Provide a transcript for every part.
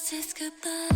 says goodbye.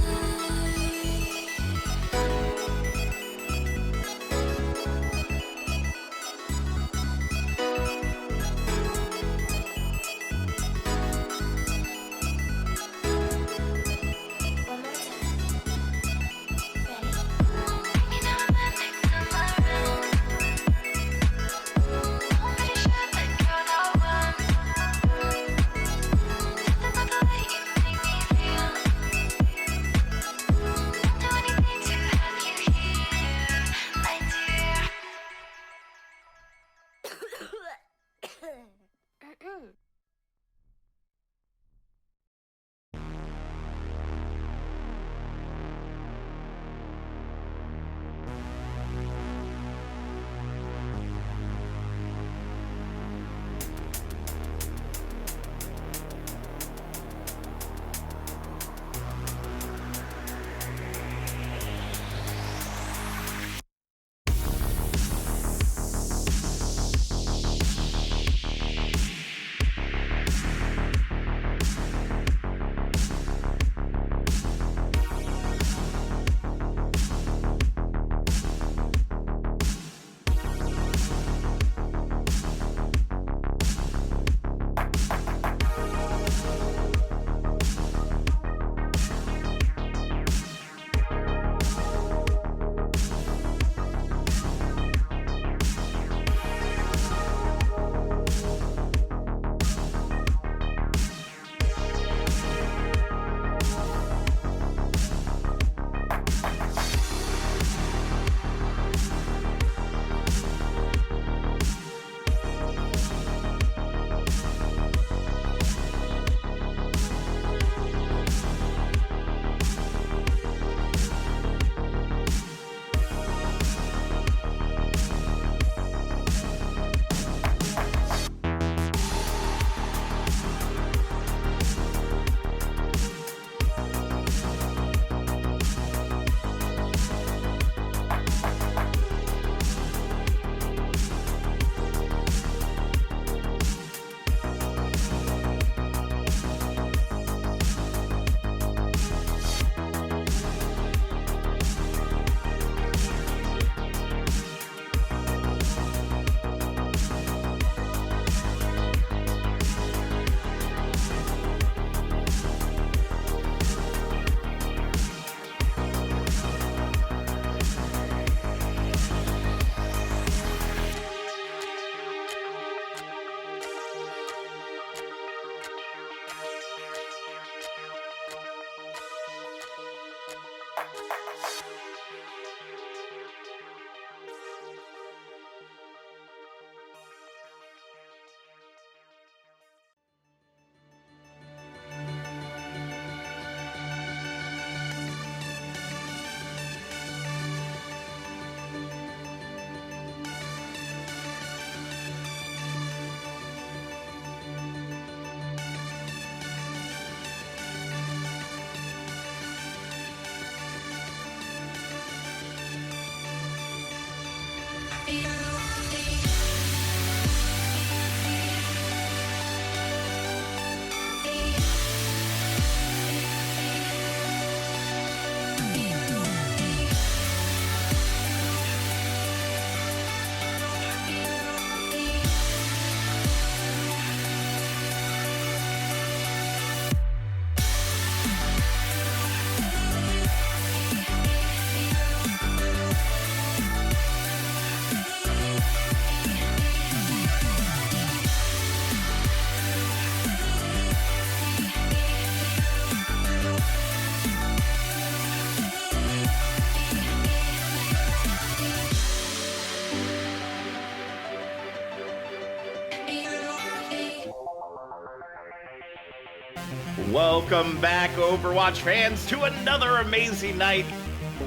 Welcome back, Overwatch fans, to another amazing night.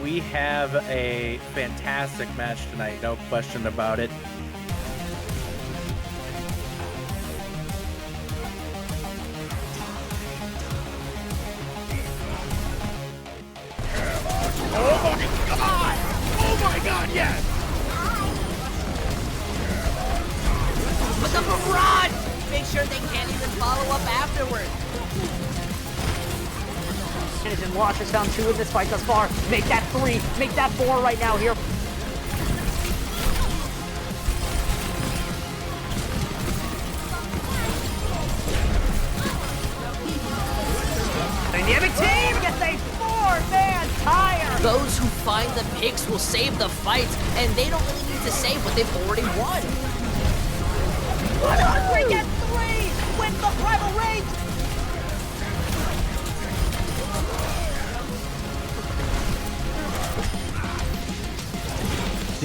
We have a fantastic match tonight, no question about it. Oh my god, yes! Put the barrage! Make sure they can't even follow up afterwards. And Launcher's found 2 in this fight thus far. Make that 3, make that 4 right now here. Dynamic team gets a 4-man tire! Those who find the picks will save the fight, and they don't really need to save what they've already won. 103 wins the Primal Rage!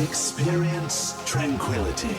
Experience tranquility.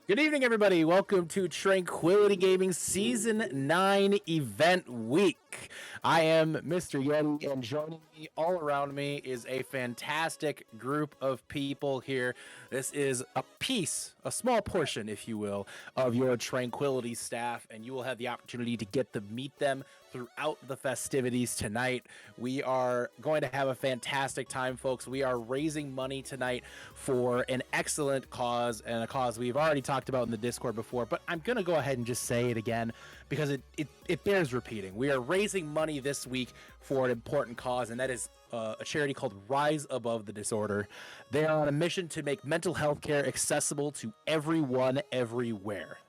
Good evening, everybody. Welcome to Tranquility Gaming Season 9 Event Week. I am Mr. Yeti, and joining me all around me is a fantastic group of people here. This is a small portion, if you will, of your Tranquility staff, and you will have the opportunity to get to meet them throughout the festivities tonight. We are going to have a fantastic time, folks. We are raising money tonight for an excellent cause, and a cause we've already talked about in the Discord before, but I'm going to go ahead and just say it again because it bears repeating. We are raising money this week for an important cause, and that is a charity called Rise Above the Disorder. They are on a mission to make mental health care accessible to everyone, everywhere.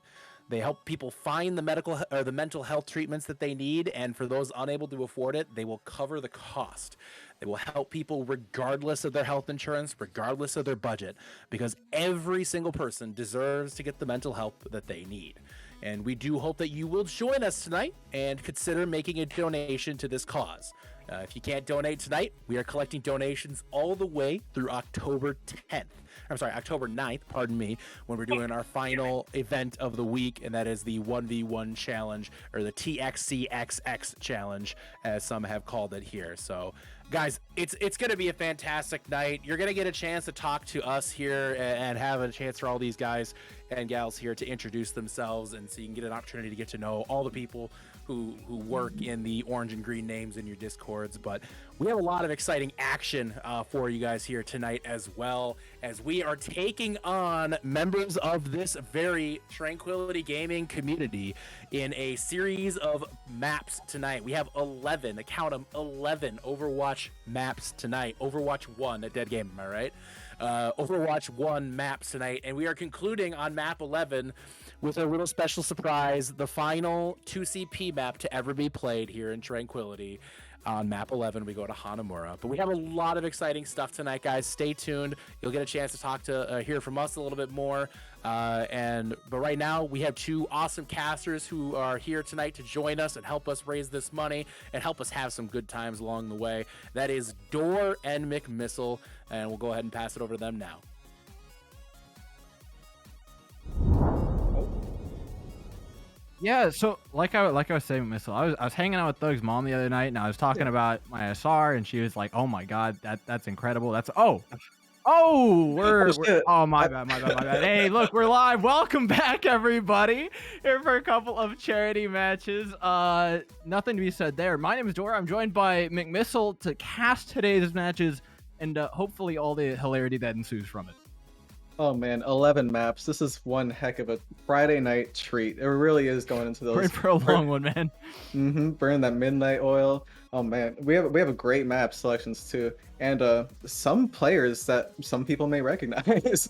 They help people find the mental health treatments that they need, and for those unable to afford it, they will cover the cost. They will help people regardless of their health insurance, regardless of their budget, because every single person deserves to get the mental help that they need. And we do hope that you will join us tonight and consider making a donation to this cause. If you can't donate tonight, we are collecting donations all the way through October 10th. I'm sorry, October 9th, pardon me, when we're doing our final event of the week, and that is the 1v1 challenge, or the TXCXX challenge, as some have called it here. So, guys, it's going to be a fantastic night. You're going to get a chance to talk to us here and have a chance for all these guys and gals here to introduce themselves, and so you can get an opportunity to get to know all the people who work in the orange and green names in your discords. But we have a lot of exciting action for you guys here tonight, as well as we are taking on members of this very Tranquility Gaming community in a series of maps tonight. We have 11, I count them, 11 Overwatch maps tonight. Overwatch 1, a dead game, am I right? Overwatch 1 maps tonight, and we are concluding on map 11 with a little special surprise, the final 2CP map to ever be played here in Tranquility. On map 11, we go to Hanamura. But we have a lot of exciting stuff tonight, guys. Stay tuned. You'll get a chance to hear from us a little bit more. But right now, we have two awesome casters who are here tonight to join us and help us raise this money and help us have some good times along the way. That is Door and McMissile, and we'll go ahead and pass it over to them now. Yeah, so like I was saying, Missile, I was hanging out with Thug's mom the other night, and I was talking about my SR, and she was like, "Oh my god, that's incredible! That's oh my bad. Hey, look, we're live. Welcome back, everybody. Here for a couple of charity matches. Nothing to be said there. My name is Dora. I'm joined by McMissile to cast today's matches, and hopefully all the hilarity that ensues from it. Oh man, 11 maps. This is one heck of a Friday night treat. It really is going into those. We're in for a long one, man. Burn that midnight oil. Oh man, we have a great map selections too, and some players that some people may recognize.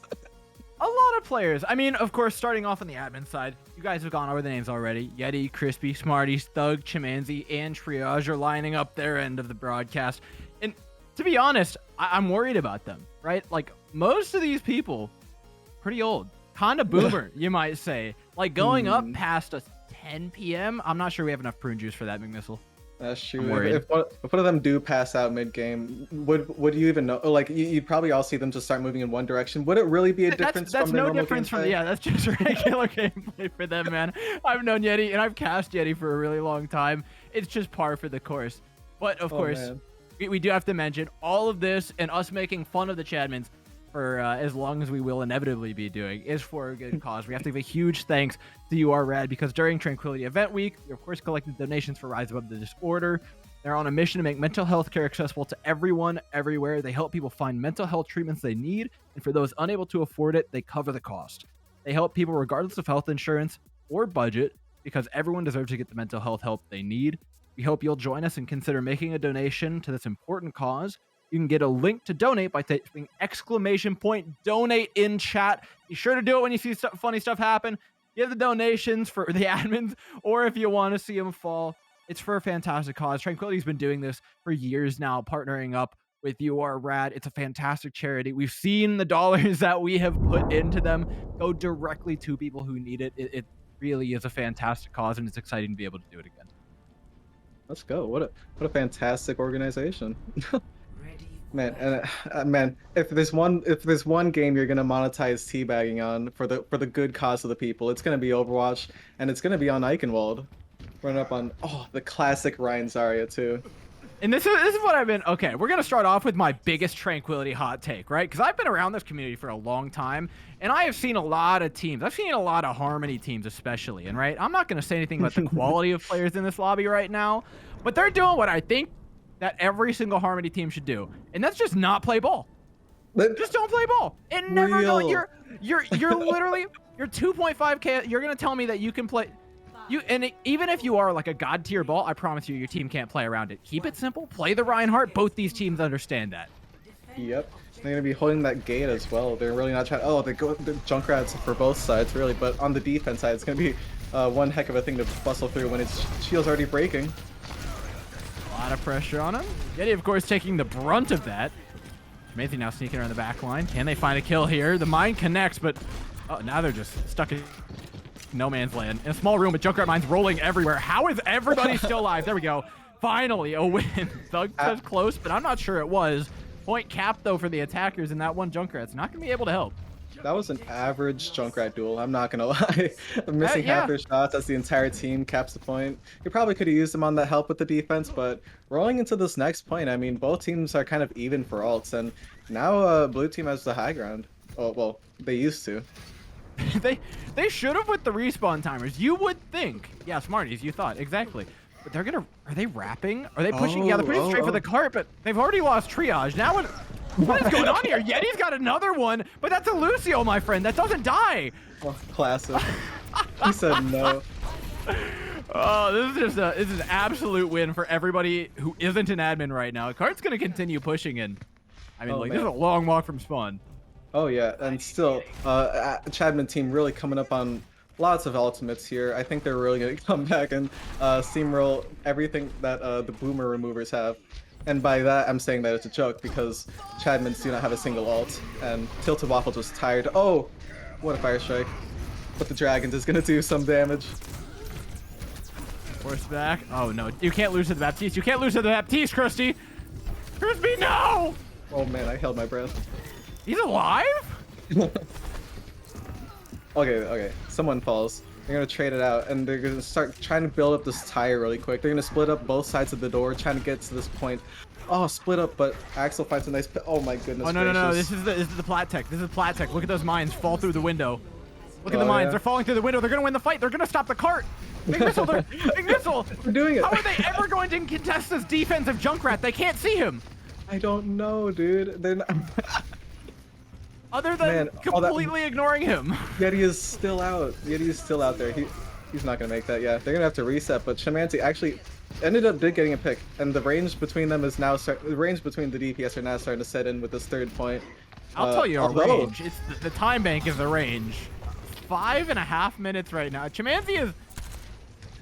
A lot of players. I mean, of course, starting off on the admin side, you guys have gone over the names already. Yeti, Crispy, Smarties, Thug, Chimanzi, and Triage are lining up their end of the broadcast. And to be honest, I'm worried about them, right? Like, most of these people, pretty old. Kind of boomer, you might say. Like, going up past a 10 p.m., I'm not sure we have enough prune juice for that, McMissile. That's true. If one of them do pass out mid-game, would you even know? Like, you'd probably all see them just start moving in one direction. Would it really be a difference that's from their no normal difference gameplay? from, yeah, that's just regular gameplay for them, man. I've known Yeti, and I've cast Yeti for a really long time. It's just par for the course. But, of course, we do have to mention all of this and us making fun of the Chadmans for as long as we will inevitably be doing is for a good cause. We have to give a huge thanks to You Are Rad, because during Tranquility Event Week, we of course collected donations for Rise Above the Disorder. They're on a mission to make mental health care accessible to everyone, everywhere. They help people find mental health treatments they need, and for those unable to afford it, they cover the cost. They help people regardless of health insurance or budget, because everyone deserves to get the mental health help they need. We hope you'll join us and consider making a donation to this important cause. You can get a link to donate by typing !donate in chat. Be sure to do it when you see funny stuff happen. Give the donations for the admins, or if you want to see them fall. It's for a fantastic cause. Tranquility's been doing this for years now, partnering up with You Are Rad. It's a fantastic charity. We've seen the dollars that we have put into them go directly to people who need it. It really is a fantastic cause, and it's exciting to be able to do it again. Let's go. What a fantastic organization. Man, and man, if there's one game you're gonna monetize teabagging on for the good cause of the people, it's gonna be Overwatch, and it's gonna be on Eichenwald. Running up on the classic Ryan Zarya too. And this is what I've been. Okay, we're gonna start off with my biggest Tranquility hot take, right? Because I've been around this community for a long time, and I have seen a lot of teams. I've seen a lot of Harmony teams, especially. And right, I'm not gonna say anything about the quality of players in this lobby right now, but they're doing what I think that every single Harmony team should do, and that's just not play ball. Just don't play ball. And never go. You're literally you're 2.5K. You're gonna tell me that you can play. Even if you are like a god tier ball, I promise you, your team can't play around it. Keep it simple. Play the Reinhardt. Both these teams understand that. Yep. They're gonna be holding that gate as well. They're really not trying. Oh, they go the Junkrats for both sides, really. But on the defense side, it's gonna be one heck of a thing to bustle through when its shield's already breaking. A lot of pressure on him. Yeti, of course, taking the brunt of that. Chimanzi now sneaking around the back line. Can they find a kill here? The mine connects, but now they're just stuck in no man's land. In a small room with Junkrat mines rolling everywhere. How is everybody still alive? There we go. Finally, a win. Thug says close, but I'm not sure it was. Point cap, though, for the attackers, and that one Junkrat's not going to be able to help. That was an average Junkrat duel, I'm not gonna lie. Missing half their shots as the entire team caps the point. You probably could have used them on that help with the defense, but rolling into this next point, I mean, both teams are kind of even for ults, and now blue team has the high ground. Oh, well, they used to. They should have with the respawn timers. You would think. Yeah, Smarties, you thought. Exactly. But they're gonna... Are they wrapping? Are they pushing? Yeah, they're pushing straight for the cart, but they've already lost triage. Now what is going on here? Yeti's got another one, but that's a Lucio, my friend. That doesn't die. Oh, classic. He said no. Oh, this is an absolute win for everybody who isn't an admin right now. Cart's gonna continue pushing in. I mean, this is a long walk from spawn. Oh yeah, and still, Chadman team really coming up on lots of ultimates here. I think they're really gonna come back and steamroll everything that the boomer removers have. And by that, I'm saying that it's a joke because Chadmans do not have a single ult, and Tilted Waffle just tired. Oh, what a fire strike! But the Dragons is gonna do some damage. Force back. Oh no, you can't lose to the Baptiste. You can't lose to the Baptiste, Krusty. Crispy, no! Oh man, I held my breath. He's alive? Okay. Someone falls. They're gonna trade it out, and they're gonna start trying to build up this tire really quick. They're gonna split up both sides of the door, trying to get to this point. Oh, split up, but Axel finds a nice. Oh my goodness. Oh no! This is the plat tech. This is plat tech. Look at those mines fall through the window. Look at the mines. Yeah. They're falling through the window. They're gonna win the fight. They're gonna stop the cart. Big missile. Big missile. We're doing it. How are they ever going to contest this defensive Junkrat? They can't see him. I don't know, dude. They're not... Other than completely ignoring him. Yeti is still out. Yeti is still out there. He's not gonna make that. Yeah, they're gonna have to reset. But Shamanti actually ended up getting a pick, and the range between them is now the range between the DPS are now starting to set in with this third point. I'll tell you a range. It's the time bank is the range. 5.5 minutes right now. Chimanzi is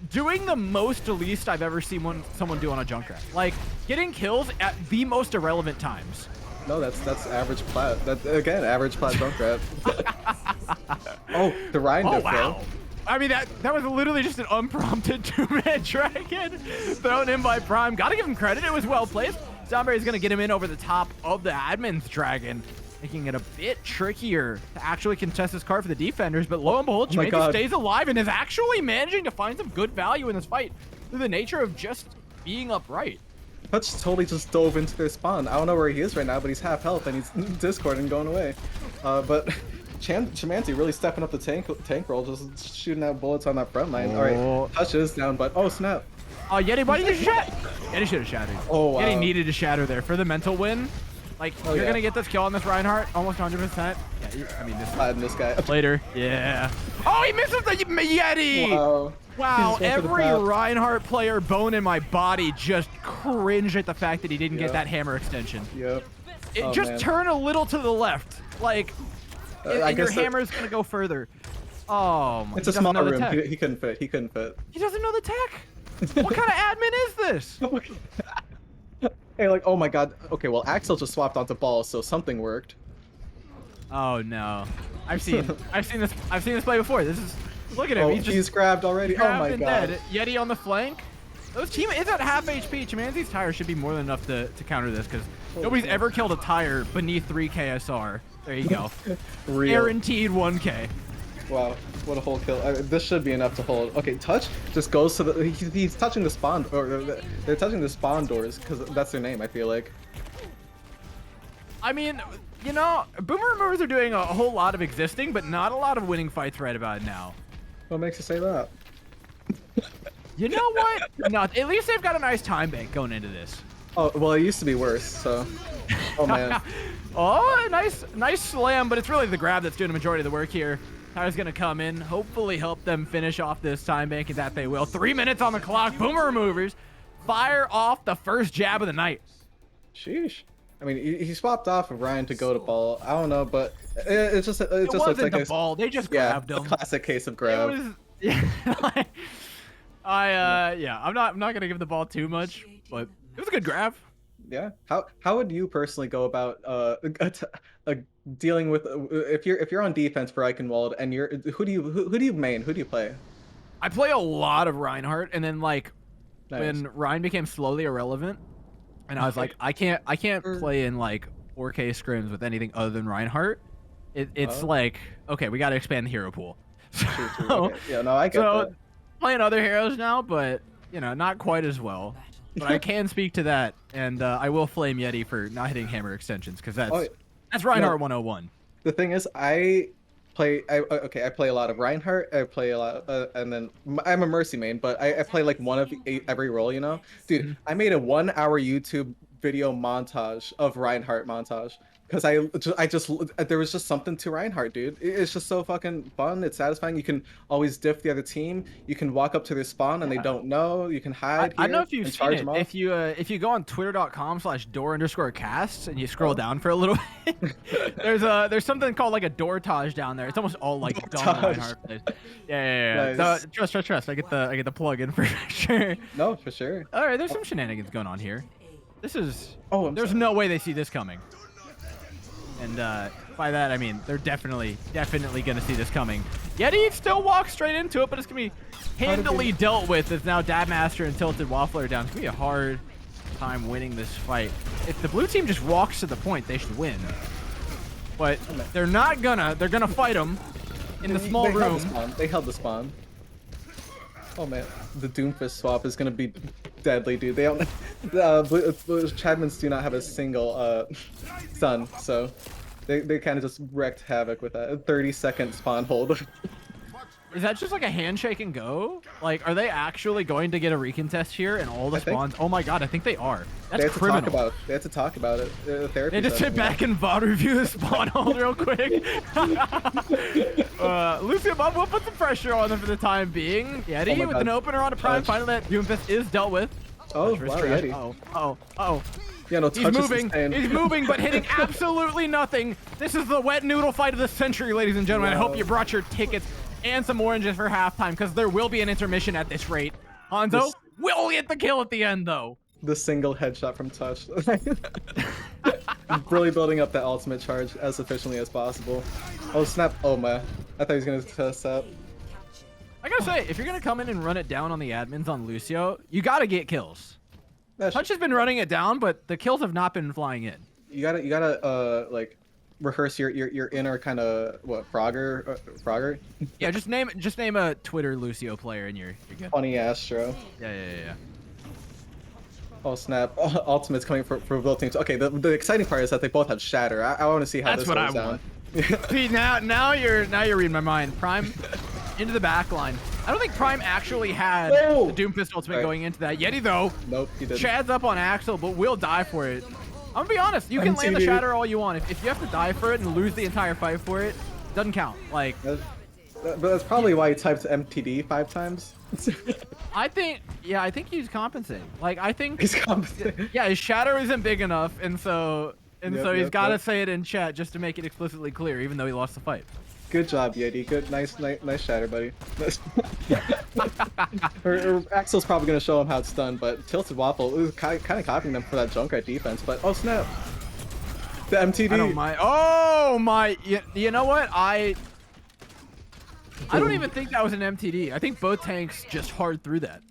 doing the most least I've ever seen someone do on a Junkrat. Like getting kills at the most irrelevant times. No, that's average plat. That again, average plat Junkrat. Oh, the Ryan diff, wow. I mean, that was literally just an unprompted 2-man dragon thrown in by Prime. Gotta give him credit. It was well placed. Zomberry's gonna get him in over the top of the admin's dragon, making it a bit trickier to actually contest this card for the defenders. But lo and behold, Chimanzi stays alive and is actually managing to find some good value in this fight through the nature of just being upright. Hutch totally just dove into their spawn. I don't know where he is right now, but he's half health and he's discording going away. But Chimanzi really stepping up the tank roll, just shooting out bullets on that front line. All right, Hutch is down, but oh snap! Oh, Yeti, why did you shatter? Yeti should have shattered. Oh wow. Yeti needed to shatter there for the mental win. Like you're gonna get this kill on this Reinhardt, almost 100%. Yeah, I mean this guy later. Yeah. Oh, he misses the Yeti. Wow. Wow, every Reinhardt player bone in my body just cringed at the fact that he didn't get that hammer extension. Yep. Turn a little to the left. Like, and your hammer's going to go further. Oh, my God. It's a small room. He couldn't fit. He couldn't fit. He doesn't know the tech? What kind of admin is this? Hey, like, oh my God. Okay, well, Axel just swapped onto ball, so something worked. Oh, no. I've seen this play before. This is... Look at him. He's grabbed already. Oh my God. Dead. Yeti on the flank. Those team is at half HP. Chimanzi's tire should be more than enough to counter this because nobody's ever killed a tire beneath 3 KSR. There you go. Guaranteed 1K. Wow, what a whole kill. This should be enough to hold. Okay, Touch just goes to the... He's touching the spawn... Or they're touching the spawn doors because that's their name, I feel like. I mean... You know, Boomer Removers are doing a whole lot of existing, but not a lot of winning fights right about now. What makes you say that? You know what? No, at least they've got a nice time bank going into this. Oh, well, it used to be worse, so... Oh, man. Oh, nice slam, but it's really the grab that's doing the majority of the work here. Tyler's going to come in, hopefully help them finish off this time bank, and that they will. 3 minutes on the clock. Boomer Removers fire off the first jab of the night. Sheesh. I mean, he swapped off of Ryan to go to ball. I don't know, but it just looks like the ball. They just grabbed him. A classic case of grab. I'm not gonna give the ball too much, but it was a good grab. Yeah. How would you personally go about dealing with if you're on defense for Eichenwald and who do you main? Who do you play? I play a lot of Reinhardt, and then like Nice. when Ryan became slowly irrelevant, and I was like, I can't play in like 4K scrims with anything other than Reinhardt. It's like, okay, we got to expand the hero pool. True. Okay. Yeah, no, I get that. Playing other heroes now, but you know, not quite as well. But I can speak to that, and I will flame Yeti for not hitting hammer extensions because that's Reinhardt 101. The thing is, I play a lot of Reinhardt. I play a lot, and then I'm a Mercy main, but I play like one of every role, you know. Dude, I made a 1-hour YouTube video montage of Reinhardt montage because I just there was just something to Reinhardt, dude. It's just so fucking fun. It's satisfying. You can always diff the other team. You can walk up to their spawn and they don't know. You can hide. I don't know if you've seen it. If you go on twitter.com/door_casts and you scroll down for a little bit, there's something called like a doortage down there. It's almost all like dumb Reinhardt plays. Yeah. Nice. So, trust. I get the plug in for sure. No, for sure. All right, there's some shenanigans going on here. This is. Oh, there's no way they see this coming. And by that I mean they're definitely gonna see this coming. Yeti still walks straight into it, but it's gonna be handily dealt with as now Dabmaster and Tilted Waffler are down. It's gonna be a hard time winning this fight. If the blue team just walks to the point, they should win. But they're not gonna. They're gonna fight them in the small room. They held the spawn. Oh man, the Doomfist swap is gonna be deadly, dude. They don't. Chadmans do not have a single stun, so they kind of just wrecked havoc with that 30-second spawn hold. Is that just like a handshake and go? Like, are they actually going to get a recontest here and all the spawns? Oh my god, I think they are. That's criminal. They have to talk about it. They just sit back and VOD review the spawn hold real quick. Lucio Bob will put some pressure on them for the time being. Yeti with an opener on a prime. Finally, that Doomfist is dealt with. Oh, wow, Yeti. Oh. Yeah, no, he's moving, but hitting absolutely nothing. This is the wet noodle fight of the century, ladies and gentlemen. Wow. I hope you brought your tickets and some oranges for halftime, because there will be an intermission at this rate. Hanzo will get the kill at the end, though. The single headshot from Touch. Really building up that ultimate charge as efficiently as possible. Oh, snap. Oh, man. I thought he was going to test that. I gotta say, if you're going to come in and run it down on the admins on Lucio, you got to get kills. Touch has been running it down, but the kills have not been flying in. You gotta like rehearse your inner kind of Frogger. Yeah, just name a Twitter Lucio player and you're good. Funny Astro. Yeah. Oh snap! Ultimate's coming for both teams. Okay, the exciting part is that they both have Shatter. I want to see how this goes down. See, now you're reading my mind. Prime into the back line. I don't think Prime actually had the Doomfist ultimate going into that. Yeti though. Nope, he didn't. Chad's up on Axel, but will die for it. I'm gonna be honest. You can land the Shatter all you want. If you have to die for it and lose the entire fight for it, doesn't count. Like. But that's probably why he typed MTD 5 times. I think he's compensating. Like I think he's compensating. Yeah, his Shatter isn't big enough, and so he's got to say it in chat just to make it explicitly clear, even though he lost the fight. Good job, Yeti. Good, nice Shatter, buddy. or Axel's probably gonna show him how it's done, but Tilted Waffle is kind of copying them for that Junkrat defense. But oh snap, the MTD. I don't mind. Oh my! You know what? I don't even think that was an MTD. I think both tanks just hard through that.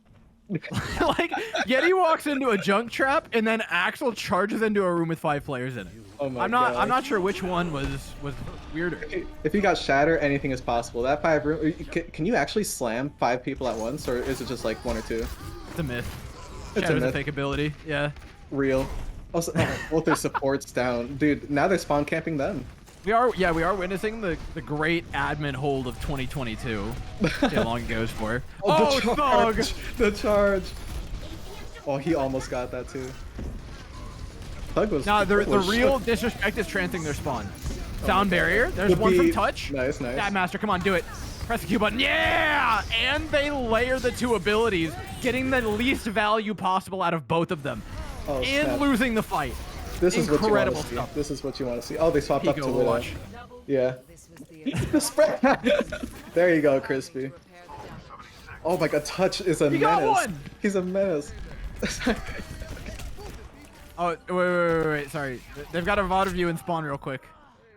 Like Yeti walks into a junk trap and then Axel charges into a room with 5 players in it. Oh my God. I'm not sure which one was weirder. If you got Shatter, anything is possible. That 5 room, can you actually slam 5 people at once, or is it just like 1 or 2? It's a myth. It's Shatter's a myth. a fake ability. Yeah. Real. Also, both their supports down, dude. Now they're spawn camping them. We are witnessing the great admin hold of 2022. See how long it goes for. Oh, Thug! The charge. Oh, he almost got that too. Thug was. Nah, the real disrespect is trancing their spawn. Sound barrier. There's one from Touch. Nice. Dabmaster, come on, do it. Press the Q button. Yeah! And they layer the 2 abilities, getting the least value possible out of both of them. Oh, and snap. Losing the fight. This is incredible what you want to see. stuff. This is what you want to see. Oh, they swapped up to Widow. Overwatch. Yeah. The spread. There you go, Crispy. Oh my God, Touch is a menace. Got one! He's a menace. Oh, wait. Sorry. They've got a VOD review in spawn real quick.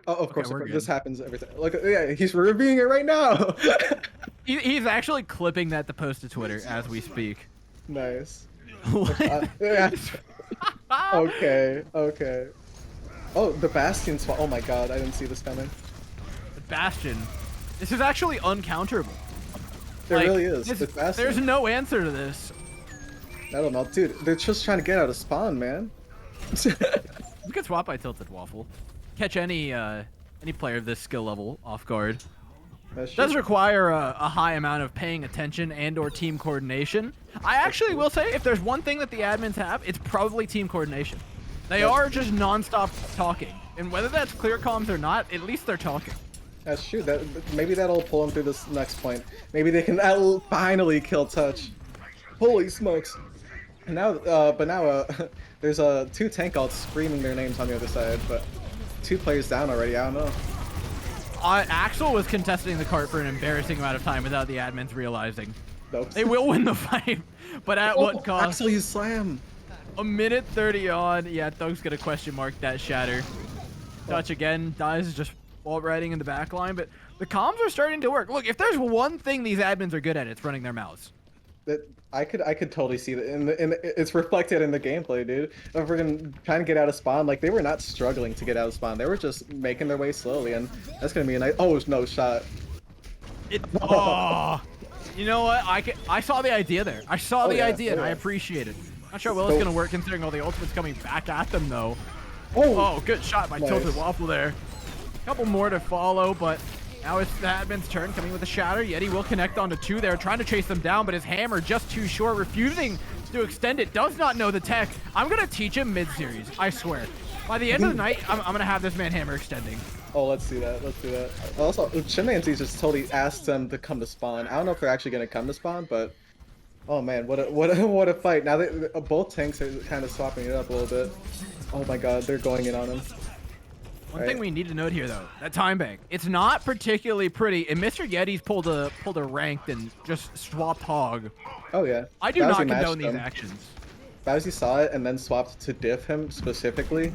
Oh, of course. we're good. This happens every time. Look, yeah, he's reviewing it right now. He's actually clipping that to post to Twitter as we speak. Nice. Yeah. Okay, okay. Oh, the Bastion swap. Oh my god, I didn't see this coming. The Bastion. This is actually uncounterable. There Like, really is. The Bastion. There's no answer to this. I don't know, dude. They're just trying to get out of spawn, man. We could swap by Tilted Waffle. Catch any player of this skill level off guard. Does require a high amount of paying attention and/or team coordination. I actually will say, if there's one thing that the admins have, it's probably team coordination. They are just non-stop talking, and whether that's clear comms or not, at least they're talking. That's true. Maybe that'll pull them through this next point. Maybe they can finally kill Touch. Holy smokes! And now, but now there's two tank alts screaming their names on the other side, but 2 players down already. I don't know. Axel was contesting the cart for an embarrassing amount of time without the admins realizing. Nope. They will win the fight, but at what cost? Axel, you slam! A minute 30 on. Yeah, Thug's gonna question mark that shatter. Touch again, dies just wall riding in the back line, but the comms are starting to work. Look, if there's one thing these admins are good at, it's running their mouths. I could totally see that, it's reflected in the gameplay, dude. If we're trying to get out of spawn, like they were not struggling to get out of spawn, they were just making their way slowly, and that's gonna be a nice. Oh no shot! Oh, you know what? I saw the idea there. I saw the idea, and I appreciate it. Not sure well it's gonna work considering all the ultimates coming back at them though. Oh, good shot by Tilted Waffle there. A couple more to follow, but now it's the admin's turn, coming with a shatter. Yeti will connect onto 2 there, trying to chase them down, but his hammer just too short, refusing to extend it. Does not know the tech. I'm gonna teach him mid-series, I swear. By the end of the night, I'm gonna have this man hammer extending. Oh, let's do that. Let's do that. Also, Chimpanzees just totally asked them to come to spawn. I don't know if they're actually gonna come to spawn, but oh man, what a fight! Now both tanks are kind of swapping it up a little bit. Oh my god, they're going in on him. One thing we need to note here, though, that time bank. It's not particularly pretty, and Mr. Yeti's pulled a ranked and just swapped hog. Oh yeah. I do not condone these actions. Bowsy saw it and then swapped to diff him specifically.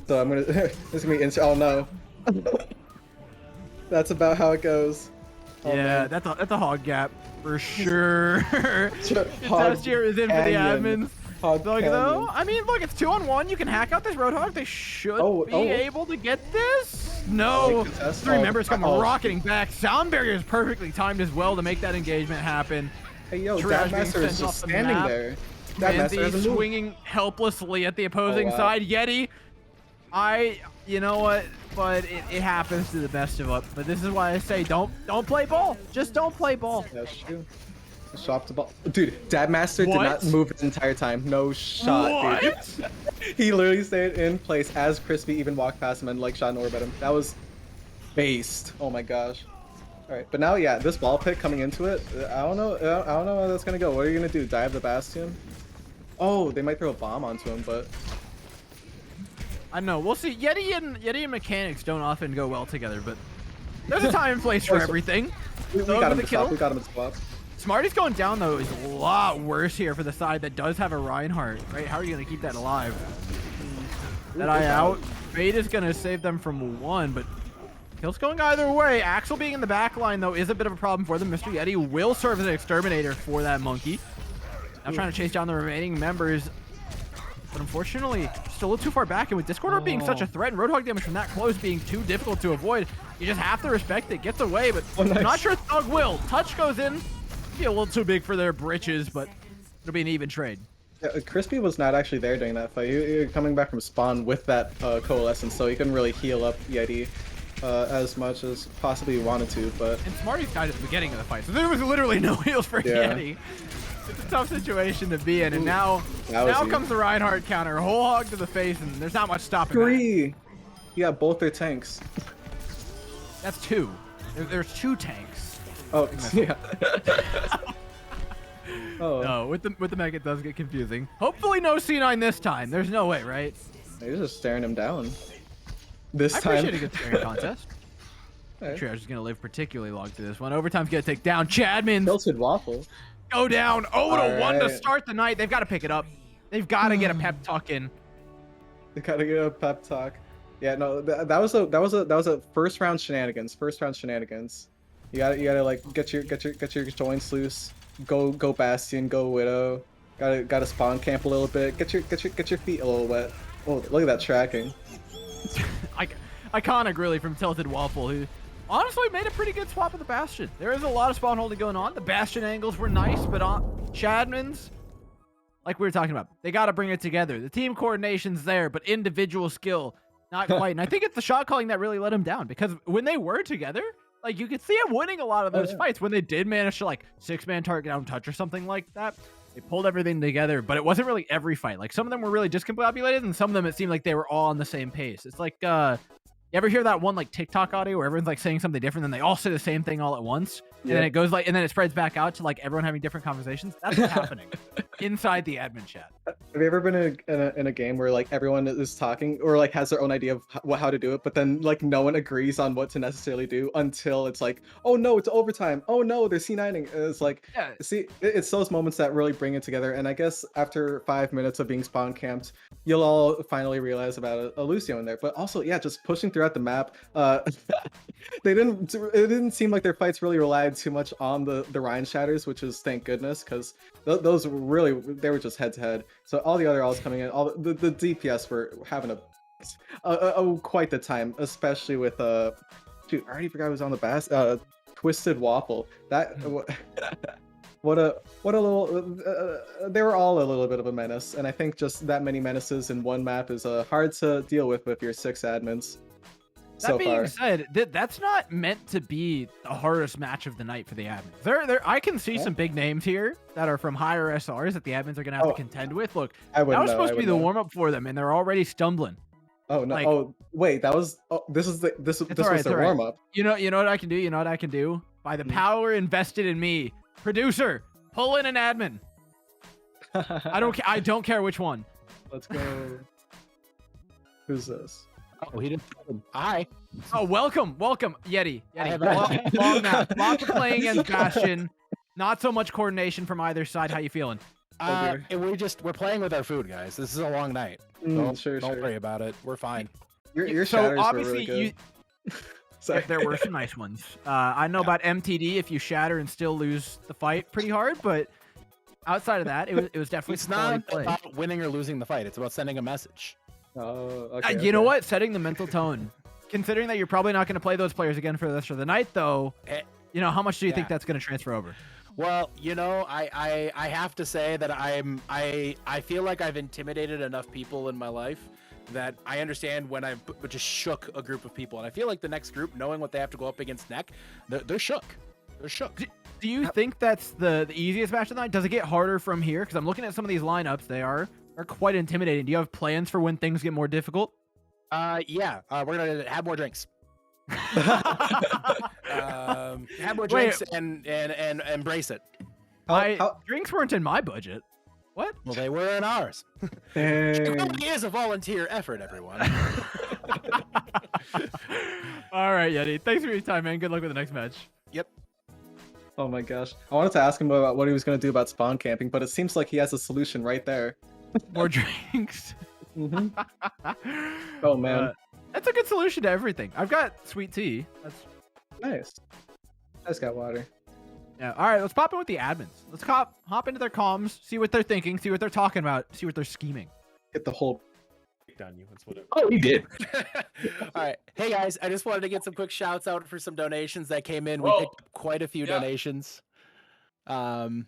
So I'm gonna this is gonna be instant. Oh no. That's about how it goes. Oh, yeah, man. that's a hog gap for sure. The test here is in for the admins. Thug though, I mean, look, it's 2-on-1. You can hack out this Roadhog. They should be able to get this. No, 3 members come rocketing back. Sound barrier is perfectly timed as well to make that engagement happen. Hey yo, Trash Master is just standing there. Mandy swinging helplessly at the opposing side. Yeti, you know what? But it happens to the best of us. But this is why I say don't play ball. Just don't play ball. That's true. Swap the ball. Dude, Dadmaster did not move the entire time. No shot, dude. He literally stayed in place as Crispy even walked past him and like shot an orb at him. That was based. Oh my gosh. Alright, but now yeah, this ball pick coming into it, I don't know how that's gonna go. What are you gonna do? Dive the Bastion? Oh, they might throw a bomb onto him, but I don't know. We'll see. Yeti and mechanics don't often go well together, but there's a time and place for everything. We got him to swap. We got him to swap. Smarty's going down, though, is a lot worse here for the side that does have a Reinhardt, right? How are you going to keep that alive? That eye out. Fate is going to save them from 1, but kill's going either way. Axel being in the back line, though, is a bit of a problem for them. Mr. Yeti will serve as an exterminator for that monkey. Now trying to chase down the remaining members, but unfortunately, still a little too far back, and with Discord Orb being such a threat and Roadhog damage from that close being too difficult to avoid, you just have to respect it. Gets away, but I'm not sure Thug will. Touch goes in. Be a little too big for their britches, but it'll be an even trade. Yeah, Crispy was not actually there during that fight. He was coming back from spawn with that coalescence, so he couldn't really heal up Yeti as much as possibly he wanted to. But and Smarty's died at the beginning of the fight, so there was literally no heals for Yeti. It's a tough situation to be in, and now comes the Reinhardt counter, whole hog to the face, and there's not much stopping that. Yeah, both their tanks. That's 2. There's 2 tanks. Oh, yeah. Oh. No, with the mech it does get confusing. Hopefully no C9 this time. There's no way, right? They're just staring him down. This time. I appreciate a good staring contest. Triage is gonna live particularly long through this one. Overtime's gonna take down Chadman. Tilted Waffle. Go down 0-1 to start the night. They've got to pick it up. They've got to get a pep talk in. They got to get a pep talk. Yeah, no, that was a first round shenanigans. First round shenanigans. You gotta like get your joints loose. Go Bastion. Go Widow. Gotta spawn camp a little bit. Get your feet a little wet. Oh, look at that tracking. Iconic, really, from Tilted Waffle, who honestly made a pretty good swap of the Bastion. There is a lot of spawn holding going on. The Bastion angles were nice, but Shadman's, like we were talking about, they got to bring it together. The team coordination's there, but individual skill, not quite. And I think it's the shot calling that really let him down, because when they were together, like, you could see him winning a lot of those fights. When they did manage to, like, 6-man target down touch or something like that, they pulled everything together, but it wasn't really every fight. Like, some of them were really discombobulated, and some of them it seemed like they were all on the same pace. It's like, you ever hear that one, like, TikTok audio where everyone's, like, saying something different, and they all say the same thing all at once? And then it goes, like, and then it spreads back out to, like, everyone having different conversations? That's what's happening inside the admin chat. Have you ever been in a game where, like, everyone is talking or, like, has their own idea of how to do it, but then, like, no one agrees on what to necessarily do until it's like, oh no, it's overtime. Oh no, they're C9ing. It's like, see, it's those moments that really bring it together. And I guess after 5 minutes of being spawn camped, you'll all finally realize about a Lucio in there. But also, yeah, just pushing throughout the map. It didn't seem like their fights really relied too much on the Ryan shatters, which is thank goodness, because those were they were just head to head. So all the other alls coming in, all the DPS were having quite the time, especially with shoot, I already forgot who was on the bass. Twisted Waffle. That what a little they were all a little bit of a menace, and I think just that many menaces in one map is hard to deal with your 6 admins. That being said, that's not meant to be the hardest match of the night for the admins. I can see some big names here that are from higher SRs that the admins are going to have to contend with. Look, that was supposed to be the warm-up for them, and they're already stumbling. Oh, no. Like, wait, that was... Oh, this was their warm-up. You know what I can do? You know what I can do? By the power invested in me, producer, pull in an admin. I don't care which one. Let's go. Who's this? Oh, he didn't. Hi. Oh, welcome, Yeti. Long map. Lots of playing against Bastion. Not so much coordination from either side. How you feeling? We're playing with our food, guys. This is a long night. Don't worry about it. We're fine. Your so shatters obviously were really good. there were some nice ones. I know about MTD. If you shatter and still lose the fight, pretty hard. But outside of that, it was definitely. It's not about winning or losing the fight. It's about sending a message. Oh, okay. You know what? Setting the mental tone. Considering that you're probably not going to play those players again for the rest of the night, though, how much do you think that's going to transfer over? Well, I have to say that I feel like I've intimidated enough people in my life that I understand when I've just shook a group of people, and I feel like the next group, knowing what they have to go up against next, they're shook. They're shook. Do you think that's the easiest match of the night? Does it get harder from here? Because I'm looking at some of these lineups. They are quite intimidating. Do you have plans for when things get more difficult? Yeah. We're gonna have more drinks. Have more drinks and embrace it. Drinks weren't in my budget. What? Well, they were in ours. It is a volunteer effort, everyone. All right, Yeti. Thanks for your time, man. Good luck with the next match. Yep. Oh my gosh. I wanted to ask him about what he was going to do about spawn camping, but it seems like he has a solution right there. More drinks. Oh man. That's a good solution to everything. I've got sweet tea. That's nice. I just got water. Yeah. All right, let's pop in with the admins. Let's hop into their comms, see what they're thinking, see what they're talking about, see what they're scheming. Get the whole on you. That's whatever. Oh, he did. All right. Hey guys, I just wanted to get some quick shouts out for some donations that came in. We picked up quite a few donations. We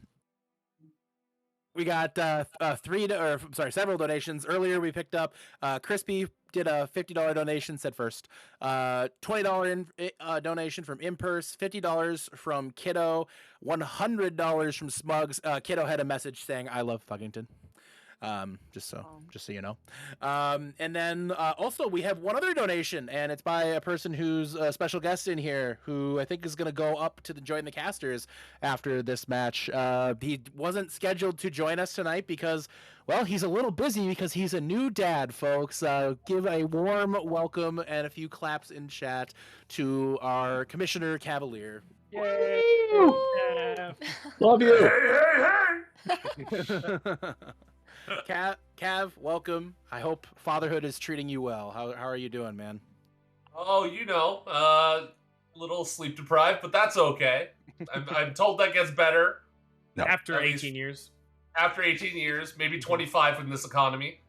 got several donations. Earlier we picked up Crispy did a $50 donation, said first. $20 donation from Impurse, $50 from Kiddo, $100 from Smugs. Kiddo had a message saying I love Fuggington. Just so you know. And then also we have one other donation, and it's by a person who's a special guest in here who I think is going to go up to join the casters after this match. He wasn't scheduled to join us tonight because, well, he's a little busy because he's a new dad, folks. Give a warm welcome and a few claps in chat to our Commissioner Cavalier. Yay! Love you. Hey. Cav, welcome. I hope fatherhood is treating you well. How are you doing, man? Oh, little sleep deprived, but that's okay. I'm told that gets better after 18 years. after 18 years, maybe 25 in this economy.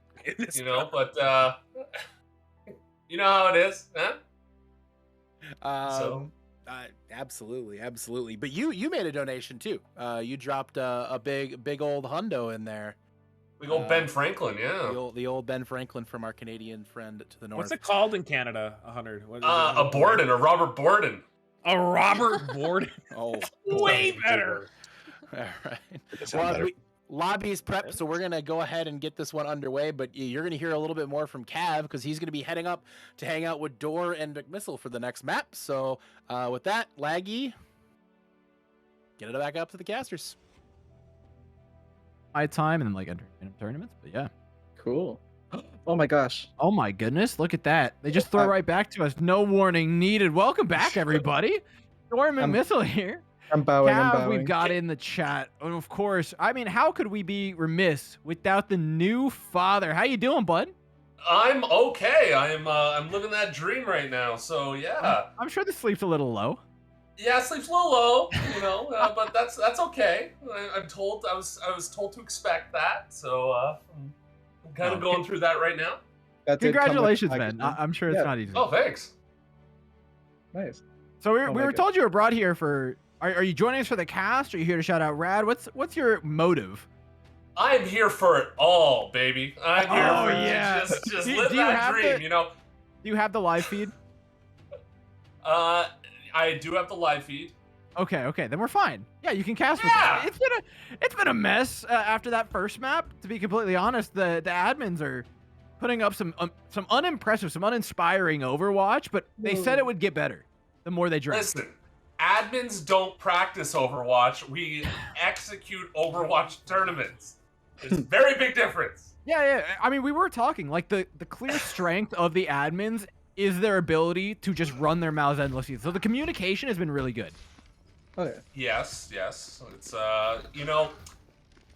You know, but you know how it is, huh? Absolutely. But you made a donation too. You dropped a big old hundo in there. Big old Ben Franklin, yeah. The old Ben Franklin from our Canadian friend to the north. What's it called in Canada? 100. What is A Borden, a Robert Borden. A Robert Borden. Oh, way better. All right. Well, lobby's prep, so we're gonna go ahead and get this one underway. But you're gonna hear a little bit more from Cav because he's gonna be heading up to hang out with Door and McMissile for the next map. So with that, Laggy, get it back up to the casters. My time and then like enter tournaments, but yeah. Cool. Oh my gosh. Oh my goodness, look at that. They just throw right back to us. No warning needed. Welcome back, everybody. Door and McMissile here. I'm bowing. We've got in the chat, and of course, I mean, how could we be remiss without the new father? How you doing, bud? I'm okay. I'm living that dream right now. So yeah. I'm sure the sleep's a little low. Yeah, sleep's a little low, you know, but that's okay. I was told to expect that, so I'm kind of going through that right now. Congratulations, man. I'm sure it's not easy. Oh, thanks. Nice. So we were told you were brought here for. Are you joining us for the cast? Or are you here to shout out Rad? What's your motive? I'm here for it all, baby. I'm here for just live that dream, you know. Do you have the live feed? I do have the live feed. Okay, then we're fine. Yeah, you can cast with us. It's been a mess after that first map. To be completely honest, the admins are putting up some unimpressive, some uninspiring Overwatch, but they said it would get better the more they drank. Listen, admins don't practice Overwatch. We execute Overwatch tournaments. There's a very big difference. Yeah. I mean, we were talking like the clear strength of the admins is their ability to just run their mouths endlessly. So the communication has been really good. Oh yeah. Yes. It's you know,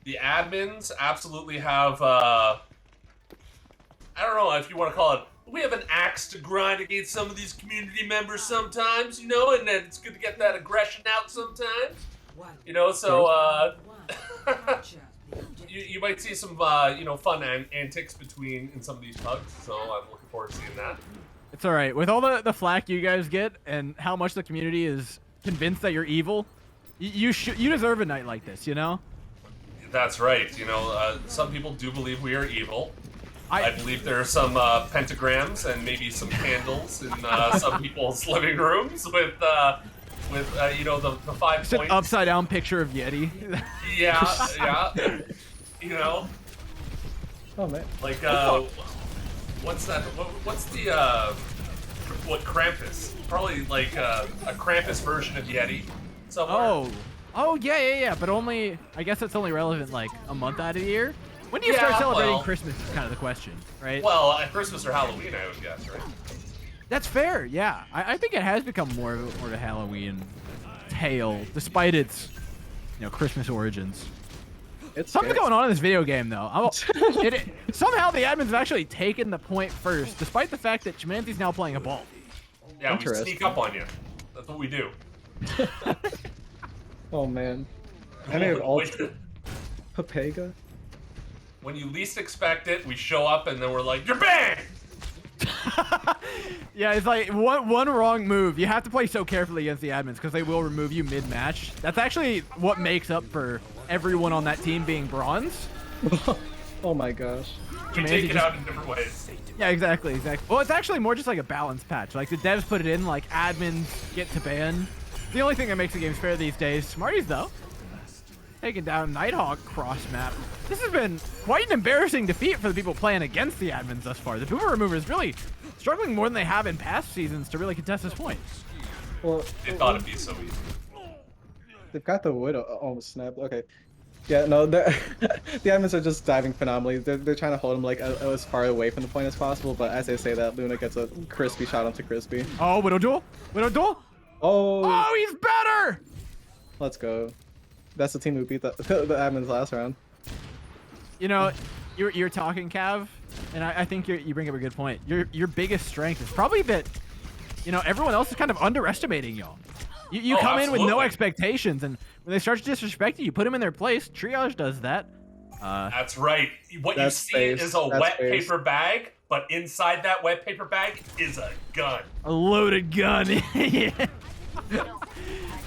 the admins absolutely have I don't know if you want to call it. We have an axe to grind against some of these community members sometimes, you know, and then it's good to get that aggression out sometimes. You know, so you might see some you know, fun antics in some of these pugs. So I'm looking forward to seeing that. It's all right. With all the flack you guys get and how much the community is convinced that you're evil, you deserve a night like this, you know? That's right. You know, some people do believe we are evil. I believe there are some pentagrams and maybe some candles in some people's living rooms with you know, the 5 Just points. an upside down picture of Yeti. Yeah. You know. Oh man. Like what's that? What's the Krampus? Probably like a Krampus version of Yeti. Somewhere. Oh yeah. But only, I guess it's only relevant like a month out of the year. When do you start celebrating Christmas is kind of the question, right? Well, at Christmas or Halloween, I would guess, right? That's fair, yeah. I think it has become more of a Halloween tale, despite its, you know, Christmas origins. Something's going on in this video game, though. Somehow the admins have actually taken the point first, despite the fact that Chimanti's now playing a ball. Yeah, we sneak up on you. That's what we do. Oh man. I may have altered Papega. When you least expect it, we show up and then we're like, you're banned! Yeah, it's like one wrong move. You have to play so carefully against the admins because they will remove you mid-match. That's actually what makes up for everyone on that team being bronze. Oh my gosh. We take it out in different ways. Yeah, exactly. Well, it's actually more just like a balance patch. Like the devs put it in, like admins get to ban. The only thing that makes the games fair these days. Smarties, though, taking down Nighthawk cross map. This has been quite an embarrassing defeat for the people playing against the admins thus far. The boomer remover is really struggling more than they have in past seasons to really contest this point. Well, they thought it'd be so easy. They've got the wood almost snapped. Okay. Yeah, no, the admins are just diving phenomenally. They're trying to hold him like as far away from the point as possible, but as they say that, Luna gets a crispy shot onto Crispy. Oh, Widow Duel? Oh, he's better! Let's go. That's the team who beat the admins last round. You know, you're talking, Cav, and I think you bring up a good point. Your biggest strength is probably that, you know, everyone else is kind of underestimating y'all. You come in with no expectations, and when they start to disrespect you, you put them in their place. Triage does that. That's right. What you That's see space. is a That's wet space. paper bag, but inside that wet paper bag is a gun. A loaded gun. Yeah.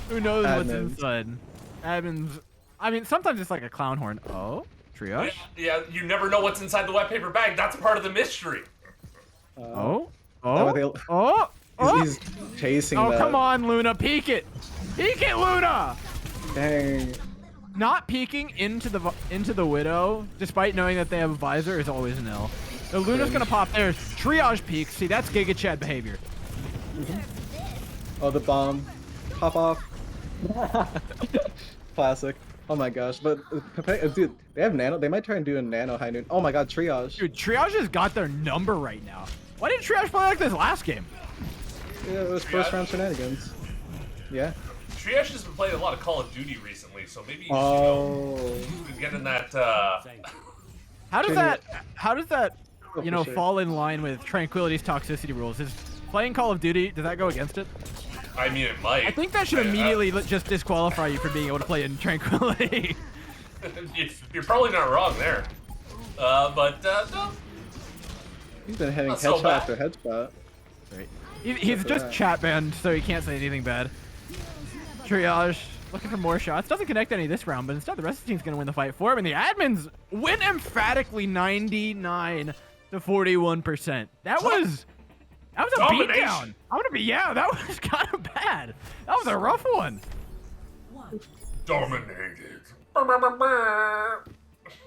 Who knows what's Admins. inside? Admins. I mean, sometimes it's like a clown horn. Oh, triage. Yeah, you never know what's inside the wet paper bag. That's part of the mystery. Oh. That way Oh. they'll- Oh. Oh. He's chasing Oh, that. come on, Luna. Peek it. Peek it, Luna. Dang. Not peeking into the Widow, despite knowing that they have a visor, is always an L. So Luna's gonna pop there. Triage peek. See, that's Giga Chad behavior. Oh, the bomb. Pop off. Classic. Oh my gosh. But, dude, they have nano. They might try and do a nano high noon. Oh my god, triage. Dude, Triage has got their number right now. Why didn't Triage play like this last game? Yeah, it was first round shenanigans. Yeah. Triage has been playing a lot of Call of Duty recently, so maybe Oh. he's been getting that. How does that, Oh, you know, for sure. fall in line with Tranquility's toxicity rules? Is playing Call of Duty, does that go against it? I mean, it might. I think that should immediately just disqualify you from being able to play in Tranquility. You're probably not wrong there. But no. He's been hitting Not so headshot bad. after headshot. Right. He's for just that. chat banned, so he can't say anything bad. Triage looking for more shots. Doesn't connect any this round, but instead the rest of the team's gonna win the fight for him, and the admins win emphatically 99 to 41%. That was a Domination. beatdown. I'm gonna be that was kind of bad. That was a rough one. Dominated.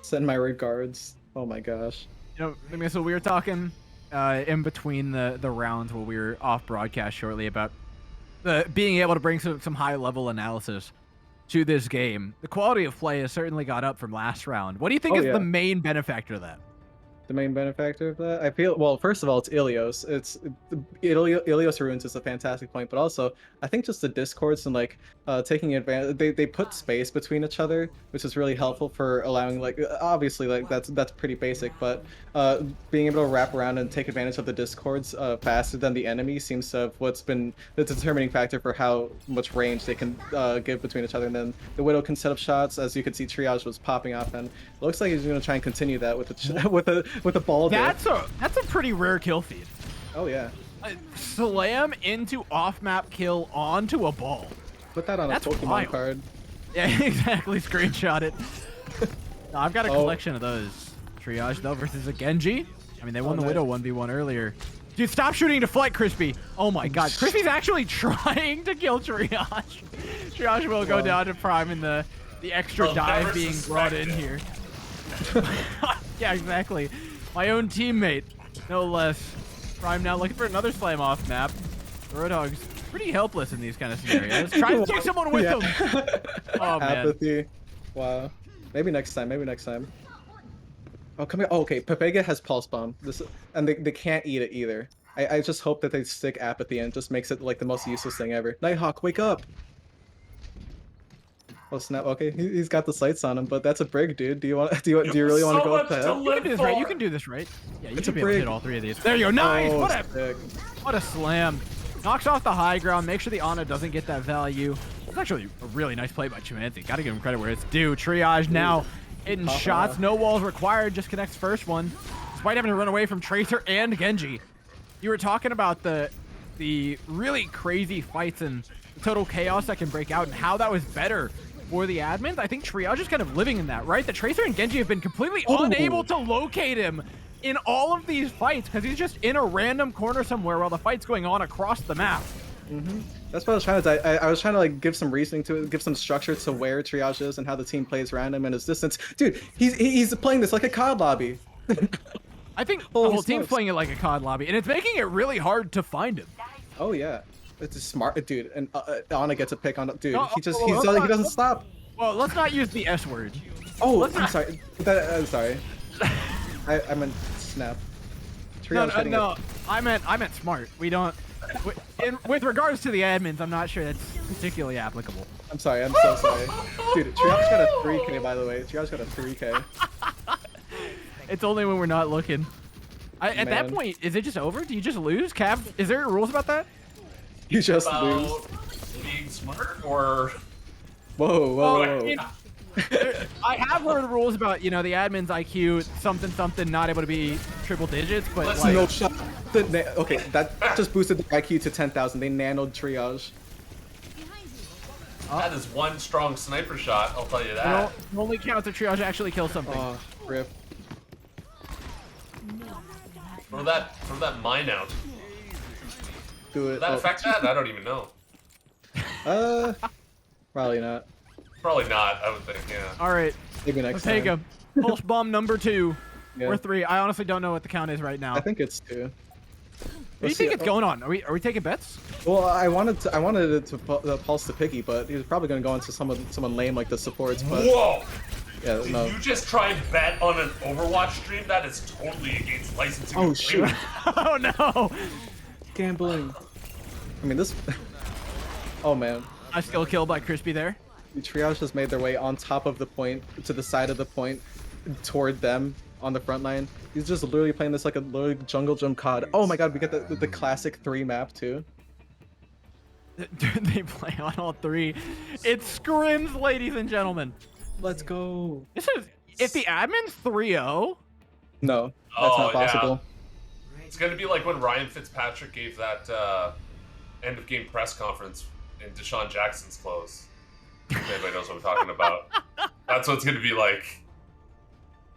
Send my regards. Oh my gosh. You know, I mean, so we were talking in between the rounds while we were off broadcast shortly about being able to bring some high level analysis to this game. The quality of play has certainly got up from last round. What do you think Oh, is yeah. the main benefactor of that? The main benefactor of that? I feel, well, first of all, it's Ilios. Ilios Ruins is a fantastic point, but also, I think just the discords and, like, taking advantage, they put space between each other, which is really helpful for allowing, like, obviously, like, that's pretty basic, but being able to wrap around and take advantage of the discords faster than the enemy seems to have what's been the determining factor for how much range they can give between each other. And then the Widow can set up shots, as you can see, Triage was popping off, and it looks like he's going to try and continue that with the with a ball. That's a pretty rare kill feed. Oh yeah. Slam into off-map kill onto a ball. Put that on That's a Pokemon wild. card. Yeah, exactly. Screenshot it. No, I've got a Oh. collection of those. Triage though versus a Genji. I mean, they won the nice. Widow 1v1 earlier. Dude, stop shooting to flight, Crispy. Oh my God, Crispy's actually trying to kill Triage. Triage will go down to Prime in the extra They'll dive never being brought suspect in it. here. Yeah, exactly. My own teammate, no less. Prime now looking for another slam off map. Roadhog's pretty helpless in these kind of scenarios. Try to take someone with Yeah. him. Oh man. Apathy. Wow. Maybe next time. Maybe next time. Oh, come here. Oh, okay. Pepega has Pulse Bomb. And they can't eat it either. I just hope that they stick Apathy and just makes it like the most useless thing ever. Nighthawk, wake up! Oh snap. Okay, he's got the sights on him, but that's a brig, dude. Do you really want to go up much to to hell? You can do this right. You for. can do this right. Yeah, you It's should a be able to hit brig. all three of these. There you go. Nice. Oh, What sick. a slam. Knocks off the high ground. Make sure the Ana doesn't get that value. It's actually a really nice play by Chimanzi. Got to give him credit where it's due. Triage now hitting shots. No walls required. Just connects first one. Despite having to run away from Tracer and Genji. You were talking about the really crazy fights and total chaos that can break out and how that was better for the admins. I think Triage is kind of living in that, right? The Tracer and Genji have been completely unable to locate him in all of these fights because he's just in a random corner somewhere while the fight's going on across the map. That's what I was trying to do. I was trying to like give some reasoning to it, give some structure to where Triage is and how the team plays around him and his distance. Dude, he's playing this like a COD lobby. I think the Holy whole team's smokes. playing it like a COD lobby, and it's making it really hard to find him. Oh yeah, it's a smart dude, and Ana gets a pick on dude. No, He hold doesn't on. stop. Well, let's not use the S word. Oh, Let's I'm not- sorry. I'm sorry. I meant snap. No, Triage getting no, it. I meant smart. We don't. With regards to the admins, I'm not sure that's particularly applicable. I'm sorry. I'm so sorry. Dude, Triage got a 3K by the way. Triage got a 3K. It's only when we're not looking. At that Man. point, is it just over? Do you just lose? Cav, is there rules about that? You just lose. About being smart or Whoa, whoa, Oh, whoa. I have heard rules about, you know, the admin's IQ, something, something, not able to be triple digits, but Let's like, No shot. Okay, that just boosted the IQ to 10,000. They nanoed triage. That is one strong sniper shot, I'll tell you it that. only counts if triage actually kills something. Oh, rip. Throw that mine out. Do it. Did that affect that? I don't even know. Probably not. Probably not, I would think, yeah. All right, Maybe let's next take time. him. Pulse bomb number 2 Yeah. or 3. I honestly don't know what the count is right now. I think it's 2. What do you Let's think see. it's going on? Are we taking bets? Well, I wanted it to pulse to Piggy, but he was probably going to go into someone lame like the supports. But Whoa! yeah, Did no. you just try and bet on an Overwatch stream? That is totally against licensing. Oh shoot! Oh no! Gambling. I mean this. Oh man. I still killed by Crispy there. The triage has made their way on top of the point, to the side of the point, toward them on the front line. He's just literally playing this like a literally jungle gym COD. Oh my god, we get the classic 3 map too. They play on all 3. It's scrims, ladies and gentlemen. Let's go. This is if the admin's 3-0. No, that's Oh, not possible. yeah. It's gonna be like when Ryan Fitzpatrick gave that end of game press conference in Deshaun Jackson's clothes. If anybody knows what I'm talking about. That's what it's gonna be like.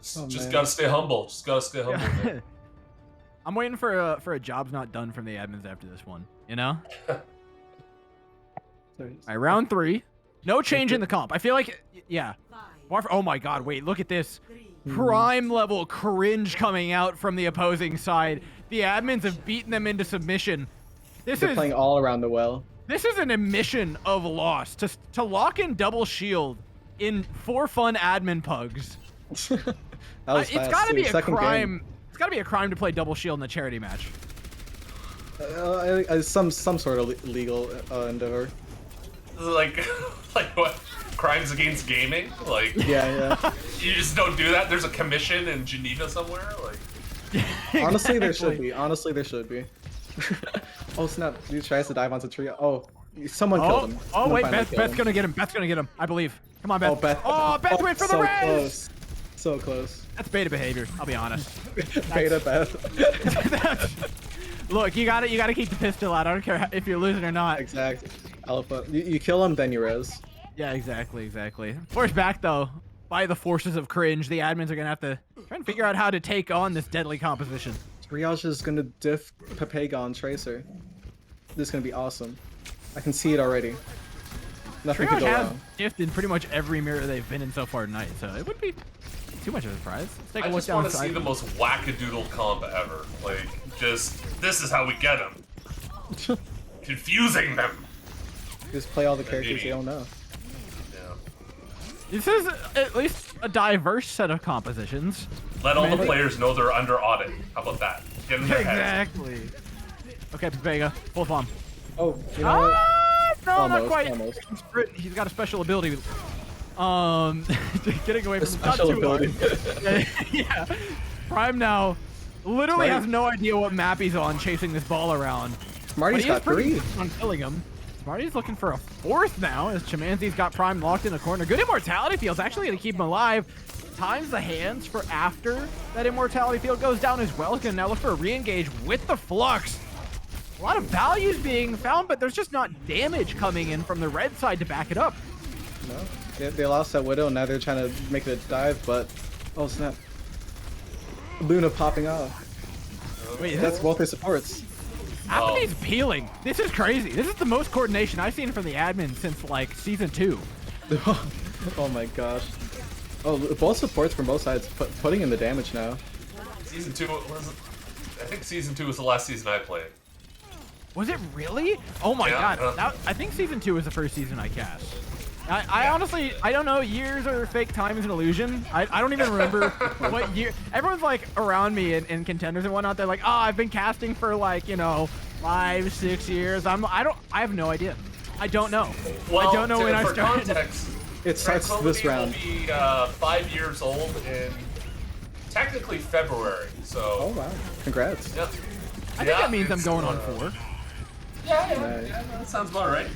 Just man. gotta stay humble. Just gotta stay humble. man. I'm waiting for a job's not done from the admins after this one. You know? All right, round 3. No change in the comp. I feel like, yeah. Oh my god, wait, look at this. Prime level cringe coming out from the opposing side. The admins have beaten them into submission. They're playing all around the well. This is an admission of loss to lock in double shield in for fun admin pugs. That was It's fast, gotta too. be a Second crime. game. It's gotta be a crime to play double shield in a charity match. Some sort of legal endeavor. Like what? Crimes against gaming? Like Yeah. you just don't do that? There's a commission in Geneva somewhere? Like Honestly, there should be. Honestly, there should be. Oh snap! He tries to dive onto tree. Oh, someone killed him. Oh Someone wait, finally Beth's killed him. gonna get him. Beth's gonna get him. I believe. Come on, Beth. Oh, Beth. Oh, Beth went for the so res. close. So close. That's beta behavior. I'll be honest. Beta Beth. Look, you gotta keep the pistol out. I don't care if you're losing or not. Exactly. Alpha. You kill him, then you res. Yeah, exactly. Forced back though by the forces of cringe. The admins are gonna have to try and figure out how to take on this deadly composition. Triage is gonna diff Pepega on Tracer. This is gonna be awesome. I can see it already. Nothing Triage could go has wrong. diffed in pretty much every mirror they've been in so far tonight, so it wouldn't be too much of a surprise. Let's take a I look just want to down see the most wackadoodle comp ever. Like, just this is how we get them. Confusing them. Just play all the characters you don't know. Yeah. This is at least a diverse set of compositions. Let all the players know they're under audit. How about that? Get in their heads. Exactly. Okay, Vega, full bomb. Oh, you know what? No, not Almost, quite. almost. He's got a special ability. Getting away A from not special too hard. ability. Yeah. Prime now literally Right. has no idea what map he's on, chasing this ball around. Smarty's got pretty 3. on killing him. Smarty's looking for a 4th now, as Chimanzi's got Prime locked in a corner. Good immortality field's actually going to keep him alive. Times the hands for after that immortality field goes down as well. He's going to now look for a re-engage with the flux. A lot of values being found, but there's just not damage coming in from the red side to back it up. No, they lost that Widow, and now they're trying to make it a dive, but... Oh snap. Luna popping off. Wait, That's both their supports. Apathy's peeling. This is crazy. This is the most coordination I've seen from the admin since, like, Season 2. Oh my gosh. Oh, both supports from both sides putting in the damage now. Season 2 was it? I think Season 2 was the last season I played. Was it really? Oh my Yeah, god. I think Season 2 was the first season I cast. I honestly, I don't know. Years or fake time is an illusion. I don't even remember what year. Everyone's like around me in contenders and whatnot. They're like, oh, I've been casting for like, 5, 6 years. I have no idea. I don't know. Well, I don't know when I for started. context, It starts this round. Will be 5 years old in technically February. So. Oh wow! Congrats. Yeah. I think that means I'm going on 4. Yeah, that sounds about right.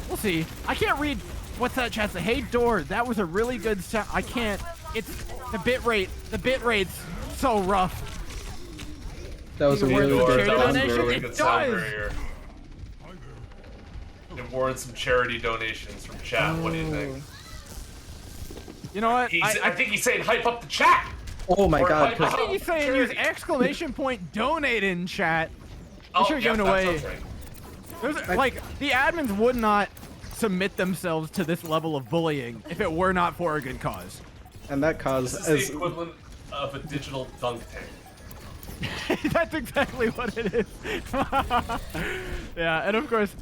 We'll see. I can't read What's that, chat? Hey, Door, that was a really good sound. I can't. It's the bit rate. The bit rate's so rough. That was a really good charity That was a donation? really It good sound does. barrier. It warrants some charity donations from chat. What do you think? You know what? I think he's saying hype up the chat. Oh my Or god. hype I Cause up think he's saying use charity. exclamation point donate in chat. They should have yeah, given that away. sounds right. There's, like, the admins would not submit themselves to this level of bullying if it were not for a good cause. and that cause This is the equivalent of a digital dunk tank. That's exactly what it is. Yeah, and of course,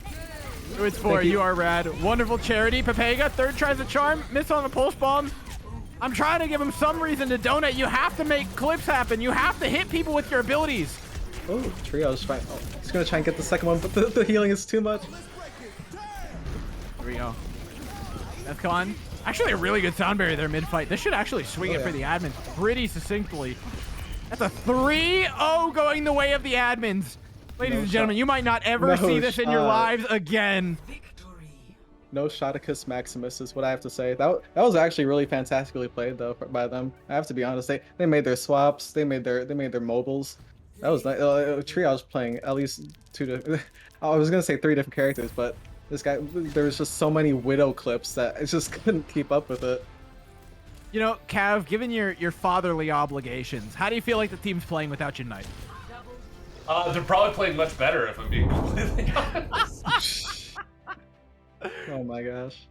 it's for Thank you. you are rad. Wonderful charity. Pepega, third tries a charm, miss on the pulse bomb. I'm trying to give him some reason to donate. You have to make clips happen. You have to hit people with your abilities. Oh, Trio's fine. Oh, he's gonna try and get the second one, but the healing is too much. Here we go. That's gone. Actually, a really good sound barrier there mid-fight. This should actually swing it for the admins pretty succinctly. That's a 3-0 going the way of the admins. Ladies and gentlemen, you might not ever see this in your lives again. No Shoticus Maximus is what I have to say. That was actually really fantastically played though by them. I have to be honest. They made their swaps. They made their mobiles. That was nice. Triage playing at least I was gonna say 3 different characters, but this guy, there was just so many Widow clips that I just couldn't keep up with it. You know, Cav, given your fatherly obligations, how do you feel like the team's playing without you tonight? They're probably playing much better if I'm being completely honest. Oh my gosh.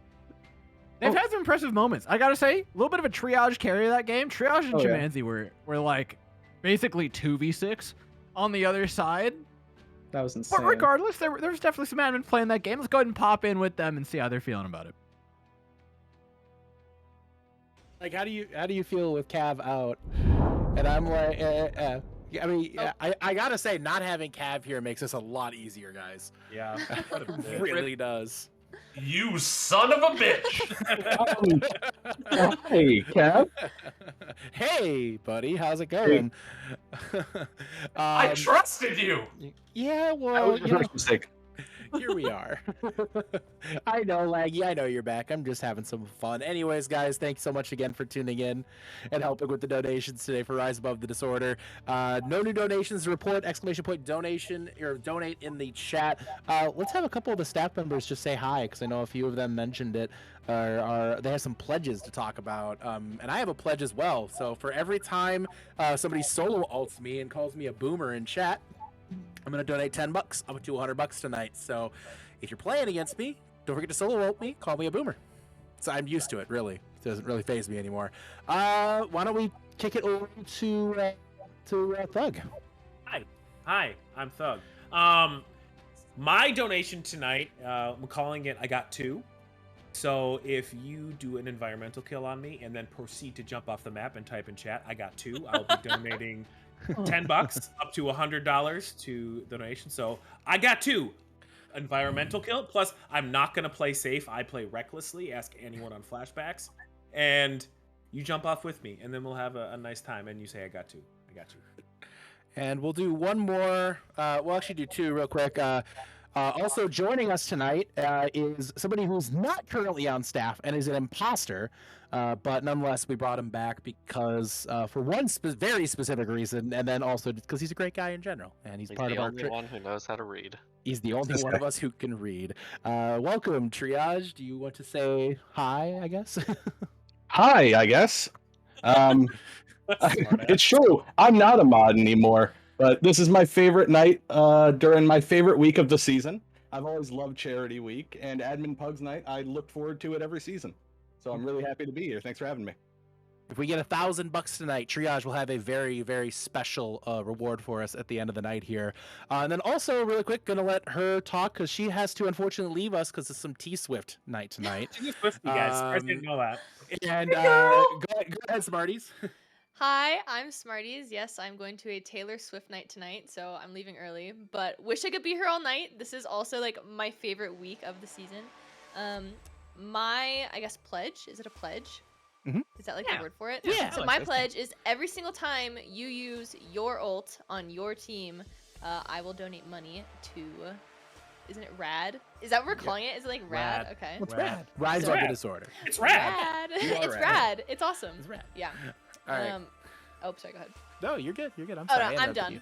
They've had some impressive moments. I gotta say, a little bit of a triage carry of that game. Triage and Jumanji were like basically 2v6 on the other side. That was insane. But regardless, there was definitely some admin playing that game. Let's go ahead and pop in with them and see how they're feeling about it. Like, how do you feel with Cav out? And I'm like, I mean, I gotta say, not having Cav here makes this a lot easier, guys. Yeah. It really does. You son of a bitch! Hey, Cav. Hey, buddy, how's it going? I trusted you! Yeah, well, you know, mistake. here we are. I know, Laggy. I know you're back. I'm just having some fun. Anyways, guys, thanks so much again for tuning in and helping with the donations today for Rise Above the Disorder. No new donations to report! Exclamation point donation or donate in the chat. Let's have a couple of the staff members just say hi because I know a few of them mentioned it. They have some pledges to talk about, and I have a pledge as well. So for every time somebody solo ults me and calls me a boomer in chat, I'm gonna donate $10 up to $100 tonight. So if you're playing against me, don't forget to solo ult me. Call me a boomer. So I'm used to it. Really, it doesn't really faze me anymore. Why don't we kick it over to Thug? Hi, I'm Thug. My donation tonight, I'm calling it I got 2. So if you do an environmental kill on me and then proceed to jump off the map and type in chat, I got 2, I'll be donating $10 up to $100 to donation. So I got 2 environmental kill. Plus, I'm not gonna play safe. I play recklessly. Ask anyone on flashbacks, and you jump off with me, and then we'll have a nice time. And you say I got 2. I got 2. And we'll do one more. We'll actually do 2 real quick. Also joining us tonight is somebody who's not currently on staff and is an imposter, but nonetheless we brought him back because for one very specific reason, and then also because he's a great guy in general, and he's part of our. He's the only one who knows how to read. He's the only one of us who can read. Welcome, Triage. Do you want to say hi? I guess. Hi, I guess. It's true. I'm not a mod anymore. But this is my favorite night during my favorite week of the season. I've always loved Charity Week, and Admin Pugs Night, I look forward to it every season. So I'm really happy to be here. Thanks for having me. If we get $1,000 tonight, Triage will have a very, very special reward for us at the end of the night here. And then also, really quick, gonna let her talk because she has to unfortunately leave us because it's some T-Swift night tonight. T-Swift, you guys. I didn't know that. And go ahead, Smarties. Hi, I'm Smarties. Yes, I'm going to a Taylor Swift night tonight, so I'm leaving early, but wish I could be here all night. This is also like my favorite week of the season. My, I guess, pledge, is it a pledge? Mm-hmm. Is that like the word for it? Yeah. So my pledge is every single time you use your ult on your team, I will donate money to isn't it rad? Is that what we're calling it? Is it like rad? Rad. Okay. What's Rad. rad? Rad's It's like a rad. disorder. It's rad. Rad. You are It's rad. rad. It's awesome. It's rad. Yeah. All right. Oh, sorry. Go ahead. No, you're good. You're good. I'm Oh sorry. no, I I'm interrupted done. you.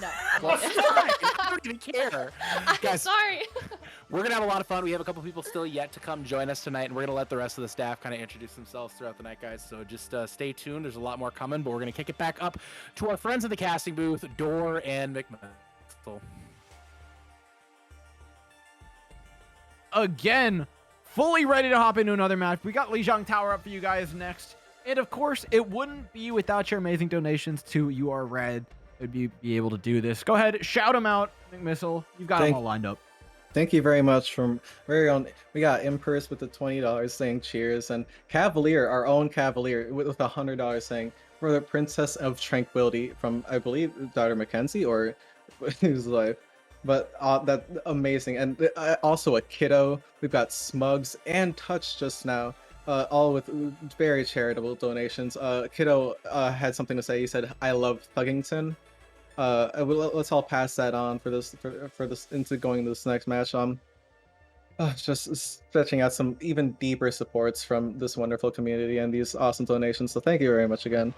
No. Well, it's fine. I don't even care. I'm Guys, sorry. we're gonna have a lot of fun. We have a couple people still yet to come join us tonight, and we're gonna let the rest of the staff kind of introduce themselves throughout the night, guys. So just stay tuned. There's a lot more coming, but we're gonna kick it back up to our friends in the casting booth, Door and McMichael. Again, fully ready to hop into another match. We got Lijiang Tower up for you guys next. And of course, it wouldn't be without your amazing donations to You Are Red. Would be able to do this. Go ahead, shout them out, McMissile. You've got them all lined up. Thank you very much from very own. We got Impers with the $20 saying cheers, and Cavalier, our own Cavalier, with $100 saying for the Princess of Tranquility from, I believe, Daughter Mackenzie or his life. But that amazing, and also a Kiddo. We've got Smugs and Touch just now, all with very charitable donations. Kiddo had something to say. He said, "I love Thuggington." Let's all pass that on for this into going to this next match. Just stretching out some even deeper supports from this wonderful community and these awesome donations. So thank you very much again.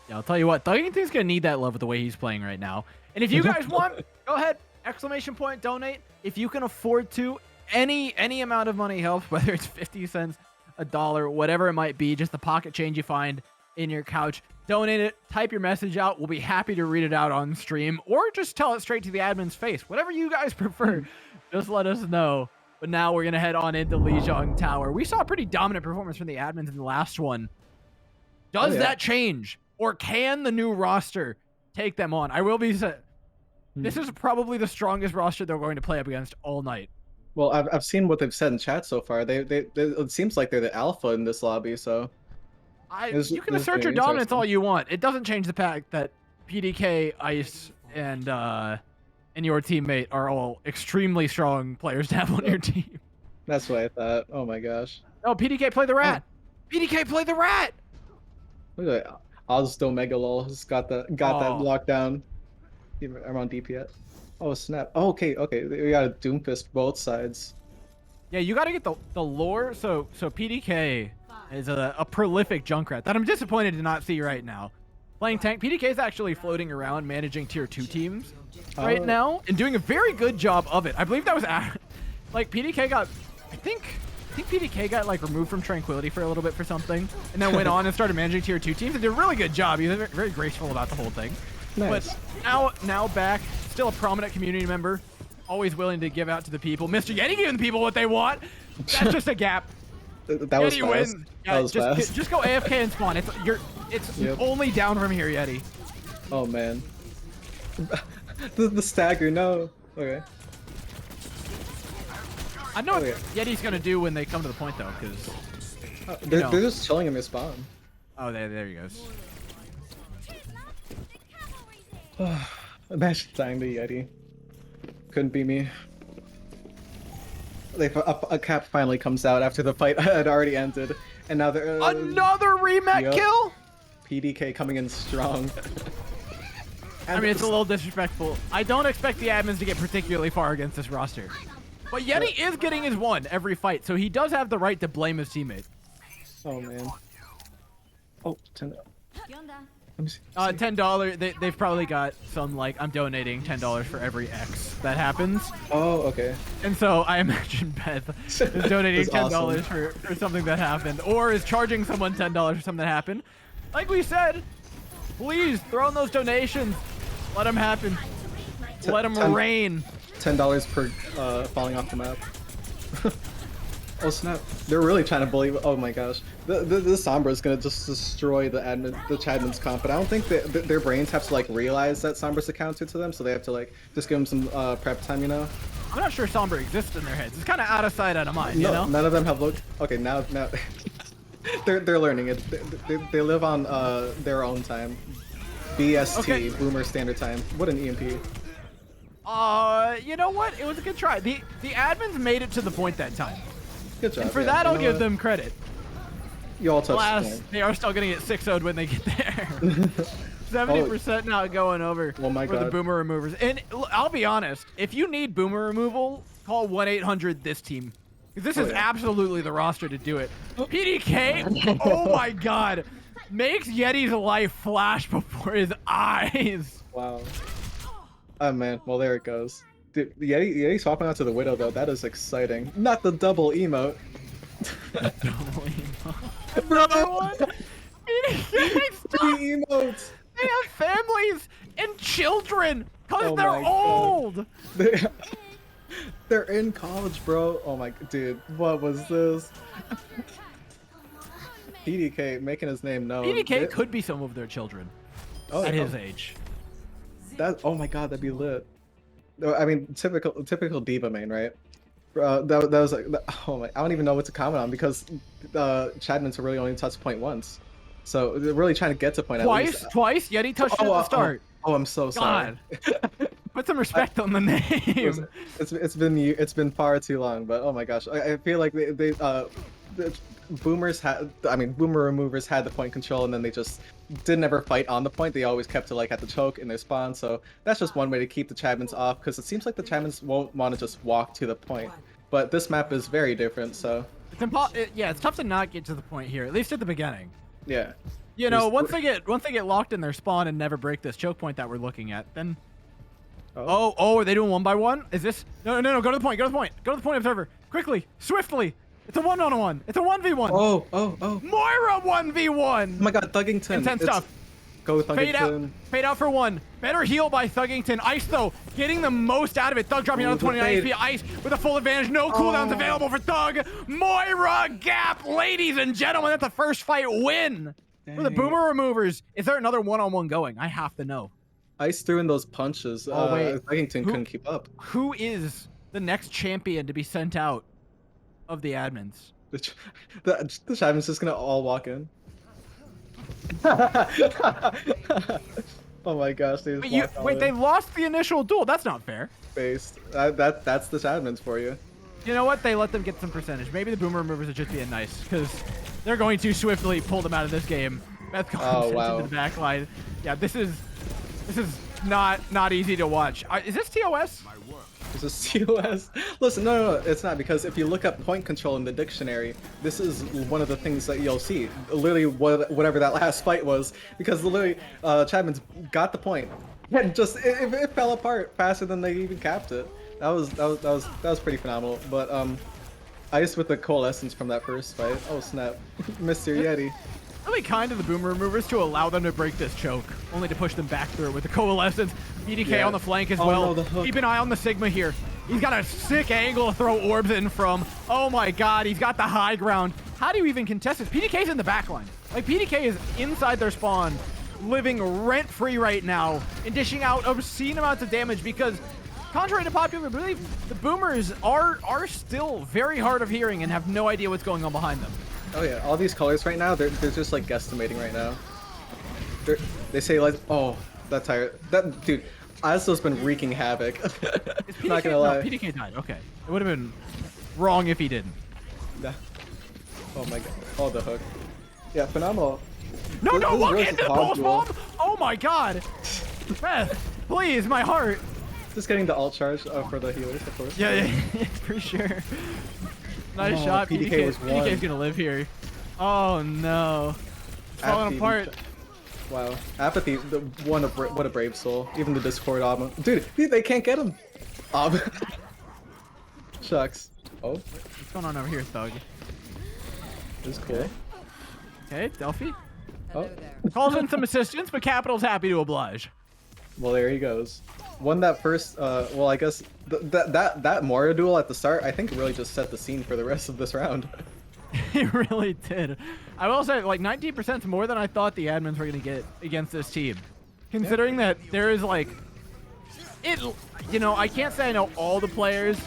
Yeah, I'll tell you what, Thuggington's gonna need that love with the way he's playing right now. And if you guys want, go ahead, exclamation point, donate. If you can afford to, any amount of money helps, whether it's 50 cents, $1, whatever it might be, just the pocket change you find in your couch. Donate it, type your message out. We'll be happy to read it out on stream, or just tell it straight to the admin's face. Whatever you guys prefer, just let us know. But now we're gonna head on into Lijiang Tower. We saw a pretty dominant performance from the admins in the last one. Does that change, or can the new roster take them on? I will be this is probably the strongest roster they're going to play up against all night. Well, I've seen what they've said in chat so far. It seems like they're the alpha in this lobby. So you can assert your dominance all you want. It doesn't change the fact that PDK, Ice, and your teammate are all extremely strong players to have on your team. That's what I thought. Oh my gosh. Oh, PDK, play the rat. PDK, play the rat. Look at that. Ozdo Megalol has got that lockdown. I'm on DP yet. Oh snap. Oh, okay. We got a Doomfist both sides. Yeah, you got to get the lore. So PDK is a prolific Junkrat that I'm disappointed to not see right now. Playing tank, PDK is actually floating around managing tier 2 teams right now and doing a very good job of it. I believe that was like PDK got, I think PDK got like removed from Tranquility for a little bit for something, and then went on and started managing tier 2 teams and did a really good job. He was very graceful about the whole thing. Nice. But now back, still a prominent community member, always willing to give out to the people. Mr. Yeti giving the people what they want. That's just a gap. That was Yeti fast. wins. That Yeah, was fast. just go AFK and spawn. It's only down from here, Yeti. Oh man. the stagger, no. Okay. I know what Yeti's gonna do when they come to the point though, because they're just chilling in their spawn. Oh, there he goes. Imagine dying to Yeti. Couldn't be me. A cap finally comes out after the fight had already ended, and now they're another rematch kill. PDK coming in strong. I mean, it's a little disrespectful. I don't expect the admins to get particularly far against this roster, but Yeti is getting his one every fight, so he does have the right to blame his teammate. Oh man. Oh, 10. Let me see. $10. They've probably got some like, I'm donating $10 for every X that happens. Oh, okay. And so I imagine Beth is donating $10 awesome. for something that happened, or is charging someone $10 for something that happened. Like we said, please throw in those donations. Let them happen. Let them rain. $10 per falling off the map. Oh snap! They're really trying to bully. Oh my gosh, the Sombra is gonna just destroy the Chadman's comp. But I don't think their brains have to like realize that Sombra's a counter to them, so they have to like just give them some prep time, you know. I'm not sure Sombra exists in their heads. It's kind of out of sight, out of mind. No, you know? None of them have looked. Okay, now they're learning it. They live on their own time. BST, Boomer Standard Time. What an EMP. You know what? It was a good try. The admins made it to the point that time. Good job. And for that, I'll give them credit. You all touched Alas, they are still going to get 6-0'd when they get there. 70% now going over Oh my for the God. boomer removers. And I'll be honest, if you need boomer removal, call 1-800-THIS-TEAM. Because this is absolutely the roster to do it. PDK, oh my God, makes Yeti's life flash before his eyes. Wow. Oh man, well there it goes. Dude, Yeti swapping out to the Widow though, that is exciting. Not the double emote. Another one? PDK, Three emotes! they have families and children because Oh they're my God. old. They're in college, bro. Oh my, dude, what was this? PDK making his name known. PDK could be some of their children at his age. That, oh my God, that'd be lit. I mean, typical diva main, right? That was like, oh my, I don't even know what to comment on because Chadman's really only touched point once, so they're really trying to get to point. Twice. Yeti touched it at the start. Oh, I'm so sorry. God. Put some respect on the name. It's been far too long, but oh my gosh, I feel like the boomers had, I mean, boomer removers had the point control, and then they just didn't ever fight on the point. They always kept it like at the choke in their spawn. So that's just one way to keep the Chadmans off, because it seems like the Chadmans won't want to just walk to the point. But this map is very different, so yeah, it's tough to not get to the point here, at least at the beginning. yeah. You know, once they get locked in their spawn and never break this choke point that we're looking at, then oh, are they doing 1-by-1? Is this no, go to the point, go to the point observer, quickly, swiftly. It's a 1-on-1. It's a 1v1. Oh. Moira 1v1. Oh my God, Thuggington. Intense stuff. Go Thuggington. Fade out for one. Better heal by Thuggington. Ice, though, getting the most out of it. Thug dropping out of 29 HP. Ice with a full advantage. No cooldowns available for Thug. Moira gap. Ladies and gentlemen, that's the first fight win for the boomer removers. Is there another 1-on-1 going? I have to know. Ice threw in those punches. Oh, wait. Thuggington couldn't keep up. Who is the next champion to be sent out of the admins? The Chadman's just gonna all walk in. Oh my gosh, they just Wait, they lost the initial duel. That's not fair. Based. That's the Chadmans for you. You know what? They let them get some percentage. Maybe the boomer removers are just being nice, because they're going to swiftly pull them out of this game. Beth comes into the back line. Yeah, this is not easy to watch. Is this TOS? Is this TOS? Listen, no, it's not, because if you look up point control in the dictionary, this is one of the things that you'll see. Literally, whatever that last fight was, because literally, Chadman's got the point, and just it fell apart faster than they even capped it. That was pretty phenomenal. But Ice with the coalescence from that first fight. Oh snap, Mr. Yeti. Really kind of the boomer removers to allow them to break this choke, only to push them back through it with the coalescence. BDK on the flank as well. No, keep an eye on the Sigma here. He's got a sick angle to throw orbs in from. Oh my God, he's got the high ground. How do you even contest this? PDK's in the back line. Like, PDK is inside their spawn, living rent-free right now, and dishing out obscene amounts of damage because, contrary to popular belief, the boomers are still very hard of hearing and have no idea what's going on behind them. Oh yeah, all these colors right now, they're just like guesstimating right now. They say like, oh, that tire, that dude, Aslo's been wreaking havoc. Not gonna lie. No, PDK died. Okay, it would have been wrong if he didn't. Yeah. Oh my God. Oh, the hook. Yeah, phenomenal. No, walk really into the pulse bomb. Oh my God. Beth, please, my heart. Just getting the alt charge for the healers, of course. Yeah, for sure. Nice shot. PDK's gonna live here. Oh no. It's falling apart. Wow. Apathy, what a brave soul. Even the Discord dude, they can't get him. Shucks. Oh. What's going on over here, Thug? This is cool. Okay, Delphi. Oh. Calls in some assistance, but Capital's happy to oblige. Well, there he goes. Won that first, well, I guess that Moira duel at the start, I think really just set the scene for the rest of this round. It really did. I will say, like, 19% is more than I thought the admins were going to get against this team. Considering that there is, like, you know, I can't say I know all the players,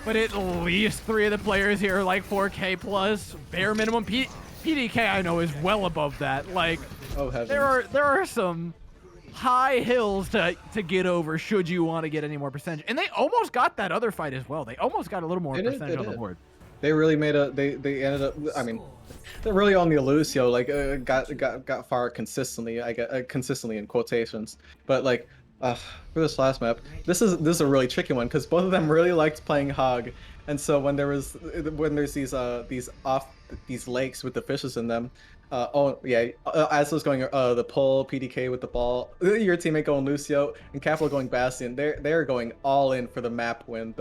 but at least 3 of the players here are, like, 4K plus. Bare minimum. PDK, I know, is well above that. Like, oh, heavens. There are some high hills to get over should you want to get any more percentage. And they almost got that other fight as well. They almost got a little more percentage on the board. They really made a they ended up. I mean, they're really on the Lucio. Like got far consistently. I get consistently in quotations, but like. For this last map, this is a really tricky one because both of them really liked playing Hog, and so when there's these lakes with the fishes in them, oh yeah, as was going the pull PDK with the ball, your teammate going Lucio and Capital going Bastion, they're going all in for the map win,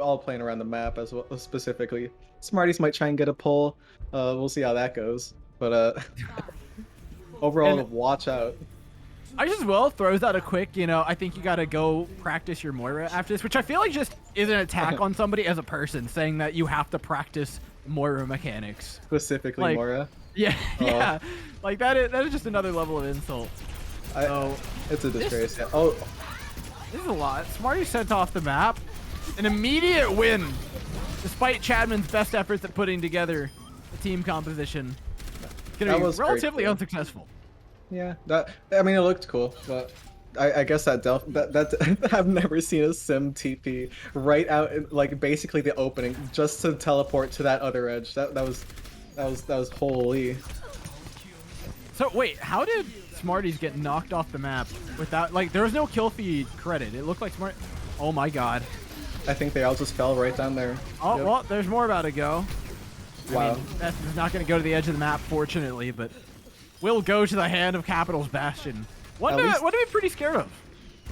all playing around the map as well specifically. Smarties might try and get a pull, we'll see how that goes, but overall, watch out. I just will throws out a quick, I think you gotta go practice your Moira after this, which I feel like just is an attack on somebody as a person, saying that you have to practice Moira mechanics. Specifically like, Moira? Yeah, yeah. Like that is just another level of insult. It's a disgrace. Yeah. Oh, this is a lot. Smarty sent off the map. An immediate win, despite Chadman's best efforts at putting together a team composition. Gonna be relatively unsuccessful. Yeah, I mean, it looked cool, but I guess that I've never seen a sim TP right out in, like basically the opening just to teleport to that other edge. That was holy. So wait, how did Smarties get knocked off the map without there was no kill feed credit? It looked like Oh my god. I think they all just fell right down there. Oh well, there's more about to go. Wow. I mean, that's not going to go to the edge of the map, fortunately, but will go to the hand of Capital's Bastion. What are we pretty scared of?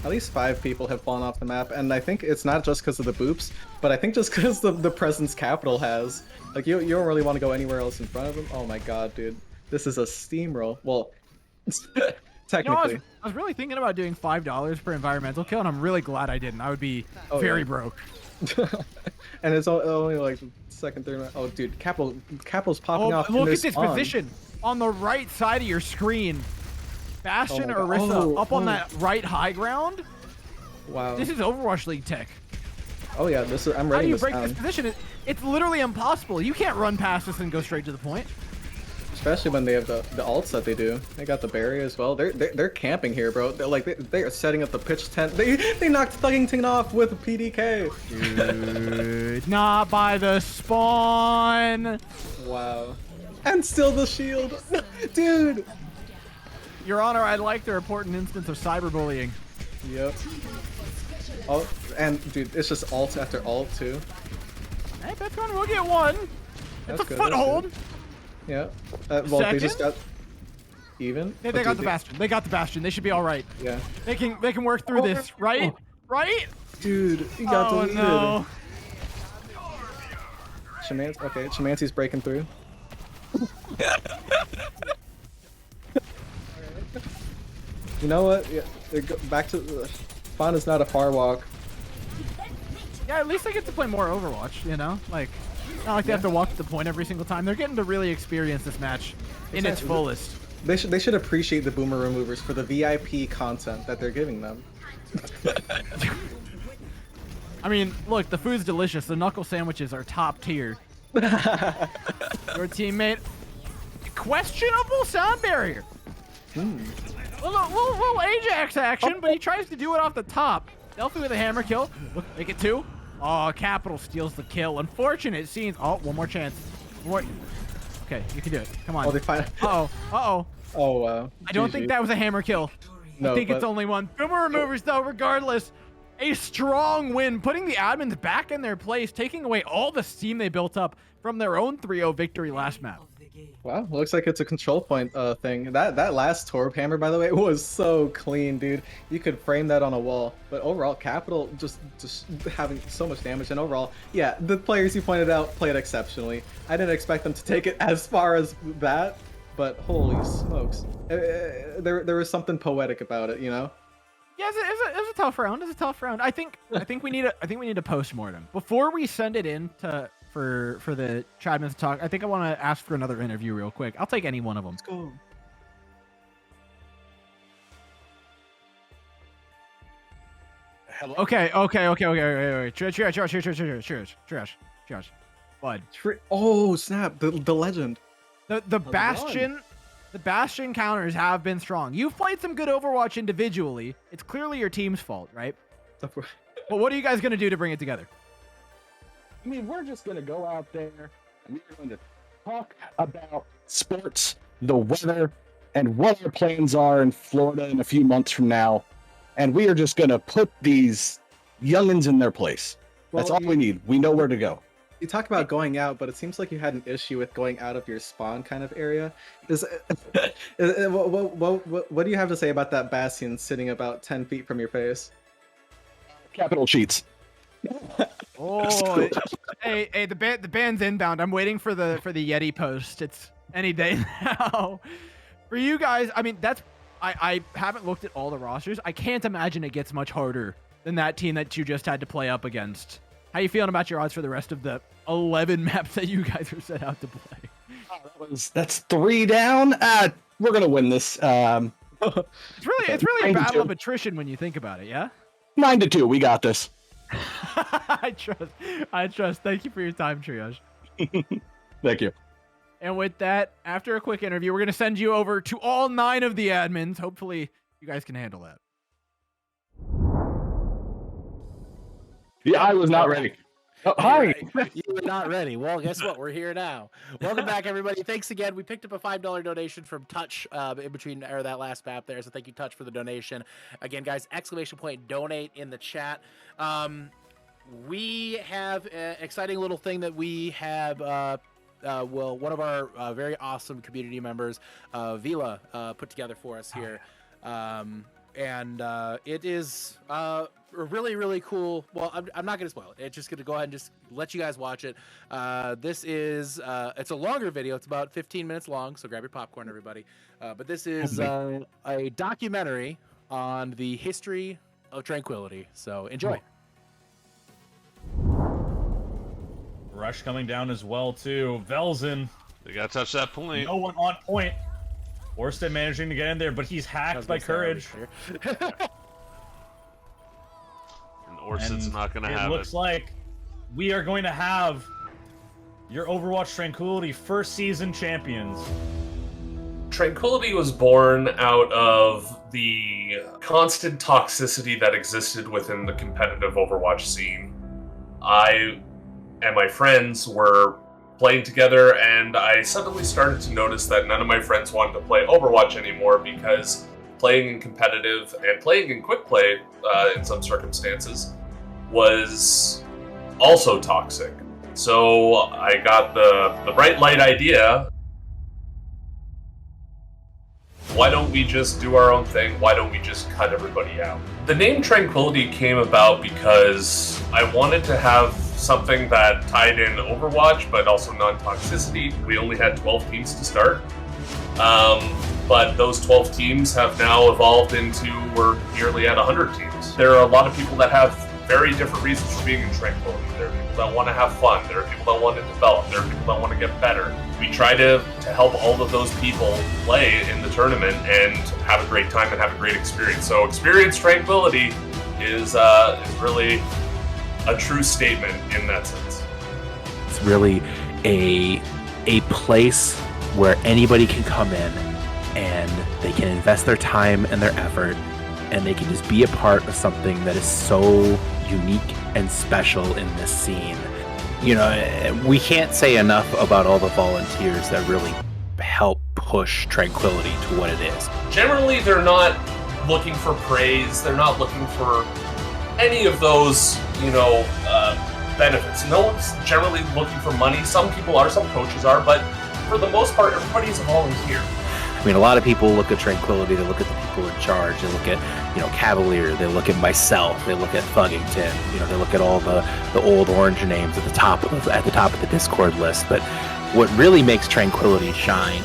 At least 5 people have fallen off the map, and I think it's not just because of the boops, but I think just because of the presence Capital has. Like, you don't really want to go anywhere else in front of them. Oh my god, dude. This is a steamroll. Well, technically. I was really thinking about doing $5 per environmental kill, and I'm really glad I didn't. I would be very broke. And it's only like second, third. Oh, dude, Capital's popping off. Look at this position on the right side of your screen. Bastion or Orisa up on that right high ground. Wow. This is Overwatch League tech. Oh yeah, I'm ready. How do you break this position? It's literally impossible. You can't run past this and go straight to the point. Especially when they have the ults that they do. They got the barrier as well. They're camping here, bro. They are setting up the pitch tent. They knocked Thuggington off with a PDK. Dude, not by the spawn. Wow. And still the shield. Dude. Your Honor, I'd like to report an instance of cyberbullying. Yep. Oh, and dude, it's just ult after ult too. Hey, that's going to get one. It's a foothold. Yeah. Well, they just got even. They got the Bastion. They got the Bastion. They should be all right. Yeah. They can work through this, right? Right? Dude, he got deleted. No. Shamancy's breaking through. You know what? Yeah, back to Fawn is not a far walk. Yeah, at least they get to play more Overwatch, Like, not like they have to walk to the point every single time. They're getting to really experience this match in its fullest. They should appreciate the boomer removers for the VIP content that they're giving them. I mean, look, the food's delicious. The knuckle sandwiches are top tier. Your teammate, questionable sound barrier. Little Ajax action, but he tries to do it off the top. Delphi with a hammer kill. Look, make it 2. Oh, Capital steals the kill. Unfortunate scenes. Oh, one more chance. Okay, you can do it. Come on. Oh, they find. Uh-oh. Oh, wow. I don't think that was a hammer kill. I think it's only one. Boomer removers, though, regardless. A strong win, putting the admins back in their place, taking away all the steam they built up from their own 3-0 victory last map. Wow, looks like it's a control point thing. That last Torb hammer, by the way, was so clean, dude. You could frame that on a wall. But overall, Capital just having so much damage. And overall, yeah, the players you pointed out played exceptionally. I didn't expect them to take it as far as that, but holy smokes. There was something poetic about it, Yeah, it was a tough round. I think we need a post-mortem before we send it in for the Chadman to talk. I think I want to ask for another interview real quick. I'll take any one of them. Let's go. Hello? Okay. Wait. Trash. Bud. Oh, snap. The legend. The Bastion. The Bastion counters have been strong. You've played some good Overwatch individually. It's clearly your team's fault, right? But what are you guys going to do to bring it together? I mean, we're just going to go out there, And we are going to talk about sports, the weather, and what our plans are in Florida in a few months from now. And we are just going to put these youngins in their place. That's all we need. We know where to go. You talk about going out, but it seems like you had an issue with going out of your spawn kind of area. What do you have to say about that bastion sitting about 10 feet from your face? Capital cheats. Oh, hey, the band's inbound. I'm waiting for the Yeti post. It's any day now. For you guys, I mean, I haven't looked at all the rosters. I can't imagine it gets much harder than that team that you just had to play up against. How you feeling about your odds for the rest of the 11 maps that you guys are set out to play? That's 3 down. We're gonna win this. It's really a battle of attrition when you think about it. Yeah. 9-2. We got this. I trust. Thank you for your time, Triage. Thank you. And with that, after a quick interview, we're gonna send you over to all 9 of the admins. Hopefully, you guys can handle that. Yeah, I was not ready. Oh, hi. You were not ready. Well, guess what? We're here now. Welcome back, everybody. Thanks again. We picked up a $5 donation from Touch in between or that last map there. So thank you, Touch, for the donation. Again, guys, ! donate in the chat. We have an exciting little thing that we have. One of our very awesome community members, Vila, put together for us here. It is really, really cool. Well, I'm not going to spoil it. It's just going to go ahead and just let you guys watch it. This is, it's a longer video. It's about 15 minutes long, so grab your popcorn, everybody. But this is a documentary on the history of Tranquility. So enjoy. Rush coming down as well, too. Velzen. They got to touch that point. No one on point. Orsted managing to get in there, but he's hacked by Courage. And Orsted's not going to have it. It looks like we are going to have your Overwatch Tranquility first season champions. Tranquility was born out of the constant toxicity that existed within the competitive Overwatch scene. I and my friends were playing together, and I suddenly started to notice that none of my friends wanted to play Overwatch anymore because playing in competitive and playing in quick play in some circumstances was also toxic. So I got the bright light idea. Why don't we just do our own thing? Why don't we just cut everybody out? The name Tranquility came about because I wanted to have something that tied in Overwatch, but also non-toxicity. We only had 12 teams to start. But those 12 teams have now evolved into, we're nearly at 100 teams. There are a lot of people that have very different reasons for being in Tranquility. There are people that want to have fun. There are people that want to develop. There are people that want to get better. We try to help all of those people play in the tournament and have a great time and have a great experience. So Experience Tranquility is really a true statement in that sense. It's really a place where anybody can come in and they can invest their time and their effort, and they can just be a part of something that is so unique and special in this scene. You know, we can't say enough about all the volunteers that really help push Tranquility to what it is. Generally, they're not looking for praise. They're not looking for any of those, benefits. No one's generally looking for money. Some people are, some coaches are, but for the most part, everybody's a volunteer. I mean, a lot of people look at Tranquility, they look at the people in charge, they look at, Cavalier, they look at myself, they look at Thuggington, they look at all the old orange names at the top of the Discord list. But what really makes Tranquility shine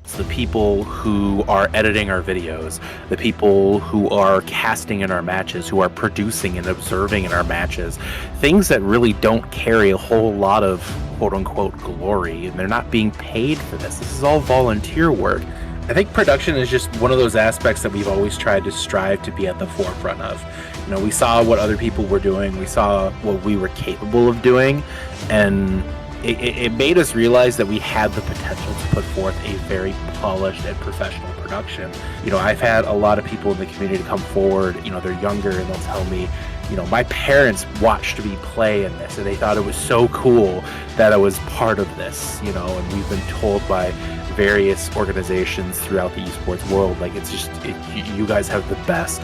is the people who are editing our videos, the people who are casting in our matches, who are producing and observing in our matches, things that really don't carry a whole lot of quote-unquote glory, and they're not being paid for this. This is all volunteer work. I think production is just one of those aspects that we've always tried to strive to be at the forefront of. We saw what other people were doing, we saw what we were capable of doing, and it made us realize that we had the potential to put forth a very polished and professional production. I've had a lot of people in the community come forward, they're younger, and they'll tell me, my parents watched me play in this, and they thought it was so cool that I was part of this, and we've been told by various organizations throughout the esports world, like, it's just, you guys have the best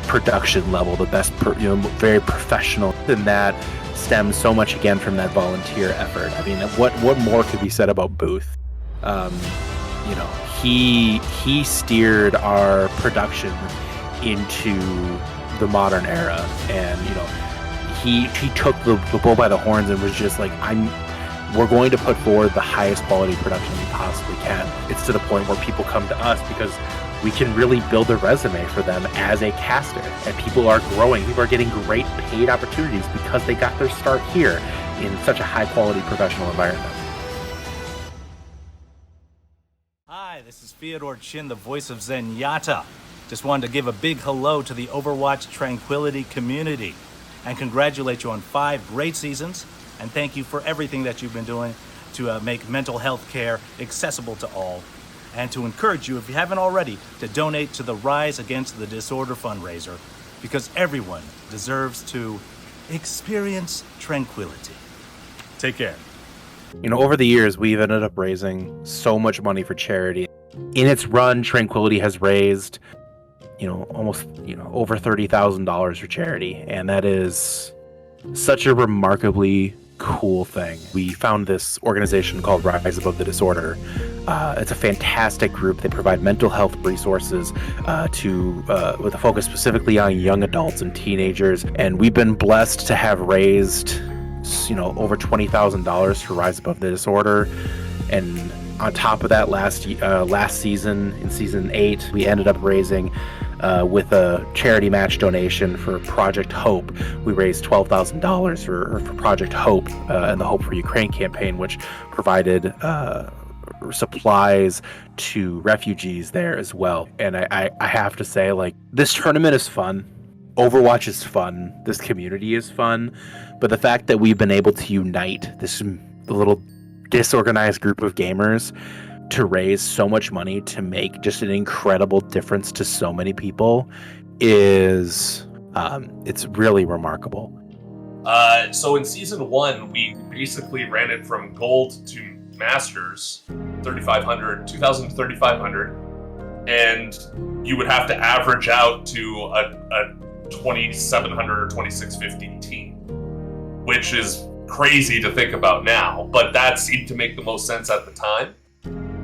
production level, the best, very professional, and that stems so much again from that volunteer effort. I mean, what more could be said about Booth? He steered our production into the modern era, and he took the bull by the horns and was just like, we're going to put forward the highest quality production we possibly can. It's to the point where people come to us because we can really build a resume for them as a caster, and people are growing. People are getting great paid opportunities because they got their start here in such a high quality professional environment. Hi, this is Fyodor Chin, the voice of Zenyatta. Just wanted to give a big hello to the Overwatch Tranquility community and congratulate you on 5 great seasons, and thank you for everything that you've been doing to make mental health care accessible to all, and to encourage you, if you haven't already, to donate to the Rise Against the Disorder fundraiser, because everyone deserves to experience tranquility. Take care. Over the years, we've ended up raising so much money for charity. In its run, Tranquility has raised, almost, over $30,000 for charity, and that is such a remarkably cool thing. We found this organization called Rise Above the Disorder. It's a fantastic group. They provide mental health resources with a focus specifically on young adults and teenagers, and we've been blessed to have raised over $20,000 for Rise Above the Disorder. And on top of that, last season, in season 8, we ended up raising with a charity match donation for Project Hope. We raised $12,000 for Project Hope and the Hope for Ukraine campaign, which provided supplies to refugees there as well. And I have to say, like, this tournament is fun. Overwatch is fun. This community is fun. But the fact that we've been able to unite this little disorganized group of gamers to raise so much money to make just an incredible difference to so many people is it's really remarkable. So in season 1, we basically ran it from gold to masters, 3,500, 2,000 to 3,500, and you would have to average out to a 2,700 or 2,650 team, which is crazy to think about now, but that seemed to make the most sense at the time.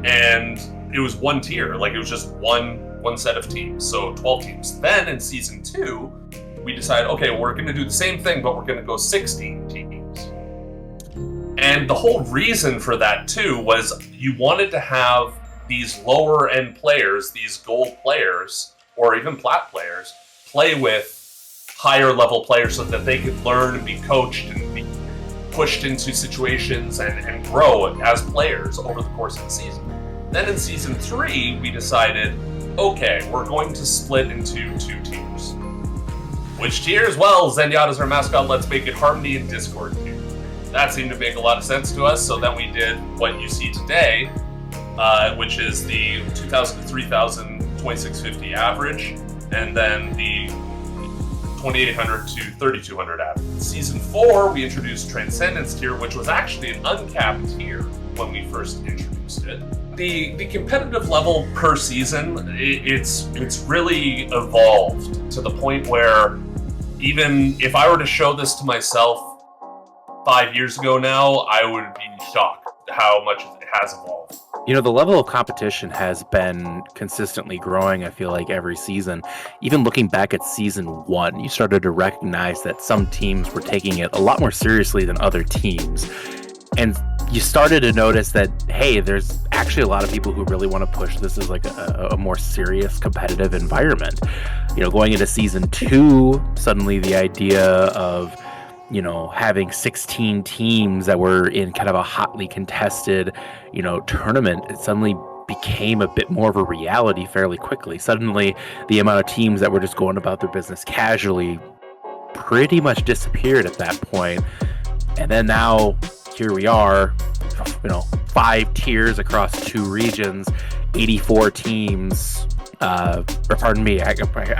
And it was one tier, like it was just one set of teams, so 12 teams. Then in season 2, we decided, okay, we're going to do the same thing, but we're going to go 16 teams. And the whole reason for that too was you wanted to have these lower end players, these gold players, or even plat players, play with higher level players so that they could learn and be coached and be pushed into situations and grow as players over the course of the season. Then in season 3, we decided, okay, we're going to split into 2 tiers. Which tiers? Well, Zenyatta's our mascot, let's make it Harmony and Discord tier. That seemed to make a lot of sense to us, so then we did what you see today, which is the 2,000 to 3,000, 2,650 average, and then the 2,800 to 3,200 average. Season 4, we introduced Transcendence tier, which was actually an uncapped tier when we first introduced it. The competitive level per season, it's really evolved to the point where even if I were to show this to myself 5 years ago now, I would be shocked how much it has evolved. The level of competition has been consistently growing, I feel like, every season. Even looking back at season 1, you started to recognize that some teams were taking it a lot more seriously than other teams. And you started to notice that, hey, there's actually a lot of people who really want to push this as like a more serious competitive environment. Going into season 2, suddenly the idea of having 16 teams that were in kind of a hotly contested, tournament, it suddenly became a bit more of a reality fairly quickly. Suddenly, the amount of teams that were just going about their business casually pretty much disappeared at that point. And then now, here we are, 5 tiers across 2 regions, 84 teams. Or pardon me, I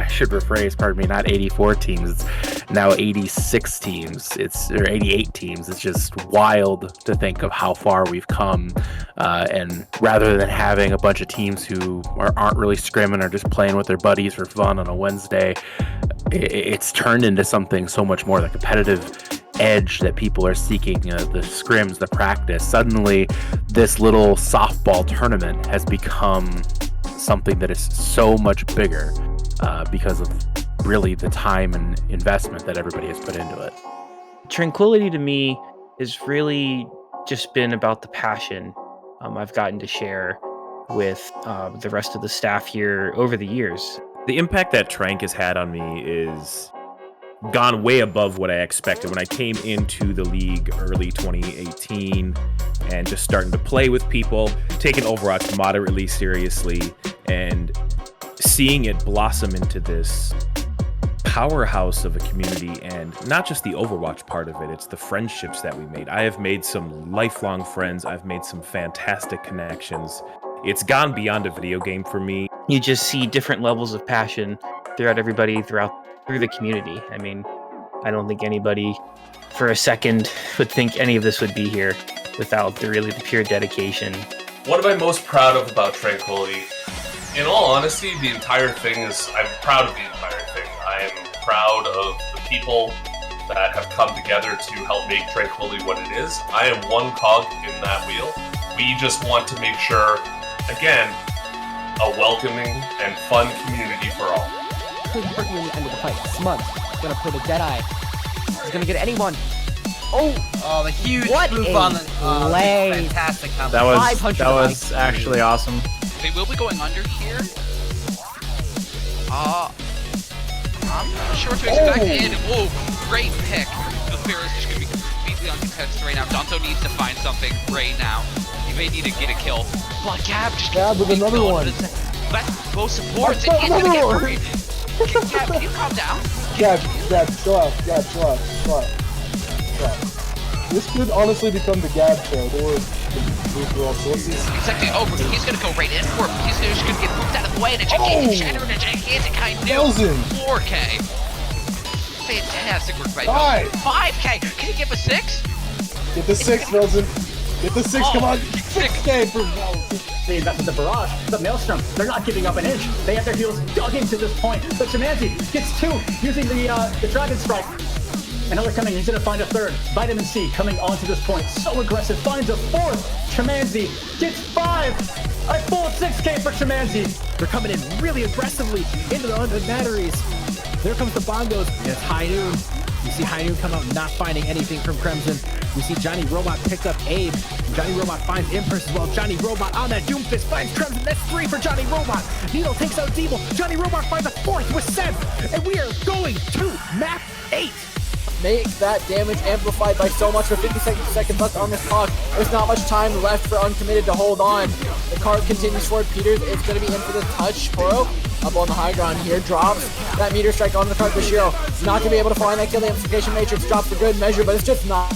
should rephrase, pardon me, not 84 teams. now 86 teams. Or 88 teams. It's just wild to think of how far we've come. And rather than having a bunch of teams who aren't really scrimming or just playing with their buddies for fun on a Wednesday, it's turned into something so much more, the competitive edge that people are seeking, the scrims, the practice. Suddenly, this little softball tournament has become something that is so much bigger because of really the time and investment that everybody has put into it. Tranquility to me has really just been about the passion I've gotten to share with the rest of the staff here over the years. The impact that Trank has had on me is gone way above what I expected when I came into the league early 2018 and just starting to play with people, taking Overwatch moderately seriously, and seeing it blossom into this powerhouse of a community. And not just the Overwatch part of it, it's the friendships that we made. I have made some lifelong friends. I've made some fantastic connections. It's gone beyond a video game for me. You just see different levels of passion throughout everybody through the community. I mean, I don't think anybody for a second would think any of this would be here without the pure dedication. What am I most proud of about Tranquility? In all honesty, the entire thing is, I'm proud of the entire thing. I am proud of the people that have come together to help make Tranquility what it is. I am one cog in that wheel. We just want to make sure, again, a welcoming and fun community for all. Couldn't hurt you in the end of the fight. Smug gonna put a dead eye. He's gonna get anyone. Oh, the huge what move a on the play. fantastic combo. That was actually awesome. They will be going under here. I'm not sure what to expect. And great pick. The fair is just gonna be completely uncontested right now. Danto needs to find something right now. He may need to get a kill. But Gab just with another one. Let both supports and he's gonna get worried. Gab, can you calm down? Gab, chill out. Chill out. This could honestly become the Gab show. There were all sources. Exactly. Oh, he's gonna go right in for him. He's just gonna get moved out of the way, and a gigantic shatter and a gigantic high nuke. 4K. Fantastic work by Velzen. 5K. Can you give a 6? Get the 6, Velzen. Get the 6. Come on. 6K for Velzen. They invested the barrage, the Maelstrom. They're not giving up an inch. They have their heels dug into this point. But Shamanzi gets 2 using the Dragon Strike. Another coming, he's gonna find a 3rd. Vitamin C coming onto this point. So aggressive, finds a 4th. Shamanzi gets 5. A full 6K for Shamanzi. They're coming in really aggressively into the batteries. There comes the bongos. It's High Noon. You see High Noon come out not finding anything from Crimson. We see Johnny Robot pick up Abe. Johnny Robot finds Impress as well. Johnny Robot on that Doomfist finds Crimson. That's 3 for Johnny Robot. Needle takes out Deeble. Johnny Robot finds a 4th with Seb. And we are going to map 8. Make that damage amplified by so much with 50 seconds left on this clock. There's not much time left for Uncommitted to hold on. The card continues forward. Peters is going to be in for the touch. Toro up on the high ground here. Drops that meteor strike on the card. Bashiro is not going to be able to find that kill. The amplification matrix drops for good measure, but it's just not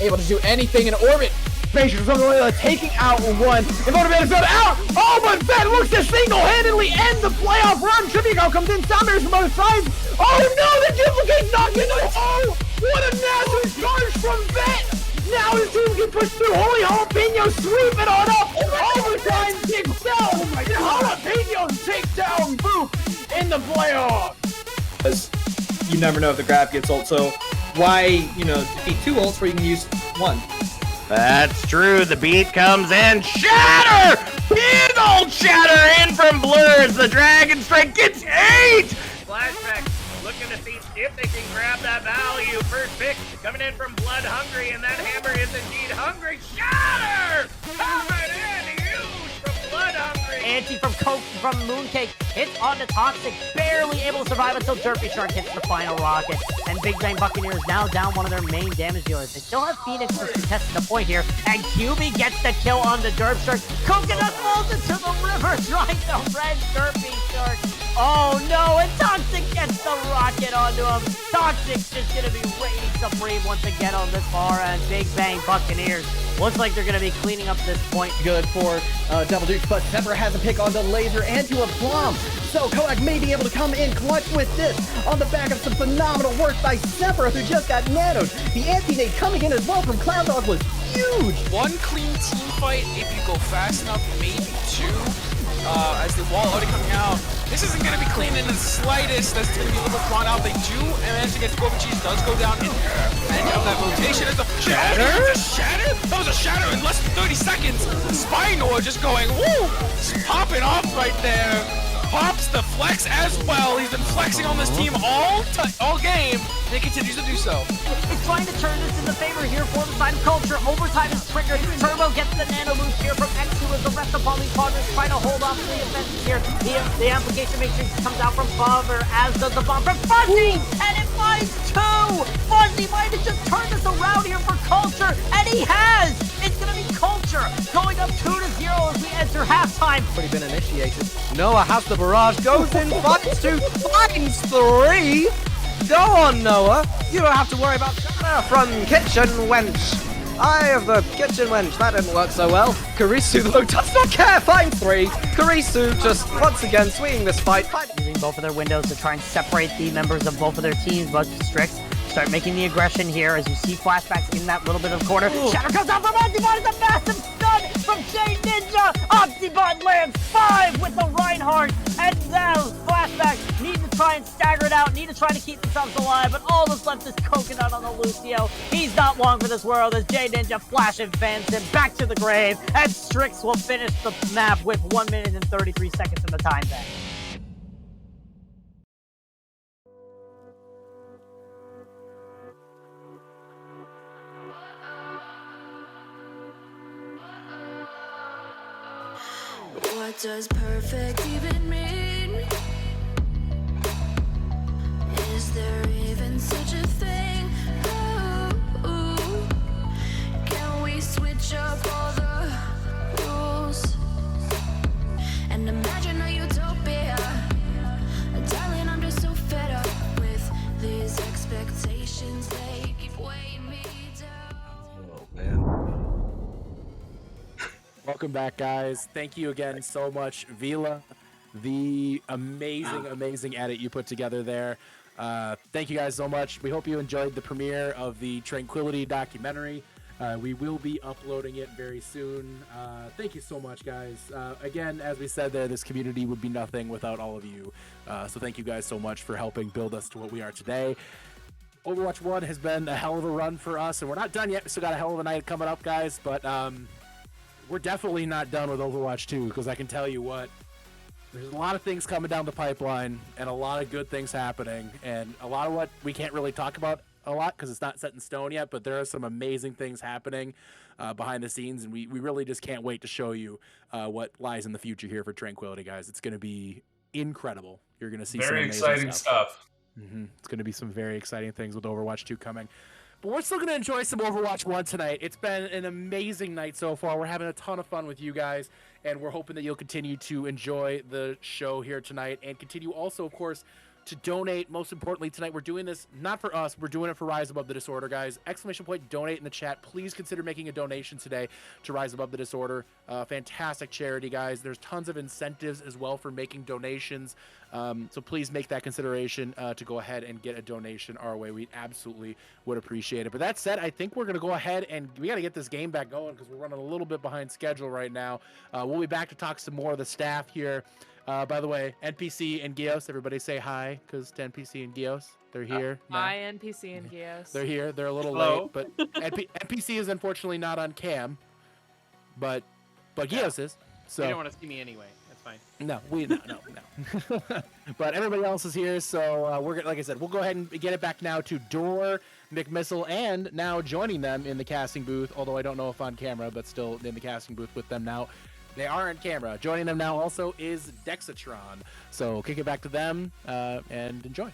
able to do anything in orbit. Matrix from the taking out one. And Motivated Fed out! Oh, but Fed looks to single-handedly end the playoff run. Trivico comes in, Sounders from both sides. Oh no, the duplicate knocked into it! Oh, what a massive charge from Vet! Now his team can push through. Holy Jalapeno sweep it on up! Overtime takes down! And Jalapeno takes down Boop in the playoffs! You never know if the grab gets ult, so why, defeat 2 ults where you can use 1? That's true. The beat comes in. Shatter! Big old Shatter in from Blurs. The Dragon Strike gets 8! Flashback looking to see if they can grab that value. First pick coming in from Blood Hungry, and that hammer is indeed hungry. Shatter! Coming in huge from Blood Hungry. Anti from Coke from Mooncake hits on the Toxic, barely able to survive until Derpy Shark hits the final rocket. And Big Bang Buccaneers now down one of their main damage dealers. They still have Phoenix just contesting the point here, and QB gets the kill on the Derp Shark. Coconut falls into the river, trying to red Derpy Shark. Oh no, and Toxic gets the rocket onto him. Toxic's just gonna be reigning supreme once again on this far end. Big Bang Buccaneers Looks like they're going to be cleaning up this point. Good for Double Dukes, but Zephyr has a pick on the laser and to a plum. So Koak may be able to come in clutch with this on the back of some phenomenal work by Zephyr, who just got nanoed. The anti-nade coming in as well from Clown Dog was huge. One clean team fight if you go fast enough, maybe two. As the wall already coming out. This isn't going to be clean in the slightest. That's going to be a little bit drawn out. They do manage to get Scorpion Cheese. Does go down in end of that rotation. As the shatter? Shatter? That was a shatter in less than 30 seconds. Spinor just going, woo! Just popping off right there. Pops the flex as well. He's been flexing on this team all game, and he continues to do so. It's trying to turn this in the favor here for the side of Culture. Overtime is triggered. Turbo gets the nano boost here from X2 as the rest of Poly's partners trying to hold off the offenses here. The application matrix comes out from Bummer, as does the bomb from Fuzzy, and it finds two. Fuzzy might have just turned this around here for Culture, and he has. It's gonna be Culture going up 2-0 as we enter halftime. Already been initiated. Noah has the barrage, goes in, finds two, finds three. Go on, Noah. You don't have to worry about that from Kitchen Wench. Eye of the Kitchen Wench. That didn't work so well. Karisu, though, does not care. Finds three. Karisu just, once again, swinging this fight. Using both of their windows to try and separate the members of both of their teams, but Strix start making the aggression here as you see flashbacks in that little bit of corner. Ooh. Shatter comes out from Optibot. It's a massive stun from Jay Ninja. Optibot lands 5 with the Reinhardt. And now flashbacks need to try and stagger it out, need to try to keep themselves alive, but all that's left is Coconut on the Lucio. He's not long for this world as Jay Ninja flash advance him back to the grave, and Strix will finish the map with 1 minute and 33 seconds in the time bank. What does perfect even mean? Is there even such a thing? Ooh, can we switch up all the rules and imagine a utopia? Darling, I'm just so fed up with these expectations. They keep weighing me down. Oh man. Welcome back, guys. Thank you again so much, Vila. The amazing edit you put together there. Thank you guys so much. We hope you enjoyed the premiere of the Tranquility documentary. We will be uploading it very soon. Thank you so much, guys. Again, as we said there, this community would be nothing without all of you. So thank you guys so much for helping build us to what we are today. Overwatch 1 has been a hell of a run for us, and we're not done yet. We still got a hell of a night coming up, guys, but we're definitely not done with Overwatch 2, because I can tell you what, there's a lot of things coming down the pipeline and a lot of good things happening, and a lot of what we can't really talk about a lot because it's not set in stone yet, but there are some amazing things happening behind the scenes, and we really just can't wait to show you what lies in the future here for Tranquility, guys. It's going to be incredible. You're going to see very some exciting stuff. It's going to be some very exciting things with Overwatch 2 coming. But we're still going to enjoy some Overwatch 1 tonight. It's been an amazing night so far. We're having a ton of fun with you guys, and we're hoping that you'll continue to enjoy the show here tonight and continue also, of course, to donate. Most importantly, tonight we're doing this not for us, we're doing it for Rise Above the Disorder, guys. Exclamation point donate in the chat. Please consider making a donation today to Rise Above the Disorder. Fantastic charity, guys. There's tons of incentives as well for making donations, so please make that consideration to go ahead and get a donation our way. We absolutely would appreciate it. But that said, I think we're going to go ahead and we got to get this game back going because we're running a little bit behind schedule right now. We'll be back to talk some more of the staff here. By the way, NPC and Gios, everybody say hi, because to NPC and Gios, they're here. Hi, NPC and Gios. They're here. They're a little Hello. late, but NPC is unfortunately not on cam, but Gios is. So You don't want to see me anyway. That's fine. no. But everybody else is here, so we're like I said, we'll go ahead and get it back now to Door, McMissile, and now joining them in the casting booth. Although I don't know if on camera, but still in the casting booth with them now. They are on camera. Joining them now also is Dexatron. So kick it back to them and enjoy.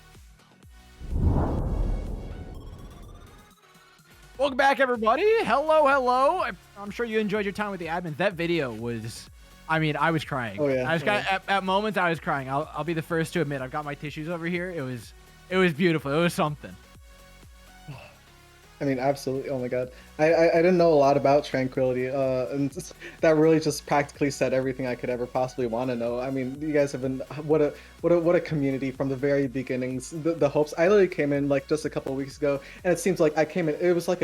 Welcome back, everybody. Hello. I'm sure you enjoyed your time with the admin. That video was, I mean, I was crying. Oh, yeah. At moments I was crying. I'll be the first to admit. I've got my tissues over here. It was beautiful. It was something. I mean, absolutely. Oh my god, I didn't know a lot about Tranquility, and that really just practically said everything I could ever possibly want to know. I mean, you guys have been what a community from the very beginnings. The hopes. I literally came in like just a couple of weeks ago, and it seems like I came in. It was like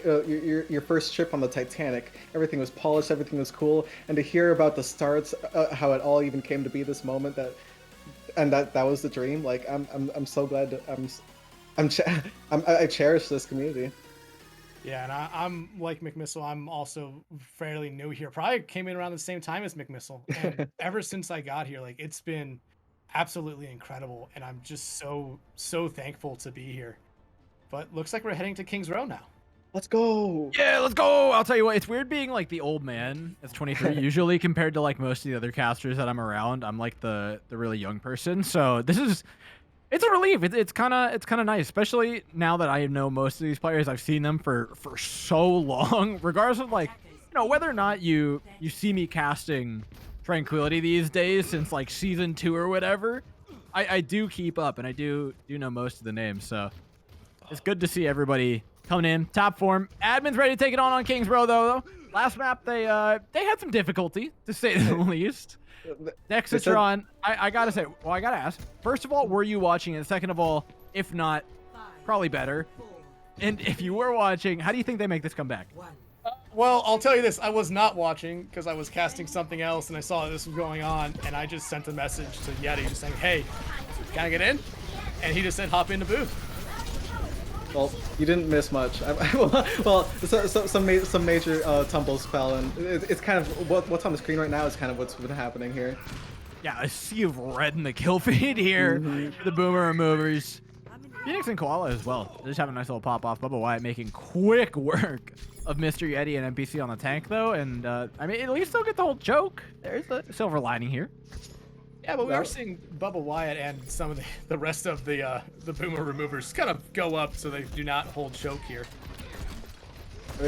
your first trip on the Titanic. Everything was polished, everything was cool, and to hear about the starts, how it all even came to be this moment that was the dream. Like I'm so glad that I cherish this community. Yeah, and I'm like McMissile. I'm also fairly new here. Probably came in around the same time as McMissile, and ever since I got here, like it's been absolutely incredible, and I'm just so thankful to be here. But looks like we're heading to Kings Row now. Let's go. Yeah, let's go. I'll tell you what, it's weird being like the old man as 23 usually compared to like most of the other casters that I'm around. I'm like the really young person, so it's a relief. It's kind of nice, especially now that I know most of these players. I've seen them for so long, regardless of like, whether or not you see me casting Tranquility these days since like season 2 or whatever. I do keep up and I do know most of the names, so it's good to see everybody coming in top form. Admin's ready to take it on Kings Row though. Last map they had some difficulty to say the least. Dexatron, I gotta say, well, I gotta ask. First of all, were you watching it? Second of all, if not, probably better. And if you were watching, how do you think they make this comeback? Well, I'll tell you this. I was not watching because I was casting something else, and I saw this was going on, and I just sent a message to Yeti just saying, hey, can I get in? And he just said, hop in the booth. Well, you didn't miss much. Well, some major tumbles fell, and it's kind of what's on the screen right now is kind of what's been happening here. Yeah, a sea of red in the kill feed here for the Boomer removers. Phoenix and Koala as well. They just have a nice little pop off. Bubba Wyatt making quick work of Mr. Yeti and NPC on the tank though, and I mean at least they'll get the whole choke. There's a silver lining here. Yeah, but we are seeing Bubba Wyatt and some of the rest of the Boomer removers kind of go up so they do not hold choke here.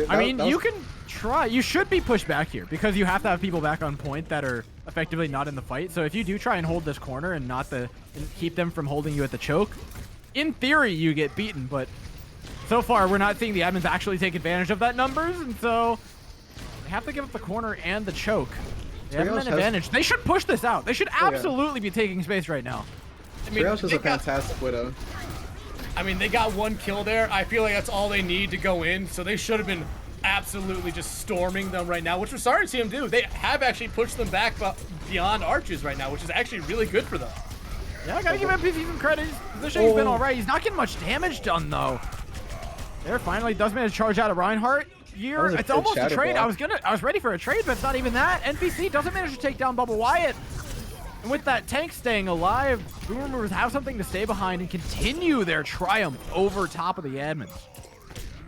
I mean, you can try. You should be pushed back here because you have to have people back on point that are effectively not in the fight. So if you do try and hold this corner and and keep them from holding you at the choke, in theory you get beaten. But so far we're not seeing the admins actually take advantage of that numbers, and so they have to give up the corner and the choke. They have an advantage. They should push this out. They should absolutely be taking space right now. I mean, Triage is a fantastic Widow. I mean, they got one kill there. I feel like that's all they need to go in, so they should have been absolutely just storming them right now, which we're starting to see them do. They have actually pushed them back beyond arches right now, which is actually really good for them. Yeah, I gotta give NPC some credit. His positioning's been alright. He's not getting much damage done, though. There finally does manage to charge out of Reinhardt. Here, it's almost a trade. I was ready for a trade, but it's not even that. NPC doesn't manage to take down Bubba Wyatt. And with that tank staying alive, Boomer Movers have something to stay behind and continue their triumph over top of the admins.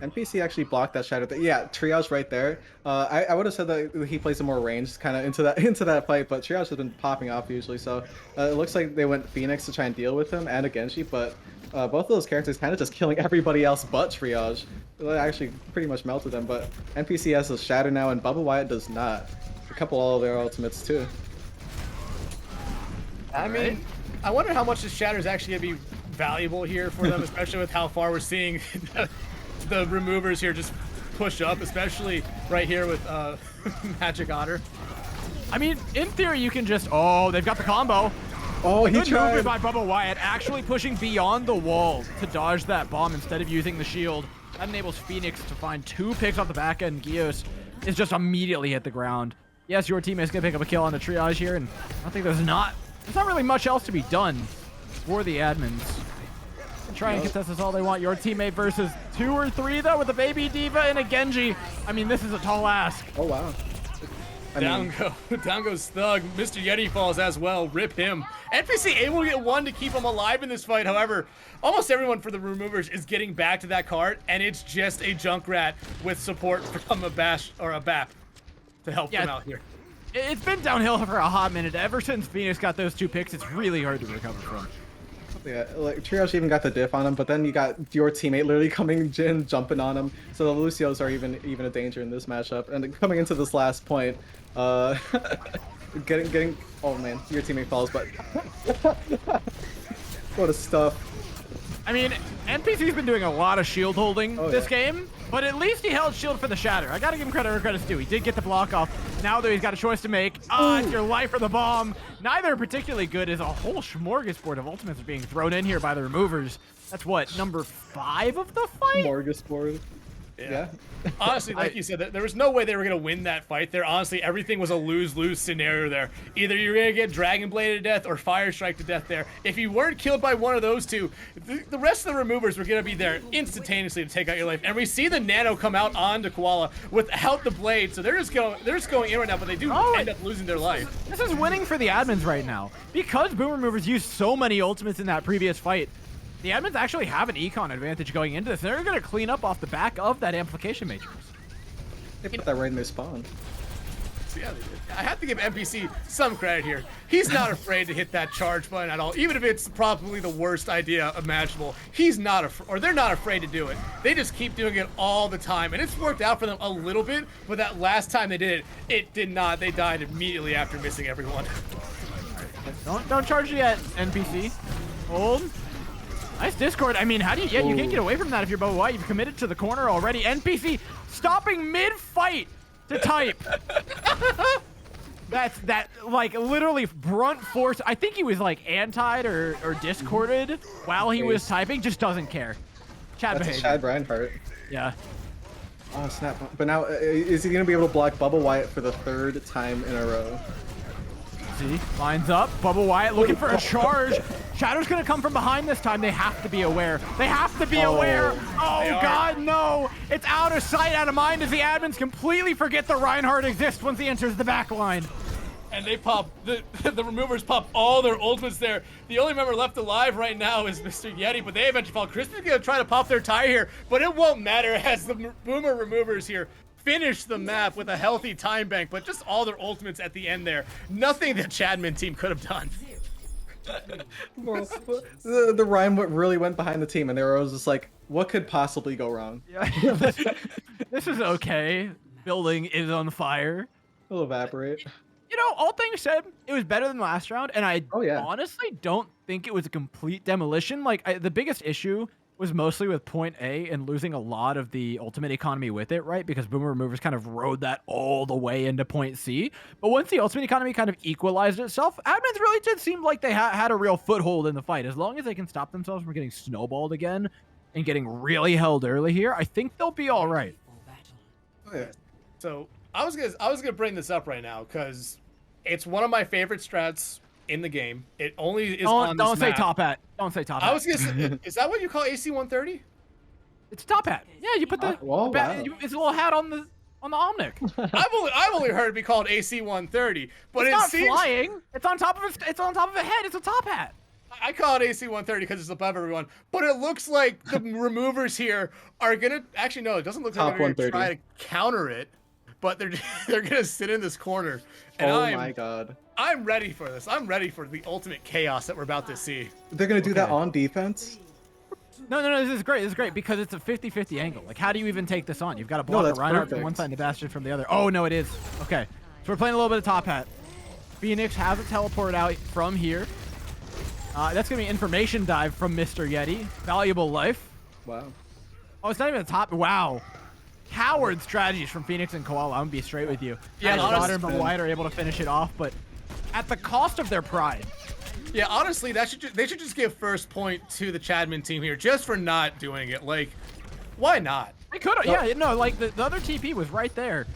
NPC actually blocked that shadow. Yeah, Triage right there. I would have said that he plays a more ranged kind of into that fight, but Triage has been popping off usually. So it looks like they went Phoenix to try and deal with him and a Genji, but both of those characters kind of just killing everybody else but Triage. They actually pretty much melted them, but NPC has a shadow now and Bubba Wyatt does not. A couple of their ultimates too. I mean, I wonder how much this shatter is actually going to be valuable here for them, especially with how far we're seeing the removers here just push up, especially right here with Magic Otter. I mean, in theory, you can just... Oh, they've got the combo. Oh, he tried. Good movement by Bubba Wyatt, actually pushing beyond the wall to dodge that bomb instead of using the shield. That enables Phoenix to find 2 picks off the back end. Gios is just immediately hit the ground. Yes, your teammate's going to pick up a kill on the triage here, and I think there's not really much else to be done for the admins. Try and contest this all they want. Your teammate versus 2 or 3, though, with a Baby Diva and a Genji. I mean, this is a tall ask. Oh, wow. Down goes Thug. Mr. Yeti falls as well. Rip him. NPC able to get 1 to keep him alive in this fight. However, almost everyone for the removers is getting back to that cart, and it's just a Junkrat with support from a Bash or a BAP to help them out here. It's been downhill for a hot minute. Ever since Phoenix got those 2 picks, it's really hard to recover from. Yeah, like Triage even got the diff on him, but then you got your teammate literally coming in, jumping on him. So the Lucios are even a danger in this matchup. And coming into this last point, getting oh man, your teammate falls, but what a stuff. I mean, NPC's been doing a lot of shield holding this game, but at least he held shield for the shatter. I gotta give him credit where credit's due. He did get the block off. Now though, he's got a choice to make. It's your life or the bomb. Neither particularly good, as a whole smorgasbord of ultimates are being thrown in here by the removers. That's what, number 5 of the fight? Smorgasbord. Yeah. Honestly, like you said, there was no way they were going to win that fight there. Honestly, everything was a lose-lose scenario there. Either you're going to get Dragon Blade to death or Fire Strike to death there. If you weren't killed by one of those two, the rest of the removers were going to be there instantaneously to take out your life. And we see the Nano come out onto Koala without the blade, so they're just going in right now, but they do end up losing their life. This is winning for the admins right now. Because Boom Removers used so many ultimates in that previous fight, the admins actually have an econ advantage going into this. They're going to clean up off the back of that amplification matrix. They put that right in their spawn. So yeah, I have to give NPC some credit here. He's not afraid to hit that charge button at all, even if it's probably the worst idea imaginable. He's not, or they're not afraid to do it. They just keep doing it all the time, and it's worked out for them a little bit. But that last time they did it, it did not. They died immediately after missing everyone. Don't charge yet, NPC. Hold. Nice Discord. I mean, how do you... Yeah, you can't get away from that if you're Bubba White. You've committed to the corner already. NPC stopping mid-fight to type. That, like, literally brunt force. I think he was, like, antied or discorded while he was typing. Just doesn't care. Chad That's behavior. Chad Reinhardt. Yeah. Oh, snap. But now, is he going to be able to block Bubba Wyatt for the 3rd time in a row? See, lines up. Bubba Wyatt looking for a charge. Shadow's gonna come from behind this time. They have to be aware. They have to be aware. Oh God, no! It's out of sight, out of mind as the admins completely forget that Reinhardt exists once he enters the back line. And they pop, the removers pop all their ultimates there. The only member left alive right now is Mr. Yeti, but they eventually fall. Crispy's gonna try to pop their tire here, but it won't matter as the Boomer removers here finish the map with a healthy time bank, but just all their ultimates at the end there. Nothing the Chadman team could have done. Well, the Ryan really went behind the team, and they were just like, what could possibly go wrong? Yeah, this is okay. Building is on fire. It'll evaporate. You know, all things said, it was better than last round, and I honestly don't think it was a complete demolition. Like, the biggest issue was mostly with point A and losing a lot of the ultimate economy with it, right? Because Boomer Removers kind of rode that all the way into point C. But once the ultimate economy kind of equalized itself, admins really did seem like they had a real foothold in the fight. As long as they can stop themselves from getting snowballed again and getting really held early here, I think they'll be all right. So I was gonna bring this up right now because it's one of my favorite strats in the game. It only is on this Don't say map. top hat. Don't say top hat. I was gonna say, is that what you call AC 130? It's a top hat. Yeah, you put the it's a little hat on the Omnic. I've only heard it be called AC 130, but it's not seems flying. It's on top of a head. It's a top hat. I call it AC 130 because it's above everyone, but it looks like the removers here are gonna actually no, it doesn't look like they're gonna try to counter it, but they're gonna sit in this corner. And oh my God. I'm ready for this. I'm ready for the ultimate chaos that we're about to see. They're gonna do that on defense? No, this is great. This is great because it's a 50-50 angle. Like, how do you even take this on? You've got to block a Reinhardt from one side and a Bastion from the other. Oh, no, it is. Okay. So we're playing a little bit of top hat. Phoenix has a teleport out from here. That's going to be information dive from Mr. Yeti. Valuable life. Wow. Oh, it's not even a top. Wow. Coward strategies from Phoenix and Koala. I'm going to be straight with you. Yeah, Daughter and White are able to finish it off, but at the cost of their pride. Yeah, honestly, they should just give first point to the Chadman team here just for not doing it. Like, why not? They could have. Yeah, no, like the other TP was right there.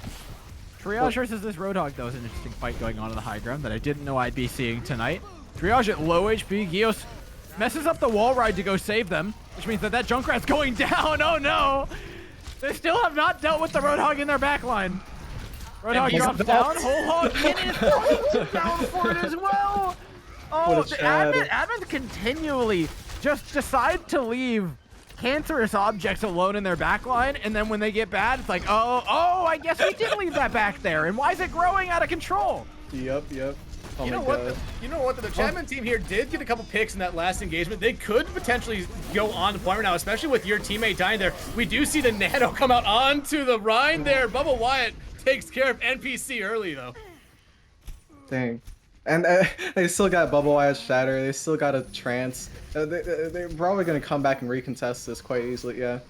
Triage versus this Roadhog, though, is an interesting fight going on in the high ground that I didn't know I'd be seeing tonight. Triage at low HP. Gios messes up the wall ride to go save them, which means that Junkrat's going down. Oh no! They still have not dealt with the Roadhog in their backline. Roadhog drops down. Whole hog is down for it as well. Oh, the admins continually just decide to leave cancerous objects alone in their backline, and then when they get bad, it's like, oh, I guess we did leave that back there, and why is it growing out of control? Yep. Oh you know what? The Chadman team here did get a couple picks in that last engagement. They could potentially go on to point right now, especially with your teammate dying there. We do see the Nano come out onto the Rhine there. Bubba Wyatt takes care of NPC early, though. Dang. And they still got Bubble Wyatt Shatter. They still got a Trance. They're probably going to come back and recontest this quite easily. Yeah,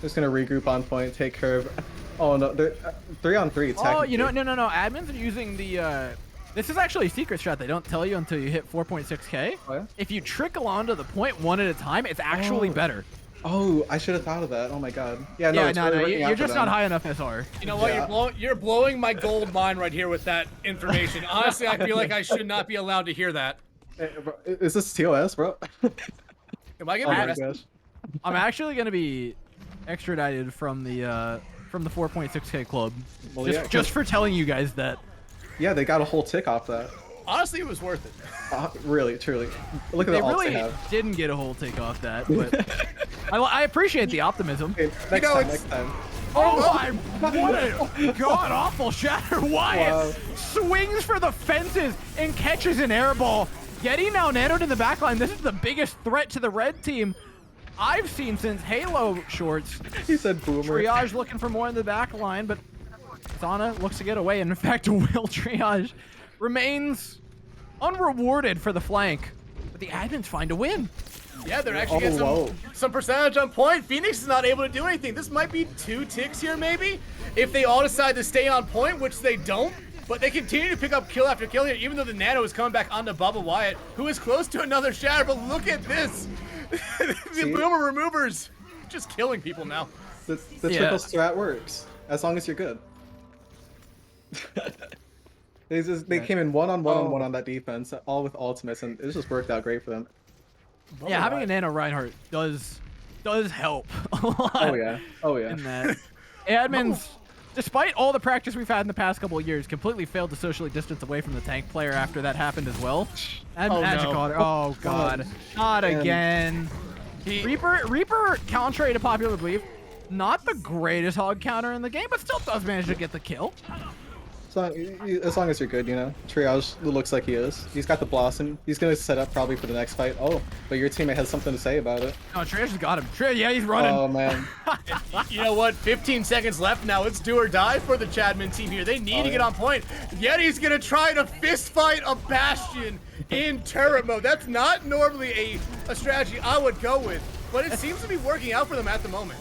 just going to regroup on point, take care of. Oh no, they're 3-on-3. Oh, you know, no. Admins are using the. This is actually a secret strat. They don't tell you until you hit 4.6k. Oh, yeah? If you trickle onto the point one at a time, it's actually better. Oh, I should have thought of that. Oh my god. Yeah, no, Yeah, it's no, really working you're out for just them. not high enough SR. You know what? You're blowing my gold mine right here with that information. Honestly, I feel like I should not be allowed to hear that. Hey, bro, is this TOS, bro? Am I Oh my gonna be gosh. I'm actually gonna be extradited from the 4.6k club, Well, just, yeah, just for telling you guys that. Yeah, they got a whole tick off that. Honestly, it was worth it. Really, truly. Look at They the ults really they have. didn't get a whole take off that, but I appreciate the optimism. Hey, next time. Oh my, what a god awful Shatter Wyatt Wow. swings for the fences and catches an air ball. Yeti now nanoed in the backline. This is the biggest threat to the red team I've seen since Halo shorts. He said boomer. Triage looking for more in the back line, but Zana looks to get away. And in fact, Will Triage remains unrewarded for the flank, but the admins find a win. Yeah, they're actually getting some percentage on point. Phoenix is not able to do anything. This might be 2 ticks here, maybe, if they all decide to stay on point, which they don't. But they continue to pick up kill after kill here, even though the Nano is coming back onto Bubba Wyatt, who is close to another shatter. But look at this. The Boomer Removers just killing people now. The triple strat works, as long as you're good. They came in one-on-one on that defense, all with ultimates, and it just worked out great for them. Yeah, having a Nano Reinhardt does help a lot. Oh yeah. Oh yeah. In that. Admins, despite all the practice we've had in the past couple of years, completely failed to socially distance away from the tank player after that happened as well. And Magic no. Otter. Oh god. Not again. Reaper contrary to popular belief, not the greatest hog counter in the game, but still does manage to get the kill. As long as you're good, you know. Triage looks like he is. He's got the Blossom. He's gonna set up probably for the next fight. Oh, but your teammate has something to say about it. Oh, Triage has got him. Yeah, he's running. Oh man. You know what? 15 seconds left now. It's do or die for the Chadman team here. They need to get on point. Yeti's gonna try to fist fight a Bastion in turret mode. That's not normally a strategy I would go with, but it seems to be working out for them at the moment.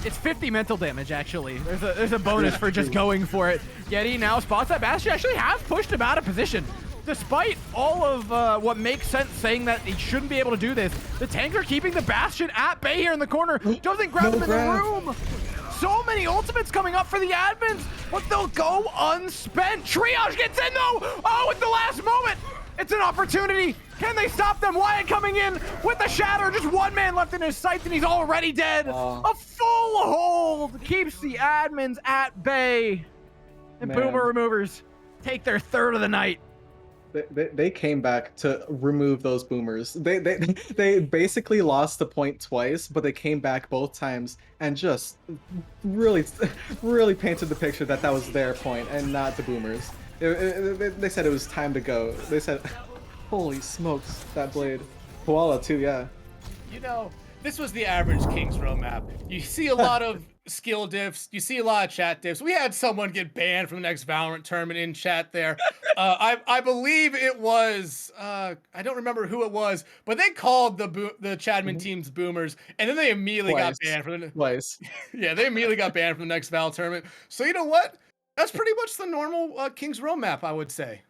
It's 50 mental damage, actually. There's a bonus for just going for it. Yeti now spots that Bastion actually has pushed him out of position. Despite all of what makes sense saying that he shouldn't be able to do this, the tanks are keeping the Bastion at bay here in the corner. Doesn't grab him in the room. So many ultimates coming up for the admins, but they'll go unspent. Triage gets in though. Oh, at the last moment. It's an opportunity. Can they stop them? Wyatt coming in with the shatter. Just one man left in his sights, and he's already dead. A full hold keeps the admins at bay. And Man. Boomer Removers take their third of the night. They came back to remove those boomers. They basically lost the point twice, but they came back both times and just really painted the picture that was their point and not the boomers. They said it was time to go. They said, holy smokes, that blade. Koala too, yeah. You know, this was the average Kings Row map. You see a lot of skill diffs. You see a lot of chat diffs. We had someone get banned from the next Valorant tournament in chat there. I believe it was, I don't remember who it was, but they called the Chadman team's boomers, and then they immediately got banned from the Twice. Yeah, they immediately got banned from the next Valorant tournament. So you know what? That's pretty much the normal Kings Row map, I would say.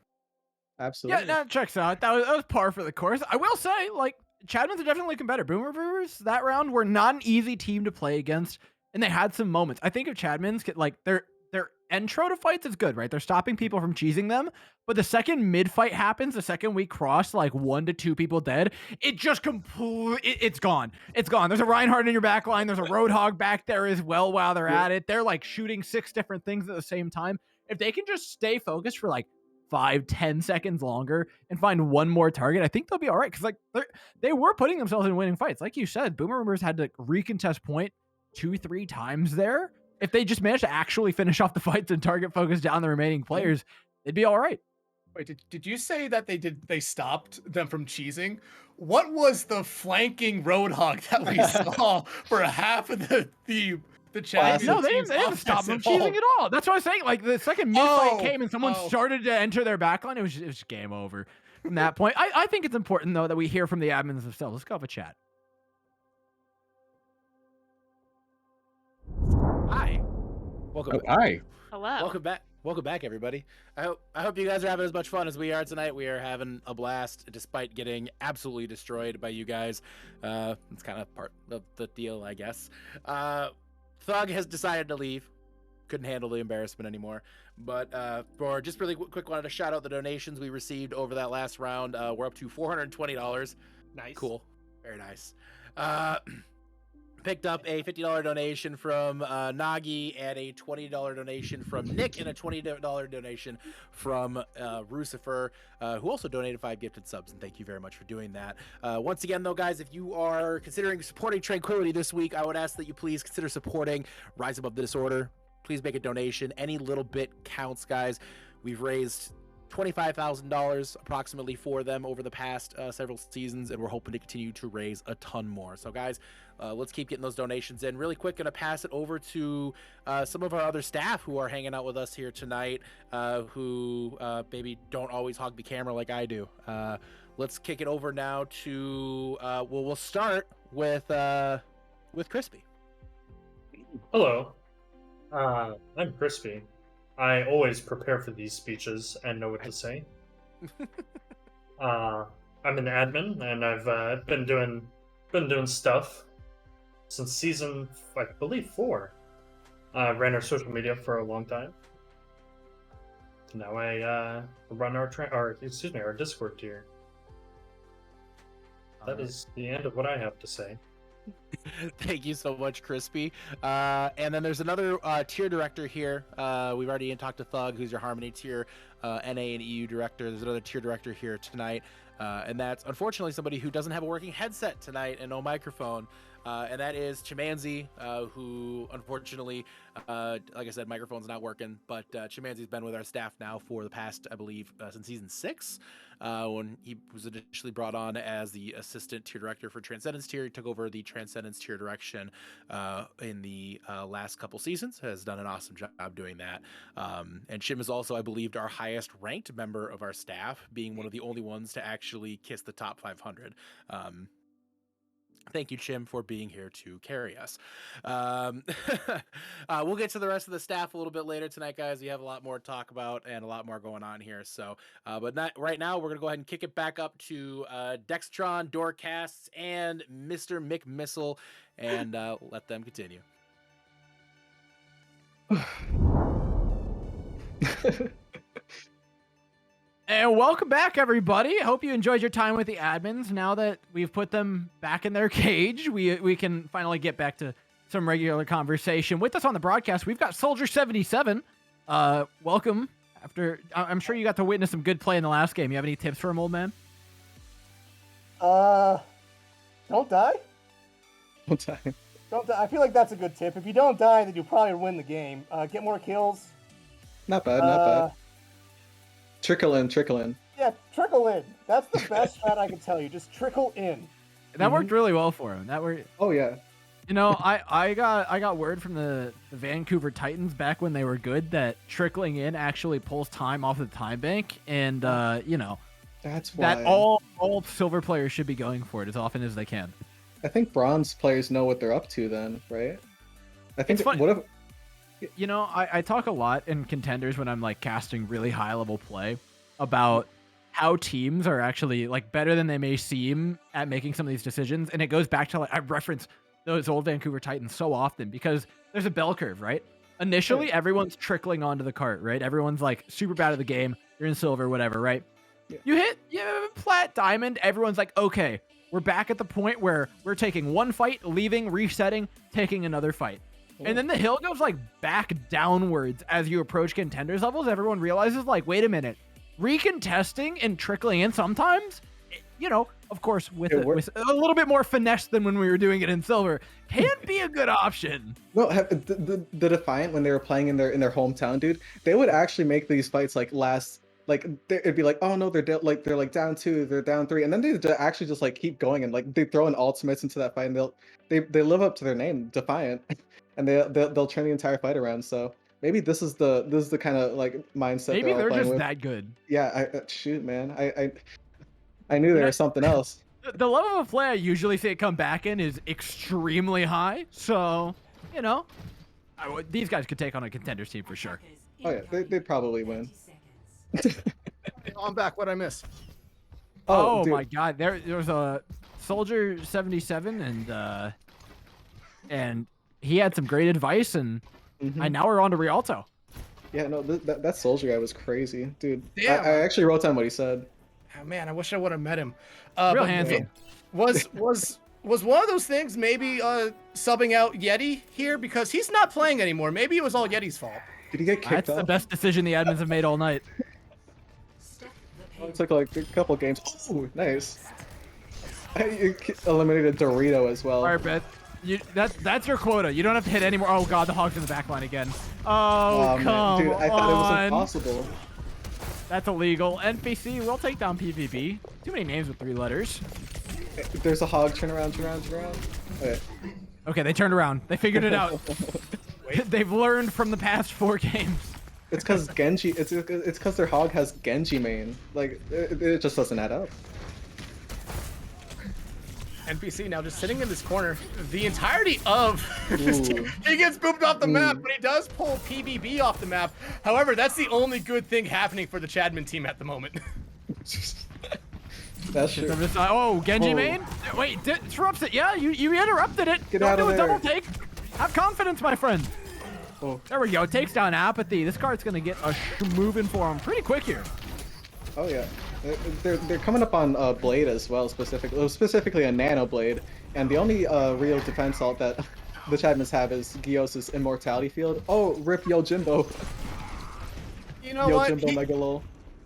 Absolutely. Yeah, that checks out. That was par for the course. I will say, like, Chadmans are definitely looking better. Boomer Removers that round were not an easy team to play against, and they had some moments. I think if Chadmans get like their intro to fights is good, right? They're stopping people from cheesing them, but the second mid fight happens, the second we cross like 1 to 2 people dead, it just it's gone. It's gone. There's a Reinhardt in your back line. There's a Roadhog back there as well while they're at it. They're like shooting 6 different things at the same time. If they can just stay focused for like 5-10 seconds longer and find one more target, I think they'll be all right. Because like they were putting themselves in winning fights. Like you said, Boomer Removers had to recontest point 2-3 times there. If they just managed to actually finish off the fights and target focus down the remaining players, they'd be all right. Wait, did you say that they stopped them from cheesing? What was the flanking Roadhog that we saw for half of the chat? No, they didn't stop them cheesing at all. That's what I was saying. Like the second mid fight came and someone started to enter their backline, it was just game over. from that point. I think it's important though that we hear from the admins themselves. Let's go have a chat. Hi. Welcome. Hi. Hello. Welcome back, everybody. I hope you guys are having as much fun as we are tonight. We are having a blast, despite getting absolutely destroyed by you guys. It's kind of part of the deal, I guess. Thug has decided to leave. Couldn't handle the embarrassment anymore. But for just really quick, wanted to shout out the donations we received over that last round. We're up to $420. Nice. Cool. Very nice. Picked up a $50 donation from Nagi and a $20 donation from Nick and a $20 donation from Rucifer, who also donated 5 gifted subs, and thank you very much for doing that. Once again, though, guys, if you are considering supporting Tranquility this week, I would ask that you please consider supporting Rise Above the Disorder. Please make a donation. Any little bit counts, guys. We've raised $25,000 approximately for them over the past several seasons, and we're hoping to continue to raise a ton more. So guys, let's keep getting those donations in. Really quick, gonna pass it over to some of our other staff who are hanging out with us here tonight, who maybe don't always hog the camera like I do. Let's kick it over now to we'll start with Crispy. Hello, I'm Crispy. I always prepare for these speeches and know what to say. I'm an admin, and I've been doing stuff since season, I believe, 4. Ran our social media for a long time. Now I run our Discord tier. That is the end of what I have to say. Thank you so much, Crispy. And then there's another tier director here. We've already talked to Thug, who's your Harmony tier, NA and EU director. There's another tier director here tonight. And that's unfortunately somebody who doesn't have a working headset tonight and no microphone. And that is Chimanzi, who unfortunately, like I said, microphone's not working. But Chimanzi's been with our staff now for the past, I believe, since season 6, when he was initially brought on as the assistant tier director for Transcendence tier. He took over the Transcendence tier direction in the last couple seasons. Has done an awesome job doing that. And Chim is also, I believe, our highest ranked member of our staff, being one of the only ones to actually kiss the top 500. Thank you, Chim, for being here to carry us. We'll get to the rest of the staff a little bit later tonight, guys. We have a lot more to talk about and a lot more going on here. So, but right now, we're going to go ahead and kick it back up to Dextron, Doorcasts, and Mr. McMissile, and let them continue. And welcome back, everybody. I hope you enjoyed your time with the admins. Now that we've put them back in their cage, we can finally get back to some regular conversation. With us on the broadcast, we've got Soldier 77. Welcome. I'm sure you got to witness some good play in the last game. You have any tips for him, old man? Don't die. Don't die. Don't die. I feel like that's a good tip. If you don't die, then you probably win the game. Get more kills. Not bad, not bad. Trickle in. Yeah, trickle in. That's the best strat I can tell you. Just trickle in. That worked really well for him. Oh yeah. You know, I got word from the Vancouver Titans back when they were good that trickling in actually pulls time off the time bank, and you know, that's why that all silver players should be going for it as often as they can. I think bronze players know what they're up to then, right? I think It's fun. what if You know, I talk a lot in contenders when I'm like casting really high level play about how teams are actually like better than they may seem at making some of these decisions. And it goes back to like I reference those old Vancouver Titans so often because there's a bell curve, right? Initially, everyone's trickling onto the cart, right? Everyone's like super bad at the game. You're in silver, whatever, right? Yeah. You hit plat, diamond. Everyone's like, okay, we're back at the point where we're taking one fight, leaving, resetting, taking another fight. And then the hill goes like back downwards as you approach contenders levels. Everyone realizes like, wait a minute, recontesting and trickling in sometimes, you know, of course, with a little bit more finesse than when we were doing it in silver, can be a good option. No, the Defiant, when they were playing in their hometown, dude, they would actually make these fights like last. Like it'd be like, oh no, they're down 2, they're down 3, and then they actually just like keep going and like they throw in ultimates into that fight, and they live up to their name, Defiant, and they'll turn the entire fight around. So maybe this is the kind of like mindset Maybe they're all they're playing just with. that good. Yeah, shoot, man, I knew there was something else. The level of play I usually see it come back in is extremely high. So, you know, these guys could take on a contenders team for sure. Oh yeah, they'd probably win. I'm back. What I miss? Oh dude. my God, there was a Soldier 77 and he had some great advice, and now we're on to Rialto. Yeah, no, that soldier guy was crazy, dude. Damn. I actually wrote down what he said. Oh, man, I wish I would have met him. Real But handsome. Was one of those things maybe subbing out Yeti here because he's not playing anymore? Maybe it was all Yeti's fault. Did he get kicked That's off? the best decision the admins have made all night. Oh, it took like a couple games. Oh, nice. You eliminated Dorito as well. All right, Beth. That's your quota. You don't have to hit any more. Oh God, the Hog's in the back line again. Oh, man. come Dude, I thought it was on. impossible. That's illegal. NPC will take down PvP. Too many names with 3 letters. There's a hog. Turn around. Okay. Okay, they turned around. They figured it out. They've learned from the past 4 games. It's because Genji. It's because their hog has Genji main. Like it just doesn't add up. NPC now just sitting in this corner the entirety of his team. He gets booped off the map, but he does pull PBB off the map. However, that's the only good thing happening for the Chadman team at the moment. That's true. Oh, Genji main? Wait, interrupts it. Yeah, you interrupted it. Get Don't out do of a there. double take. Have confidence, my friend. Oh. There we go. Takes down Apathy. This card's going to get a moving for him pretty quick here. Oh yeah, they're coming up on Blade as well, specifically a Nano Blade, and the only real defense alt that the Chadmans have is Gios' Immortality Field. Oh, rip Yojimbo. You know what? Yojimbo Mega Lol.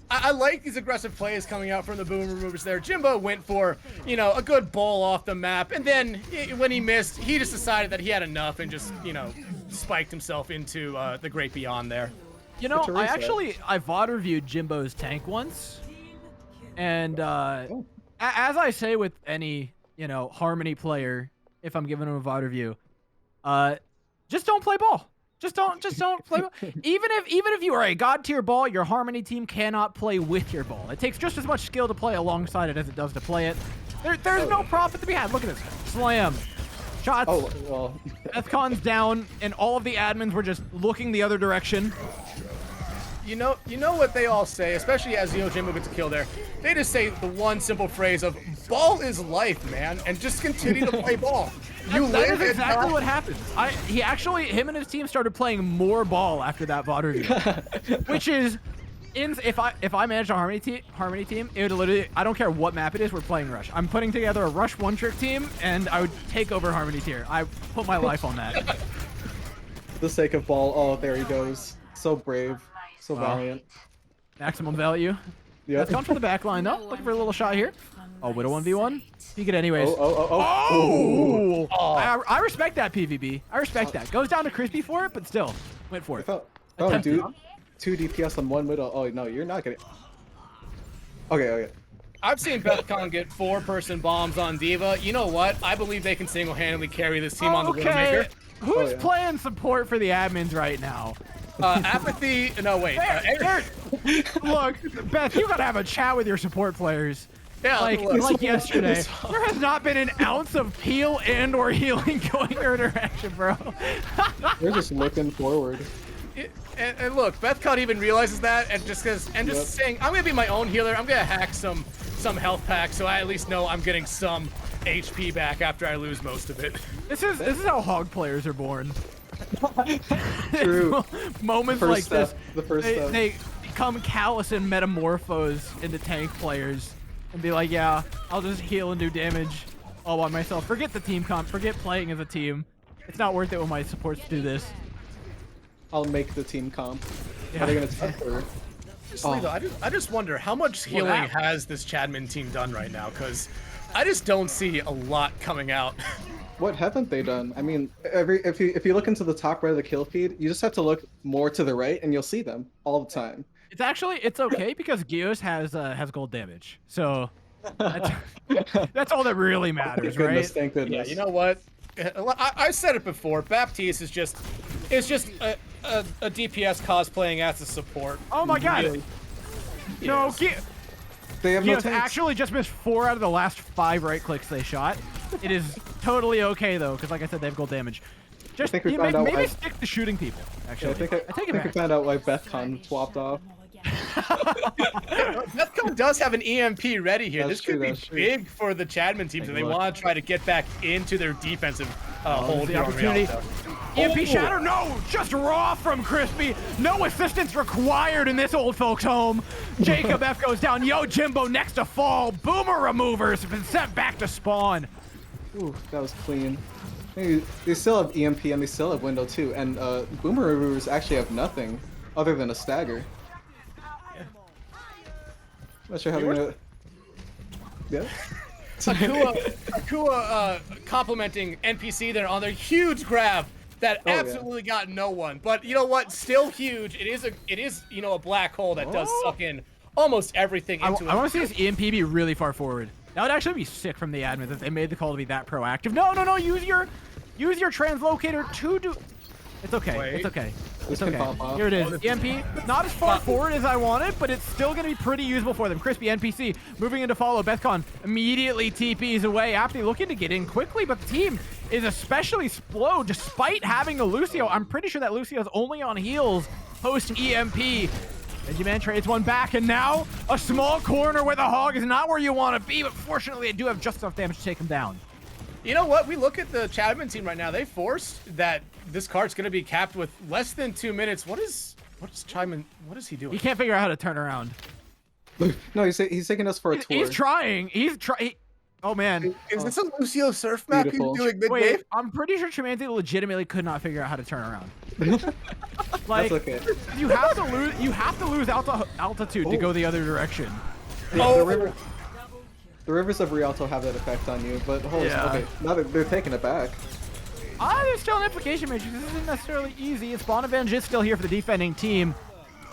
I like these aggressive plays coming out from the boom removers there. Jimbo went for, a good ball off the map, and then when he missed, he just decided that he had enough and just, spiked himself into the Great Beyond there. You know, I VOD reviewed Jimbo's tank once, and as I say with any, Harmony player, if I'm giving him a VOD review, just don't play ball. Just don't play ball. Even if you are a god tier ball, your Harmony team cannot play with your ball. It takes just as much skill to play alongside it as it does to play it. There's no profit to be had. Look at this. Slam. Shots. Oh, well. Ethcon's down, and all of the admins were just looking the other direction. You know what they all say, especially as Yojimbo gets a kill there. They just say the one simple phrase of "ball is life, man," and just continue to play ball. That is exactly what happened. Him and his team started playing more ball after that VOD review, which is, if I managed a Harmony team, it would literally, I don't care what map it is, we're playing Rush. I'm putting together a Rush one-trick team, and I would take over Harmony tier. I put my life on that. For the sake of ball, oh, there he goes. So brave. So valiant. Maximum value. Yeah. That's gone from the back line, though. Looking for a little shot here. Oh, Widow 1v1. You get anyways. Oh! I respect that PvB. I respect that. Goes down to Crispy for it, but still. Went for it. Oh, dude. 2 DPS on 1 Widow. Oh, no, you're not getting... Okay. I've seen Bethcon get 4-person bombs on Diva. You know what? I believe they can single-handedly carry this team on the Widowmaker. Who's playing support for the admins right now? Apathy. No, wait. Look, Beth, you gotta have a chat with your support players. Yeah, like yesterday. There has not been an ounce of peel and/or healing going your direction, bro. They're just looking forward. And look, Bethcon even realizes that, and just saying, I'm gonna be my own healer. I'm gonna hack some health packs, so I at least know I'm getting some HP back after I lose most of it. This is how hog players are born. True. Moments like this, the first step. they become callous and metamorphose into tank players, and be like, yeah, I'll just heal and do damage all by myself. Forget the team comp. Forget playing as a team. It's not worth it when my supports do this. I'll make the team comp. Yeah. Are they gonna test her? Honestly, though, I just wonder how much healing has this Chadman team done right now, because I just don't see a lot coming out. What haven't they done? I mean, if you look into the top right of the kill feed, you just have to look more to the right, and you'll see them all the time. It's okay because Gios has gold damage, so that's all that really matters, right? Thank goodness. Yeah, you know what? I said it before. Baptiste is just a DPS cosplaying as a support. Oh my god! Really. No, They have no Geos tanks. actually just missed 4 out of the last 5 right clicks they shot. It is totally okay though, because like I said, they have gold damage. Just think we found out maybe why- stick to shooting people. Actually, Yeah, I take it think we back. found out why BethCon swapped off. Bethcon does have an EMP ready here. That's This could true, be that's true. big for the Chadman teams if they want to try to get back into their defensive hold the here on opportunity. Rialto. EMP Oh. shatter, no! Just raw from Crispy. No assistance required in this old folks' home. Jacob F goes down. Yo, Jimbo next to fall. Boomer removers have been sent back to spawn. Ooh, that was clean. They still have EMP and they still have window too, and Boomer Removers actually have nothing other than a stagger. Not sure how they're gonna. Yeah. Akua complimenting NPC there on their huge grab that Oh, yeah. absolutely got no one. But you know what? Still huge. It is a black hole that does suck in almost everything into it. I want to see this EMP be really far forward. That would actually be sick from the admins if they made the call to be that proactive. No, use your translocator to do. It's okay. Wait. It's okay. This It's can okay. pop off. Here it is. EMP, not as far forward as I wanted, but it's still going to be pretty useful for them. Crispy NPC moving into follow. Bethcon immediately TPs away after looking to get in quickly, but the team is especially slow despite having the Lucio. I'm pretty sure that Lucio's only on heals post EMP. Benjamin trades one back, and now a small corner where the hog is not where you want to be, but fortunately they do have just enough damage to take him down. You know what? We look at the Chadman team right now. They forced that this card's going to be capped with less than 2 minutes. What is Chadman? What is he doing? He can't figure out how to turn around. No, he's taking us for a tour. He's trying. Oh man. Is this a Lucio surf map Beautiful. he's doing mid-game? Wait, I'm pretty sure Chimanzi legitimately could not figure out how to turn around. Like, That's okay. you have to lose altitude to go the other direction. The rivers of Rialto have that effect on you, but hold Yeah. okay, now they're taking it back. There's still an implication matrix. This isn't necessarily easy. Spawn Avenge is still here for the defending team.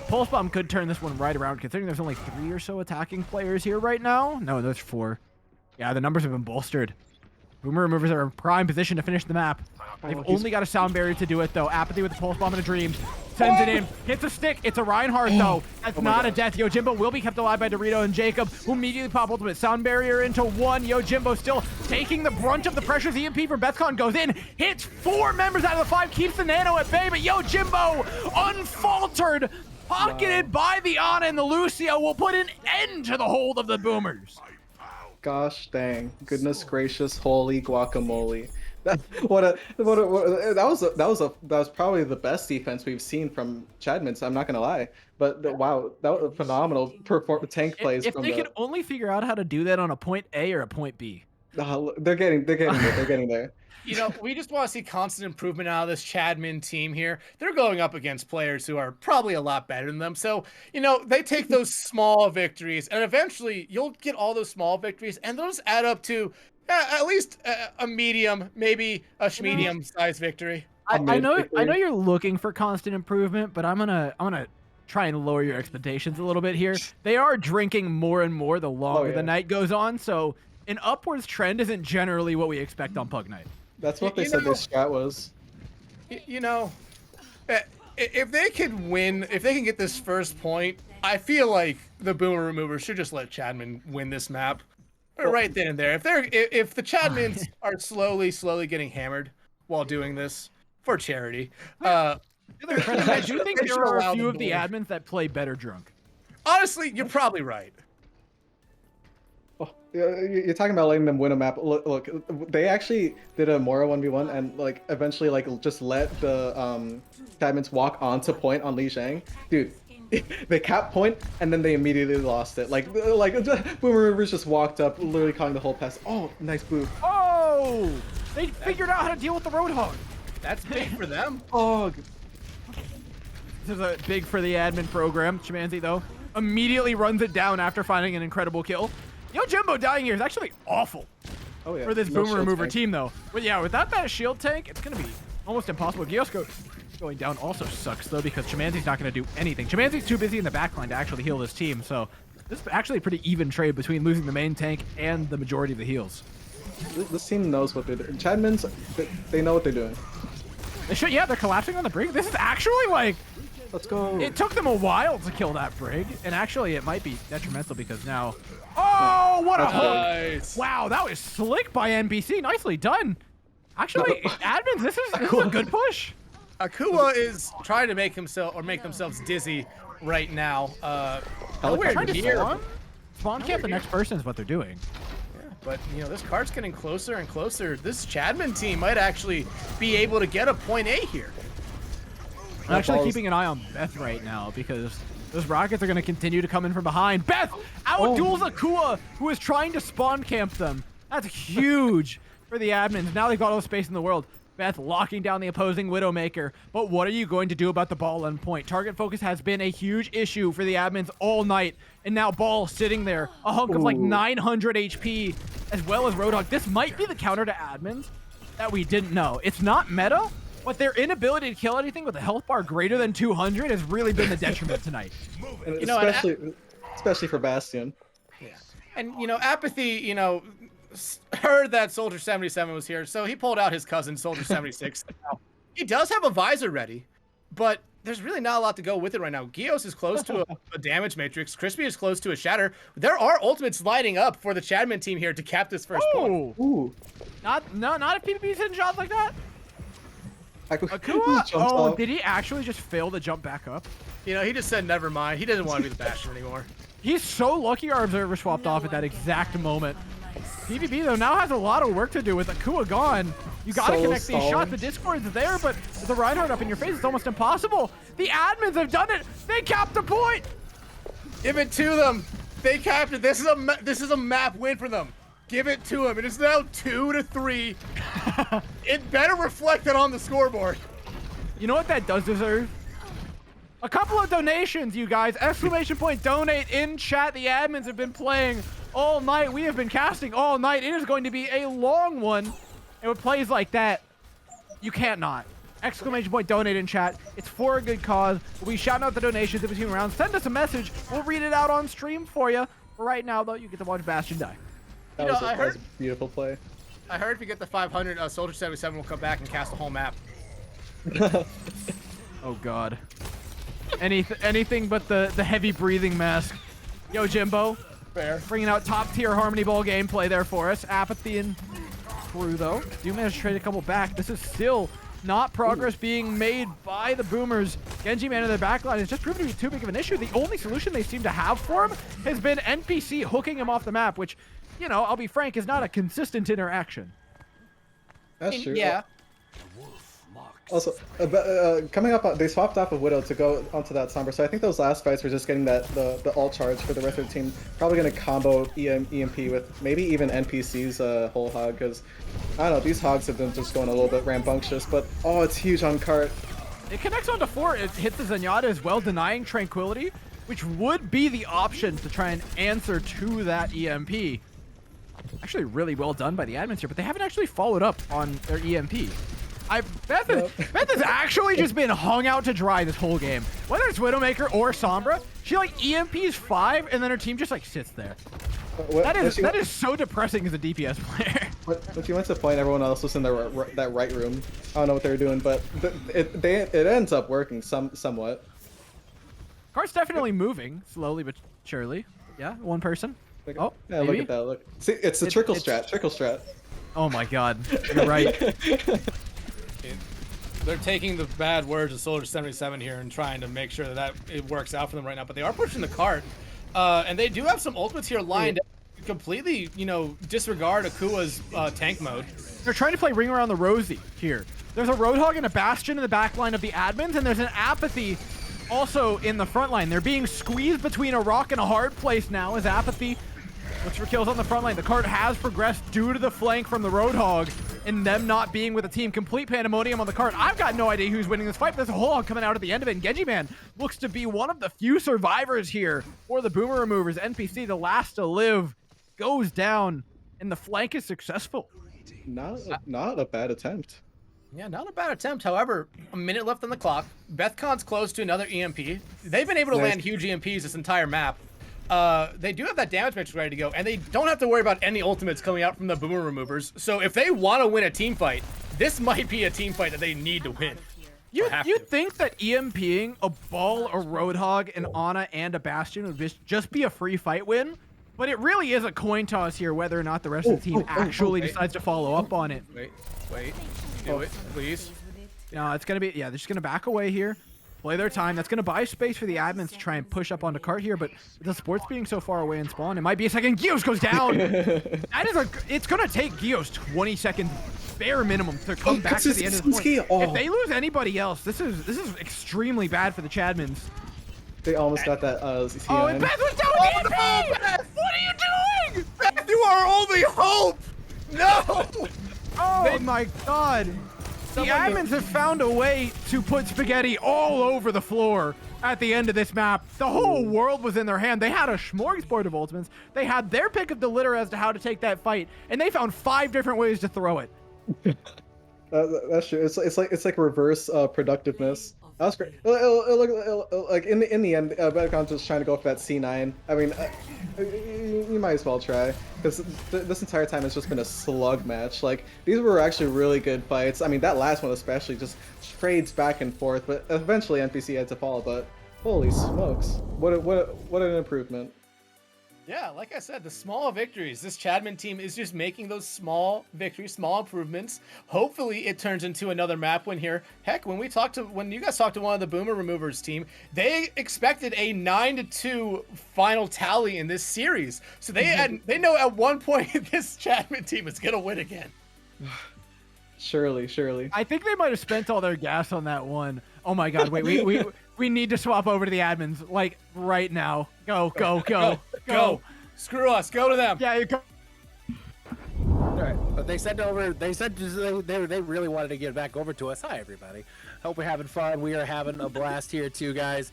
Pulse Bomb could turn this one right around, considering there's only 3 or so attacking players here right now. No, there's 4. Yeah, the numbers have been bolstered. Boomer Removers are in prime position to finish the map. They've only got a sound barrier to do it, though. Apathy with the Pulse Bomb and a Dream. Sends it in. Hits a stick. It's a Reinhardt, though. That's not a death. Yo Jimbo will be kept alive by Dorito and Jacob, who immediately pop ultimate sound barrier into 1. Yo Jimbo still taking the brunt of the pressure. The EMP from Bethcon goes in. Hits 4 members out of the 5. Keeps the Nano at bay, but Yo Jimbo, unfaltered, pocketed by the Ana, and the Lucio will put an end to the hold of the Boomers. Gosh dang, goodness gracious, holy guacamole! That was probably the best defense we've seen from Chadman. So I'm not gonna lie, but wow, that was a phenomenal tank plays. If they could only figure out how to do that on a point A or a point B. They're getting there. They're getting there. You know, we just want to see constant improvement out of this Chadman team here. They're going up against players who are probably a lot better than them. So, you know, they take those small victories, and eventually you'll get all those small victories, and those add up to at least a medium, maybe a medium-sized victory. I know you're looking for constant improvement, but I'm gonna try and lower your expectations a little bit here. They are drinking more and more the longer the night goes on, so an upwards trend isn't generally what we expect on Pug Night. That's what they said their strat was. You know, if they can win, if they can get this first point, I feel like the Boomer Removers should just let Chadman win this map. Right then and there. If the Chadmans are slowly getting hammered while doing this for charity, I do think there are a few of the admins that play better drunk. Honestly, you're probably right. You're talking about letting them win a map. Look, they actually did a Mora 1v1 and like eventually like just let the Chadmans walk onto point on Li Zhang. Dude, they capped point and then they immediately lost it. Like Boomer Rivers just walked up, literally calling the whole pass. Oh, nice boo. Oh, they figured out how to deal with the Roadhog. That's big for them. Oh. This is a big for the admin program. Chimanzi though immediately runs it down after finding an incredible kill. Yo Jimbo dying here is actually awful for this Boomer Remover team, though. But yeah, without that shield tank, it's going to be almost impossible. Giosko going down also sucks, though, because Chimanzi's not going to do anything. Chimanzi's too busy in the backline to actually heal this team, so this is actually a pretty even trade between losing the main tank and the majority of the heals. This team knows what they're doing. Chadmans, they know what they're doing. They should, yeah, they're collapsing on the brink. This is actually, like Let's go. It took them a while to kill that Brig, and actually it might be detrimental because now... Oh, what a hook! Nice. Wow, that was slick by NBC. Nicely done. Actually, admins, this is a good push. Akua is trying to make themselves dizzy right now. Nowhere Trying to near. spawn camp the next person is what they're doing. But, you know, this card's getting closer and closer. This Chadman team might actually be able to get a point A here. I'm actually keeping an eye on Beth right now because those rockets are going to continue to come in from behind. Beth outduels Akua, who is trying to spawn camp them. That's huge for the admins. Now they've got all the space in the world. Beth locking down the opposing Widowmaker. But what are you going to do about the Ball end point? Target focus has been a huge issue for the admins all night. And now Ball sitting there, a hunk of like 900 HP, as well as Roadhog. This might be the counter to admins that we didn't know. It's not meta, but their inability to kill anything with a health bar greater than 200 has really been the detriment tonight. You know, especially for Bastion. Yeah. And, you know, Apathy, you know, heard that Soldier 77 was here, so he pulled out his cousin, Soldier 76. Now, he does have a visor ready, but there's really not a lot to go with it right now. Gios is close to a damage matrix. Crispy is close to a shatter. There are ultimates lining up for the Chadman team here to cap this first point. Ooh. Not if PvP's hitting shots like that. Akua? Oh, did he actually just fail to jump back up? You know, he just said never mind. He doesn't want to be the Bastion anymore. He's so lucky our observer swapped off at that exact moment. PvP, though, now has a lot of work to do with Akua gone. You gotta connect these shots. The Discord's there, but with the Reinhardt up in your face, it's almost impossible. The admins have done it. They capped the point. Give it to them. They capped it. This is a map win for them. Give it to them. It is now 2-3. It better reflect it on the scoreboard. You know what that does deserve? A couple of donations, you guys. Exclamation point donate in chat. The admins have been playing all night. We have been casting all night. It is going to be a long one. And with plays like that, you can't not. Exclamation point donate in chat. It's for a good cause. We'll be shouting out the donations in between rounds. Send us a message. We'll read it out on stream for you. For right now, though, you get to watch Bastion die. That was a beautiful play. I heard if you get the 500, Soldier 77 will come back and cast the whole map. Oh, God. Anything but the heavy breathing mask. Yo, Jimbo. Fair. Bringing out top tier Harmony Ball gameplay there for us. Apathy and crew, though. Do manage to trade a couple back. This is still not progress being made by the Boomers. Genji Man in their backline has just proven to be too big of an issue. The only solution they seem to have for him has been NPC hooking him off the map, which, you know, I'll be frank, is not a consistent interaction. That's true. Yeah. Also, coming up, they swapped off of Widow to go onto that Sombra, so I think those last fights were just getting the ult charge for the rest of the team. Probably going to combo EMP with maybe even NPC's whole hog, because, I don't know, these hogs have been just going a little bit rambunctious, but, oh, it's huge on cart. It connects onto 4. It hits the Zenyatta as well, denying Tranquility, which would be the option to try and answer to that EMP. Actually, really well done by the admins here, but they haven't actually followed up on their EMP. Beth has actually just been hung out to dry this whole game. Whether it's Widowmaker or Sombra, she like EMPs 5 and then her team just like sits there. That is so depressing as a DPS player. When she went to point, everyone else was in that right room. I don't know what they were doing, but it ends up working somewhat. Cart's definitely moving slowly but surely. Yeah, one person. Oh, yeah, maybe? Look at that. Look, see, it's the trickle strat. Oh my God, you're right. They're taking the bad words of Soldier 77 here and trying to make sure that it works out for them right now. But they are pushing the cart, and they do have some ultimates here lined up. Completely, you know, disregard Akua's tank mode. They're trying to play Ring Around the Rosie here. There's a Roadhog and a Bastion in the back line of the admins, and there's an Apathy also in the front line. They're being squeezed between a rock and a hard place now as Apathy looks for kills on the front line. The cart has progressed due to the flank from the Roadhog and them not being with the team. Complete pandemonium on the cart. I've got no idea who's winning this fight, but there's a whole hog coming out at the end of it, and Genji Man looks to be one of the few survivors here for the Boomer Removers. NPC, the last to live, goes down, and the flank is successful. Not a bad attempt. Yeah, not a bad attempt. However, a minute left on the clock. Bethcon's close to another EMP. They've been able to land huge EMPs this entire map. They do have that damage matrix ready to go, and they don't have to worry about any ultimates coming out from the Boomer Removers. So if they want to win a team fight, this might be a team fight that they need to win. You'd think that EMPing a Ball, a Roadhog, an Ana, and a Bastion would just be a free fight win, but it really is a coin toss here whether or not the rest of the team actually decides to follow up on it. Wait. Do it, please. No, it's going to be, yeah, they're just going to back away here, play their time. That's going to buy space for the admins to try and push up onto cart here, but the sports being so far away in spawn, it might be a second. Gios goes down. It's going to take Gios 20 seconds bare minimum to come back to the end of the point. If they lose anybody else, this is extremely bad for the Chadmins. They almost got that CN. Oh, and Beth was down EMP! What are you doing? Beth, you are our only hope! No! Oh my god. The admins have found a way to put spaghetti all over the floor at the end of this map. The whole world was in their hand. They had a smorgasbord of ultimates. They had their pick of the litter as to how to take that fight, and they found 5 different ways to throw it. That's true. It's like reverse productiveness. That was great. Like in the end, Betacon just trying to go for that C9. I mean, you might as well try, because this entire time it's just been a slug match. Like, these were actually really good fights. I mean, that last one especially just trades back and forth, but eventually NPC had to fall. But holy smokes, what an improvement! Yeah, like I said, the small victories. This Chadman team is just making those small victories, small improvements. Hopefully, it turns into another map win here. Heck, when you guys talked to one of the Boomer Removers team, they expected a 9-2 final tally in this series. So they know at one point this Chadman team is gonna win again. Surely. I think they might have spent all their gas on that one. Oh my god, wait, we need to swap over to the admins, like, right now. Go. Screw us, go to them. Yeah, you go. Alright, but they really wanted to get back over to us. Hi, everybody. Hope we're having fun. We are having a blast here, too, guys.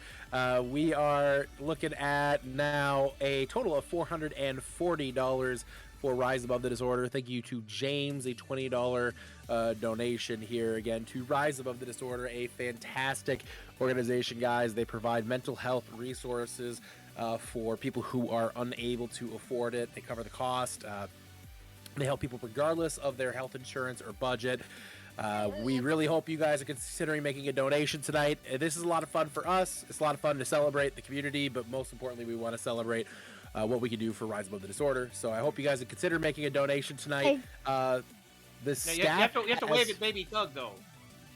We are looking at now a total of $440 for Rise Above the Disorder. Thank you to James, a $20 donation here again to Rise Above the Disorder, a fantastic organization, guys. They provide mental health resources for people who are unable to afford it. They cover the cost. They help people regardless of their health insurance or budget. We really hope you guys are considering making a donation tonight. This is a lot of fun for us. It's a lot of fun to celebrate the community, but most importantly, we want to celebrate what we can do for Rise Above the Disorder. So I hope you guys would consider making a donation tonight. You have to wave at Baby Thug, though.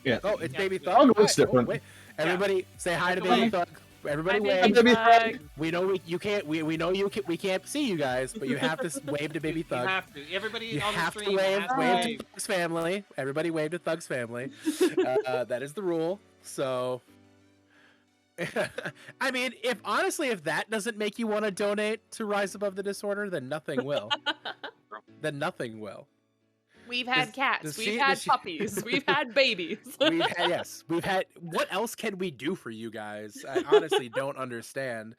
Yeah. Oh, it's Baby Thug. It's different. Wait. Everybody, say hi to Baby Thug. Everybody wave. We know you can't. We know you can. We can't see you guys, but you have to wave to Baby Thug. You have to. Everybody you on the have stream to wave. has to Wave to Thug's family. Everybody wave to Thug's family. That is the rule. So, I mean, if that doesn't make you want to donate to Rise Above the Disorder, then nothing will. Then nothing will. We've had cats. We've had puppies. We've had babies. We've had. What else can we do for you guys? I honestly don't understand.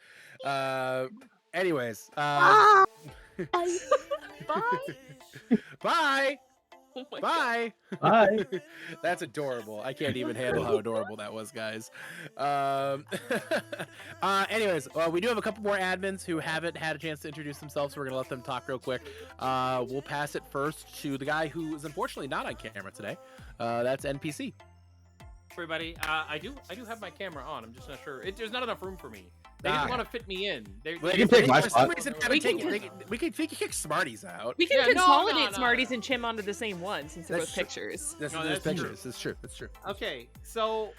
Anyways. Bye. Bye. Oh my Bye. Bye. That's adorable. I can't even handle how adorable that was, guys. Anyways, we do have a couple more admins who haven't had a chance to introduce themselves, so we're gonna let them talk real quick. We'll pass it first to the guy who is unfortunately not on camera today. That's NPC. Everybody, I do have my camera on. I'm just not sure. There's not enough room for me. They didn't want to fit me in. They can take my spot. We can kick Smarties out. We can consolidate Smarties and Chim onto the same one since they're both pictures. That's pictures. It's true. Okay, so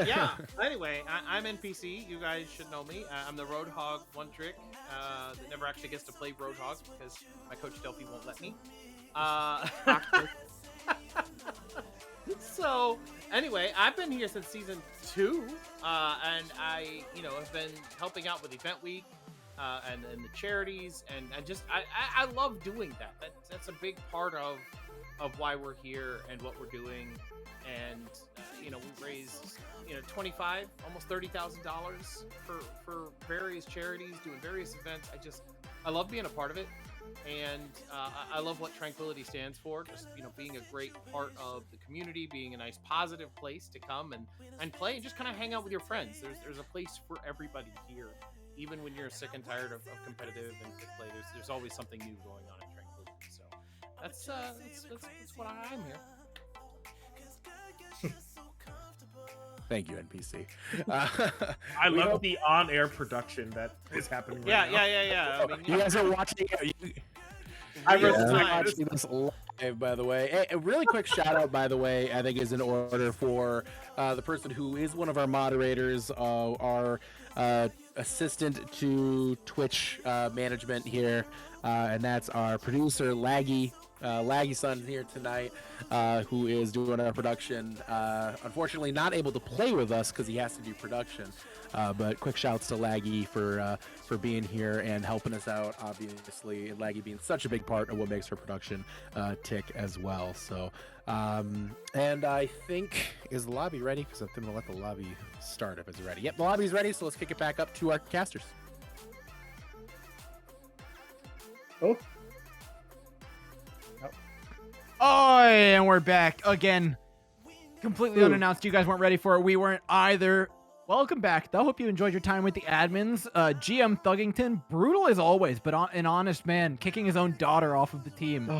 yeah. Anyway, I'm NPC. You guys should know me. I'm the Roadhog one trick that never actually gets to play Roadhog because my coach Delphi won't let me. So anyway, I've been here since season 2, and I, have been helping out with Event Week and the charities, and just I love doing that. That's a big part of why we're here and what we're doing, and we've raised $25, almost $30,000 for various charities, doing various events. I love being a part of it. And I love what Tranquility stands for. Just being a great part of the community, being a nice, positive place to come and play, and just kind of hang out with your friends. There's a place for everybody here, even when you're sick and tired of competitive and quick play. There's always something new going on at Tranquility. So that's what I'm here. Thank you, NPC. I love the on-air production that is happening right now. Yeah. I mean, You guys are watching it. I watching this live, by the way. A really quick shout out, by the way, I think is in order for the person who is one of our moderators, our assistant to Twitch management here, and that's our producer, Laggy. Laggy Son here tonight, who is doing our production. Unfortunately, not able to play with us because he has to do production. But quick shouts to Laggy for being here and helping us out. Obviously, and Laggy being such a big part of what makes our production tick as well. So, and I think is the lobby ready? Because I'm gonna let the lobby start if it's ready. Yep, the lobby's ready. So let's kick it back up to our casters. Oh, and we're back again. Completely unannounced. You guys weren't ready for it. We weren't either. Welcome back, though. Hope you enjoyed your time with the admins. GM Thuggington, brutal as always, but an honest man, kicking his own daughter off of the team.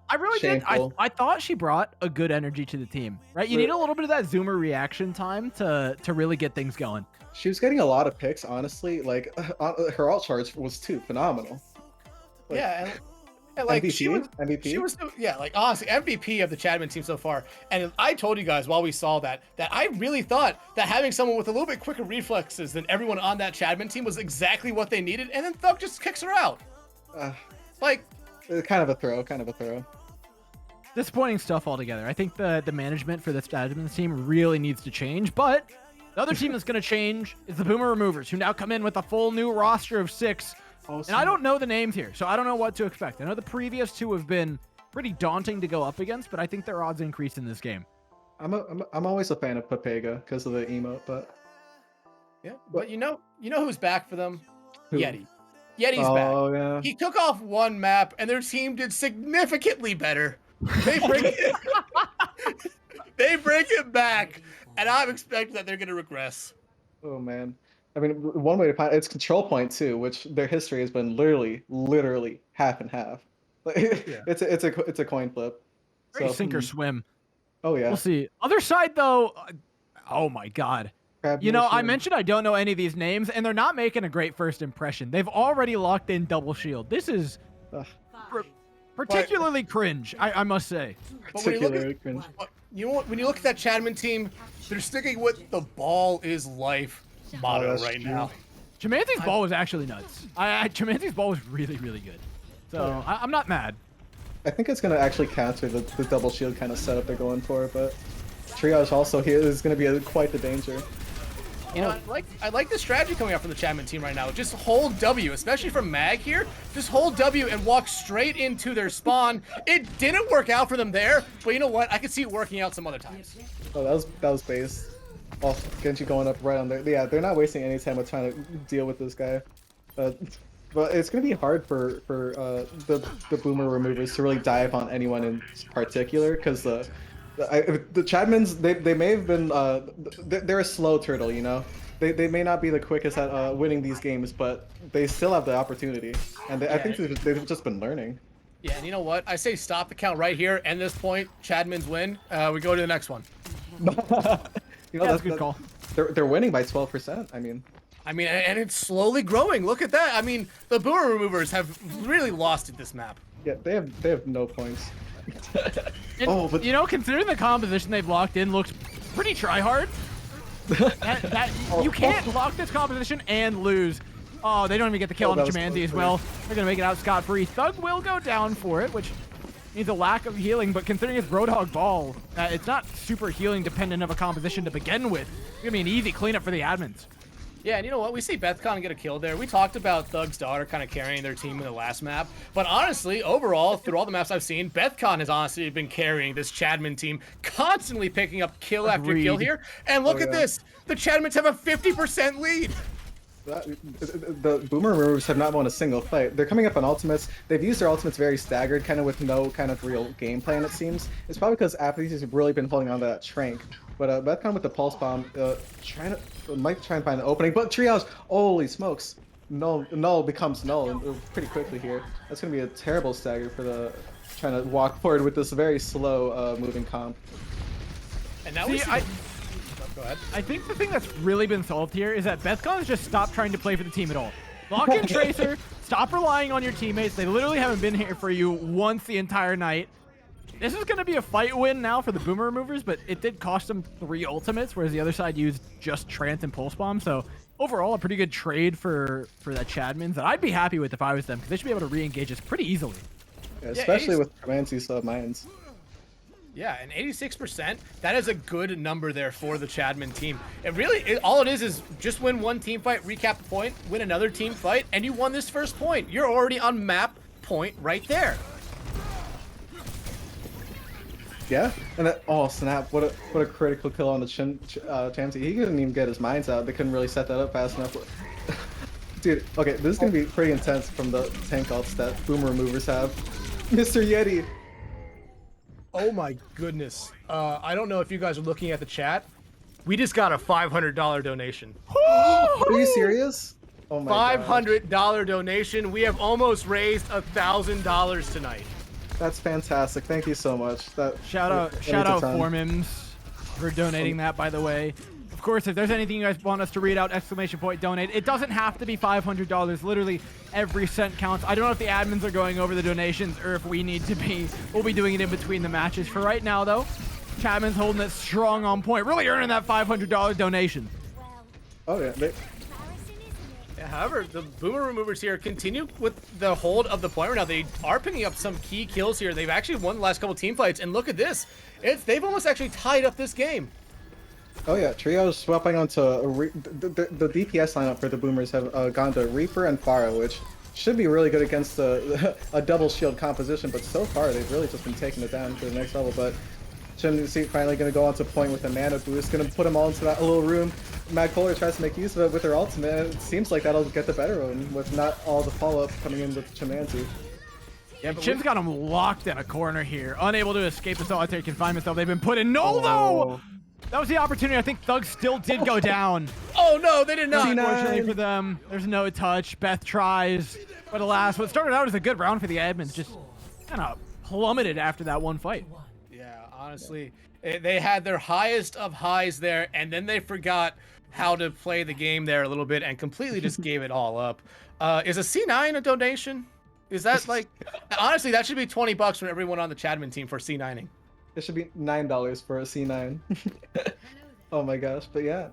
I really did. I thought she brought a good energy to the team, right? You need a little bit of that Zoomer reaction time to really get things going. She was getting a lot of picks, honestly. Like, her alt charge was too phenomenal. Like, yeah, and like MVP? she was like honestly MVP of the Chadman team so far. And I told you guys while we saw that I really thought that having someone with a little bit quicker reflexes than everyone on that Chadman team was exactly what they needed. And then Thug just kicks her out. Like, kind of a throw. Disappointing stuff altogether. I think the management for this Chadman team really needs to change. But the other team that's going to change is the Boomer Removers, who now come in with a full new roster of 6. And I don't know the names here, so I don't know what to expect. I know the previous 2 have been pretty daunting to go up against, but I think their odds increase in this game. I'm always a fan of Pepega because of the emote, but yeah. But you know who's back for them? Who? Yeti. Yeti's back. Oh yeah. He took off one map, and their team did significantly better. They bring it. They bring it back, and I'm expecting that they're going to regress. Oh man. I mean, one way to find it's control point too, which their history has been literally half and half. It's a coin flip. Very sink or swim. Oh yeah. We'll see. Other side though, oh my god. I mentioned I don't know any of these names, and they're not making a great first impression. They've already locked in double shield. This is particularly cringe, I must say. Particularly cringe. You know what? When you look at that Chadman team, they're sticking with the ball is life motto right now. Chimanzi's ball was actually nuts. Chimanzi's ball was really, really good. So I'm not mad. I think it's going to actually counter the double shield kind of setup they're going for, but Triage also here is going to be quite the danger. You know, I like the strategy coming out from the Chapman team right now. Just hold W, especially from Mag here. Just hold W and walk straight into their spawn. It didn't work out for them there, but you know what? I could see it working out some other times. Oh, that was base. Oh, Genji going up right on there. Yeah, they're not wasting any time with trying to deal with this guy. But it's going to be hard for the Boomer Removers to really dive on anyone in particular, because the Chadmans, they may have been they're a slow turtle, you know. They may not be the quickest at winning these games, but they still have the opportunity, and I think they've just been learning. Yeah, and you know what? I say stop the count right here. End this point. Chadmans win. We go to the next one. You know, that's a good call. They're winning by 12%. I mean, and it's slowly growing. Look at that. I mean, the Boomer Removers have really lost it this map. Yeah, they have no points. And, but you know, considering the composition they've locked in looks pretty try-hard. You can't lock this composition and lose. Oh, they don't even get the kill on Chimanzi as well. They're going to make it out scot-free. Thug will go down for it, which needs a lack of healing, but considering it's Roadhog Ball, it's not super healing dependent of a composition to begin with. It's going to be an easy cleanup for the admins. Yeah, and you know what? We see Bethcon get a kill there. We talked about Thug's daughter kind of carrying their team in the last map. But honestly, overall, through all the maps I've seen, Bethcon has honestly been carrying this Chadman team, constantly picking up kill after kill here. And look at this. The Chadmans have a 50% lead. The Boomer Removers have not won a single fight. They're coming up on ultimates. They've used their ultimates very staggered, kind of with no kind of real game plan, it seems. It's probably because Apathies have really been holding on to that Trank. But Bethcon with the Pulse Bomb, might try and find an opening. But Triage, holy smokes. Null becomes null pretty quickly here. That's going to be a terrible stagger for the trying to walk forward with this very slow moving comp. And now Go ahead. I think the thing that's really been solved here is that Bethcon has just stopped trying to play for the team at all. Lock in Tracer, stop relying on your teammates. They literally haven't been here for you once the entire night. This is going to be a fight win now for the Boomer Removers, but it did cost them 3 ultimates, whereas the other side used just Trance and Pulse Bomb. So overall, a pretty good trade for that Chadmins that I'd be happy with if I was them, because they should be able to re-engage us pretty easily. Yeah, especially with Comanche's mines. Yeah, and 86%, that is a good number there for the Chadman team. It really, all it is just win one team fight, recap the point, win another team fight, and you won this first point. You're already on map point right there. Yeah, and that, oh snap! What a critical kill on the Chamsy. He couldn't even get his mines out. They couldn't really set that up fast enough. Dude, okay, this is gonna be pretty intense from the tank ults that Boomer Removers have. Mr. Yeti. Oh my goodness. I don't know if you guys are looking at the chat. We just got a $500 donation. Are you serious? Oh my $500 donation. We have almost raised $1,000 tonight. That's fantastic. Thank you so much. Shout out Formims for donating that, by the way. Of course, if there's anything you guys want us to read out, !donate. It doesn't have to be $500. Literally every cent counts. I don't know if the admins are going over the donations or if we need to be. We'll be doing it in between the matches. For right now, though, Chapman's holding it strong on point, really earning that $500 donation. Oh yeah. However, the Boomer Removers here continue with the hold of the point right now. They are picking up some key kills here. They've actually won the last couple team fights, and look at this. They've almost actually tied up this game. Oh yeah, Trio's swapping onto the DPS lineup for the Boomers have gone to Reaper and Pharah, which should be really good against a double shield composition, but so far they've really just been taking it down to the next level. But Chimney finally going to go onto point with a mana boost, going to put them all into that little room. Magpolar tries to make use of it with her ultimate, and it seems like that'll get the better of him with not all the follow-up coming in with Chimanzi. Yeah, but Chim's got him locked in a corner here, unable to escape the solitary confinement cell they've been put in. No, though! That was the opportunity. I think Thug still did go down. Oh no, they did not. Unfortunately for them, there's no touch. Beth tries, but alas, what started out as a good round for the admins just kind of plummeted after that one fight. Yeah, honestly, they had their highest of highs there, and then they forgot how to play the game there a little bit and completely just gave it all up. Is a C9 a donation? Is that like, honestly, that should be $20 from everyone on the Chadman team for C9ing. It should be $9 for a C9. Oh my gosh, but yeah.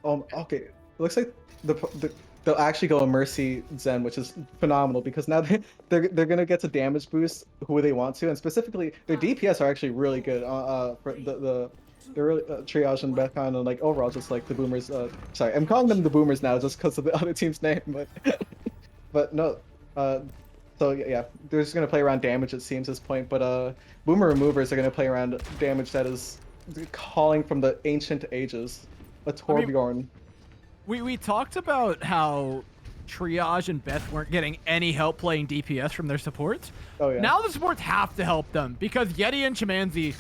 Okay, it looks like they'll actually go a Mercy Zen, which is phenomenal because now they're gonna get to damage boost who they want to, and specifically their DPS are actually really good. For they're really Triage and Bethcon, and like overall just like the Boomers. Sorry, I'm calling them the Boomers now just because of the other team's name, but no. So yeah, they're just gonna play around damage it seems at this point, but Boomer Removers are gonna play around damage that is calling from the ancient ages. A Torbjorn. We talked about how Triage and Beth weren't getting any help playing DPS from their supports. Oh yeah. Now the supports have to help them because Yeti and Chimanzi,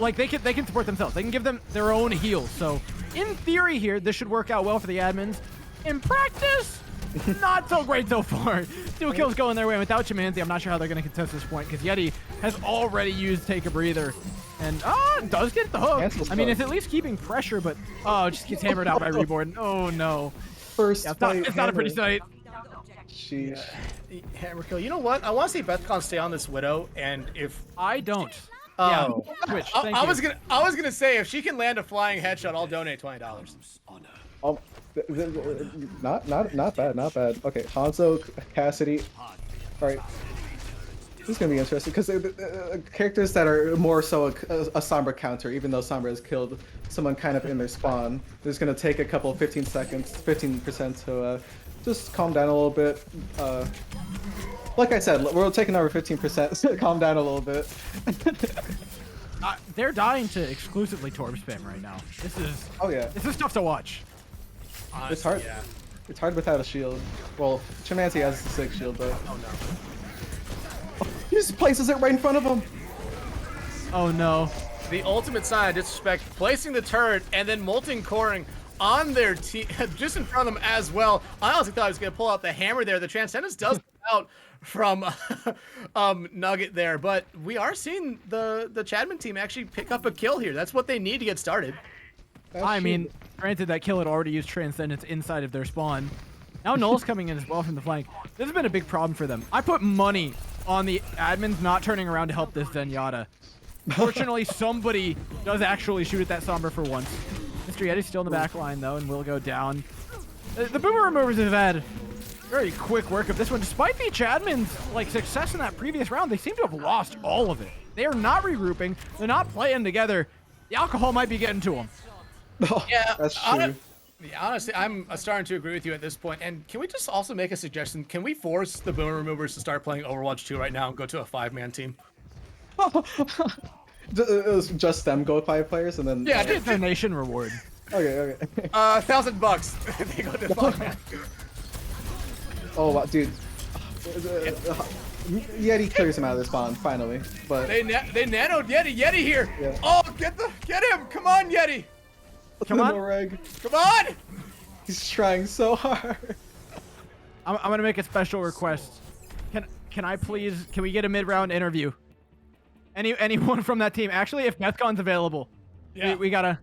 like they can support themselves. They can give them their own heals. So in theory here, this should work out well for the admins. In practice, not so great so far. 2 kills going their way. Without Chimanzi, I'm not sure how they're going to contest this point because Yeti has already used Take a Breather. And does get the hook. I mean, it's at least keeping pressure, but it just gets hammered out by Reborn. Oh no. First it's not a pretty sight. Sheesh. Hammer kill. You know what? I want to see Bethcon stay on this Widow, and if I don't. Yeah, Twitch, I was gonna say if she can land a flying headshot, I'll donate $20. Not bad. Okay, Hanzo, Cassidy. All right. This is gonna be interesting because characters that are more so a Sombra counter, even though Sombra has killed someone kind of in their spawn. There's gonna take a couple 15% to just calm down a little bit. Like I said, we're taking over 15%, so calm down a little bit. They're dying to exclusively Torb spam right now. This is tough to watch. Honestly, it's hard. Yeah. It's hard without a shield. Well, Chimanzi has a 6 shield, but oh no. He just places it right in front of him. Oh no. The ultimate sign of disrespect, placing the turret and then molten coring on their team, just in front of them as well. I honestly thought he was going to pull out the hammer there. The Transcendence does come out from Nugget there, but we are seeing the Chadman team actually pick up a kill here. That's what they need to get started. I mean, granted that kill had already used Transcendence inside of their spawn. Now Null's coming in as well from the flank. This has been a big problem for them. I put money on the admins not turning around to help this Zenyatta. Fortunately, somebody does actually shoot at that Sombra for once. Mr. Yeti's still in the back line, though, and will go down. The Boomer Removers have had very quick work of this one. Despite the admins' success in that previous round, they seem to have lost all of it. They are not regrouping. They're not playing together. The alcohol might be getting to them. Yeah, that's true. Yeah, honestly, I'm starting to agree with you at this point. And can we just also make a suggestion? Can we force the Boomer Removers to start playing Overwatch 2 right now and go to a 5-man team? Just them go 5 players and then... Yeah, it's a donation reward. Okay. $1,000. They go to 5-man. Oh, wow, dude. Yeti clears him out of the spawn, finally. But they nanoed Yeti. Yeti here. Yeah. Oh, get him. Come on, Yeti. Come on. Come on. He's trying so hard. I'm gonna make a special request. Can I please? Can we get a mid-round interview? Anyone from that team? Actually, if Bethcon's available, yeah, we gotta.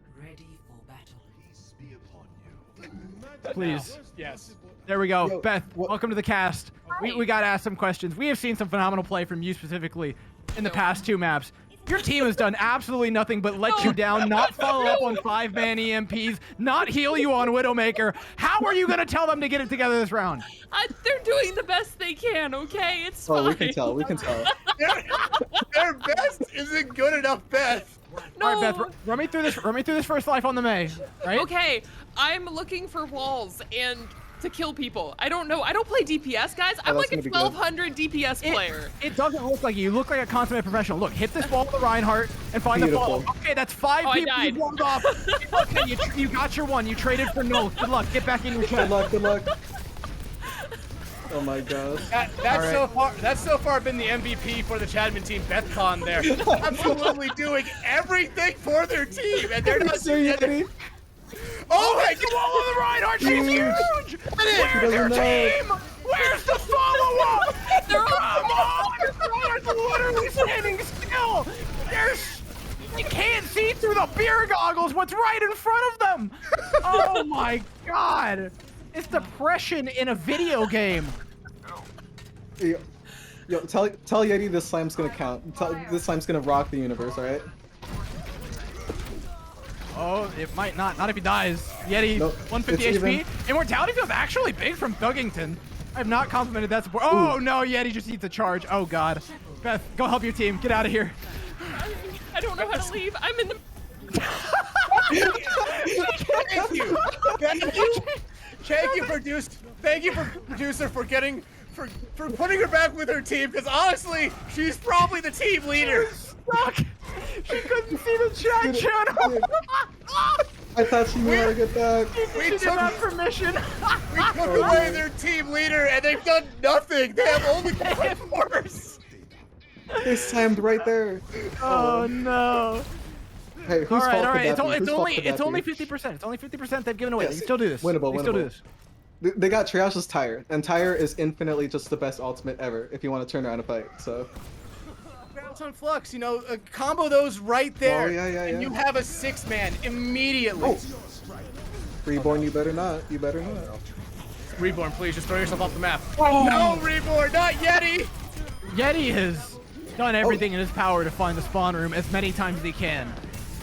Please. Yes. There we go. Yo, Beth, welcome to the cast. We gotta ask some questions. We have seen some phenomenal play from you specifically in the past 2 maps. Your team has done absolutely nothing but let you down, not follow up on 5-man EMPs, not heal you on Widowmaker. How are you going to tell them to get it together this round? They're doing the best they can, okay? It's fine. Oh, we can tell. Their best isn't good enough, Beth. No. All right, Beth, run me through this first life on the May, right? Okay, I'm looking for walls and to kill people. I don't know. I don't play DPS, guys. I'm like a 1200 DPS player. It doesn't look like you look like a consummate professional. Look, hit this ball with the Reinhardt and find the ball. Okay, that's 5 people you blown off. Okay, you got your one. You traded for no. Good luck. Get back in your chat. Good luck. Oh my gosh. That's so far been the MVP for the Chadman team, Bethcon there. Absolutely doing everything for their team, and they're not doing anything. Oh my God! Wall of the Reinhardt, she's huge! Where's your team? Where's the follow-up? They're Come on! Reinhardt's literally standing still! You can't see through the beer goggles what's right in front of them! Oh my God! It's depression in a video game. Yo, tell Yeti this slam's gonna count. This slam's gonna rock the universe, alright? Oh, it might not. Not if he dies. Yeti, nope, 150 HP. Immortality feels actually big from Thuggington. I have not complimented that support. Oh, no, Yeti just needs a charge. Oh, God. Beth, go help your team. Get out of here. I don't know how to leave. I'm in the... Thank you, producer, for getting... For putting her back with her team, because honestly, she's probably the team leader. Stuck. She couldn't see the chat channel. I thought she knew how to get back. We didn't have permission. We took away their team leader, and they've done nothing. They have only gotten worse. They slammed right there. Oh no. Hey, who's fault all right. It's only 50%. It's only 50% they've given away. Yes. They can still do this. Winnable. They still do this. They got Triage's Tire, and Tire is infinitely just the best ultimate ever if you want to turn around a fight. So. Bounce on Flux, combo those right there, and you have a 6-man immediately. Oh. Reborn, you better not. Reborn, please just throw yourself off the map. Oh. No, Reborn, not Yeti. Yeti has done everything in his power to find the spawn room as many times as he can.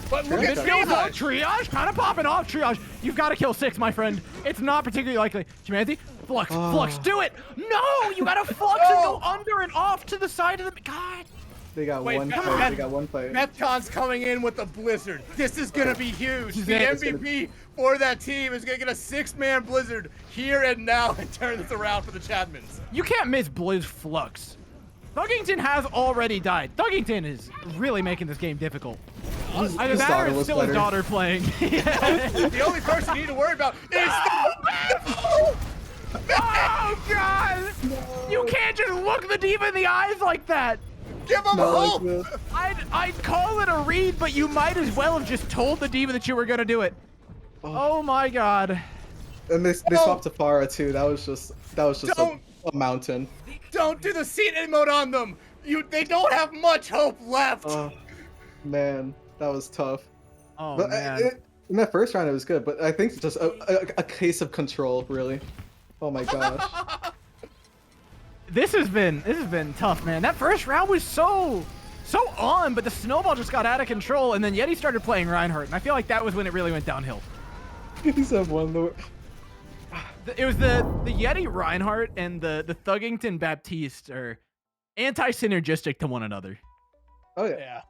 But look at Triage kind of popping off. Triage, you've got to kill 6, my friend. It's not particularly likely. Chimanthi, Flux, do it. No, you got to Flux and go under and off to the side of the... God. They got one fight. They got one fight. Metcon's coming in with the Blizzard. This is gonna be huge. The MVP for that team is gonna get a 6-man Blizzard here and now and turn this around for the Chadmans. You can't miss Blizz Flux. Thuggington has already died. Thuggington is really making this game difficult. Either that or it's still his daughter playing. The only person you need to worry about is Oh, God! You can't just look the diva in the eyes like that! Give him hope! I'd call it a read, but you might as well have just told the diva that you were gonna do it. Oh my God. And they swapped to Pharah too. That was just a mountain. Don't do the seat emote on them! They don't have much hope left! Oh, man. That was tough. Oh, but man. In that first round, it was good, but I think it's just a case of control, really. Oh my gosh. This has been tough, man. That first round was so on, but the snowball just got out of control, and then Yeti started playing Reinhardt, and I feel like that was when it really went downhill. He's at one though. It was the Yeti Reinhardt and the Thuggington Baptiste are anti-synergistic to one another. Oh yeah.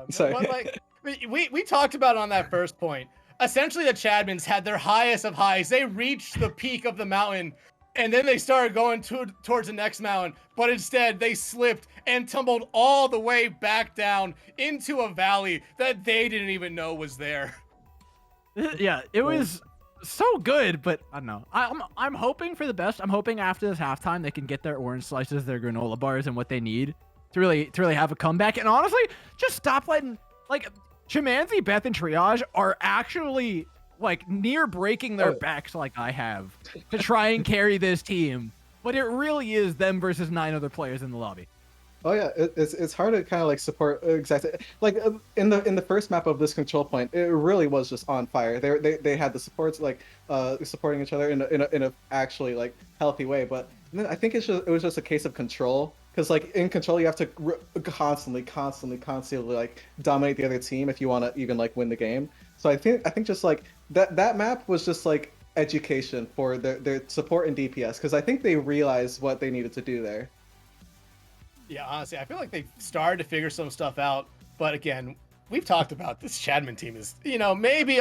Sorry. But like we talked about on that first point. Essentially, the Chadmans had their highest of highs. They reached the peak of the mountain, and then they started going towards the next mountain. But instead, they slipped and tumbled all the way back down into a valley that they didn't even know was there. Yeah, it was so good, but I don't know. I'm hoping for the best. I'm hoping after this halftime they can get their orange slices, their granola bars, and what they need to really have a comeback. And honestly, just stop letting like Chimanzi, Beth, and Triage are actually like near breaking their backs like I have to try and carry this team. But it really is them versus 9 other players in the lobby. Oh yeah, it's hard to kind of like support exactly like in the first map of this control point. It really was just on fire. They had the supports like supporting each other in a actually like healthy way. But then I think it was just a case of control, because like in control you have to constantly like dominate the other team if you want to even like win the game. So I think just like that map was just like education for their support in DPS, because I think they realized what they needed to do there. Yeah, honestly, I feel like they've started to figure some stuff out, but again, we've talked about this Chadman team is, maybe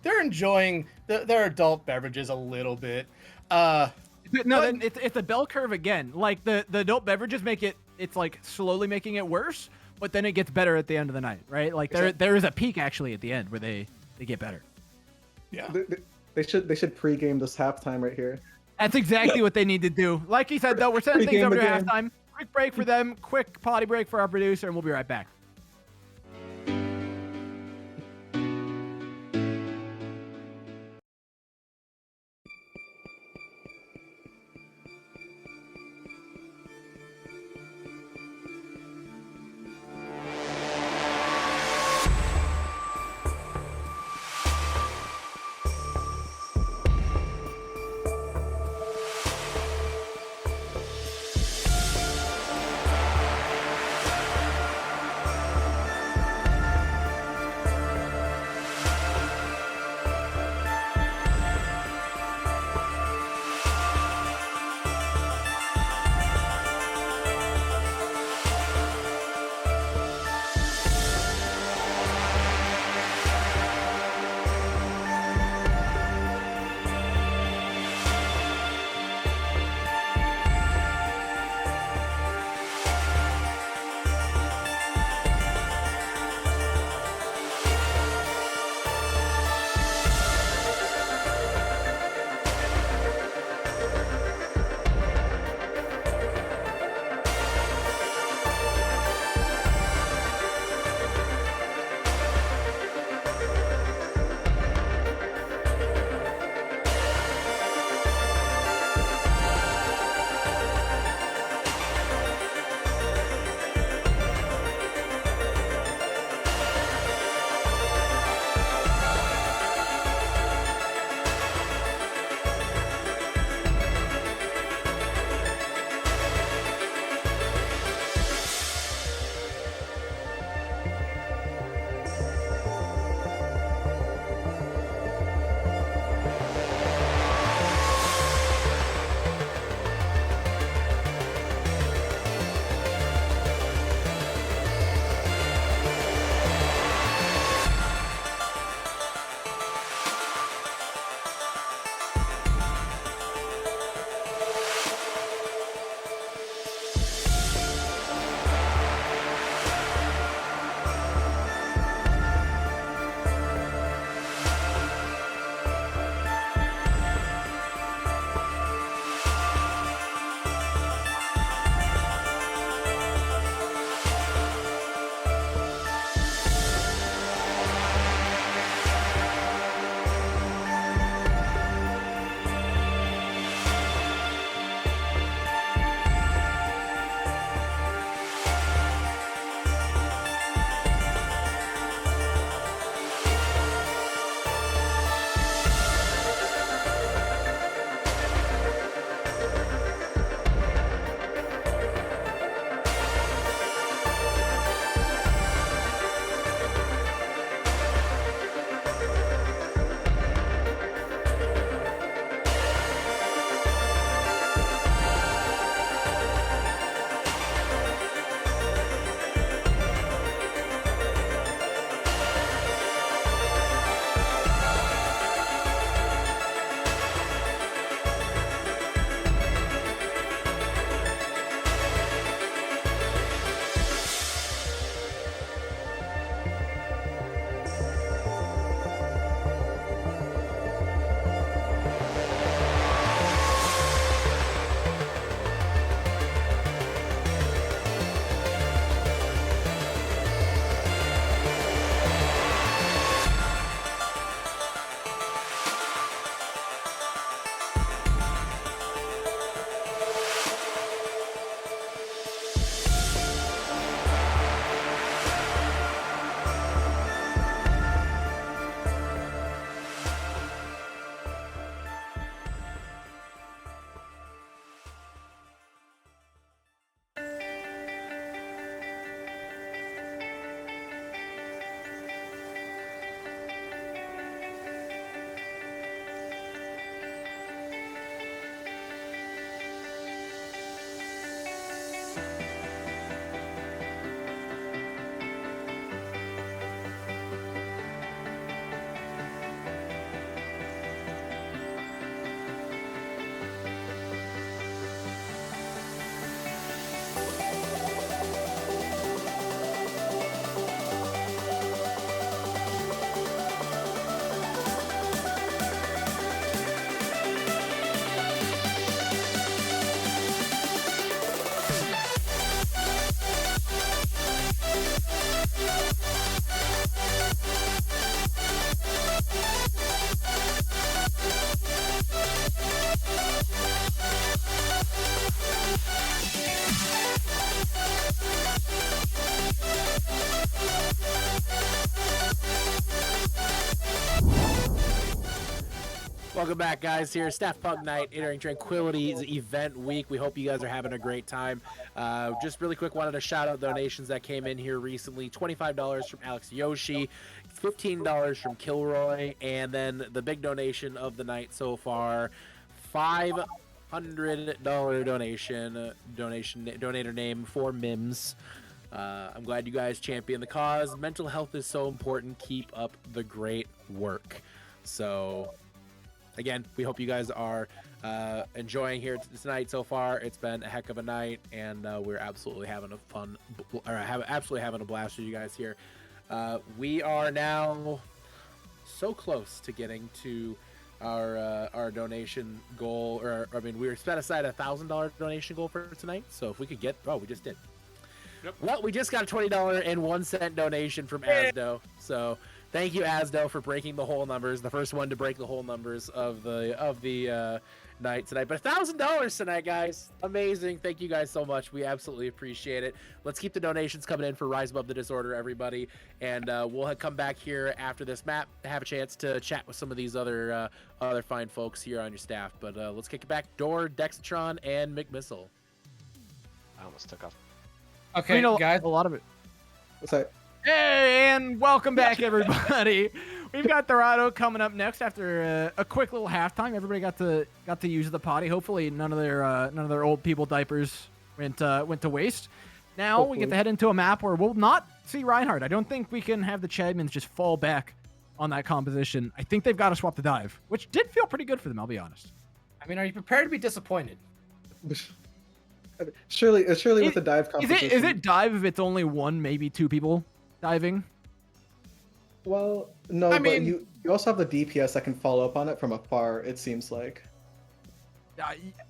they're enjoying their adult beverages a little bit. It's a bell curve again. Like the adult beverages it's like slowly making it worse, but then it gets better at the end of the night, right? Like there is a peak actually at the end where they get better. Yeah, they should pregame this halftime right here. That's exactly what they need to do. Like he said, though, we're sending things over to halftime. Quick break for them, quick potty break for our producer, and we'll be right back. Welcome back, guys. Here, Staff Pug Night, entering Tranquility's event week. We hope you guys are having a great time. Just really quick, wanted to shout out donations that came in here recently. $25 from Alex Yoshi, $15 from Kilroy, and then the big donation of the night so far, $500 donation. Donator name for Mims. I'm glad you guys champion the cause. Mental health is so important. Keep up the great work. So, again, we hope you guys are enjoying here tonight so far. It's been a heck of a night, and we're absolutely having absolutely having a blast with you guys here. We are now so close to getting to our donation goal, we were set aside a $1,000 donation goal for tonight. So if we could get, we just did. Yep. Well, we just got a $20.01 donation from Asdo. So thank you, Asdo, for breaking the whole numbers. The first one to break the whole numbers of the night tonight. But $1,000 tonight, guys. Amazing. Thank you guys so much. We absolutely appreciate it. Let's keep the donations coming in for Rise Above the Disorder, everybody. And we'll come back here after this map to have a chance to chat with some of these other fine folks here on your staff. But let's kick it back. Door, Dexatron, and McMissile. I almost took off. Okay, guys. A lot of it. What's that? Hey, and welcome back, everybody. We've got Dorado coming up next after a quick little halftime. Everybody got to use the potty. Hopefully, none of their old people diapers went to waste. Now we get to head into a map where we'll not see Reinhardt. I don't think we can have the Chadmans just fall back on that composition. I think they've got to swap the dive, which did feel pretty good for them. I'll be honest. I mean, are you prepared to be disappointed? Surely with the dive composition. Is it dive if it's only one, maybe two people diving? Well, no, but you also have the DPS that can follow up on it from afar, it seems like.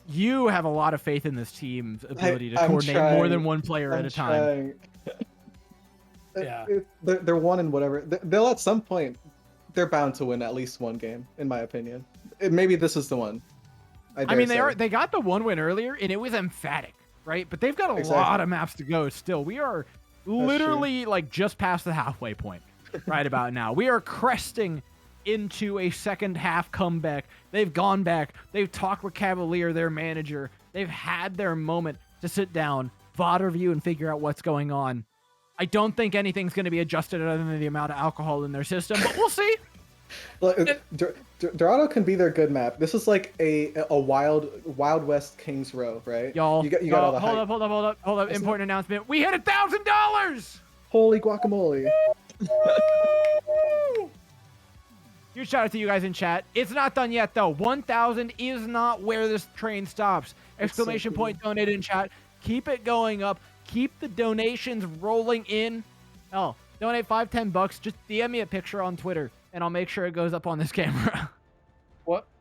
You have a lot of faith in this team's ability to coordinate more than one player at a time. Yeah. They're one in whatever. They'll at some point, they're bound to win at least one game, in my opinion. Maybe this is the one. I mean, they got the one win earlier, and it was emphatic, right? But they've got a lot of maps to go still. We are literally just past the halfway point right about now. We are cresting into a second half comeback. They've gone back. They've talked with Cavalier, their manager. They've had their moment to sit down, VOD review, and figure out what's going on. I don't think anything's going to be adjusted other than the amount of alcohol in their system, but we'll see. Dorado can be their good map. This is like a Wild West Kings Row, right? Y'all, you got all the hold up. Important announcement. We hit $1,000. Holy guacamole. Huge shout out to you guys in chat. It's not done yet though. 1,000 is not where this train stops. Exclamation point donated in chat. Keep it going up. Keep the donations rolling in. Hell, donate $5-10. Just DM me a picture on Twitter, and I'll make sure it goes up on this camera.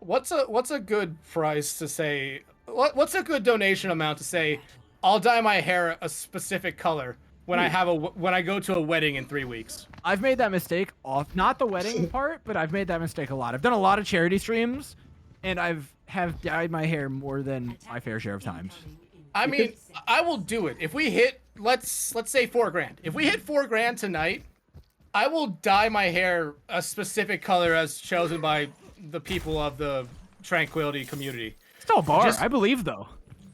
What's a good price to say? What's a good donation amount to say? I'll dye my hair a specific color when I go to a wedding in 3 weeks. I've made that mistake not the wedding part, but I've made that mistake a lot. I've done a lot of charity streams, and have dyed my hair more than my fair share of times. I mean, I will do it if we hit let's say $4,000. If we hit $4,000 tonight, I will dye my hair a specific color as chosen by the people of the Tranquility community. Still a bar, I believe, though.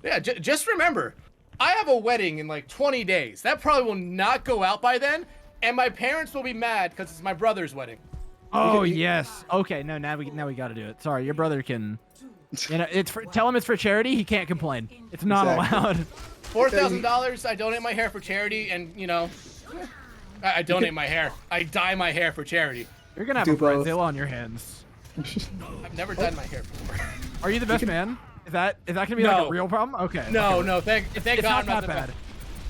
Yeah, just remember, I have a wedding in like 20 days. That probably will not go out by then, and my parents will be mad because it's my brother's wedding. Oh yes. Okay. No. Now we got to do it. Sorry, your brother can. Tell him it's for charity. He can't complain. It's not allowed. $4,000. I donate my hair for charity, and I donate my hair. I dye my hair for charity. You're gonna have a Brazil on your hands. I've never dyed my hair before. Are you the best man? Is that gonna be like a real problem? Okay. No. Thank God I'm not that bad.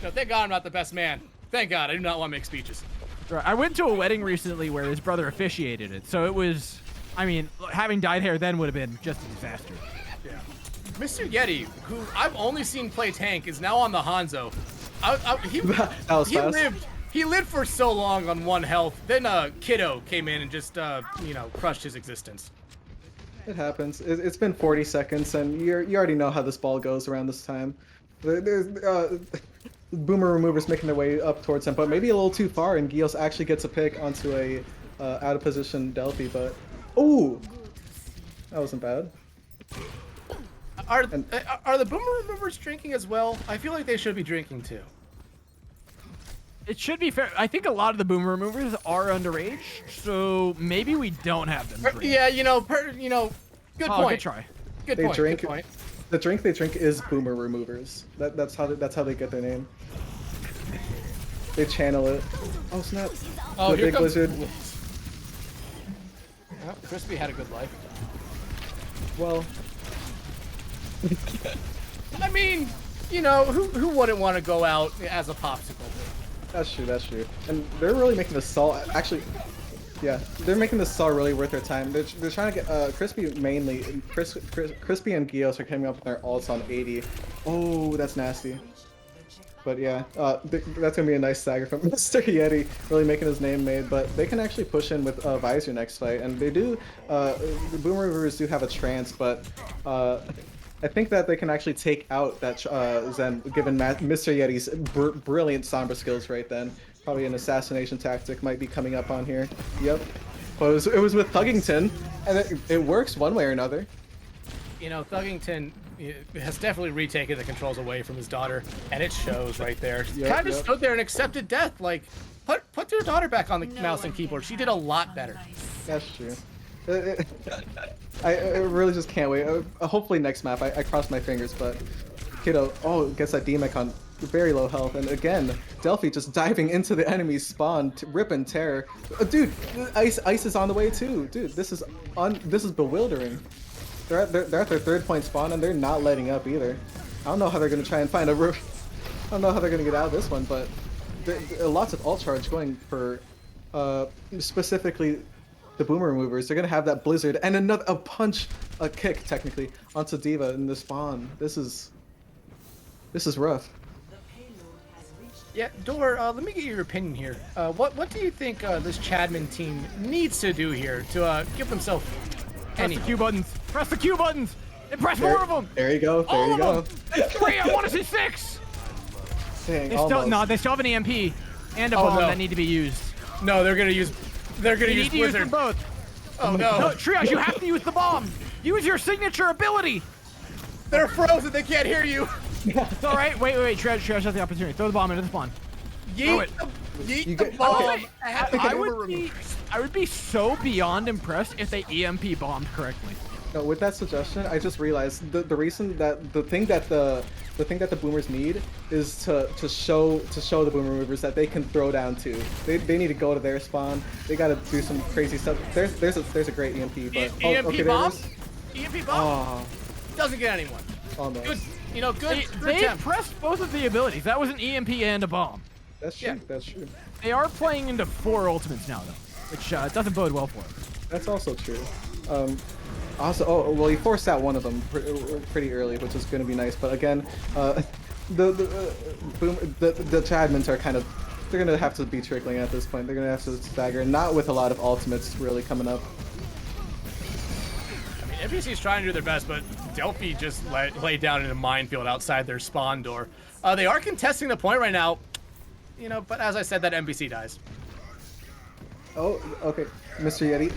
No, thank God I'm not the best man. Thank God I do not want to make speeches. Right. I went to a wedding recently where his brother officiated it, so it was. I mean, having dyed hair then would have been just a disaster. Yeah. Mr. Yeti, who I've only seen play tank, is now on the Hanzo. He lived for so long on 1 health. Then Kiddo came in and just crushed his existence. It happens. It's been 40 seconds, and you already know how this ball goes around this time. There's Boomer Removers making their way up towards him, but maybe a little too far, and Gios actually gets a pick onto a out of position Delphi, but ooh, That wasn't bad. Are the boomer removers drinking as well? I feel like they should be drinking too. It should be fair. I think a lot of the boomer removers are underage, so maybe we don't have them drink. Yeah, good point. Good try. Good They point. drink. Good point. The drink they drink is boomer removers. That's how they get their name. They channel it. Oh snap! Oh, the here big comes lizard. Oh, Crispy had a good life. Well, I mean, who wouldn't want to go out as a popsicle? that's true. That's true. And they're really making the Saw. Actually, yeah, they're making the Saw really worth their time. They're trying to get Crispy mainly. Crispy and Gios are coming up with their ults on 80. Oh, that's nasty. But yeah, that's gonna be a nice stagger from Mr. Yeti, really making his name made. But they can actually push in with Visor next fight, and they do. The Boomer Removers do have a trance, but I think that they can actually take out that Zen, given Mr. Yeti's brilliant Sombra skills right then. Probably an assassination tactic might be coming up on here. Yep. But it was with Thuggington, and it works one way or another. Thuggington has definitely retaken the controls away from his daughter, and it shows right there. Yep, Kind of stood there and accepted death. Like, put your daughter back on the mouse and keyboard. She did a lot better. That's true. I really just can't wait. Hopefully next map, I cross my fingers, but Kiddo, gets that D-Mech on very low health, and again, Delphi just diving into the enemy's spawn, rip and tear. Dude, Ice is on the way too. Dude, this is bewildering. They're at their 3rd point spawn, and they're not letting up either. I don't know how they're gonna try and find a roof. I don't know how they're gonna get out of this one, but lots of ult charge going for specifically the Boomer Removers. They're gonna have that Blizzard and a kick technically onto D.Va in the spawn. This is rough. Yeah, Dor, let me get your opinion here. What do you think this Chadman team needs to do here to give themselves Press the Q buttons. Press the Q buttons. And press more of them. There you go. There All you go. of them. 3. I want to see 6. Dang, They still have an EMP and a bomb that need to be used. No, they're gonna use. They're gonna You use need to use Blizzard. them both. Oh no. No, Triage, you have to use the bomb. Use your signature ability. They're frozen. They can't hear you. It's all right. Wait. Triage has the opportunity. Throw the bomb into the spawn. Yeet it. Yeet the bomb. I would be so beyond impressed if they EMP bombed correctly. No, with that suggestion, I just realized the reason that the thing that the Boomers need is to show the Boomer Removers that they can throw down too. They need to go to their spawn. They got to do some crazy stuff. There's a great EMP, but EMP okay, bomb. there it is. EMP bomb. Doesn't get anyone. Almost. Good. Good. They attempt. pressed both of the abilities. That was an EMP and a bomb. That's true. That's true. They are playing into 4 ultimates now, though, which doesn't bode well for them. That's also true. Also, well, he forced out one of them pretty early, which is going to be nice. But again, the Chadmans are kind of, they're going to have to be trickling at this point. They're going to have to stagger, not with a lot of ultimates really coming up. I mean, NPC's trying to do their best, but Delphi just laid down in a minefield outside their spawn door. They are contesting the point right now, but as I said, that NPC dies. Oh, okay. Mr. Yeti.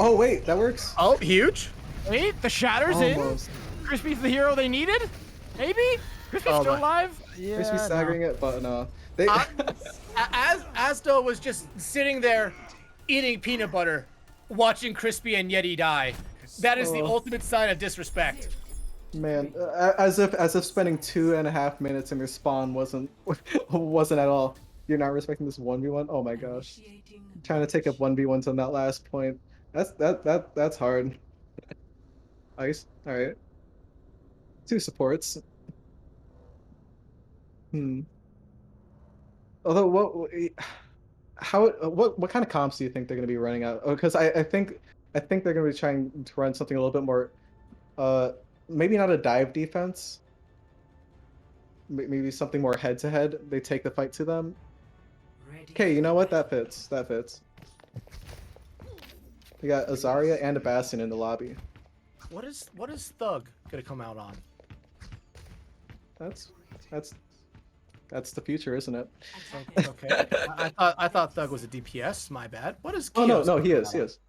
Oh, wait, that works. Oh, huge. Wait, the Shatter's Almost. in? Crispy's the hero they needed? Maybe? Crispy's still alive? Yeah, Crispy's staggering it, but no. Asdo was just sitting there eating peanut butter, watching Crispy and Yeti die. That is the ultimate sign of disrespect. Man, as if spending 2.5 minutes in your spawn wasn't at all. You're not respecting this 1v1? Oh my gosh. Trying to take up 1v1s on that last point. That's hard. Ice. Alright. 2 supports. Although what kind of comps do you think they're gonna be running out? Because I think they're gonna be trying to run something a little bit more maybe not a dive defense. Maybe something more head-to-head. They take the fight to them. Okay, you know what? That fits. That fits. We got Azaria and a Bastion in the lobby. What is Thug gonna come out on? That's the future, isn't it? Okay. I thought Thug was a DPS. My bad. What is? Oh Kio's no, he coming is. out He on? is.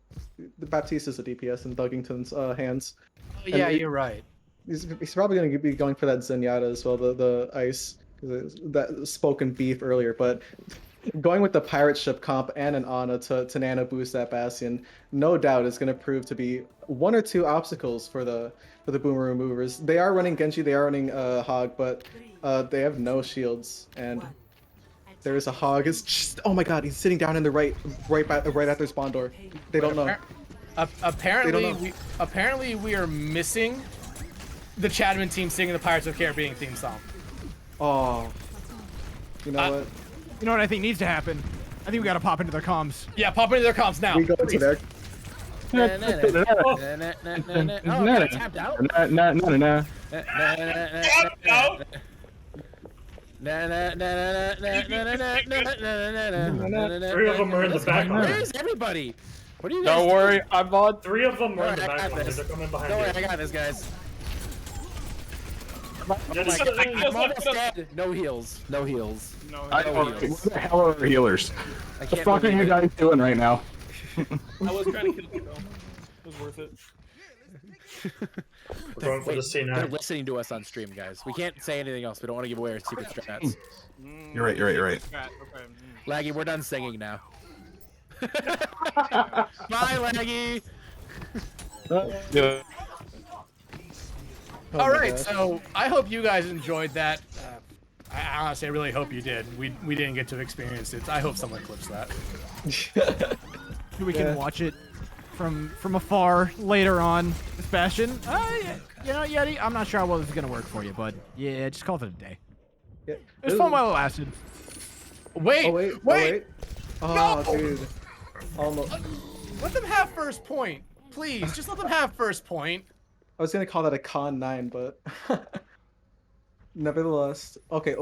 the Baptiste is a DPS in Duggington's hands. Oh, yeah, you're right. He's probably going to be going for that Zenyatta as well, the ice, that spoken beef earlier. But going with the pirate ship comp and an Ana to nano boost that Bastion, no doubt is going to prove to be one or two obstacles for the Boomer Removers. They are running Genji, they are running Hog, but they have no shields, and there is a Hog. It's just, oh my god, he's sitting down in the right at their spawn door. They don't know. Apparently we are missing the Chadman team singing the Pirates of the Caribbean theme song. Oh, you know what? You know what I think needs to happen? I think we gotta pop into their comms. Yeah, pop into their comms now. We go into their. Oh, I got tapped out. Three of them are in the background. Where's everybody? What are you guys Don't worry, I'm on. 3 of them are in the I got background. this. They're coming behind Don't worry, you. I got this, guys. Just- I'm almost dead. No heals. No heals. What the hell are our healers? I What the can't fuck are believe you it. guys doing right now? I was trying to kill you though. It was worth it. We're going for the C9. They're listening to us on stream, guys. We can't say anything else. We don't want to give away our secret strats. You're right. Laggy, we're done singing now. Bye, Laggy. Yeah. All right, so I hope you guys enjoyed that. I honestly, I really hope you did. We didn't get to experience it. I hope someone clips that. We can watch it from afar later on. Bastion, you know, Yeti, I'm not sure how well this is gonna work for you, but yeah, just call it a day. Yeah. It was fun while it lasted. Wait. Oh, No! dude. Almost. Let them have first point, please. Just let them have first point. I was gonna call that a con 9, but nevertheless, okay.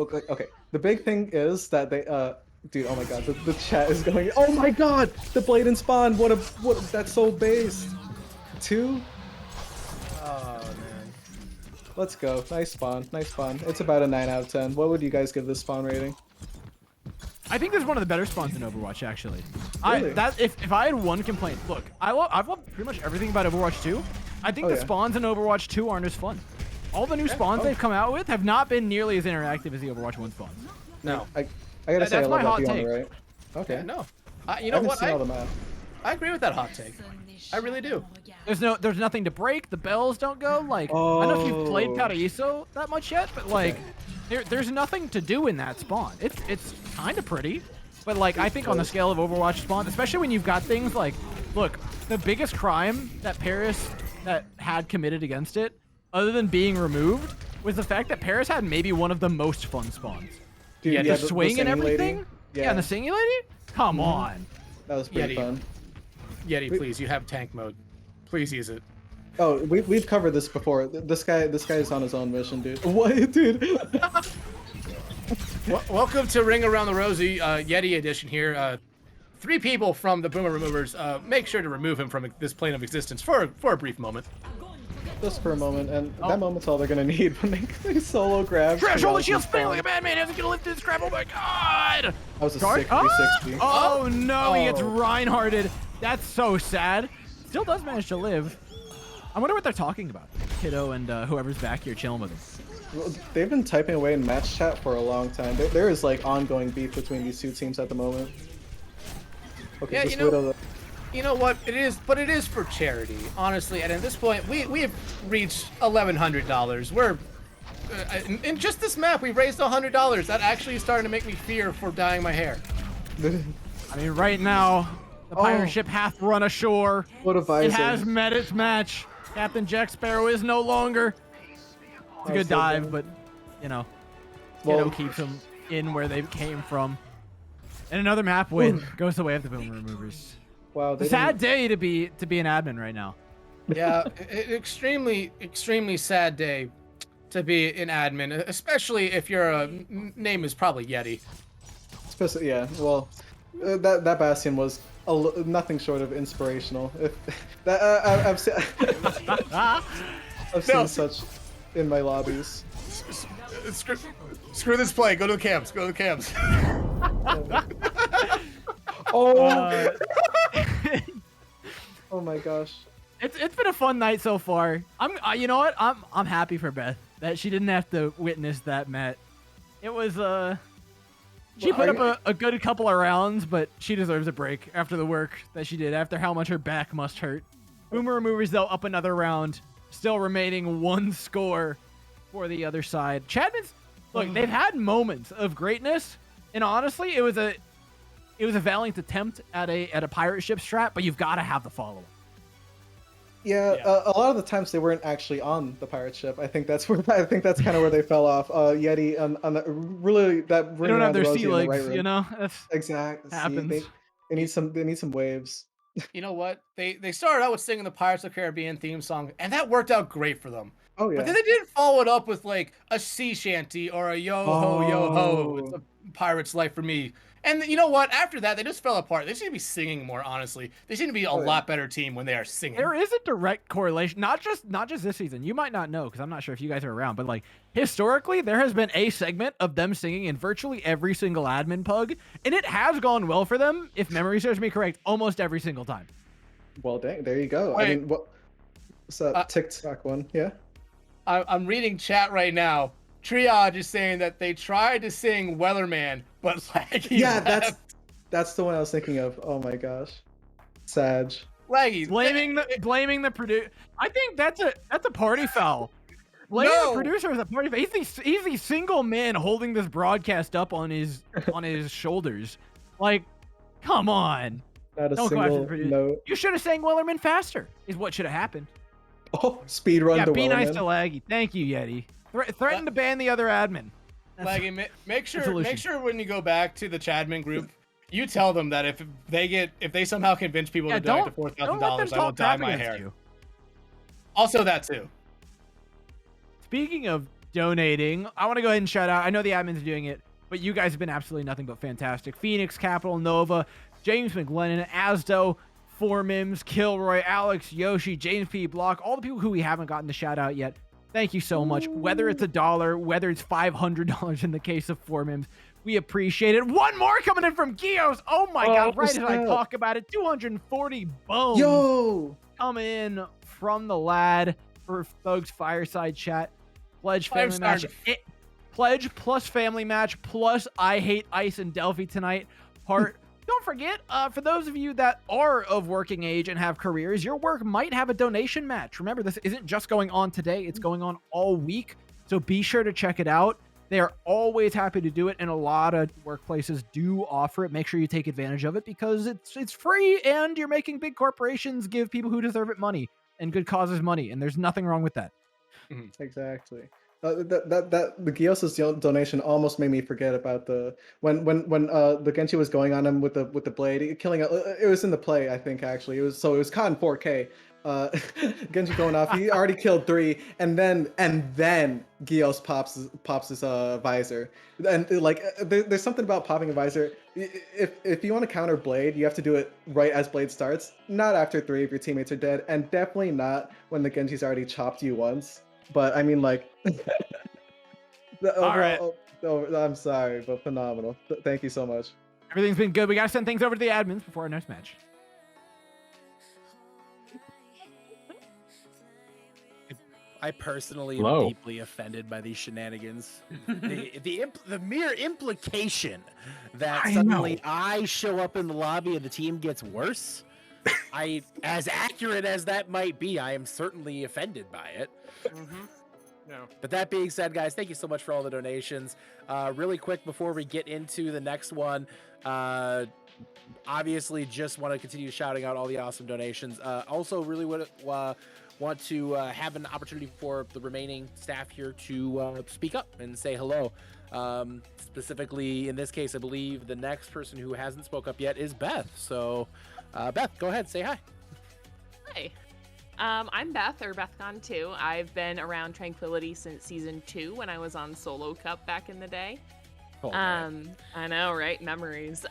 The big thing is that they, dude, oh my god, the chat is going. Oh my god, the blade and spawn. What that's so based. 2. Oh man. Let's go. Nice spawn. It's about a 9 out of 10. What would you guys give this spawn rating? I think this is one of the better spawns in Overwatch, actually. Really? If I had one complaint, look, I've loved pretty much everything about Overwatch 2. I think the spawns in Overwatch 2 aren't as fun. All the new spawns they've come out with have not been nearly as interactive as the Overwatch 1 spawns. No. I gotta say, I love that view on the right. Okay. Yeah, no. You know what? Seen all the map. I agree with that hot take. I really do. There's nothing to break. The bells don't go. Like, I don't know if you've played Paraíso that much yet, but like, there's nothing to do in that spawn. It's kind of pretty, but like, I think on the scale of Overwatch spawns, especially when you've got things like, look, the biggest crime that Paris had committed against it, other than being removed, was the fact that Paris had maybe one of the most fun spawns. Dude, yeah, the swing and everything. Lady? Yeah, and the singing lady. Come on. That was pretty fun. Yeti, please, you have tank mode. Please use it. Oh, we've covered this before. This guy is on his own mission, dude. What, dude? Welcome to Ring Around the Rosie Yeti edition here. 3 people from the Boomer Removers. Make sure to remove him from this plane of existence for a brief moment. Just for a moment, and that moment's all they're gonna need when they solo grab. Trash all the shields spinning like a madman. How's he gonna lift this crap? Oh my god! That was a sick 360. Oh no, he gets Reinhardted. That's so sad. Still does manage to live. I wonder what they're talking about. Kiddo and whoever's back here chilling with him. Well, they've been typing away in match chat for a long time. There is like ongoing beef between these two teams at the moment. Okay, Yeah, just you know what? It is for charity, honestly. And at this point, we have reached $1,100. We're in just this map, we raised $100. That actually is starting to make me fear for dyeing my hair. I mean, right now, the pirate ship hath run ashore. What a visor. It has met its match. Captain Jack Sparrow is no longer. It's a good dive, but you know, Kiddo keeps them in where they came from. And another map win goes the way of the Boomer Removers. Wow, it's a sad day to be an admin right now. Yeah, extremely sad day to be an admin, especially if your name is probably Yeti. Especially, yeah. Well, that Bastion was nothing short of inspirational. I've seen such in my lobbies. Screw this play. Go to the camps. Go to the camps. Oh my gosh. It's been a fun night so far. You know what? I'm happy for Beth that she didn't have to witness that, Matt. It was she put up a good couple of rounds, but she deserves a break after the work that she did, after how much her back must hurt. Boomer Movers, though, up another round, still remaining 1 score for the other side. Chadman's, look, they've had moments of greatness, and honestly, it was a valiant attempt at a pirate ship strat, but you've got to have the follow-up. Yeah, a lot of the times they weren't actually on the pirate ship. I think that's kind of where they fell off. Yeti on the really that They ring don't have around the their rosy sea in the legs, right room. you know? That's Exactly. happens. They need some waves. You know what? They started out with singing the Pirates of the Caribbean theme song, and that worked out great for them. Oh yeah. But then they didn't follow it up with like a sea shanty or a yo ho, it's a pirate's life for me. And you know what? After that, they just fell apart. They seem to be singing more, honestly. They seem to be a lot better team when they are singing. There is a direct correlation, not just this season. You might not know because I'm not sure if you guys are around, but like historically, there has been a segment of them singing in virtually every single admin pug, and it has gone well for them. If memory serves me correct, almost every single time. Well, dang, there you go. Wait. I mean, what's that TikTok one? Yeah. I'm reading chat right now. Triage is saying that they tried to sing Weatherman, but Laggy left. that's the one I was thinking of. Oh my gosh, Sag. Laggy blaming the producer. I think that's a party foul. Blaming the producer is a party foul. He's the single man holding this broadcast up on his shoulders. Like, come on. Not a Don't go after the single producer. note. You should have sang Wellerman faster. Is what should have happened. Oh, speed run Yeah, to be nice to Wellerman. Laggy. Thank you, Yeti. Threaten to ban the other admin. Laggy, make solution. sure when you go back to the Chadman group, you tell them that if they somehow convince people to donate to $4,000, I will dye my hair. Also that too. Speaking of donating, I want to go ahead and shout out. I know the admin's doing it, but you guys have been absolutely nothing but fantastic. Phoenix, Capital, Nova, James McGlennon, Asdo, Formims, Kilroy, Alex, Yoshi, James P. Block, all the people who we haven't gotten the shout out yet. Thank you so much. Whether it's $1, whether it's $500 in the case of Formims, we appreciate it. One more coming in from Gios. Oh my God! Right as I talk about it, 240 bones. Yo, coming in from the lad for Thugs Fireside Chat. Pledge family match. Pledge plus family match plus I hate ice and Delphi tonight. Part. Don't forget, for those of you that are of working age and have careers, your work might have a donation match. Remember, this isn't just going on today. It's going on all week. So be sure to check it out. They are always happy to do it, and a lot of workplaces do offer it. Make sure you take advantage of it because it's free, and you're making big corporations give people who deserve it money, and good causes money, and there's nothing wrong with that. Exactly. The Gios's donation almost made me forget about the when the Genji was going on him with the blade, killing it was in the play, I think, actually. It was caught in 4K. Genji going off, he already killed 3, and then Gios pops his visor, and like there's something about popping a visor. If you want to counter Blade, you have to do it right as Blade starts, not after 3 if your teammates are dead, and definitely not when the Genji's already chopped you once. But I mean, like, I'm sorry, but phenomenal. Thank you so much. Everything's been good. We gotta send things over to the admins before our next match. I personally Hello. am deeply offended by these shenanigans. the mere implication that suddenly I show up in the lobby and the team gets worse. As accurate as that might be, I am certainly offended by it. No. But that being said, guys, thank you so much for all the donations. Really quick before we get into the next one, obviously just want to continue shouting out all the awesome donations. Also really want to have an opportunity for the remaining staff here to speak up and say hello. Specifically, in this case, I believe the next person who hasn't spoke up yet is Beth. So, Beth, go ahead, say hi. Hi. I'm Beth, or BethCon2. I've been around Tranquility since season 2 when I was on Solo Cup back in the day. I know, right? Memories.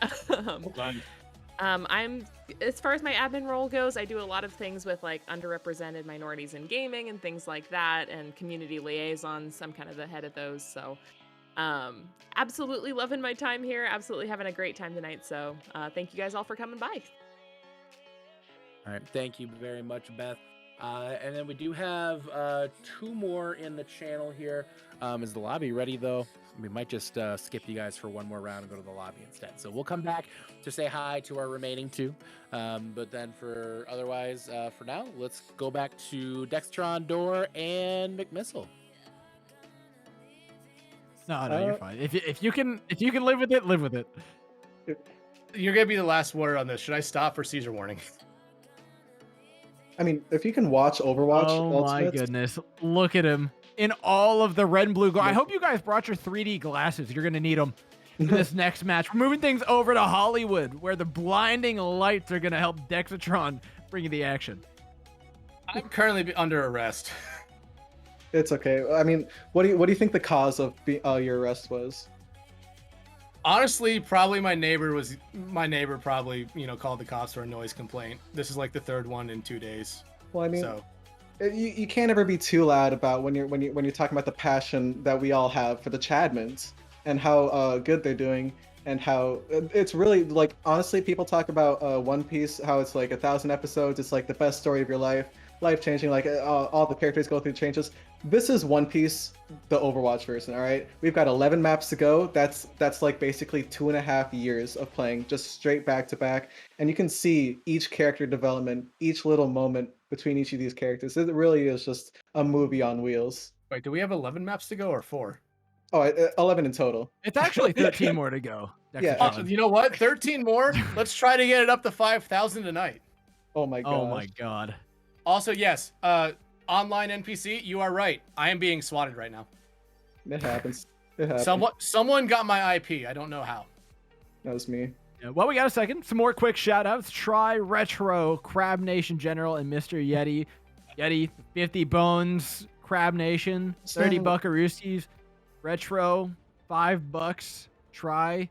I'm, as far as my admin role goes, I do a lot of things with like underrepresented minorities in gaming and things like that, and community liaisons. I'm kind of the head of those, so absolutely loving my time here. Absolutely having a great time tonight. So thank you guys all for coming by. All right, thank you very much, Beth. And then we do have 2 more in the channel here. Is the lobby ready, though? We might just skip you guys for one more round and go to the lobby instead. So we'll come back to say hi to our remaining 2. But then for otherwise, for now, let's go back to Dextron, Door, and McMissile. No, you're fine. If you can live with it, live with it. You're gonna be the last word on this. Should I stop for seizure warning? I mean, if you can watch Overwatch, Oh my Ultimates, goodness! Look at him in all of the red and blue. I hope you guys brought your 3D glasses. You're gonna need them in this next match. We're moving things over to Hollywood, where the blinding lights are gonna help Dexatron bring you the action. I'm currently under arrest. It's okay. I mean, what do you think the cause of your arrest was? Honestly, probably my neighbor probably, called the cops for a noise complaint. This is like the 3rd one in 2 days. Well, I mean, you can't ever be too loud about when you're talking about the passion that we all have for the Chadmans and how good they're doing, and how it's really, like, honestly, people talk about One Piece, how it's like 1,000 episodes, it's like the best story of your life, life-changing, like all the characters go through changes. This is One Piece, the Overwatch version, all right? We've got 11 maps to go. That's like basically 2.5 years of playing just straight back to back. And you can see each character development, each little moment between each of these characters. It really is just a movie on wheels. Wait, do we have 11 maps to go or 4? Oh, 11 in total. It's actually 13 more to go. Yeah. You know what? 13 more? Let's try to get it up to 5,000 tonight. Oh my god. Oh my god. Also, yes, online NPC, you are right. I am being swatted right now. It happens. It happens. Someone got my IP. I don't know how. That was me. Yeah, well, we got a second. Some more quick shout outs. Try Retro, Crab Nation General, and Mr. Yeti. Yeti, 50 bones. Crab Nation, 30 buckaroosties. Retro, $5. Try,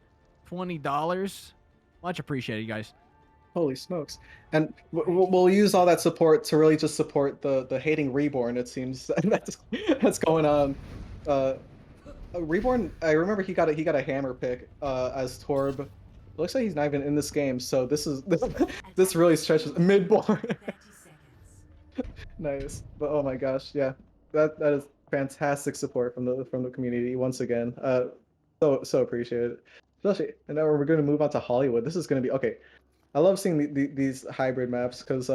$20. Much appreciated, guys. Holy smokes. And we'll use all that support to really just support the hating Reborn, it seems. that's going on. Reborn, I remember he got a hammer pick as Torb. It looks like he's not even in this game, so this really stretches mid-born. Nice. But oh my gosh, yeah. That is fantastic support from the community once again. So appreciated. Especially, and now we're going to move on to Hollywood. This is going to be okay. I love seeing these hybrid maps because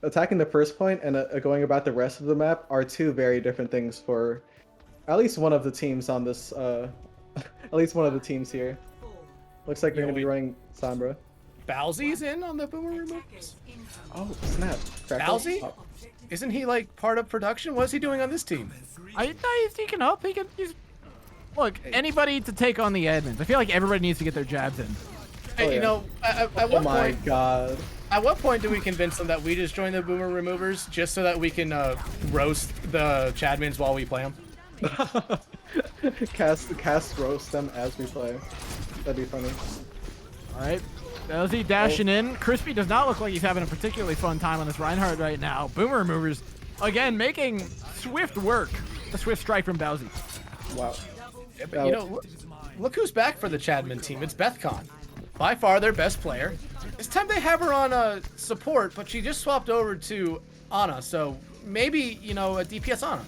attacking the first point and going about the rest of the map are 2 very different things for at least one of the teams on this. At least one of the teams here. Looks like they're going to be running Sombra. Bowsy's in on the boomer removers? Oh, snap. Bowsy? Oh. Isn't he like part of production? What is he doing on this team? He can help. Look, anybody to take on the admins. I feel like everybody needs to get their jabs in. Hey, at what oh my god. At what point do we convince them that we just join the boomer removers just so that we can roast the Chadmans while we play them? cast roast them as we play. That'd be funny. All right. Bowsy dashing in. Crispy does not look like he's having a particularly fun time on this Reinhardt right now. Boomer removers, again, making swift work. A swift strike from Bowsy. Wow. Yeah, but look who's back for the Chadman team. It's BethCon. By far their best player. This time they have her on support, but she just swapped over to Ana, so maybe, a DPS Ana.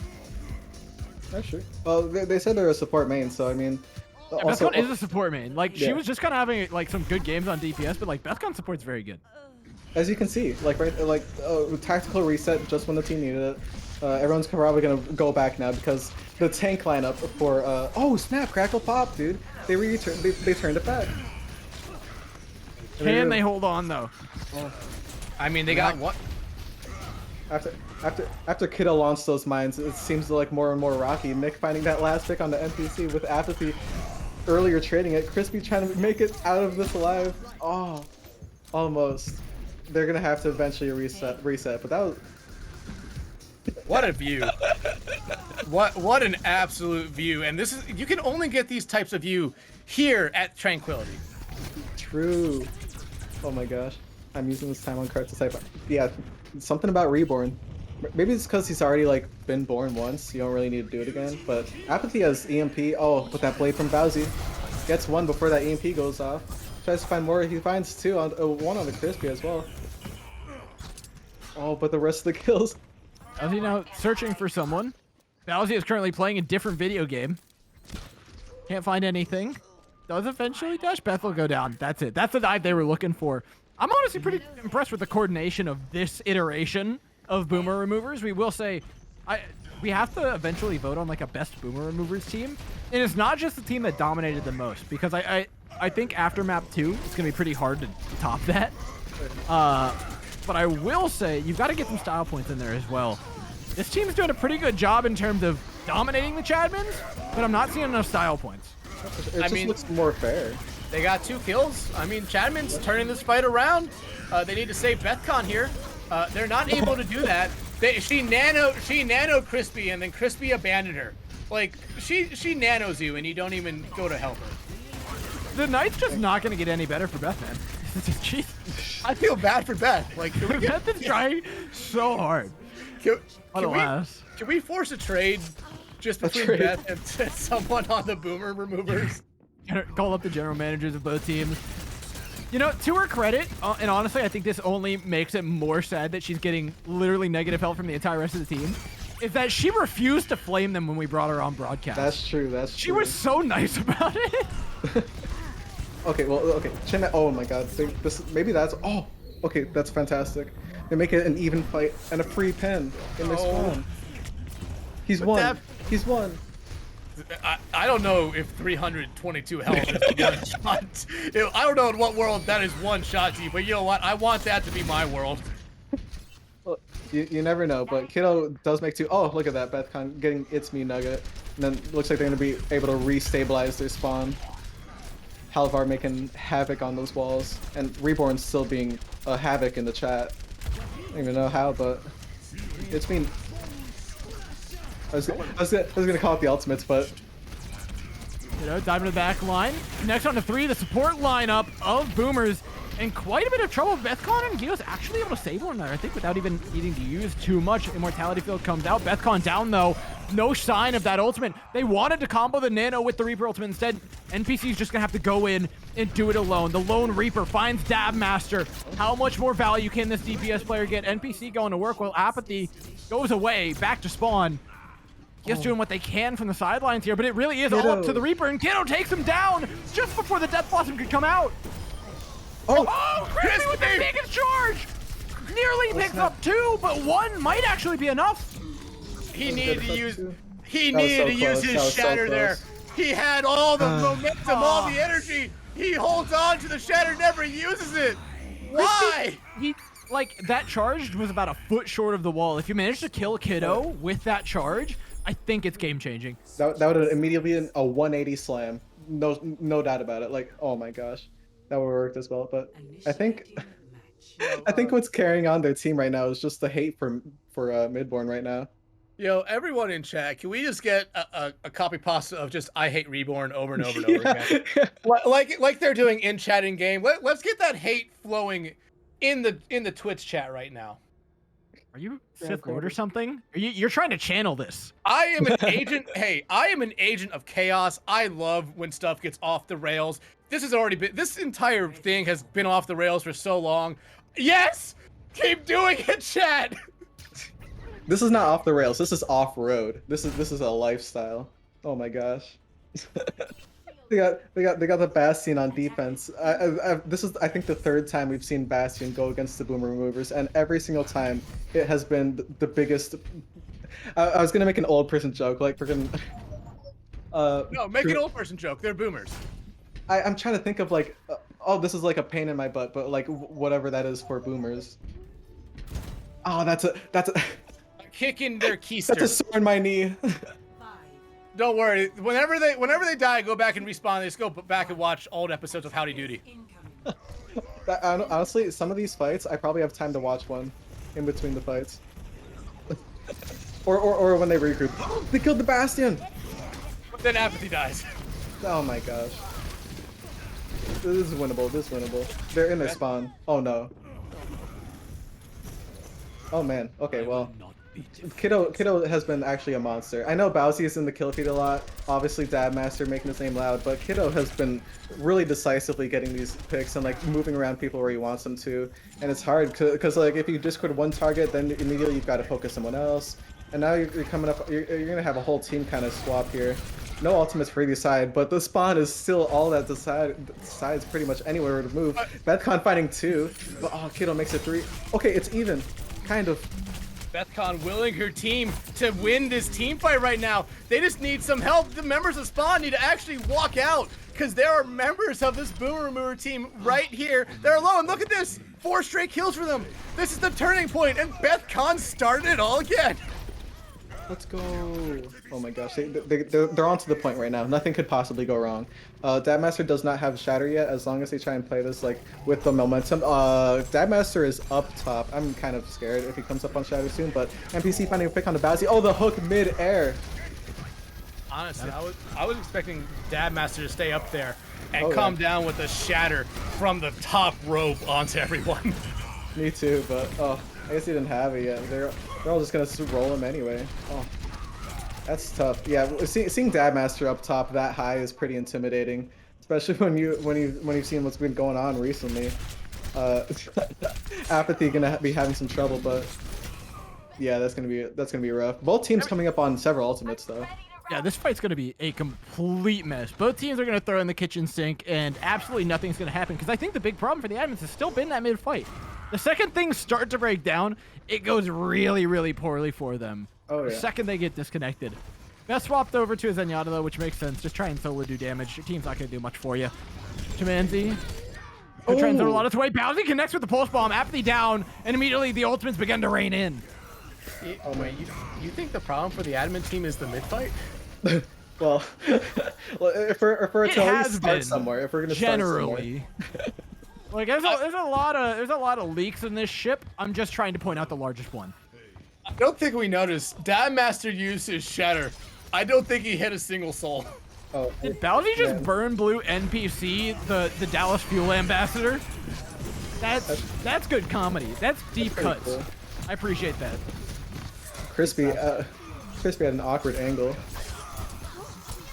That's true. Well, they said they're a support main, so I mean... Yeah, also, BethCon is a support main. Like, she was just kind of having, like, some good games on DPS, but, like, BethCon support's very good. As you can see, tactical reset just when the team needed it. Everyone's probably going to go back now because the tank lineup for... oh, snap, crackle pop, dude. They turned it back. Can they hold on, though? Oh. I mean, they got what? After Kiddo launched those mines, it seems like more and more rocky. Nick finding that last pick on the NPC with Apathy earlier trading it. Crispy trying to make it out of this alive. Oh, almost. They're gonna have to eventually reset, but that was... What a view. What an absolute view. And this is, you can only get these types of view here at Tranquility. True. Oh my gosh. I'm using this time on card to type. Yeah, something about Reborn. Maybe it's because he's already like been born once. You don't really need to do it again. But Apathy has EMP. Oh, with that blade from Bowsy. Gets one before that EMP goes off. Tries to find more. He finds 2 on one on the Crispy as well. Oh, but the rest of the kills. Bowsy now searching for someone. Bowsy is currently playing a different video game. Can't find anything. Does eventually dash. Beth will go down. That's it. That's the dive they were looking for. I'm honestly pretty impressed with the coordination of this iteration of boomer removers. We will say, we have to eventually vote on like a best boomer removers team, and it's not just the team that dominated the most, because I think after map 2 it's gonna be pretty hard to top that. But I will say you've got to get some style points in there as well. This team's doing a pretty good job in terms of dominating the Chadmans, but I'm not seeing enough style points. It just looks more fair. They got 2 kills. I mean, Chadman's turning this fight around. They need to save Bethcon here. They're not able to do that. She nano Crispy, and then Crispy abandoned her. Like, she nanos you, and you don't even go to help her. The night's just not going to get any better for Beth, man. Jeez. I feel bad for Beth. Like, can we get Beth is trying so hard. Can we force a trade just between Beth and someone on the boomer removers? Call up the general managers of both teams. You know, to her credit, and honestly, I think this only makes it more sad that she's getting literally negative help from the entire rest of the team, is that she refused to flame them when we brought her on broadcast. That's true, that's true. She was so nice about it. Okay, well, okay. Oh my god. Maybe that's... Oh! Okay, that's fantastic. They make it an even fight and a free pin in this one. He's won. He's won. I don't know if 322 health is one shot. I don't know in what world that is one shot to you, but you know what? I want that to be my world. Well, you never know, but Kiddo does make 2. Oh, look at that. Bethcon getting It's Me Nugget. And then looks like they're going to be able to restabilize their spawn. Halvar making havoc on those walls. And Reborn still being a havoc in the chat. I don't even know how, but it's been... I was gonna call it the ultimates, but... You know, dive into the back line. Next on to 3, the support lineup of Boomers. In quite a bit of trouble. Bethcon and Gio's actually able to save one another, I think, without even needing to use too much. Immortality Field comes out. Bethcon down, though. No sign of that ultimate. They wanted to combo the Nano with the Reaper ultimate. Instead, NPC's just going to have to go in and do it alone. The Lone Reaper finds Dab Master. How much more value can this DPS player get? NPC going to work while Apathy goes away, back to spawn. Just doing what they can from the sidelines here, but it really is all up to the Reaper, and Kiddo takes him down just before the Death Blossom could come out. Oh, Crispy with the biggest charge! Nearly picks up 2, but 1 might actually be enough. He needed to use his shatter there. He had all the momentum, all the energy. He holds on to the shatter, never uses it. Why? Like, that charge was about a foot short of the wall. If you manage to kill Kiddo with that charge, I think it's game changing. That would have immediately been a 180 slam. No doubt about it. Like, oh my gosh. That would have worked as well. But I think what's carrying on their team right now is just the hate for Midborn right now. Yo, everyone in chat, can we just get a copy pasta of just I hate Reborn over and over and over again? Like they're doing in chat in game. Let's get that hate flowing in the Twitch chat right now. Are you Sith Lord or something? You're trying to channel this. I am an agent. Hey, I am an agent of chaos. I love when stuff gets off the rails. This entire thing has been off the rails for so long. Yes! Keep doing it, chat! This is not off the rails. This is off road. This is a lifestyle. Oh my gosh. They got the Bastion on defense. This is, I think, the 3rd time we've seen Bastion go against the Boomer Removers, and every single time it has been the biggest. I was gonna make an old person joke, like freaking. No, make an old person joke. They're Boomers. I'm trying to think of like, oh, this is like a pain in my butt, but like whatever that is for Boomers. Oh, that's a kicking their keister. That's a sore in my knee. Don't worry. Whenever they die, go back and respawn. They just go back and watch old episodes of Howdy Doody. Honestly, some of these fights, I probably have time to watch one in between the fights. or when they regroup. They killed the Bastion! But then Apathy dies. Oh my gosh. This is winnable. This is winnable. They're in their spawn. Oh no. Oh man. Okay, well. Kiddo has been actually a monster. I know Bowsy is in the kill feed a lot. Obviously, Dabmaster making his name loud, but Kiddo has been really decisively getting these picks and like moving around people where he wants them to. And it's hard because like if you discord one target, then immediately you've got to focus someone else. And now you're coming up. You're gonna have a whole team kind of swap here. No ultimates for either side, but the spawn is still all that decides pretty much anywhere to move. Bethcon fighting 2, but oh, Kiddo makes it 3. Okay, it's even, kind of. Bethcon willing her team to win this team fight right now. They just need some help. The members of Spawn need to actually walk out because there are members of this Boomer Remover team right here. They're alone. Look at this. 4 straight kills for them. This is the turning point, and Bethcon started it all again. Let's go. Oh my gosh, they're on to the point right now. Nothing could possibly go wrong. Dabmaster does not have Shatter yet, as long as they try and play this like with the momentum. Dabmaster is up top. I'm kind of scared if he comes up on Shatter soon, but NPC finding a pick on the Bowsy. Oh, the hook mid-air. Honestly, I was expecting Dabmaster to stay up there and come down with a Shatter from the top rope onto everyone. Me too, but oh, I guess he didn't have it yet. They're all just gonna roll him anyway. Oh, that's tough. Yeah, seeing Dabmaster up top that high is pretty intimidating, especially when you've seen what's been going on recently. Apathy gonna be having some trouble, but yeah, that's gonna be rough. Both teams coming up on several ultimates though. Yeah, this fight's going to be a complete mess. Both teams are going to throw in the kitchen sink, and absolutely nothing's going to happen, because I think the big problem for the admins has still been that mid-fight. The second things start to break down, it goes really, really poorly for them. Oh, yeah. The second they get disconnected. Beth swapped over to a Zenyatta, though, which makes sense. Just try and solo do damage. Your team's not going to do much for you. Chimanzi. Who tries to throw a lot of way. Bowsy connects with the pulse bomb. Apathy down, and immediately the ultimates begin to rain in. Wait, you think the problem for the admin team is the mid-fight? well, if we're to at least start somewhere, if we're gonna generally. Start somewhere. Like there's a lot of leaks in this ship. I'm just trying to point out the largest one. I don't think we noticed. Dabmaster used his Shatter. I don't think he hit a single soul. Oh, did Bowsy just burn blue NPC, the Dallas Fuel Ambassador? That's good comedy. That's deep cuts. Cool. I appreciate that. Crispy had an awkward angle.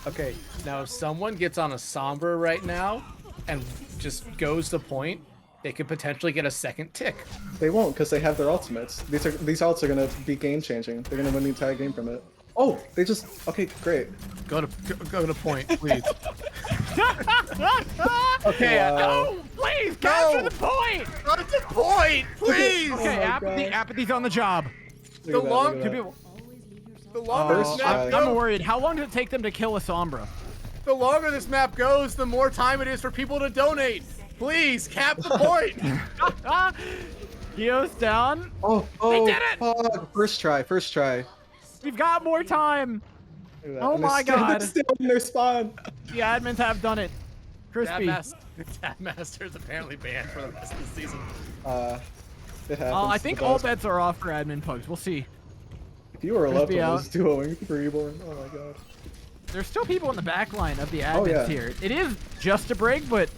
Okay, now if someone gets on a Sombra right now and just goes to point, they could potentially get a second tick. They won't, because they have their ultimates. These ults are gonna be game changing. They're gonna win the entire game from it. Oh, they just okay, great. Go to point, please. Okay, no, please capture the point. Go to point, please. Okay, apathy's on the job. The longer this map goes, I'm worried. How long does it take them to kill a Sombra? The longer this map goes, the more time it is for people to donate. Please, cap the point. Gio's down. Oh, they did it! Oh, first try. We've got more time. Oh my god. They're still in their spawn. The admins have done it. Crispy. Dabmaster is apparently banned for the rest of the season. It happens. I think all bets are off for admin Pugs. We'll see. If you were left on those duoing Freeborn, oh my god. There's still people in the back line of the admins here. It is just a break, but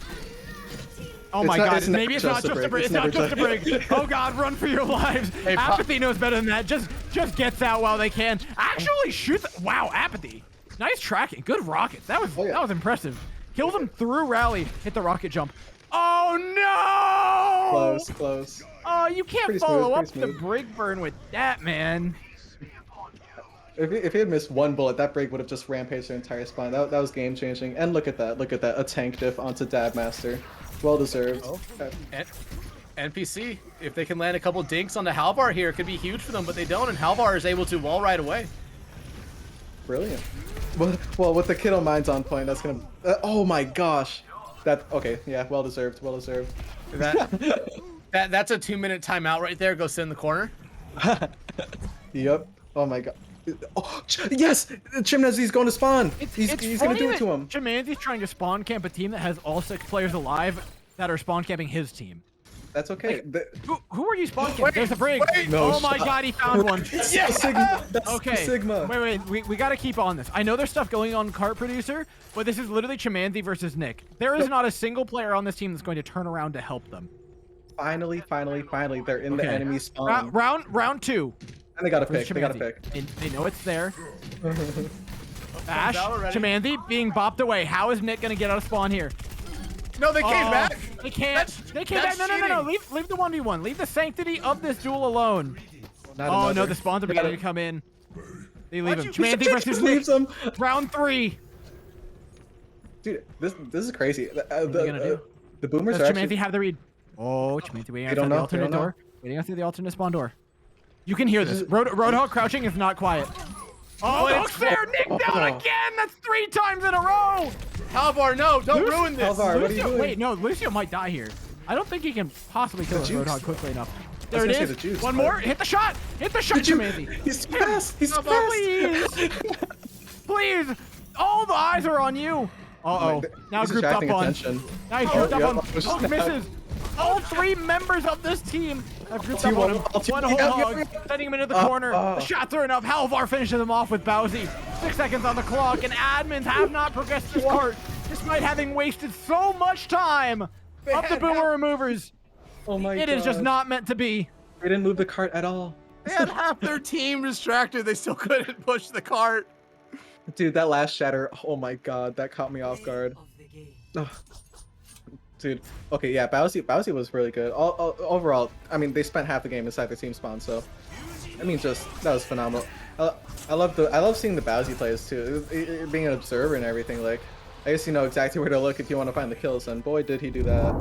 oh my god, maybe it's not just a break. It's not just a break. Oh god, run for your lives. Hey, Apathy knows better than that. Just gets out while they can. Actually shoots. Wow, Apathy. Nice tracking. Good rockets. That was impressive. Kills him through rally. Hit the rocket jump. Oh no! Close. Oh, you can't follow up the break burn with that, man. If he had missed one bullet, that break would have just rampaged their entire spawn. That was game changing. And look at that. A tank diff onto Dabmaster. Well deserved. Oh. NPC, if they can land a couple dinks on the Halvar here, it could be huge for them, but they don't, and Halvar is able to wall right away. Brilliant. Well, with the Kiddo mines on point, that's gonna. Oh my gosh. Okay. Yeah, well deserved. That's a 2-minute timeout right there. Go sit in the corner. Yep. Oh my god. Oh, yes! Chimnezi's going to spawn! He's going to do it to him. Chimanzi's trying to spawn camp a team that has all 6 players alive that are spawn camping his team. That's okay. Who are you spawn camping? There's a break. Oh my god, he found one. Yes! That's okay. Sigma. Wait, we got to keep on this. I know there's stuff going on Cart Producer, but this is literally Chimanzi versus Nick. There is not a single player on this team that's going to turn around to help them. Finally, they're in the enemy spawn. Round 2. And they gotta First pick. They gotta Chimanzi. pick. They know it's there. Ash, out already. Chimanzi being bopped away. How is Nick gonna get out of spawn here? No, they came back. They can't. They came back. that's No. cheating. Leave the 1v1. Leave the sanctity of this duel alone. Not Oh no, another. the spawns are beginning to come in. They leave him. you Chimanzi just versus leave Nick. them? Round 3. Dude, this is crazy. What are you gonna do? The boomers Does are Chimanzi actually. have the read? Oh, Chimanzi waiting outside don't the know, they alternate don't know. door. Waiting outside the alternate spawn door. You can hear this. Roadhog crouching is not quiet. Oh, the hook's there! Nick down again! That's 3 times in a row! Halvar, no, don't ruin this. Halvar, what are you doing? Wait, no, Lucio might die here. I don't think he can possibly kill The a juice. Roadhog quickly enough. I There was it gonna say is. the juice, One but- more. Hit the shot. Hit the shot, Chimanzi. He's fast. He's fast. Please. Please. All the eyes are on you. Uh-oh. Now He's grouped up attracting on. attention. Now he's grouped Oh, up yep. on. Hook misses. All 3 members of this team have grouped up Team on him. one, team One one. whole Yep, hog, yep, yep. sending him into the corner. The shots are enough. Halvar finishes him off with Bowsy. 6 seconds on the clock, and admins have not progressed this cart, despite having wasted so much time of the boomer removers. Oh my god. It is just not meant to be. They didn't move the cart at all. They had half their team distracted. They still couldn't push the cart. Dude, that last shatter. Oh my god, that caught me off guard. Ugh. Dude, okay, yeah, Bowsy was really good. Overall, I mean, they spent half the game inside their team spawn, so I mean, that was phenomenal. I love seeing the Bowsy plays too. Being an observer and everything, like, I guess you know exactly where to look if you want to find the kills, and boy, did he do that.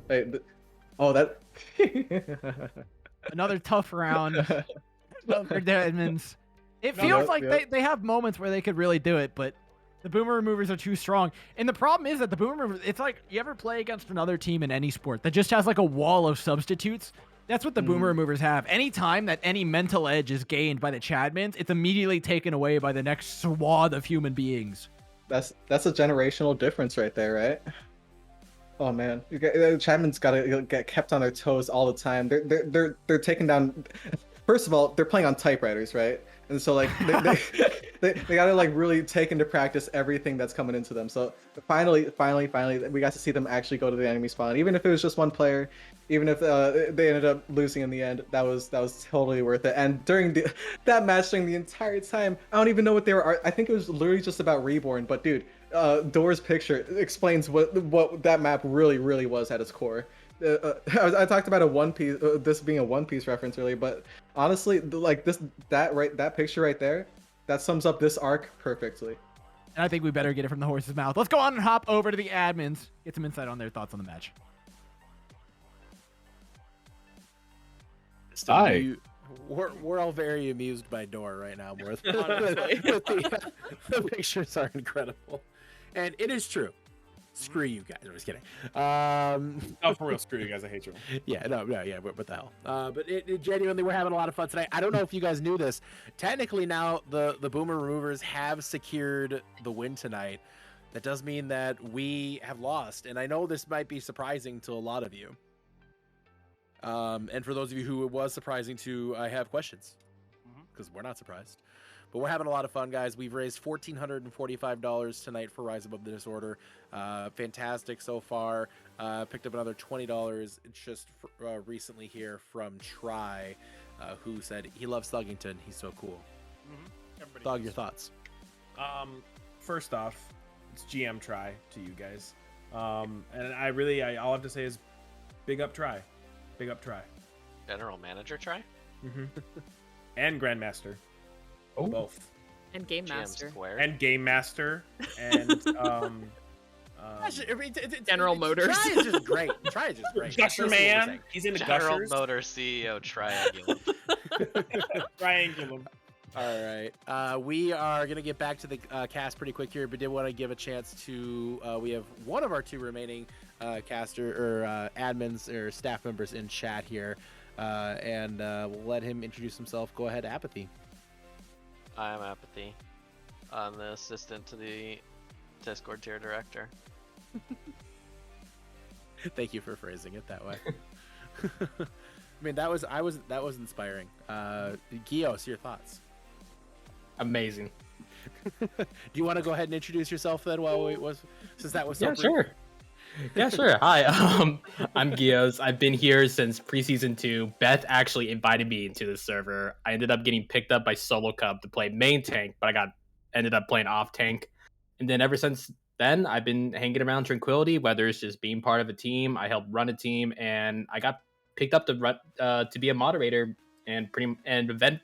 Wait, that. Another tough round for Edmonds. It feels like they have moments where they could really do it, but the boomer removers are too strong. And the problem is that the boomer removers, it's like, you ever play against another team in any sport that just has like a wall of substitutes? That's what the boomer removers have. Anytime that any mental edge is gained by the Chadmans, it's immediately taken away by the next swath of human beings. That's a generational difference right there, right? Oh man, Chapman's got to get kept on their toes all the time. They're taking down. First of all, they're playing on typewriters, right? And so like they got to like really take into practice everything that's coming into them. So finally, we got to see them actually go to the enemy spawn, even if it was just one player, even if they ended up losing in the end. That was totally worth it. And during that match, during the entire time, I don't even know what they were. I think it was literally just about Reborn. But dude, Door's picture explains what that map really was at its core. I talked about a One Piece, this being a One Piece reference earlier, but honestly, like that picture right there, that sums up this arc perfectly. And I think we better get it from the horse's mouth. Let's go on and hop over to the admins, get some insight on their thoughts on the match. Hi. We're all very amused by Door right now, more than the pictures are incredible, and it is true. Screw you guys. I'm just kidding. Oh, for real, screw you guys. I hate you. Yeah, yeah. What the hell? But it genuinely, we're having a lot of fun tonight. I don't know if you guys knew this. Technically, now the Boomer Removers have secured the win tonight. That does mean that we have lost, and I know this might be surprising to a lot of you. And for those of you who it was surprising to, I have questions because we're not surprised. But we're having a lot of fun, guys. We've raised $1,445 tonight for Rise Above the Disorder. Fantastic so far. Picked up another $20 just recently here from Try, who said he loves Thuggington. He's so cool. Thug, your thoughts? First off, it's GM Try to you guys. And I all I have to say is big up Try. Big up Try. General Manager Try? And Grandmaster. Oh. Both. And Game Master. And Game Master. And General Motors. Try is just great. Try is just great. Gusher Man. He's in the General Gushers. Motors CEO Triangulum. Triangulum. All right. We are going to get back to the cast pretty quick here, but did want to give a chance to, we have one of our 2 remaining admins or staff members in chat here, and we'll let him introduce himself. Go ahead, Apathy. I'm Apathy. I'm the assistant to the Discord tier director. Thank you for phrasing it that way. I mean, that was inspiring. Gios, your thoughts? Amazing. Do you want to go ahead and introduce yourself then? Since that was so brief? Sure. Yeah, sure. Hi, I'm Gios. I've been here since preseason 2. Beth actually invited me into the server. I ended up getting picked up by Solo Cub to play main tank, but I ended up playing off tank. And then ever since then, I've been hanging around Tranquility, whether it's just being part of a team. I helped run a team, and I got picked up to be a moderator and event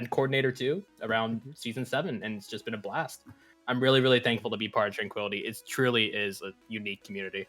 coordinator too around season 7, and it's just been a blast. I'm really, really thankful to be part of Tranquility. It truly is a unique community.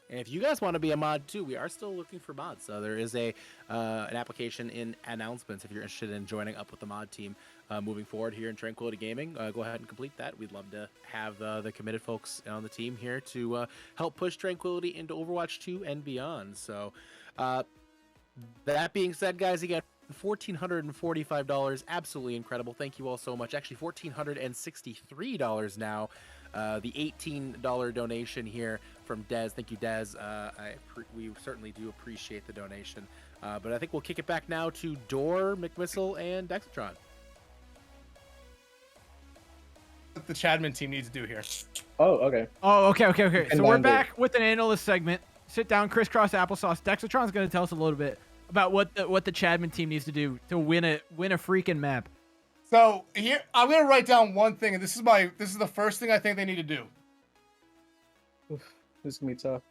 And if you guys want to be a mod too, we are still looking for mods. So there is an application in announcements if you're interested in joining up with the mod team moving forward here in Tranquility Gaming. Go ahead and complete that. We'd love to have the committed folks on the team here to help push Tranquility into Overwatch 2 and beyond. So that being said, guys, again, $1,445, absolutely incredible. Thank you all so much. Actually, $1,463 now. The $18 donation here from Dez. Thank you, Dez. We certainly do appreciate the donation. But I think we'll kick it back now to Door, McMissile, and Dexatron. What the Chadman team needs to do here. Oh, okay. Oh, okay. And So we're Lander. back with an analyst segment. Sit down, crisscross applesauce. Dexatron's going to tell us a little bit about what the Chadman team needs to do to win a freaking map. So here, I'm gonna write down one thing, and this is the first thing I think they need to do. Oof, this is gonna be tough.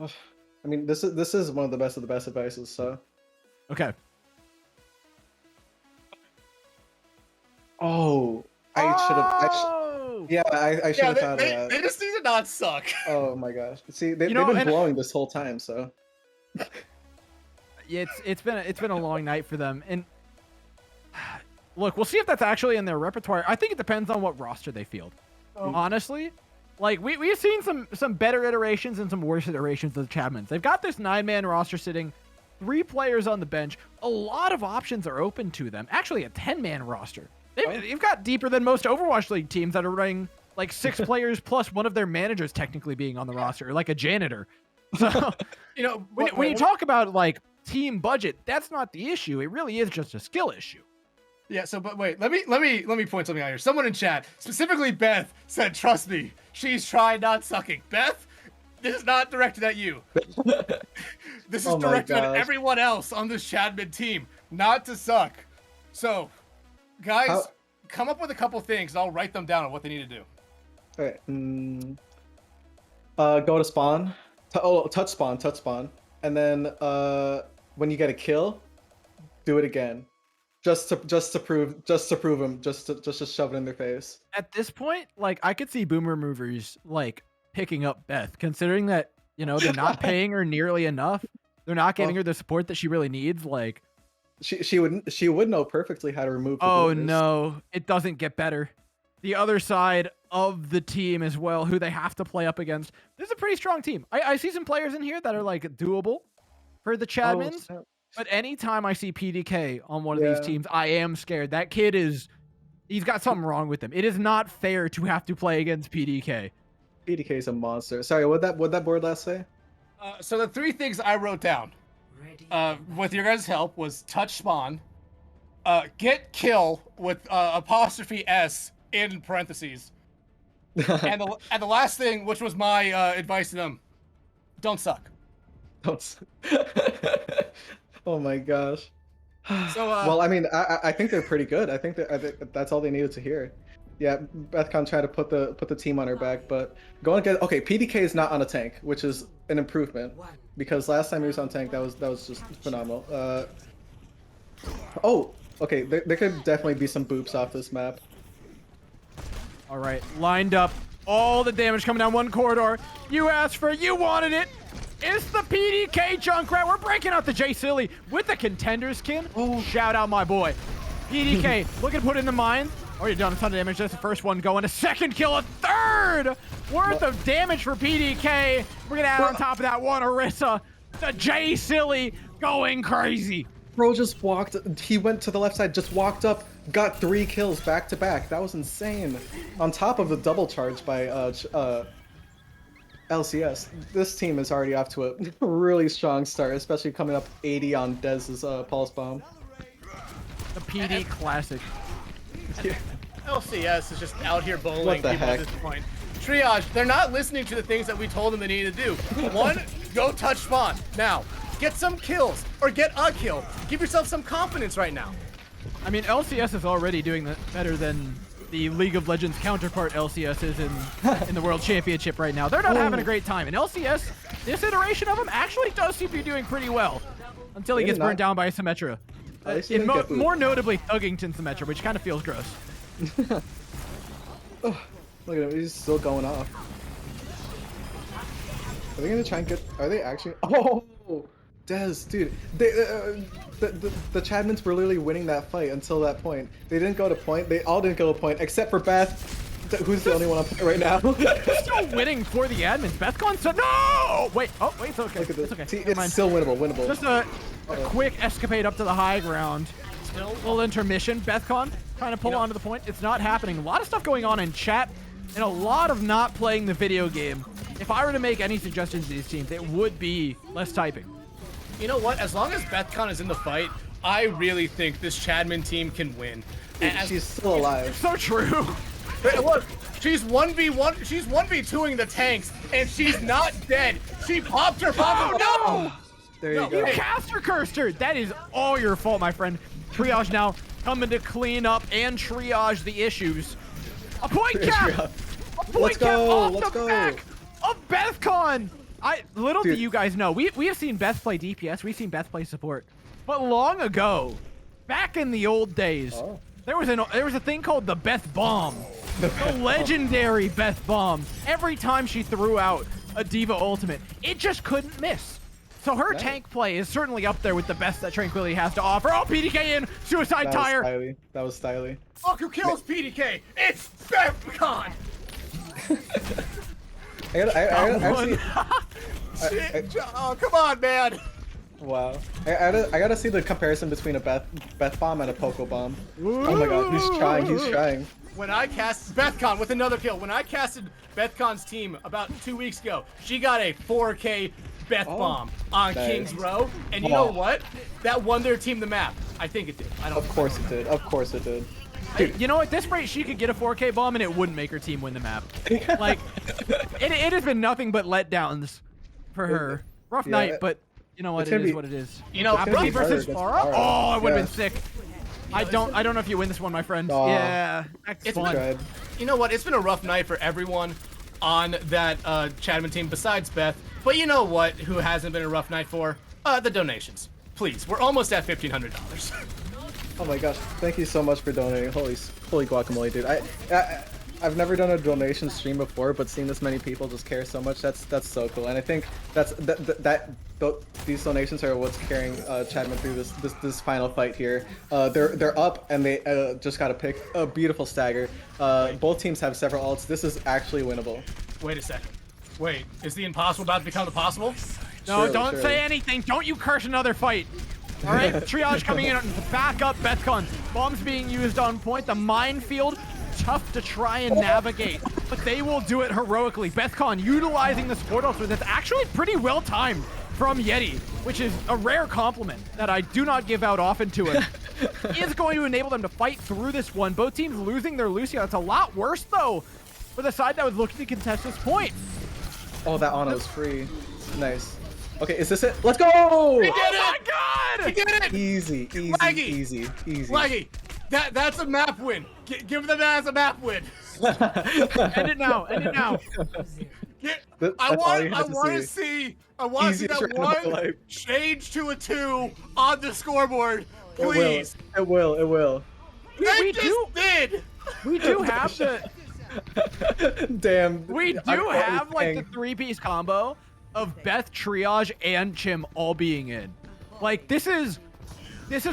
Oof. I mean, this is one of the best advices. So. Okay. Oh, I should have. Yeah, I should have thought of they, that. they just need to not suck. Oh my gosh! See, they've know, been and- blowing this whole time. So. Yeah, it's been a long night for them, and look, we'll see if that's actually in their repertoire. I think it depends on what roster they field. Honestly, like we've seen some better iterations and some worse iterations of the Chapmans. They've got this 9-man roster sitting, 3 players on the bench. A lot of options are open to them. Actually, a 10-man roster. They've got deeper than most Overwatch League teams that are running like 6 players plus one of their managers technically being on the roster, like a janitor. So, when you talk about like team budget, that's not the issue. It really is just a skill issue. Yeah. So, but wait, let me point something out here. Someone in chat, specifically Beth, said, "Trust me, she's trying, not sucking." Beth, this is not directed at you. This is directed at everyone else on this Chadman team, not to suck. So, guys, come up with a couple things, and I'll write them down on what they need to do. Okay. Go to spawn. Touch spawn, and then when you get a kill, do it again, just to prove them, just to shove it in their face. At this point, like I could see Boomer Movers like picking up Beth, considering that they're not paying her nearly enough. They're not giving her the support that she really needs. Like she would know perfectly how to remove. Oh no, it doesn't get better. The other side of the team as well, who they have to play up against. This is a pretty strong team. I see some players in here that are like doable for the Chadmans, but anytime I see PDK on one of these teams, I am scared. That kid he's got something wrong with him. It is not fair to have to play against PDK. PDK is a monster. Sorry, what that board last say? So the 3 things I wrote down, with your guys' help, was touch spawn, get kill with apostrophe S in parentheses. and the last thing, which was my advice to them, don't suck. Oh my gosh. So well, I mean, I think they're pretty good. I think that's all they needed to hear. Yeah, Bethcon tried to put the team on her back, but go and get. Okay, PDK is not on a tank, which is an improvement because last time he was on tank, that was just phenomenal. Oh, okay, there could definitely be some boops off this map. All right, lined up. All the damage coming down one corridor. You asked for it. You wanted it. It's the PDK Junkrat. We're breaking out the J Silly with the contender skin. Oh, shout out my boy. PDK, looking to put in the mines. Already done a ton of damage. That's the first one going. A second kill, a third worth of damage for PDK. We're going to add on top of that one Orisa. The J Silly going crazy. Bro just walked. He went to the left side, just walked up, got 3 kills back to back. That was insane. On top of the double charge by LCS. This team is already off to a really strong start, especially coming up 80 on Dez's Pulse Bomb. The PD classic. LCS is just out here bowling people at this point. Triage, they're not listening to the things that we told them they needed to do. One, go touch spawn. Now, get some kills or get a kill. Give yourself some confidence right now. I mean, LCS is already doing better than the League of Legends counterpart LCS is in the World Championship right now. They're not having a great time. And LCS, this iteration of him actually does seem to be doing pretty well until he gets burnt down by Symmetra. More notably, Thuggington Symmetra, which kind of feels gross. Oh, look at him, he's still going off. Are they gonna try and get? Are they actually? Oh, Des, dude, the Chadmans were literally winning that fight until that point. They didn't go to point. They all didn't go to point except for Beth, who's the only one on point right now. Still winning for the admins. BethCon said no. Wait, it's okay. Look at this. It's okay. See, it's still winnable. Just a quick escapade up to the high ground. Still a little intermission. BethCon trying to pull onto the point. It's not happening. A lot of stuff going on in chat and a lot of not playing the video game. If I were to make any suggestions to these teams, it would be less typing. You know what? As long as BethCon is in the fight, I really think this Chadman team can win. She's still alive. It's so true. Look, she's 1v1. She's 1v2ing the tanks, and she's not dead. She popped her bomb. Oh, no! There you go. You caster cursed her. That is all your fault, my friend. Triage now coming to clean up and triage the issues. A point cap. A point cap off the back of BethCon. Little do you guys know, we have seen Beth play DPS, we've seen Beth play support, but long ago, back in the old days, there was a thing called the Beth Bomb, the legendary Beth Bomb. Every time she threw out a Diva ultimate, it just couldn't miss. So her tank play is certainly up there with the best that Tranquility has to offer. Oh, PDK in, suicide tire. That was styly. Look who kills PDK. It's BethCon. Oh, come on, man. Wow. I gotta see the comparison between a Beth Bomb and a Poco Bomb. Oh my god, he's trying. When I cast BethCon with another kill, when I casted BethCon's team about 2 weeks ago, she got a 4K Beth Bomb on King's Row, and you know what? That won their team the map. I think it did. Of course it did. Of course it did. Dude. You know, at this rate, she could get a 4K bomb and it wouldn't make her team win the map. Like, it has been nothing but letdowns for her. Rough night, but you know what? It is what it is. You know, Apathy versus Farah? Oh, it would have been sick. I don't know if you win this one, my friend. Yeah, it's fun. You know what? It's been a rough night for everyone on that Chadman team besides Beth. But you know what? Who hasn't been a rough night for? The donations. Please, we're almost at $1,500. Oh my gosh! Thank you so much for donating. Holy guacamole, dude! I've never done a donation stream before, but seeing this many people just care so much, that's so cool. And I think these donations are what's carrying Chadman through this final fight here. They're up and they just got to pick a beautiful stagger. Both teams have several ults. This is actually winnable. Wait a second. Wait, is the impossible about to become the possible? No, don't say anything. Don't you curse another fight. All right, Triage coming in to back up BethCon. Bombs being used on point. The minefield, tough to try and navigate, but they will do it heroically. BethCon utilizing the support ultimate that's actually pretty well timed from Yeti, which is a rare compliment that I do not give out often to him. Is going to enable them to fight through this one. Both teams losing their Lucio. It's a lot worse, though, for the side that was looking to contest this point. Oh, that Ana was free. Nice. Okay, is this it? Let's go! He did it! Oh my god! He did it! Easy. Laggy, that's a map win. Give them that as a map win. End it now. I want to see that one change to a 2 on the scoreboard, please. It will. We did. We do have the. Damn. We do have like the 3-piece combo of Beth, Triage, and Chim all being in. Like this is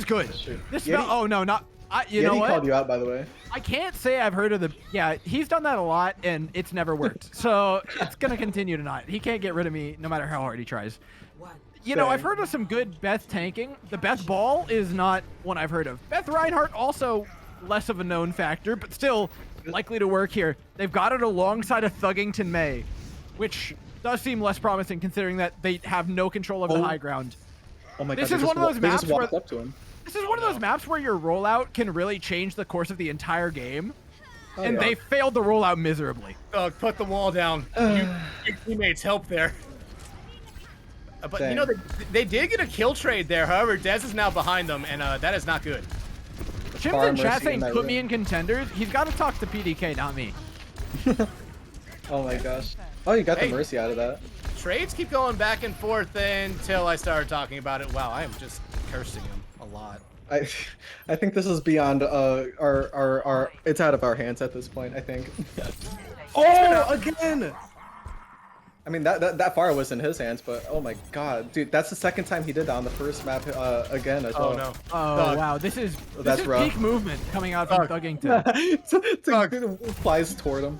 good. This oh no, not you know Yeti what? called you out, by the way. I can't say I've heard of the. Yeah, he's done that a lot, and it's never worked. So it's gonna continue to not. He can't get rid of me no matter how hard he tries. You know, I've heard of some good Beth tanking. The Beth Ball is not one I've heard of. Beth Reinhardt also less of a known factor, but still likely to work here. They've got it alongside a Thuggington May, which does seem less promising considering that they have no control over the high ground. Oh my god! This is one of those maps where up to him. this is one of those maps where your rollout can really change the course of the entire game. and they failed the rollout miserably. Thug, put the wall down. Your teammates help there. But you know, they did get a kill trade there. However, Dez is now behind them, and that is not good. Chim's in chat saying put me in contenders. He's got to talk to PDK, not me. Oh my gosh. Oh, you got the Mercy out of that. Trades keep going back and forth until I started talking about it. Wow, I am just cursing him a lot. I think this is beyond our it's out of our hands at this point, I think. Oh, again! I mean, that far was in his hands, but oh my god. Dude, that's the second time he did that on the first map again as well. Oh no. Oh wow, this is rough. peak movement coming out from Thuggington. Thug flies toward him.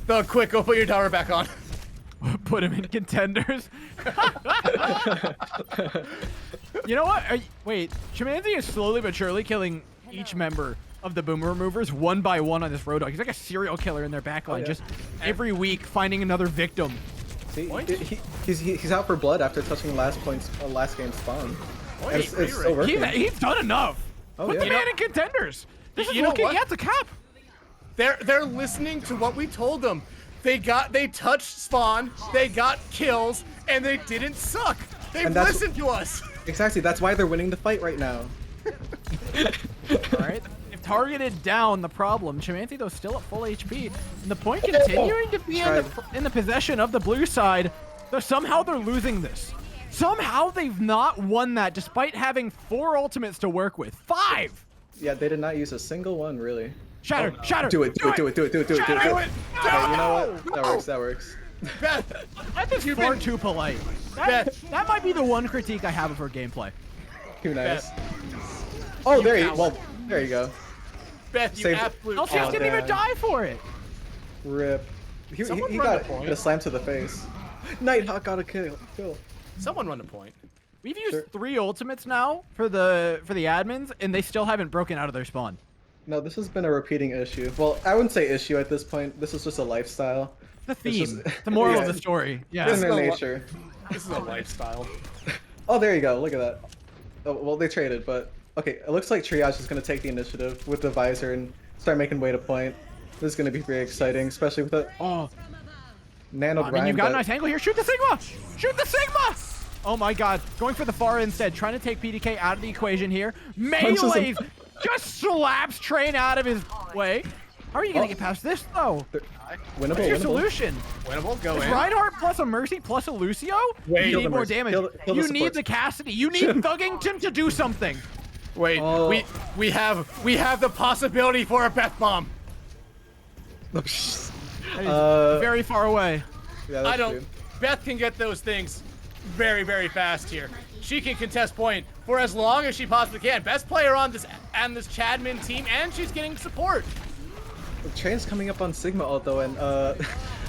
Thug, quick, go put your tower back on. Put him in contenders. You know what? Wait, Chimanzi is slowly but surely killing each member of the Boomer Removers one by one on this Roadhog. He's like a serial killer in their backline, just every week finding another victim. See, he's out for blood after touching last game's spawn. It's still working. He's done enough. Put the man in contenders. This is looking at the cap. They're listening to what we told them. They touched spawn, they got kills, and they didn't suck. They listened to us. Exactly. That's why they're winning the fight right now. All right. If targeted down, the problem. Chimanzi, though, still at full HP. And the point continuing to be in the possession of the blue side. Though somehow they're losing this. Somehow they've not won that despite having 4 ultimates to work with. 5! Yeah, they did not use a single one, really. Shatter! Shatter! Do it! Shatter it! Okay, you know what? No! That works. Beth, I think you're far too polite. That might be the one critique I have of her gameplay. Too nice. Oh, there you go. Beth, you absolute. Oh, she didn't even die for it. Rip. He got a slam to the face. Nighthawk got a kill. Someone run a point. We've used 3 ultimates now for the admins, and they still haven't broken out of their spawn. No, this has been a repeating issue. Well, I wouldn't say issue at this point. This is just a lifestyle. The theme. The moral of the story. Yeah. It's their nature. This is a lifestyle. Oh, there you go. Look at that. Oh, well, they traded, but okay. It looks like Triage is going to take the initiative with the visor and start making way to point. This is going to be very exciting, especially with the nano grind. I mean, you've got a nice angle here. Shoot the Sigma! Shoot the Sigma! Oh my god. Going for the far instead. Trying to take PDK out of the equation here. Melee's just slaps Train out of his way. How are you going to get past this, though? Winnable, What's your solution? Winnable, go Is in. Reinhardt plus a Mercy plus a Lucio? Wait, you need more damage. You need the Cassidy. You need Thuggington to do something. Wait, we have the possibility for a Beth bomb. Very far away. Yeah, I don't. Beth can get those things very, very fast here. She can contest point for as long as she possibly can. Best player on this Chadman team, and she's getting support. The train's coming up on Sigma ult though, and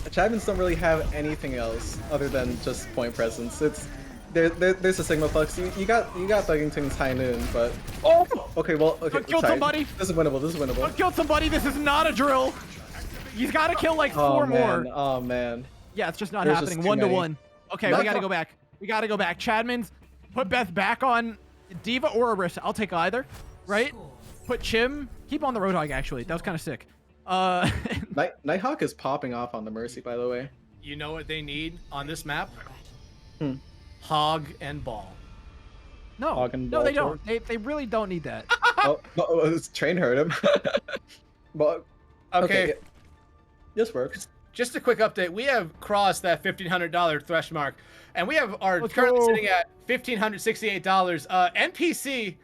Chadmans don't really have anything else other than just point presence. It's there's a Sigma Flux. You got Thuggington's High Noon, but okay. Killed somebody. This is winnable. This is winnable. Killed somebody. This is not a drill. He's got to kill like 4 more. Oh man. Yeah, it's just not happening. 1-to-1. Okay, we gotta go back. We gotta go back. Chadman's put Beth back on Diva or Orisa. I'll take either. Right? Put Chim. Keep on the Roadhog. Actually, that was kind of sick. Nighthawk is popping off on the Mercy, by the way. You know what they need on this map? Hog and Ball. No, they don't. They really don't need that. Train heard him. But okay. This works. Just a quick update. We have crossed that $1,500 thresh mark, and we are currently sitting at $1,568. NPC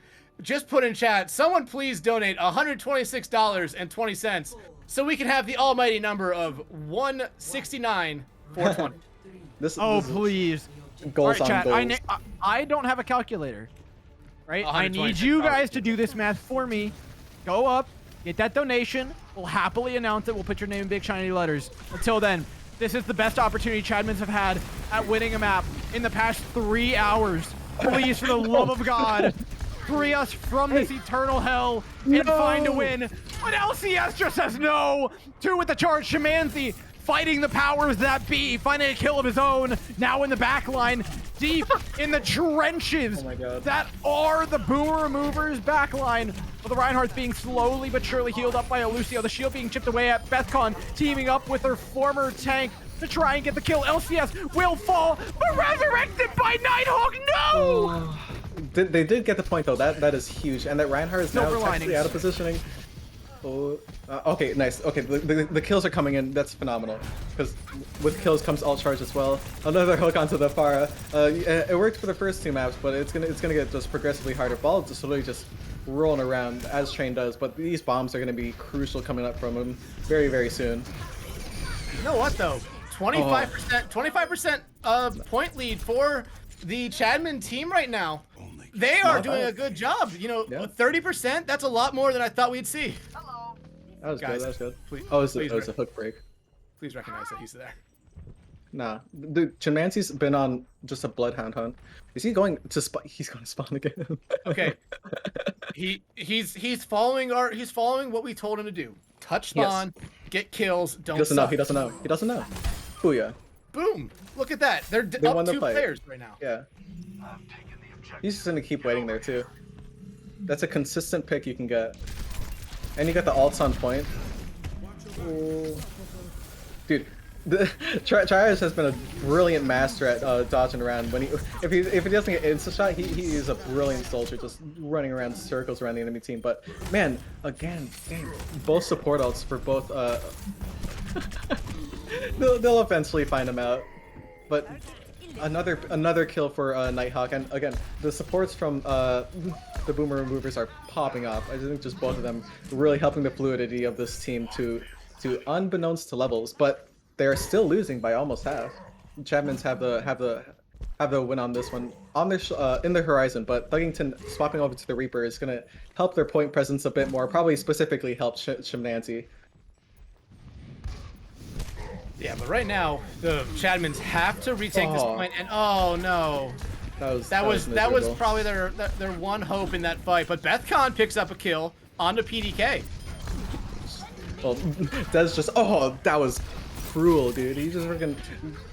just put in chat, someone please donate $126.20 so we can have the almighty number of 169,420. Please. Goals all right, on chat, goals. I don't have a calculator. Right? I need you guys to do this math for me. Go up, get that donation. We'll happily announce it. We'll put your name in big shiny letters. Until then, this is the best opportunity Chadmans have had at winning a map in the past 3 hours. Please, for the love of God, free us from this eternal hell and find a win. But LCS just says no. 2 with the charge. Chimanzi fighting the powers that be, finding a kill of his own. Now in the back line, deep in the trenches Oh my God. that are the Boomer Removers backline. But the Reinhardt's being slowly but surely healed up by Lucio. The shield being chipped away at Bethcon, teaming up with her former tank to try and get the kill. LCS will fall, but resurrected by Nighthawk. No! They did get the point though. That is huge, and that Reinhardt is now Silver technically linings. out of positioning. Oh, okay, nice. Okay, the kills are coming in. That's phenomenal. Because with kills comes alt charge as well. Another hook onto the Pharah. It worked for the first 2 maps, but it's gonna get just progressively harder. Ball just literally just rolling around as Train does. But these bombs are gonna be crucial coming up from him very, very soon. You know what though? 25% point lead for the Chadman team right now. They are doing a good job. You know, 30%, that's a lot more than I thought we'd see. That was Guys, good, that was good. please- Oh, it please was a hook break. Please recognize that he's there. Nah, dude, Chimancy's been on just a bloodhound hunt. Is he going to spawn? He's going to spawn again. Okay. He's following what we told him to do. Touch spawn, get kills, don't He doesn't know, suck. he doesn't know, he doesn't know. Booyah. Boom! Look at that. They're They up won the 2 fight. players right now. Yeah. He's just gonna keep waiting there too. That's a consistent pick you can get. And you got the ults on point. Ooh. Dude, Trias has been a brilliant master at dodging around. When if he doesn't get insta shot, he is a brilliant soldier, just running around circles around the enemy team. But man, again, dang, both support ults for both. They'll eventually find him out. But another kill for Nighthawk, and again, the supports from the Boomer Removers are popping off. I think just both of them really helping the fluidity of this team to unbeknownst to levels, but they're still losing by almost half. Chapmans have the win on this one on their in the horizon, but Thuggington swapping over to the Reaper is gonna help their point presence a bit more. Probably specifically help Chimnancy. Yeah, but right now the Chadmans have to retake this point, and oh no, that was miserable. probably their one hope in that fight. But Bethcon picks up a kill onto PDK. Well, Dez just that was cruel, dude. He just freaking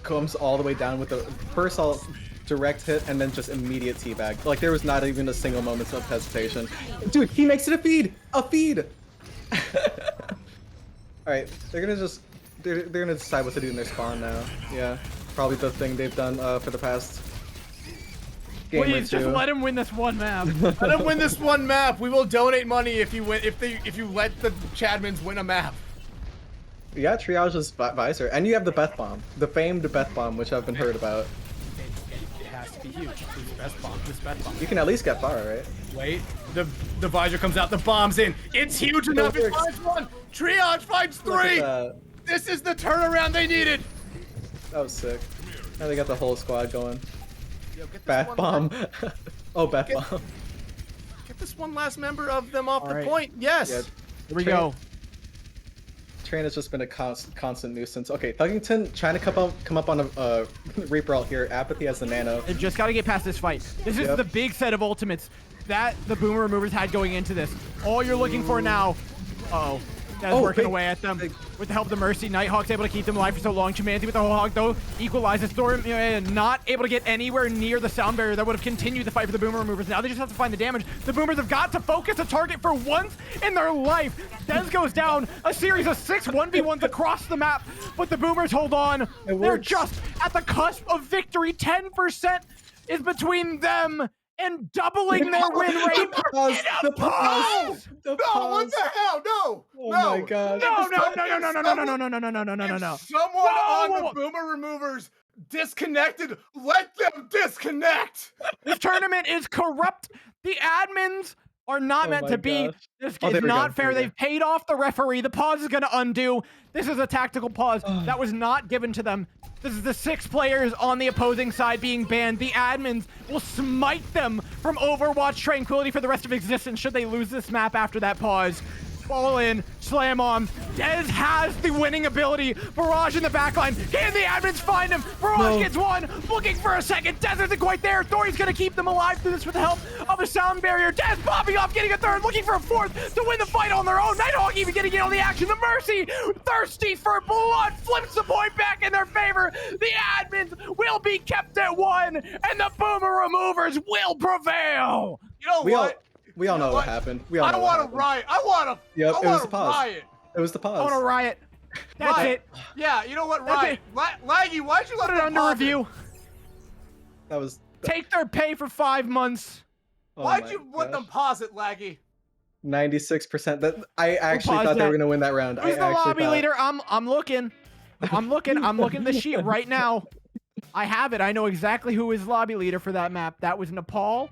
comes all the way down with the first all direct hit and then just immediate teabag. Like there was not even a single moment of hesitation. Dude, he makes it a feed! A feed! Alright, they're gonna decide what to do in their spawn now. Yeah, probably the thing they've done for the past game or Please just two. let him win this one map. Let him win this one map. We will donate money if you win. If you let the Chadmans win a map. You got Triage's visor, and you have the Beth Bomb, the famed Beth Bomb, which I've been heard about. It has to be huge. This Beth bomb. This Beth bomb. You can at least get far, right? Wait, the visor comes out. The bomb's in. It's huge enough. It finds one. Triage finds Look at 3. that. This is the turnaround they needed. That was sick. Now they got the whole squad going. Yo, get this Bath one bomb. Oh, Bath Get- bomb. Get this one last member of them off the Alright. point. Yes. Yeah, Here we go. Train has just been a constant nuisance. Okay, Thuggington trying to come up on a Reaper ult here. Apathy has the nano. They've just got to get past this fight. This is Yep. the big set of ultimates that the Boomer Removers had going into this. All you're looking for now. Uh-oh. That's working away at them. With the help of the Mercy, Nighthawk's able to keep them alive for so long. Chimanzi with the whole hog, though, equalizes. Thorn not able to get anywhere near the sound barrier that would have continued the fight for the Boomer Removers. Now they just have to find the damage. The Boomers have got to focus a target for once in their life. Dez goes down. A series of 6 1v1s across the map, but the Boomers hold on. They're just at the cusp of victory. 10% is between them and doubling their win rate. The pause. No, what the hell? No. Oh no. my god. No. Someone on the Boomer Removers disconnected. Let them disconnect. This tournament is corrupt. The admins are not meant my to be. gosh. This Oh, is there we not go, fair. there we They've paid off the referee. The pause is going to undo. This is a tactical pause that was not given to them. This is the 6 players on the opposing side being banned. The admins will smite them from Overwatch Tranquility for the rest of existence should they lose this map after that pause. Ball in, slam on. Dez has the winning ability. Barrage in the backline. Can the admins find him? Barrage gets one. Looking for a second. Dez isn't quite there. Thori's going to keep them alive through this with the help of a sound barrier. Dez popping off, getting a third, looking for a fourth to win the fight on their own. Nighthawk even getting in on the action. The Mercy, thirsty for blood, flips the point back in their favor. The admins will be kept at 1, and the Boomer Removers will prevail. You know what? We all know what happened. We all know what happened. Riot. I want to. Yep, I it was want the to pause. riot. It was the pause. I want to riot. That's it. Yeah, you know what, That's Riot? Laggy, why'd you let Put it them under pause it? review. That was. Take their pay for 5 months. Why'd you let them pause it, Laggy? 96%. That I actually pause thought they were that. gonna win that round. Who's I the actually lobby thought. leader? I'm looking. I'm looking at the sheet right now. I have it. I know exactly who is lobby leader for that map. That was Nepal.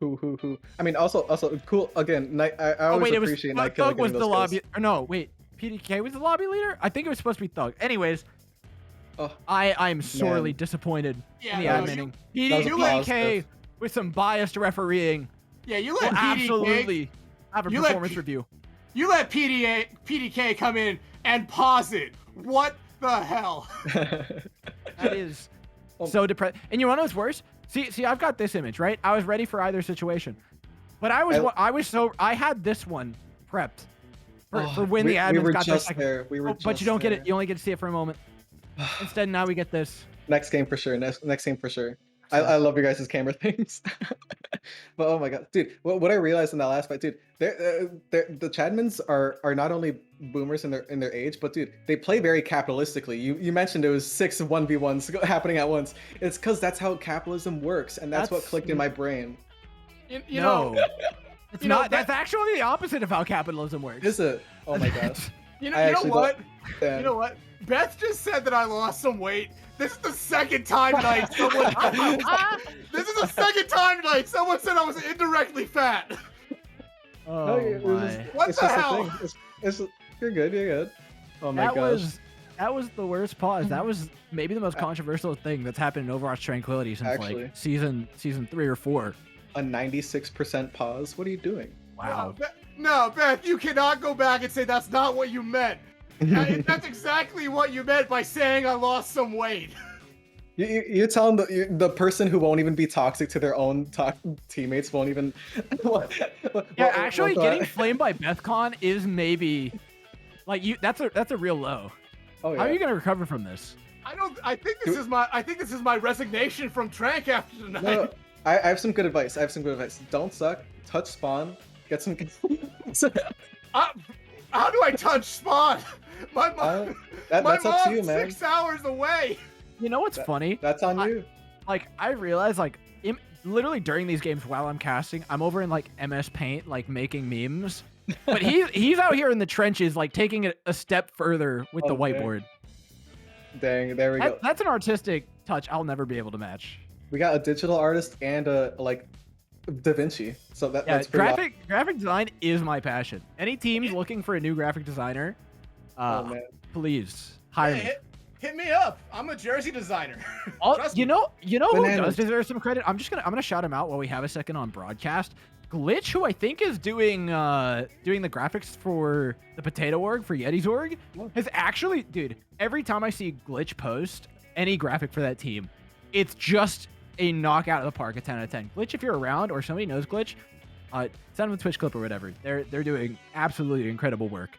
Who? I mean, also cool. Again, I always appreciate Night Killer Thug was getting the those lobby. kills. Or no, wait. PDK was the lobby leader? I think it was supposed to be Thug. Anyways, I'm sorely disappointed in the adminning. PDK with some biased refereeing. Yeah, you will let PDK absolutely have a performance review. You let PDK come in and pause it. What the hell? That is so depressed. And you want to know what's worse? See, I've got this image, right? I was ready for either situation, but I had this one prepped for when the admins got their second. We were but you don't get it. You only get to see it for a moment. Instead, now we get this. Next game for sure. Next game for sure. I love your guys' camera things. But oh my god, dude, what I realized in that last fight, dude, the Chadmans are not only boomers in their age, but dude, they play very capitalistically. You mentioned it was 6 1v1s happening at once. It's because that's how capitalism works, and that's what clicked in my brain. You know, it's not. That's actually the opposite of how capitalism works. Is it? Oh my god. You know what? You know what? Beth just said that I lost some weight. This is the second time tonight someone. This is the second time tonight someone said I was indirectly fat. Oh my! What the hell? You're good. You're good. Oh my gosh. That was the worst pause. That was maybe the most controversial thing that's happened in Overwatch Tranquility since like season 3 or 4. A 96% pause. What are you doing? Wow. No, Beth, you cannot go back and say that's not what you meant. That's exactly what you meant by saying I lost some weight. You're telling the person who won't even be toxic to their own teammates won't even. Actually, getting flamed by BethCon is maybe like you. That's a real low. Oh, yeah. How are you gonna recover from this? I think this is my resignation from Trank after tonight. No, I have some good advice. Don't suck. Touch spawn. Get some. How do I touch spawn? My mom. That's up to you, man. 6 hours away. You know what's funny? That's on you. I realize literally during these games while I'm casting, I'm over in like MS Paint, like making memes. But he's out here in the trenches, like taking it a step further with the whiteboard. Dang, there we go. That's an artistic touch I'll never be able to match. We got a digital artist and a Da Vinci, so that's pretty graphic design is my passion. Any teams looking for a new graphic designer, please hire me. Hit me up. I'm a jersey designer. You know who does deserve some credit? I'm gonna shout him out while we have a second on broadcast. Glitch, who I think is doing the graphics for the Potato Org for Yeti's Org, has actually, dude. Every time I see Glitch post any graphic for that team, it's just a knockout of the park. A 10 out of 10. Glitch, if you're around or somebody knows Glitch, send them a Twitch clip or whatever. They're doing absolutely incredible work.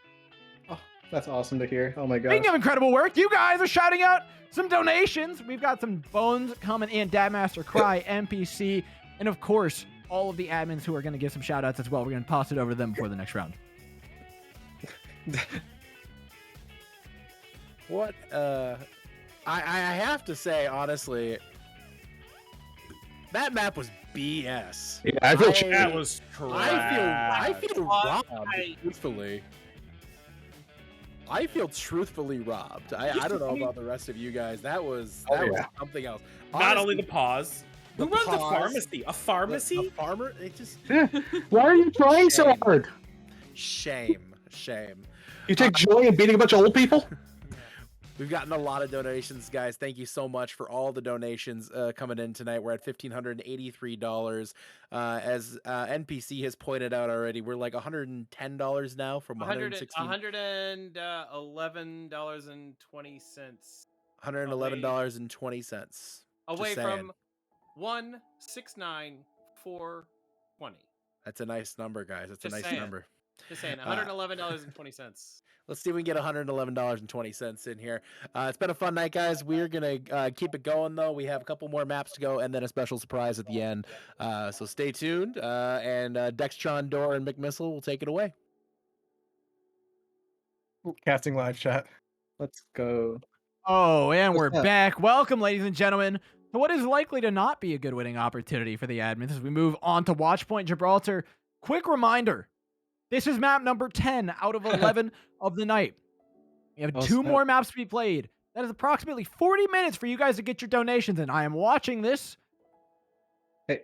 Oh, that's awesome to hear. Oh my god. Speaking of incredible work, you guys are shouting out some donations. We've got some bones coming in. Dadmaster Cry, NPC, and of course, all of the admins who are going to give some shout outs as well. We're going to toss it over to them before the next round. What? I have to say, honestly, that map was BS. Yeah, I feel that was I feel robbed, truthfully. I feel truthfully robbed. I don't know about the rest of you guys. That was something else. Not only the pause. Who runs a pharmacy? A pharmacy? The farmer? It just. Why are you trying so hard? Shame. You take joy in beating a bunch of old people? We've gotten a lot of donations, guys. Thank you so much for all the donations coming in tonight. We're at $1,583. As NPC has pointed out already, we're like $110 now from $116. $111.20. $111.20. Away from 169,420. That's a nice number, guys. That's a nice number. Just saying, $111.20. Let's see if we can get $111.20 in here. It's been a fun night, guys. We're going to keep it going, though. We have a couple more maps to go and then a special surprise at the end. So stay tuned. And Dextron, Door, and McMissile will take it away. Casting live chat. Let's go. Oh, and we're back. Welcome, ladies and gentlemen, to what is likely to not be a good winning opportunity for the admins as we move on to Watchpoint Gibraltar. Quick reminder. This is map number 10 out of 11 of the night. We have two more maps to be played. That is approximately 40 minutes for you guys to get your donations in. I am watching this. Hey.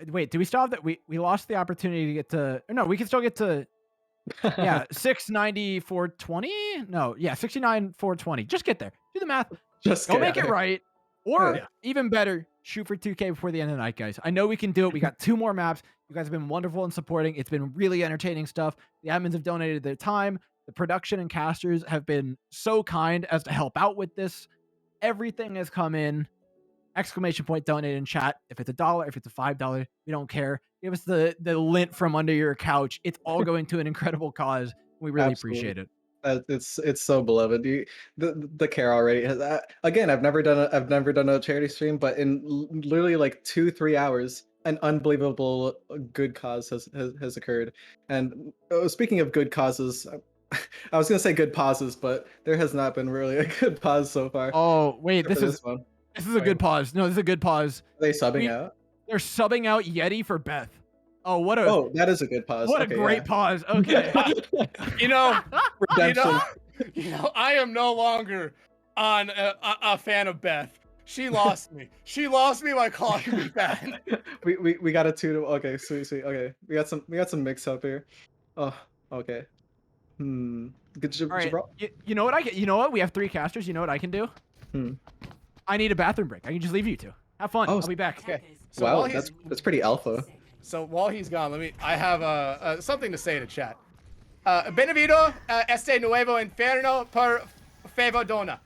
Wait, do we still have that? We lost the opportunity to get to... No, we can still get to... Yeah, 690,420? No, yeah, 69,420. Just get there. Do the math. Go make it right. Or, even better, shoot for 2K before the end of the night, guys. I know we can do it. We got two more maps. You guys have been wonderful in supporting. It's been really entertaining stuff. The admins have donated their time. The production and casters have been so kind as to help out with this. Everything has come in. Exclamation point donate in chat. If it's $1, if it's $5, we don't care. Give us the lint from under your couch. It's all going to an incredible cause. We really appreciate it. It's so beloved. The care already has. Again, I've never done a charity stream, but in literally like 2-3 hours, an unbelievable good cause has occurred. And speaking of good causes, I was gonna say good pauses, but there has not been really a good pause so far. Oh wait, this is a good pause. No, this is a good pause. Are they subbing out? They're subbing out Yeti for Beth. Oh, that is a good pause. What a great pause. Okay. You know, I am no longer on a fan of Beth. She lost me. She lost me by calling me bad. we got a 2 to. Okay, sweet. Okay, we got some mix up here. Oh, okay. Good. All right. You know what You know what? We have 3 casters. You know what I can do? I need a bathroom break. I can just leave you two. Have fun. I'll be back. Okay. So wow, that's pretty alpha. So while he's gone, I have something to say to chat. Benvenuto este nuevo infierno per favor dona.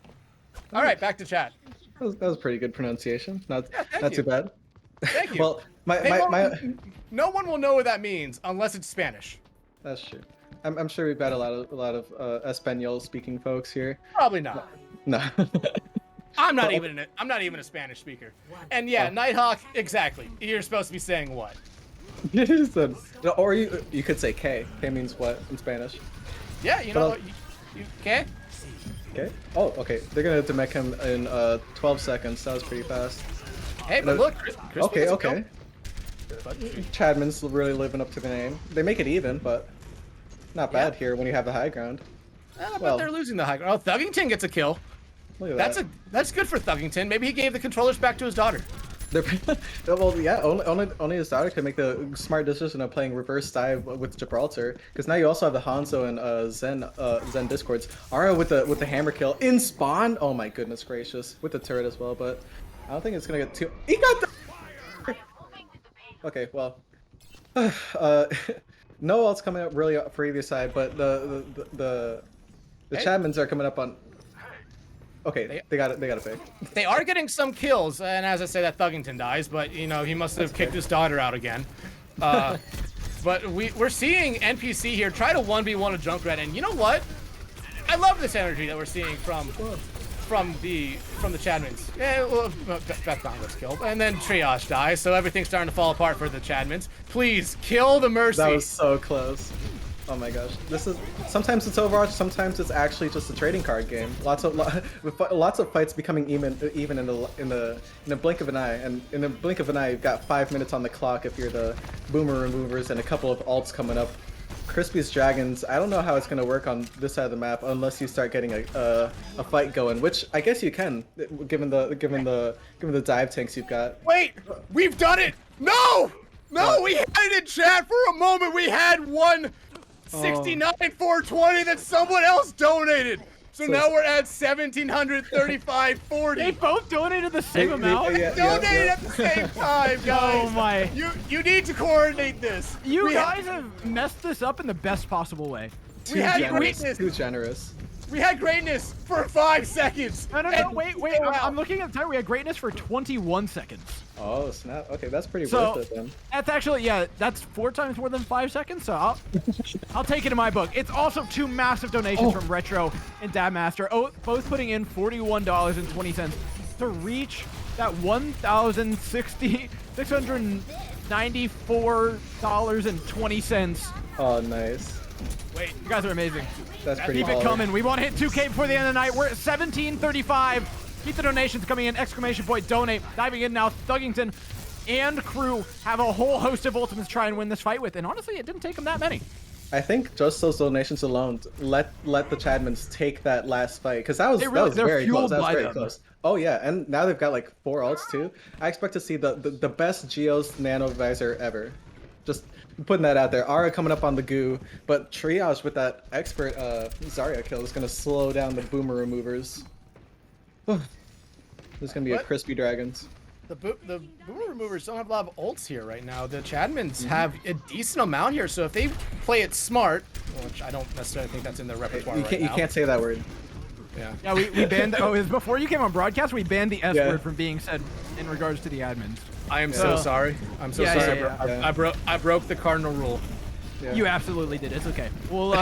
All right, back to chat. That was pretty good pronunciation. Not too bad. Thank you. Well, no one will know what that means unless it's Spanish. That's true. I'm sure we've got a lot of Espanol speaking folks here. Probably not. No. I'm not even a Spanish speaker. And yeah, Nighthawk, exactly. You're supposed to be saying what? Or you could say K. K means what in Spanish? Yeah, you know what? K? Okay. Oh, okay. They're gonna demech him in 12 seconds. That was pretty fast. Hey, but look. Okay. Chadman's really living up to the name. They make it even, but not bad here when you have the high ground. But they're losing the high ground. Oh, Thuggington gets a kill. Look at that's good for Thuggington. Maybe he gave the controllers back to his daughter. Well, yeah, only his daughter could make the smart decision of playing reverse dive with Gibraltar, because now you also have the Hanzo and Zen Discords. Ara with the hammer kill in spawn. Oh my goodness gracious, with the turret as well, but I don't think it's gonna get too. He got the. Okay, well, no ult's coming up really for either side, but the Chapmans are coming up on. Okay, they got a pick. They are getting some kills, and as I say, that Thuggington dies, but you know he must have kicked his daughter out again. But we're seeing NPC here try to 1v1 a Junkrat, and you know what? I love this energy that we're seeing from the Chadmans. Yeah, well, Beth Dong gets killed, and then Triage dies, so everything's starting to fall apart for the Chadmans. Please kill the Mercy. That was so close. Oh my gosh, sometimes it's Overwatch, sometimes it's actually just a trading card game. Lots of fights becoming even in the blink of an eye, and in the blink of an eye, you've got 5 minutes on the clock if you're the Boomer Removers and a couple of alts coming up. Crispy's Dragons, I don't know how it's gonna work on this side of the map unless you start getting a fight going, which I guess you can, given the dive tanks you've got. Wait, we've done it! No, we had it in chat for a moment. We had one. 69,420 that someone else donated. So now we're at 1,735.40. They both donated the same amount. Donated at the same time, guys. Oh my! You need to coordinate this. You guys have messed this up in the best possible way. We had greatness. Too generous. We had greatness for 5 seconds. No, wait. I'm looking at the time. We had greatness for 21 seconds. Oh, snap. Okay, that's pretty So, worth it then. that's actually, that's 4 times more than 5 seconds, so I'll take it in my book. It's also 2 massive donations from Retro and Dabmaster, both putting in $41.20 to reach that $694.20. Oh, nice. Wait, you guys are amazing. That's pretty Keep it baller. coming. We want to hit 2K before the end of the night. We're at 17:35. Keep the donations coming in. Exclamation point donate. Diving in now. Thuggington and crew have a whole host of ultimates to try and win this fight with. And honestly, it didn't take them that many. I think just those donations alone let the Chadmans take that last fight, because that was they're very close. fueled That was by very them. close. Oh yeah, and now they've got like 4 ults too. I expect to see the best Geos Nano Visor ever. Just putting that out there. Aura coming up on the goo, but Triage with that expert Zarya kill is gonna slow down the boomer removers. There's gonna be a crispy dragons. The boomer removers don't have a lot of ults here right now. The Chadmans have a decent amount here, so if they play it smart, which I don't necessarily think that's in their repertoire You can't say that word. Yeah, we banned. Oh, it was before you came on broadcast. We banned the S word from being said in regards to the admins. I am so sorry. I'm so sorry. Yeah. I broke the cardinal rule. You absolutely did. It's okay. We'll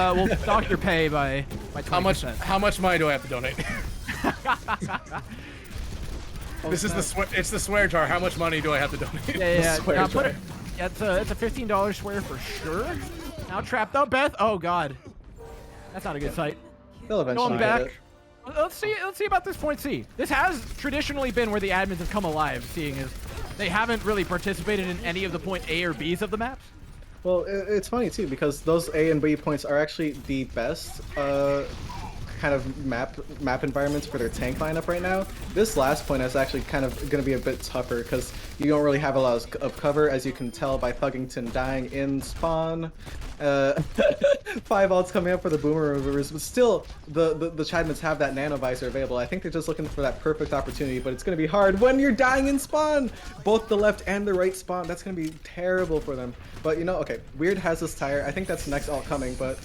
dock your pay by 20%. How much money do I have to donate? This is it's the swear jar. How much money do I have to donate? Yeah. Put it. Yeah, it's a $15 swear for sure. Now trapped out Beth. Oh god, that's not a good sight. They'll eventually Going get back. it. Let's see about this point C. This has traditionally been where the admins have come alive, seeing as they haven't really participated in any of the point A or Bs of the maps. Well, it's funny too, because those A and B points are actually the best kind of map environments for their tank lineup right now. This last point is actually kind of going to be a bit tougher, because you don't really have a lot of cover, as you can tell by Thuggington dying in spawn. 5 ults coming up for the boomer removers, but still the Chadmans have that nano visor available. I think they're just looking for that perfect opportunity, but it's going to be hard when you're dying in spawn. Both the left and the right spawn, that's going to be terrible for them. But you know, okay, Weird has this tire. I think that's the next ult coming, but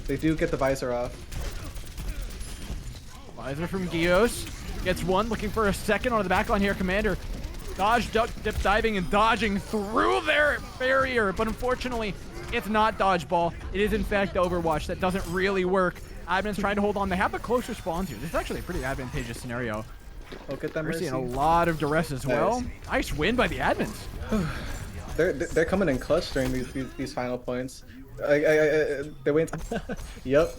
they do get the visor off. Visor from Gios gets one, looking for a second on the back line here. Commander dodge, duck, dip, diving, and dodging through their barrier, but unfortunately, it's not dodgeball. It is in fact Overwatch. That doesn't really work. Admin's trying to hold on. They have the closer spawns here. This is actually a pretty advantageous scenario. Oh, get that We're mercy. seeing a lot of duress as well. Nice win by the admins. They're coming in clutch during these final points. They went. Yep.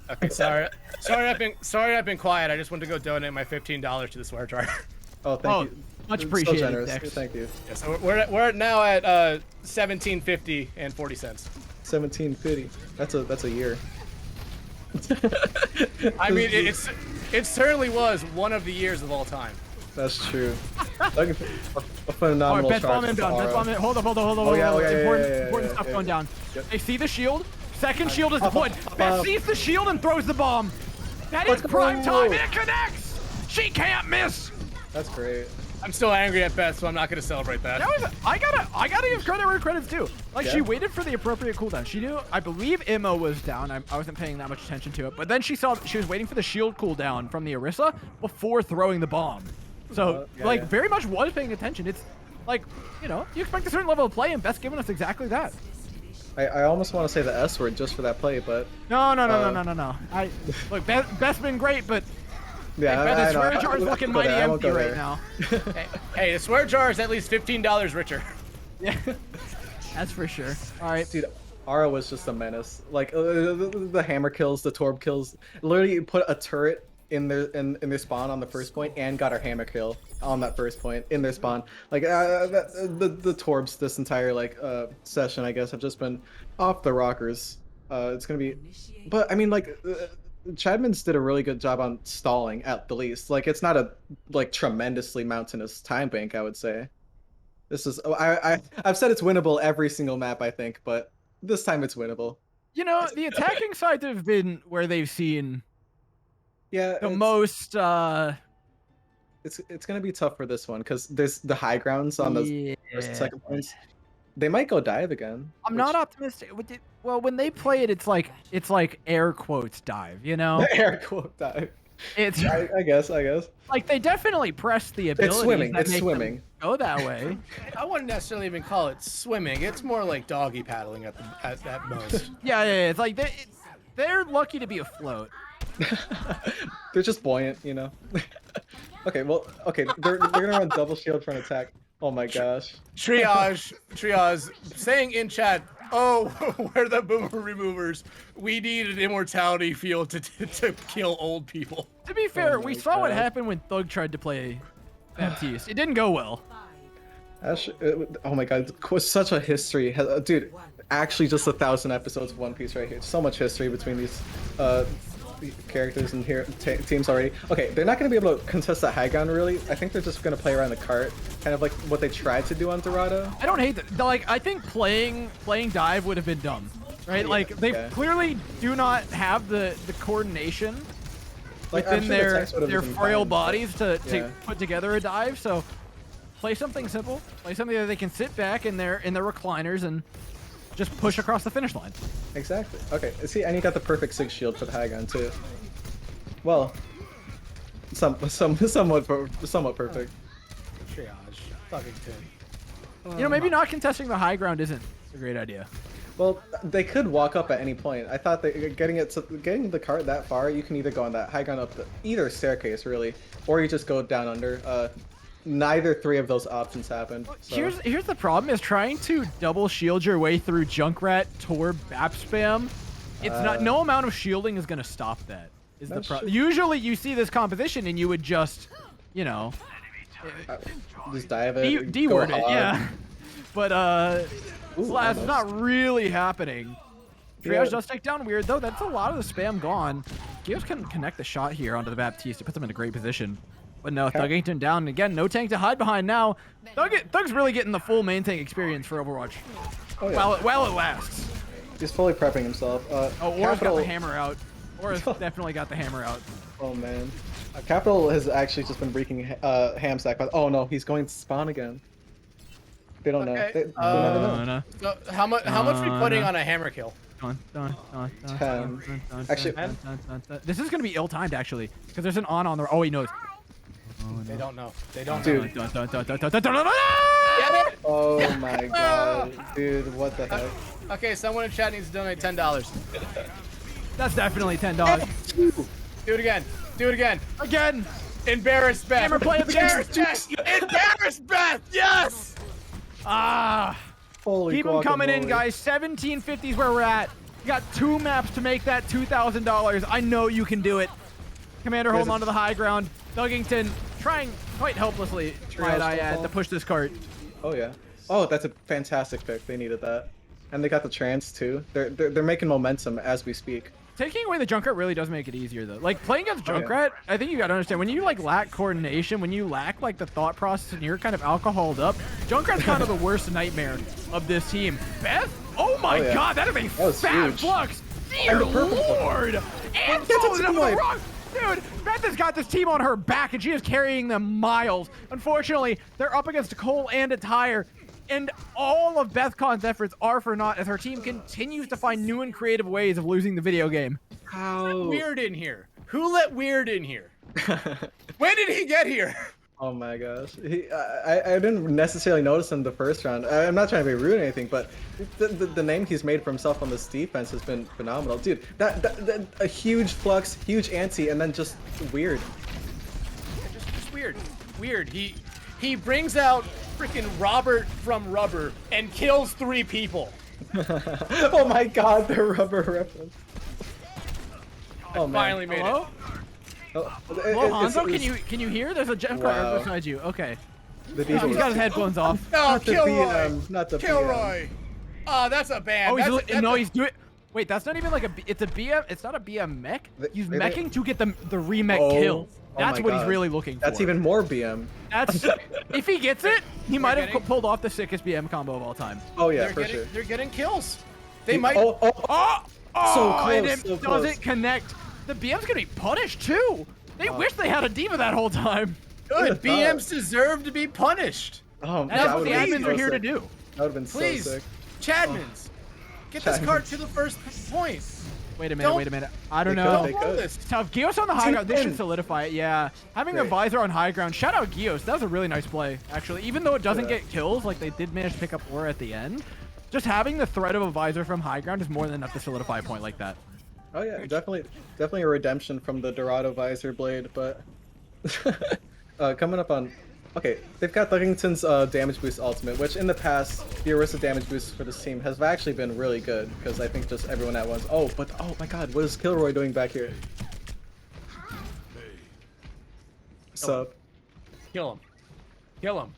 Okay, sorry I've been quiet. I just wanted to go donate my $15 to the swear jar. Oh, thank you. Much So appreciated, generous. Dex. Thank you. Yeah, so we're now at $17.50 and 40 cents. 1750. That's a year. I mean, it certainly was one of the years of all time. That's true. A phenomenal Beth bomb charge inbound. from Beth bomb in. Hold up. Important stuff going down. Yep. They see the shield. Second shield is deployed. Beth sees the shield and throws the bomb. That is prime time. It connects. She can't miss. That's great. I'm still angry at Beth, so I'm not gonna celebrate that. I gotta give credit where credit's due. Like, she waited for the appropriate cooldown. She knew, I believe Immo was down. I wasn't paying that much attention to it, but then she saw she was waiting for the shield cooldown from the Orisa before throwing the bomb. So very much was paying attention. It's like, you know, you expect a certain level of play, and Beth's given us exactly that. I almost want to say the S word just for that play, but no. Look, Beth's been great, but the swear jar is looking mighty empty right now. Hey, the swear jar is at least $15 richer. Yeah, that's for sure. All right, dude. Aura was just a menace. Like the hammer kills, the torb kills. Literally put a turret in their spawn on the first point and got our hammer kill on that first point in their spawn. Like the torbs this entire session, I guess, have just been off the rockers. It's gonna be, but I mean, like Chadmans did a really good job on stalling at the least. Like, it's not a tremendously mountainous time bank, I would say. This is I've said it's winnable every single map, I think, but this time it's winnable. You know, the attacking sides have been where they've seen the most. It's gonna be tough for this one because there's the high grounds on the first and second points. They might go dive again. I'm not optimistic. Well, when they play it, it's like air quotes dive. You know, air quote dive. It's I guess. Like they definitely press the ability. It's swimming. It's swimming. Go that way. I wouldn't necessarily even call it swimming. It's more like doggy paddling at most. Yeah. It's like they're lucky to be afloat. They're just buoyant, you know. Okay, they're gonna run double shield for an attack. Oh my gosh. Triage saying in chat, oh, we're the boomer removers. We need an immortality field to kill old people. To be fair, we saw what happened when Thug tried to play Baptiste. It didn't go well. Oh my god, such a history. Dude, actually just 1,000 episodes of One Piece right here. So much history between these characters and teams already. Okay, they're not going to be able to contest that high ground really. I think they're just going to play around the cart, kind of like what they tried to do on Dorado. I don't hate that. Like, I think playing dive would have been dumb, right? Yeah, like they clearly do not have the coordination within their frail bodies to put together a dive. So play something simple. Play something that they can sit back in their recliners and just push across the finish line. Exactly. Okay. See, and you got the perfect 6 shield for the high ground too. Well, somewhat perfect. Triage. Fucking You know, maybe not contesting the high ground isn't a great idea. Well, they could walk up at any point. I thought that getting the cart that far, you can either go on that high ground up either staircase really, or you just go down under. Neither 3 of those options happened. So. Here's the problem: is trying to double shield your way through Junkrat Tor Bap spam. It's not. No amount of shielding is gonna stop that. Is the problem? Usually, you see this composition and you would just, you know, just dive it. D-word it, yeah. But Slash is not really happening. Triage does take down weird though. That's a lot of the spam gone. Gibbs can connect the shot here onto the Baptiste. It puts him in a great position. But no, Thuggington down again. No tank to hide behind now. Thug's really getting the full main tank experience for Overwatch. Oh, yeah. While it lasts. He's fully prepping himself. Or's got the hammer out. Or's definitely got the hammer out. Oh man. Capital has actually just been wreaking ham sack. But oh no, he's going to spawn again. They don't know. They never know. So how much are we putting on a hammer kill? 10. Actually, this is gonna be ill-timed actually, because there's an on the. Oh, he knows. They don't know. They don't Dude. know. Oh my god. Dude, what the heck? Okay, someone in chat needs to donate $10. That's definitely $10. Do it again. Do it again. Again. Embarrass Beth. Hammer play of the game. Embarrass Beth. Yes. Holy keep them coming in, guys. 1750 is where we're at. You got 2 maps to make that $2,000. I know you can do it. Commander holding onto the high ground. Thuggington trying quite helplessly, might I add, to push this cart. Oh yeah. Oh, that's a fantastic pick. They needed that, and they got the trance too. They're making momentum as we speak. Taking away the Junkrat really does make it easier though. Like playing against Junkrat, I think you gotta understand when you like lack coordination, when you lack like the thought process, and you're kind of alcoholed up. Junkrat's kind of the worst nightmare of this team. Beth, oh my god, that is a fat flux. Dear lord, and wrong. Dude, Beth has got this team on her back, and she is carrying them miles. Unfortunately, they're up against a Cole and a Tire, and all of BethCon's efforts are for naught as her team continues to find new and creative ways of losing the video game. How weird in here? Who let Weird in here? When did he get here? Oh my gosh. I didn't necessarily notice him the first round. I'm not trying to be rude or anything, but the name he's made for himself on this defense has been phenomenal. Dude, that a huge flux, huge anti, and then just weird. Just weird. Weird. He brings out freaking Robert from Rubber and kills 3 people. Oh my god, the Rubber reference. Oh man. Finally made it. Hello, Hanzo, can you hear? There's a Gem card beside you. Okay. He's got his headphones off. No, Kilroy! Not the Kilroy! Oh, that's a band. Oh, he's doing. Wait, that's not even like it's a BM. It's not a BM mech. He's meching to get the remech kill. That's what he's really looking for. That's even more BM. That's if he gets it, he might have pulled off the sickest BM combo of all time. Oh yeah, for sure. They're getting kills. They might. Oh, and it so doesn't connect. The BM's gonna be punished too. They wish they had a diva that whole time. Good. BMs deserve to be punished. Oh, That's what the admins are here to do. That would have been Please, so sick. Chadmans, get this cart to the first point. Wait a minute. I don't know. It's tough. Gios on the high ground. This should solidify it. Yeah. Having a visor on high ground. Shout out Gios. That was a really nice play, actually. Even though it doesn't get kills, like they did manage to pick up ore at the end. Just having the threat of a visor from high ground is more than enough to solidify a point like that. Oh yeah, definitely a redemption from the Dorado visor blade, but coming up on. Okay, they've got Thuggington's damage boost ultimate, which in the past, the Orisa damage boost for this team has actually been really good, because I think just everyone at once. Oh, but oh my god, what is Kilroy doing back here? Sup? Kill him. Kill him.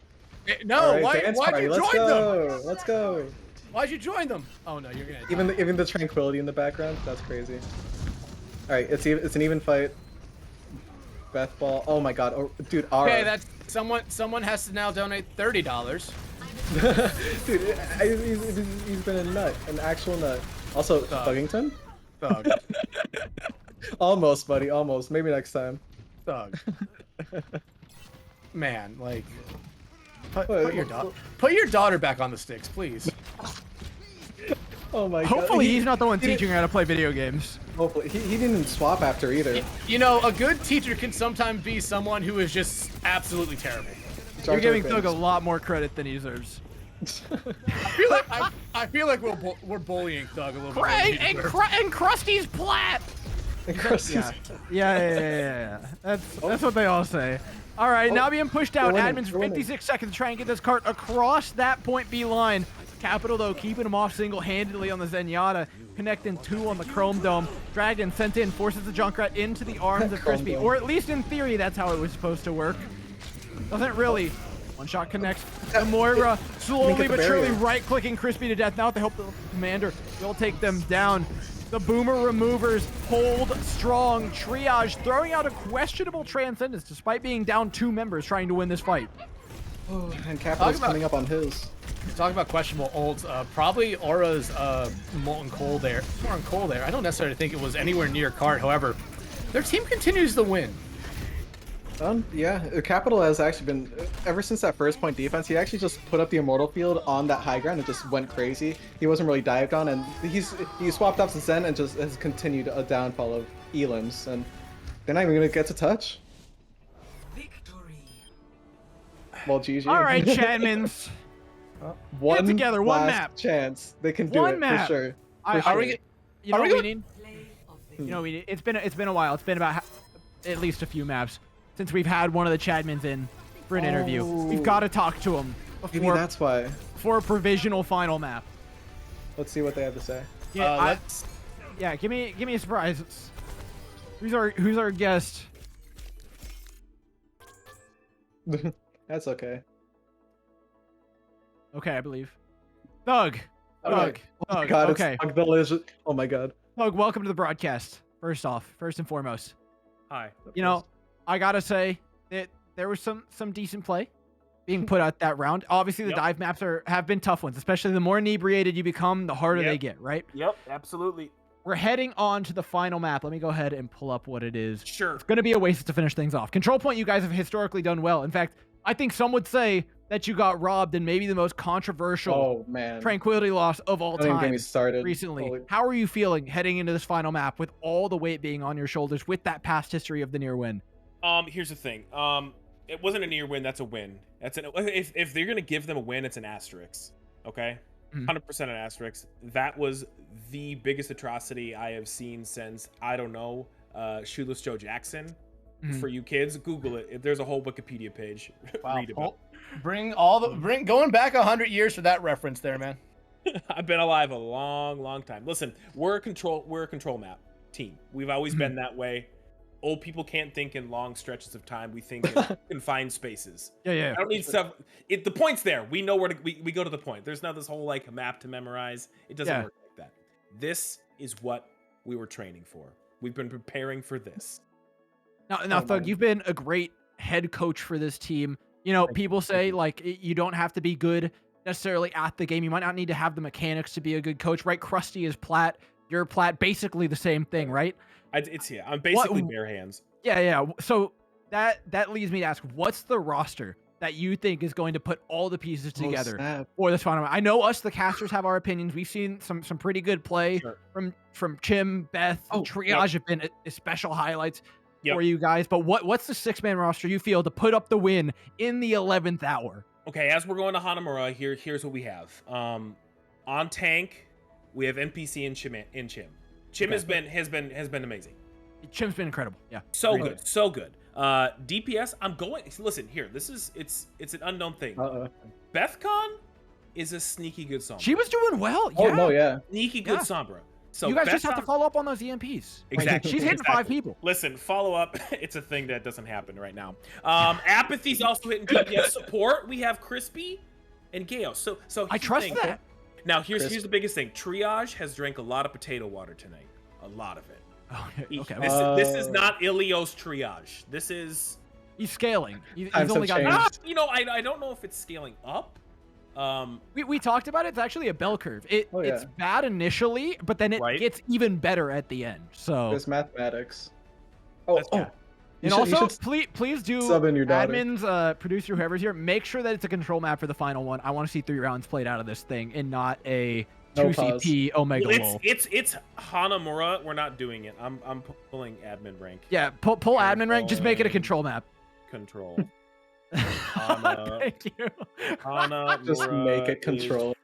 No, right, why'd you join them? Let's go. Why'd you join them? Oh no, you're gonna. Even the tranquility in the background, that's crazy. All right, it's an even fight. Beth Ball. Oh my god, oh, dude. Ara. Okay, that's someone has to now donate $30. Dude, he's been a nut, an actual nut. Also, Thuggington? Thug. Almost, buddy, almost. Maybe next time. Thug. Man, like, put your daughter back on the sticks, please. Oh my god. Hopefully he's not the one teaching her how to play video games. Hopefully. He didn't swap after either. You know, a good teacher can sometimes be someone who is just absolutely terrible. You're giving Thug a lot more credit than he deserves. I feel like we're bullying Thug a little bit. And Krusty's plat! Yeah. That's what they all say. All right, now being pushed out. Admins 56 seconds to try and get this cart across that point B line. Capital, though, keeping him off single-handedly on the Zenyatta, connecting 2 on the Chrome Dome. Dragon sent in, forces the Junkrat into the arms of Crispy, or at least in theory, that's how it was supposed to work. Doesn't really. One shot connects. And Moira slowly but surely right-clicking Crispy to death. Now with the help of the commander, will take them down. The Boomer removers hold strong. Triage throwing out a questionable Transcendence despite being down 2 members trying to win this fight. Oh, and Capital's coming up on his. Talking about questionable ults, probably Aura's Molten Coal there. I don't necessarily think it was anywhere near cart. However, their team continues to win. Yeah, Capital has actually been, ever since that first point defense, he actually just put up the Immortal Field on that high ground and just went crazy. He wasn't really dived on, and he swapped up to Zen and just has continued a downfall of Elims, and they're not even going to get to touch. Victory. Well, GG. All right, Chadmans. One get together, one map chance. They can do it for sure. You know what we need? You know what we need? It's been a while. It's been about at least a few maps since we've had one of the Chadmans in for an interview. We've got to talk to him before. Maybe that's why. For a provisional final map. Let's see what they have to say. Yeah, give me a surprise. Who's our guest? That's okay. Okay, I believe. Thug. Oh my god, okay. It's Thug the Lizard. Oh my god. Thug, welcome to the broadcast. First and foremost. Hi. You know, I gotta say that there was some decent play being put out that round. Obviously, the dive maps have been tough ones, especially the more inebriated you become, the harder they get, right? Yep, absolutely. We're heading on to the final map. Let me go ahead and pull up what it is. Sure. It's going to be a waste to finish things off. Control point, you guys have historically done well. In fact, I think some would say that you got robbed in maybe the most controversial tranquility loss of all time. Don't even get me started. Recently. How are you feeling heading into this final map with all the weight being on your shoulders with that past history of the near win? Here's the thing. It wasn't a near win. That's a win. If they're gonna give them a win, it's an asterisk. Okay, 100% an asterisk. That was the biggest atrocity I have seen since Shoeless Joe Jackson. For you kids, Google it. There's a whole Wikipedia page. Read about it. Going back 100 years for that reference there, man. I've been alive a long time. Listen, we're a control map team. We've always been that way. Old people can't think in long stretches of time. We think in confined spaces. Yeah. I don't need stuff. The point's there. We know where we go to the point. There's not this whole like map to memorize. It doesn't work like that. This is what we were training for. We've been preparing for this. Now, Thug, you've been a great head coach for this team. You know, people say like you don't have to be good necessarily at the game. You might not need to have the mechanics to be a good coach, right? Krusty is plat. you're plat basically the same thing, right? I'm basically bare hands. Yeah. So that leads me to ask, what's the roster that you think is going to put all the pieces together snap. for this final? I know us, the casters, have our opinions. We've seen some pretty good play from Chim, Beth, Triage have been special highlights for you guys. But what's the 6-man roster you feel to put up the win in the 11th hour? Okay, as we're going to Hanamura, here's what we have. On tank, we have NPC and Chim. Chim has been amazing. Chim's been incredible. Yeah. So good. DPS, I'm going. Listen here. It's an unknown thing. Bethcon is a sneaky good Sombra. She was doing well. Oh no, yeah. Sneaky good Sombra. So you guys just have to follow up on those EMPs. Exactly. She's hitting 5 people. Listen, follow up. It's a thing that doesn't happen right now. Apathy's also hitting DPS support. We have Crispy and Gale. So I trust that. Now here's the biggest thing. Triage has drank a lot of potato water tonight. A lot of it. Okay. This is not Ilios Triage. This is he's scaling. He's Times only got I don't know if it's scaling up. We talked about it. It's actually a bell curve. It's bad initially, but then it gets even better at the end. So there's mathematics. And also, please do sub in your daughter. admins, producer, whoever's here, make sure that it's a control map for the final one. I want to see 3 rounds played out of this thing and not a 2CP Omega roll. It's Hanamura. We're not doing it. I'm pulling admin rank. Yeah, pull admin rank. Just make it a control map. Control. Thank you. Just make it control.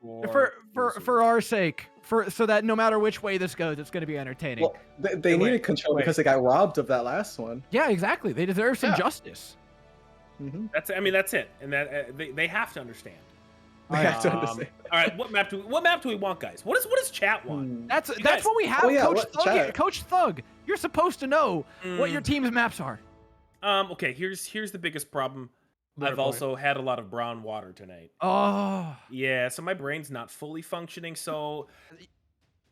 For our sake, so that no matter which way this goes, it's going to be entertaining. Well, they needed control because they got robbed of that last one. Yeah, exactly. They deserve some justice. That's it, and that they have to understand. They have to understand. All right, what map do we want, guys? What does chat want? That's what we have, Coach Thug. You're supposed to know what your team's maps are. Okay, here's the biggest problem. I've also had a lot of brown water tonight. Oh. Yeah, so my brain's not fully functioning, so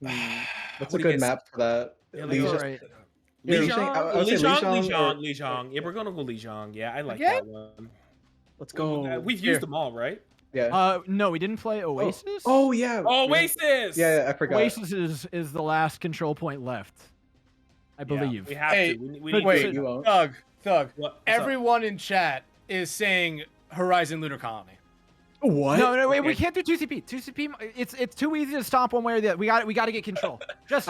What's a good map for that? Lijiang. Yeah, we're gonna go Lijiang. Yeah, I like that one. Let's go. We've used them all, right? Yeah. No, we didn't play Oasis. Oh yeah. Oasis. Yeah, I forgot. Oasis is the last control point left, I believe. We have to. We need wait, to. Thug. What's Everyone in chat is saying Horizon Lunar Colony. What? No, wait, we can't do 2CP. 2CP, it's too easy to stomp one way or the other. We got to get control. Just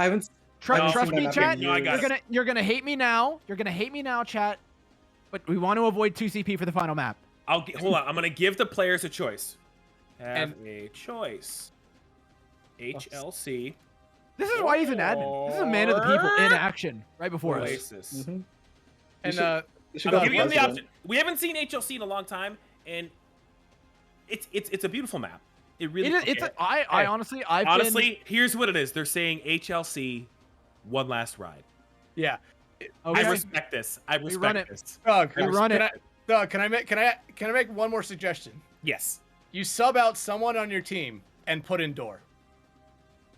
trust me, chat. You're gonna hate me now. You're gonna hate me now, chat. But we want to avoid 2CP for the final map. Hold on. I'm gonna give the players a choice. Have a choice. HLC. This is why he's an admin. This is a man of the people in action right before us. Oasis. And I'm giving them the option. We haven't seen HLC in a long time, and it's a beautiful map. It really is. Honestly, here's what it is. They're saying HLC, one last ride. Yeah. I respect this. I respect this. Doug, run it. Doug, can I make one more suggestion? Yes. You sub out someone on your team and put in Door.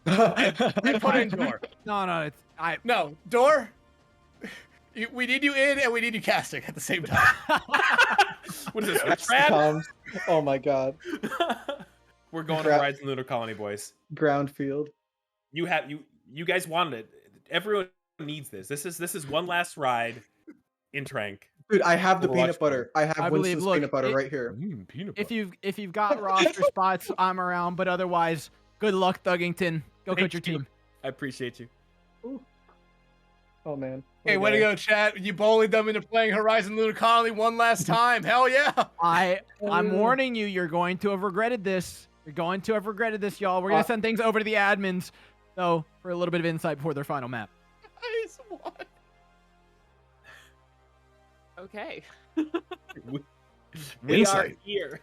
Put in Door. No, Door. We need you in and we need you casting at the same time. What is this? Trad? Oh my god. We're going to Horizon Lunar Colony, boys. Ground field. You guys wanted it. Everyone needs this. This is one last ride in Trank. Dude, I have the peanut butter. I have Winston's peanut butter right here. Peanut butter. If you've got roster spots, I'm around. But otherwise, good luck, Thuggington. Go coach your team. I appreciate you. Ooh. Oh man. Hey, way to go, chat. You bullied them into playing Horizon Lunar Colony one last time. Hell yeah. I'm warning you, you're going to have regretted this. You're going to have regretted this, y'all. We're going to send things over to the admins, though, for a little bit of insight before their final map. Nice one. Okay. we are here.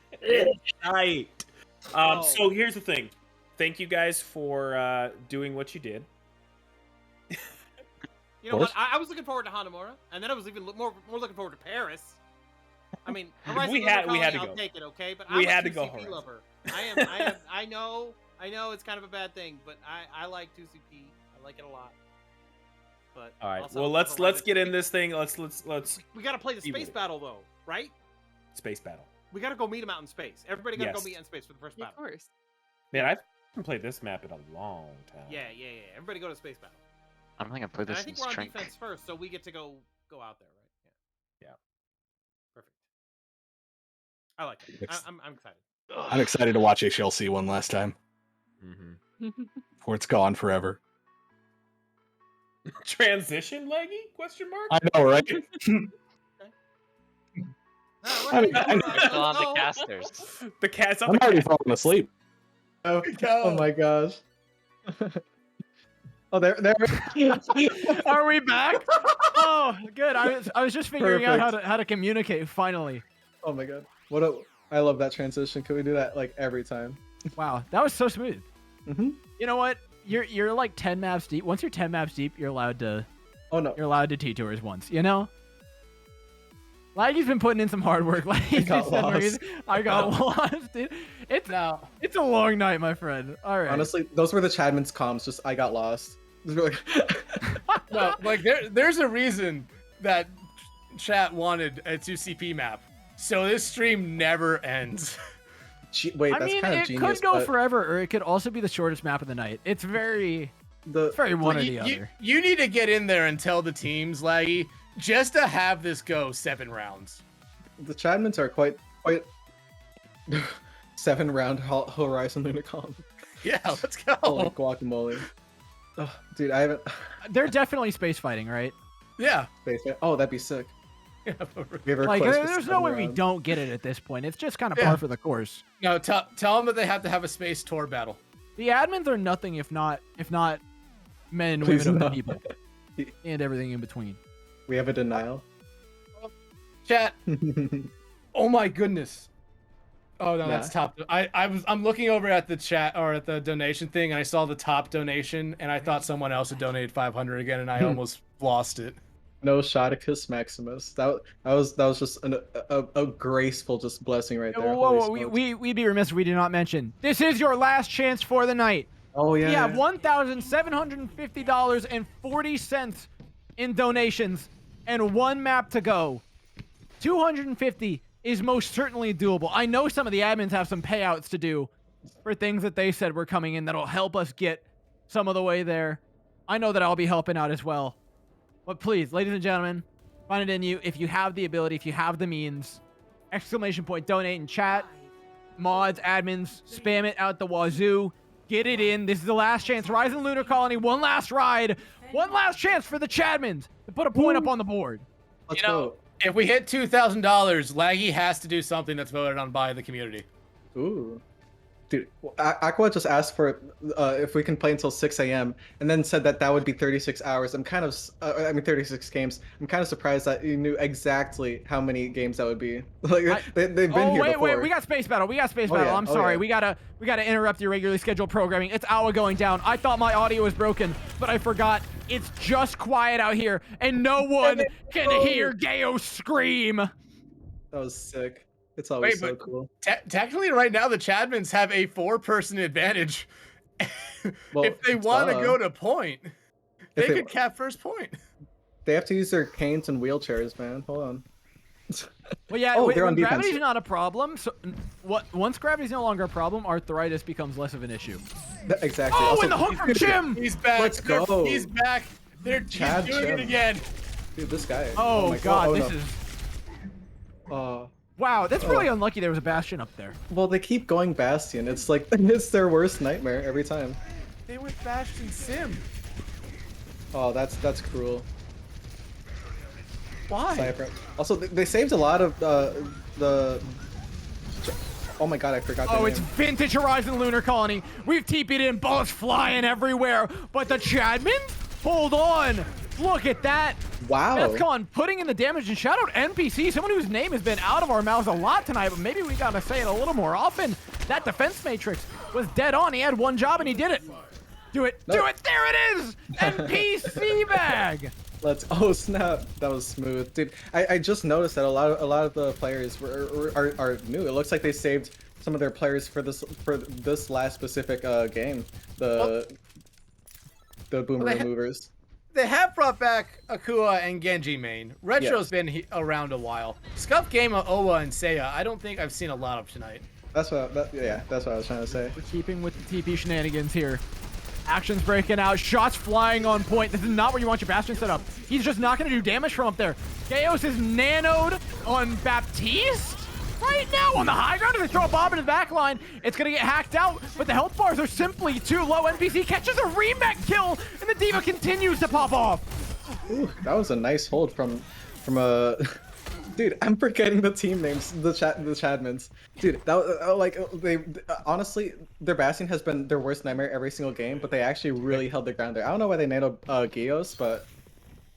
Right. So here's the thing. Thank you guys for doing what you did. You know what? I was looking forward to Hanamura, and then I was even more looking forward to Paris. I mean, Horizon we had to I'll go. take it, okay? But We I'm had a to go 2CP Horizon. lover. I know it's kind of a bad thing, but I like 2CP. I like it a lot. But All right. also Well, let's get in this thing. Let's. We got to play the space battle though, right? Space battle. We got to go meet him out in space. Everybody got to go Yes. meet in space for the first battle. Of course. Man, haven't played this map in a long time. Yeah. Everybody go to space battle. I don't think I played And this I think in we're on Strength. defense first, so we get to go out there, right? Yeah. Perfect. I like it. I'm excited. I'm excited to watch HLC one last time. Before it's gone forever. Transition leggy? Question mark? I know, right? I mean, Still on the casters. The cat's on I'm the already cat. falling asleep. Oh my gosh. Oh, there. Are we back? Oh, good. I was just figuring out how to communicate finally. Oh my god. I love that transition. Can we do that like every time? Wow, that was so smooth. Mm-hmm. You know what? You're like 10 maps deep. Once you're 10 maps deep, you're allowed to. Oh no. You're allowed to T-tours once. You know. Laggy's been putting in some hard work. I got lost, dude. It's a long night, my friend. All right. Honestly, those were the Chadman's comms. Just I got lost. No, like there's a reason that chat wanted a 2CP map, so this stream never ends. Wait, I that's mean, kind of it genius. could go but forever, or it could also be the shortest map of the night. It's very one or the other. You need to get in there and tell the teams, Laggy, just to have this go 7 rounds. The Chadmans are quite 7-round Horizon Lunicom. Yeah, let's go. Holy guacamole. Oh, dude, I haven't. They're definitely space fighting, right? Yeah. Space. Oh, that'd be sick. We have a Like, request for there's no 7 way we rounds. don't get it at this point. It's just kind of par for the course. No, tell them that they have to have a space tour battle. The admins are nothing if not men and Please women of no. the people, and everything in between. We have a denial. Chat. Oh my goodness. Oh no, Nah. that's top. I'm looking over at the chat or at the donation thing, and I saw the top donation, and I thought someone else had donated 500 again, and I almost lost it. No Shotticus Maximus. That was just a graceful just blessing right there. Whoa, Holy smokes. we'd be remiss if we did not mention this is your last chance for the night. Oh yeah. We have $1,750.40 in donations and 1 map to go. 250 is most certainly doable. I know some of the admins have some payouts to do for things that they said were coming in that'll help us get some of the way there. I know that I'll be helping out as well. But please, ladies and gentlemen, find it in you. If you have the ability, if you have the means, ! Donate in chat. Mods, admins, spam it out the wazoo. Get it in. This is the last chance. Rise and Lunar Colony, one last ride. One last chance for the Chadmans to put a point up on the board. Let's go. If we hit $2,000, Laggy has to do something that's voted on by the community. Ooh. Dude, Aqua just asked for if we can play until 6 a.m. and then said that would be 36 hours. I'm kind of, 36 games. I'm kind of surprised that you knew exactly how many games that would be. Like they've been here before. Wait, we got Space Battle. We got Space Battle. Yeah. I'm sorry. Yeah. We gotta interrupt your regularly scheduled programming. It's Awa going down. I thought my audio was broken, but I forgot. It's just quiet out here, and no one can hear Gaio scream. That was sick. It's always so cool. Technically, right now, the Chadmans have a 4-person advantage. Well, if they want to duh. go to point, they could cap first point. They have to use their canes and wheelchairs, man. Hold on. Well, yeah, Oh, when they're on defense. gravity's not a problem. So, once gravity's no longer a problem, arthritis becomes less of an issue. Exactly. Oh, Also, and the hook from Jim! He's back. Let's go. He's back. They're Chad doing Jim. it again. Dude, this guy. Oh, my God, this no. is... Oh. Wow, that's really unlucky there was a Bastion up there. Well, they keep going Bastion. It's like, it's their worst nightmare every time. They went Bastion Sim. Oh, that's cruel. Why? Cypher. Also, they saved a lot of the... Oh my god, I forgot their Oh, name. it's vintage Horizon Lunar Colony. We've TP'd in, bullets flying everywhere. But the Chadmans? Hold on. Look at that. Wow. Deathcon putting in the damage and shout out NPC, someone whose name has been out of our mouths a lot tonight, but maybe we gotta say it a little more often. That defense matrix was dead on. He had one job and he did it. Do it. Do it. There it is. NPC bag. Oh snap, that was smooth, dude. I just noticed that a lot of the players are new. It looks like they saved some of their players for this last specific game, the boomer removers. They have brought back Akua and Genji main. Retro's been around a while. Scuff Game of Owa and Seiya, I don't think I've seen a lot of tonight. That's what I was trying to say. We're keeping with the TP shenanigans here. Actions breaking out, shots flying on point. This is not where you want your Bastion set up. He's just not going to do damage from up there. Chaos is nanoed on Baptiste right now on the high ground. If they throw a bomb in his back line, it's going to get hacked out, but the health bars are simply too low. NPC catches a remake kill, and the D.Va continues to pop off. Ooh, that was a nice hold from a... Dude, I'm forgetting the team names, the Chadmans. Dude, honestly, their Bastion has been their worst nightmare every single game, but they actually really held their ground there. I don't know why they nano Gios, but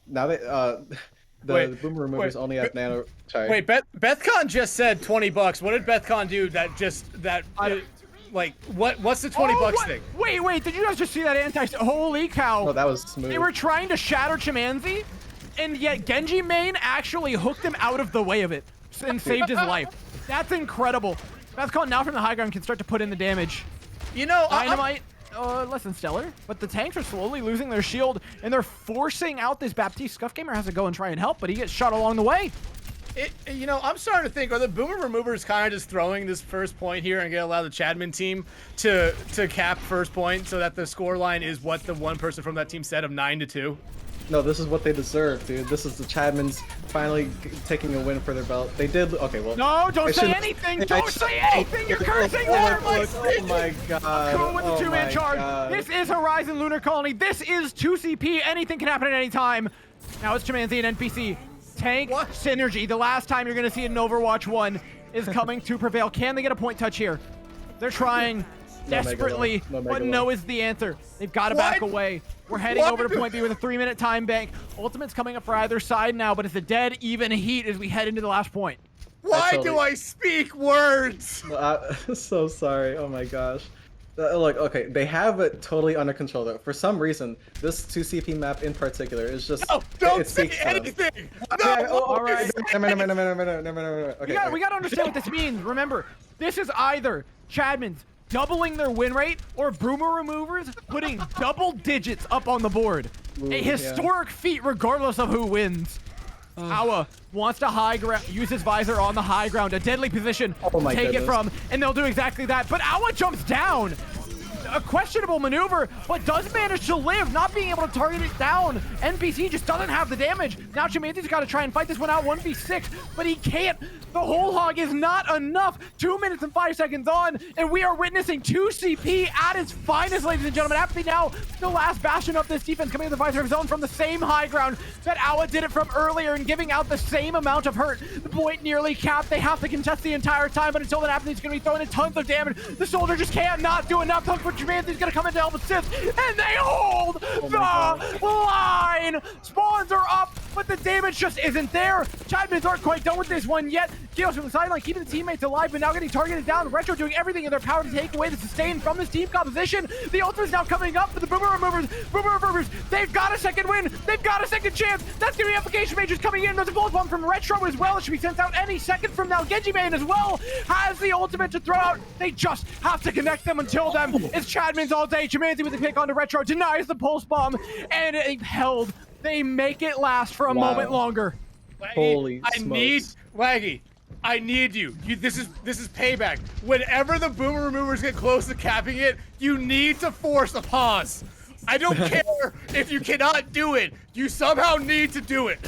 now they the Boomer Removers only have nano. Sorry. Wait, BethCon just said $20. What did BethCon do? What's the $20 thing? Wait, did you guys just see that holy cow? Oh, that was smooth. They were trying to shatter Chimanzi, and yet Genji main actually hooked him out of the way of it and saved his life. That's incredible. BethCon now from the high ground can start to put in the damage. You know, Dynamite, less than stellar, but the tanks are slowly losing their shield, and they're forcing out this Baptiste. Scuff Gamer has to go and try and help, but he gets shot along the way. I'm starting to think, are the Boomer Removers kind of just throwing this first point here and gonna allow the Chadman team to cap first point so that the score line is what the one person from that team said of 9-2? No, this is what they deserve, dude. This is the Chadmans finally taking a win for their belt. They did. Okay, well. No, don't say anything. Don't say anything. You're cursing there. Oh my god. Cool with the two-man charge. This is Horizon Lunar Colony. This is 2CP. Anything can happen at any time. Now it's Chimanzi and NPC. Tank synergy. The last time you're going to see it in Overwatch 1 is coming to prevail. Can they get a point touch here? They're trying desperately, but no is the answer. They've got to back away. We're heading over to point B with a 3-minute time bank. Ultimate's coming up for either side now, but it's a dead even heat as we head into the last point. Why do I speak words? I'm so sorry. Oh my gosh. Look, okay, they have it totally under control though. For some reason, this 2CP map in particular is just... No, don't say anything! No! All right. Okay, we gotta understand what this means. Remember, this is either Chadman's doubling their win rate or Boomer Removers putting double digits up on the board. A historic feat regardless of who wins. Awa wants to high ground, use his visor on the high ground, a deadly position to take it from, and they'll do exactly that. But Awa jumps down. A questionable maneuver, but does manage to live, not being able to target it down. NPC just doesn't have the damage. Now Chimanzi's got to try and fight this one out 1v6, but he can't. The whole hog is not enough. 2 minutes and 5 seconds on, and we are witnessing 2CP at its finest, ladies and gentlemen. Apathy now the last bastion of this defense, coming to the visor of his own from the same high ground that Awa did it from earlier and giving out the same amount of hurt. The point nearly capped. They have to contest the entire time, but until that happens, he's going to be throwing in tons of damage. The soldier just can't not do enough. Chimanzi's gonna come in to help assist, and they hold the line. Spawns are up, but the damage just isn't there. Chadmans aren't quite done with this one yet. Gios from the sideline keeping the teammates alive, but now getting targeted down. Retro doing everything in their power to take away the sustain from this team composition. The ultimate's now coming up for the Boomer Removers. Boomer Removers, they've got a second win. They've got a second chance. That's gonna be Application Majors coming in. There's a bullet bomb from Retro as well. It should be sent out any second from now. Genji Man as well has the ultimate to throw out. They just have to connect them until then. It's Chadman's all day. Chimanzi with a pick onto Retro, denies the pulse bomb, and they've held. They make it last for a moment longer. Holy Waggy, I need you. This is payback. Whenever the Boomer Removers get close to capping it, you need to force a pause. I don't care if you cannot do it. You somehow need to do it.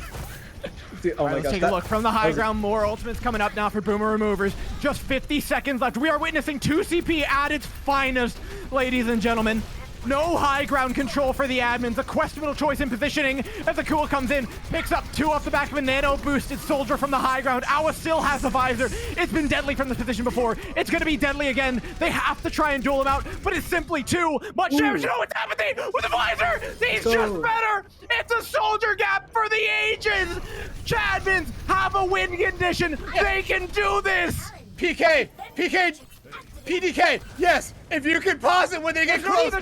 Dude, All right, let's take a look from the high ground. More ultimates coming up now for Boomer Removers. Just 50 seconds left. We are witnessing 2CP at its finest, ladies and gentlemen. No high ground control for the admins. A questionable choice in positioning as the Cool comes in, picks up 2 off the back of a nano boosted soldier from the high ground. Awa still has the visor. It's been deadly from this position before. It's going to be deadly again. They have to try and duel him out, but it's simply too much damage. No, it's Apathy with the visor. He's just better. It's a soldier gap for the ages. Chadmans have a win condition. They can do this. PDK, yes. If you can pause it when they get close.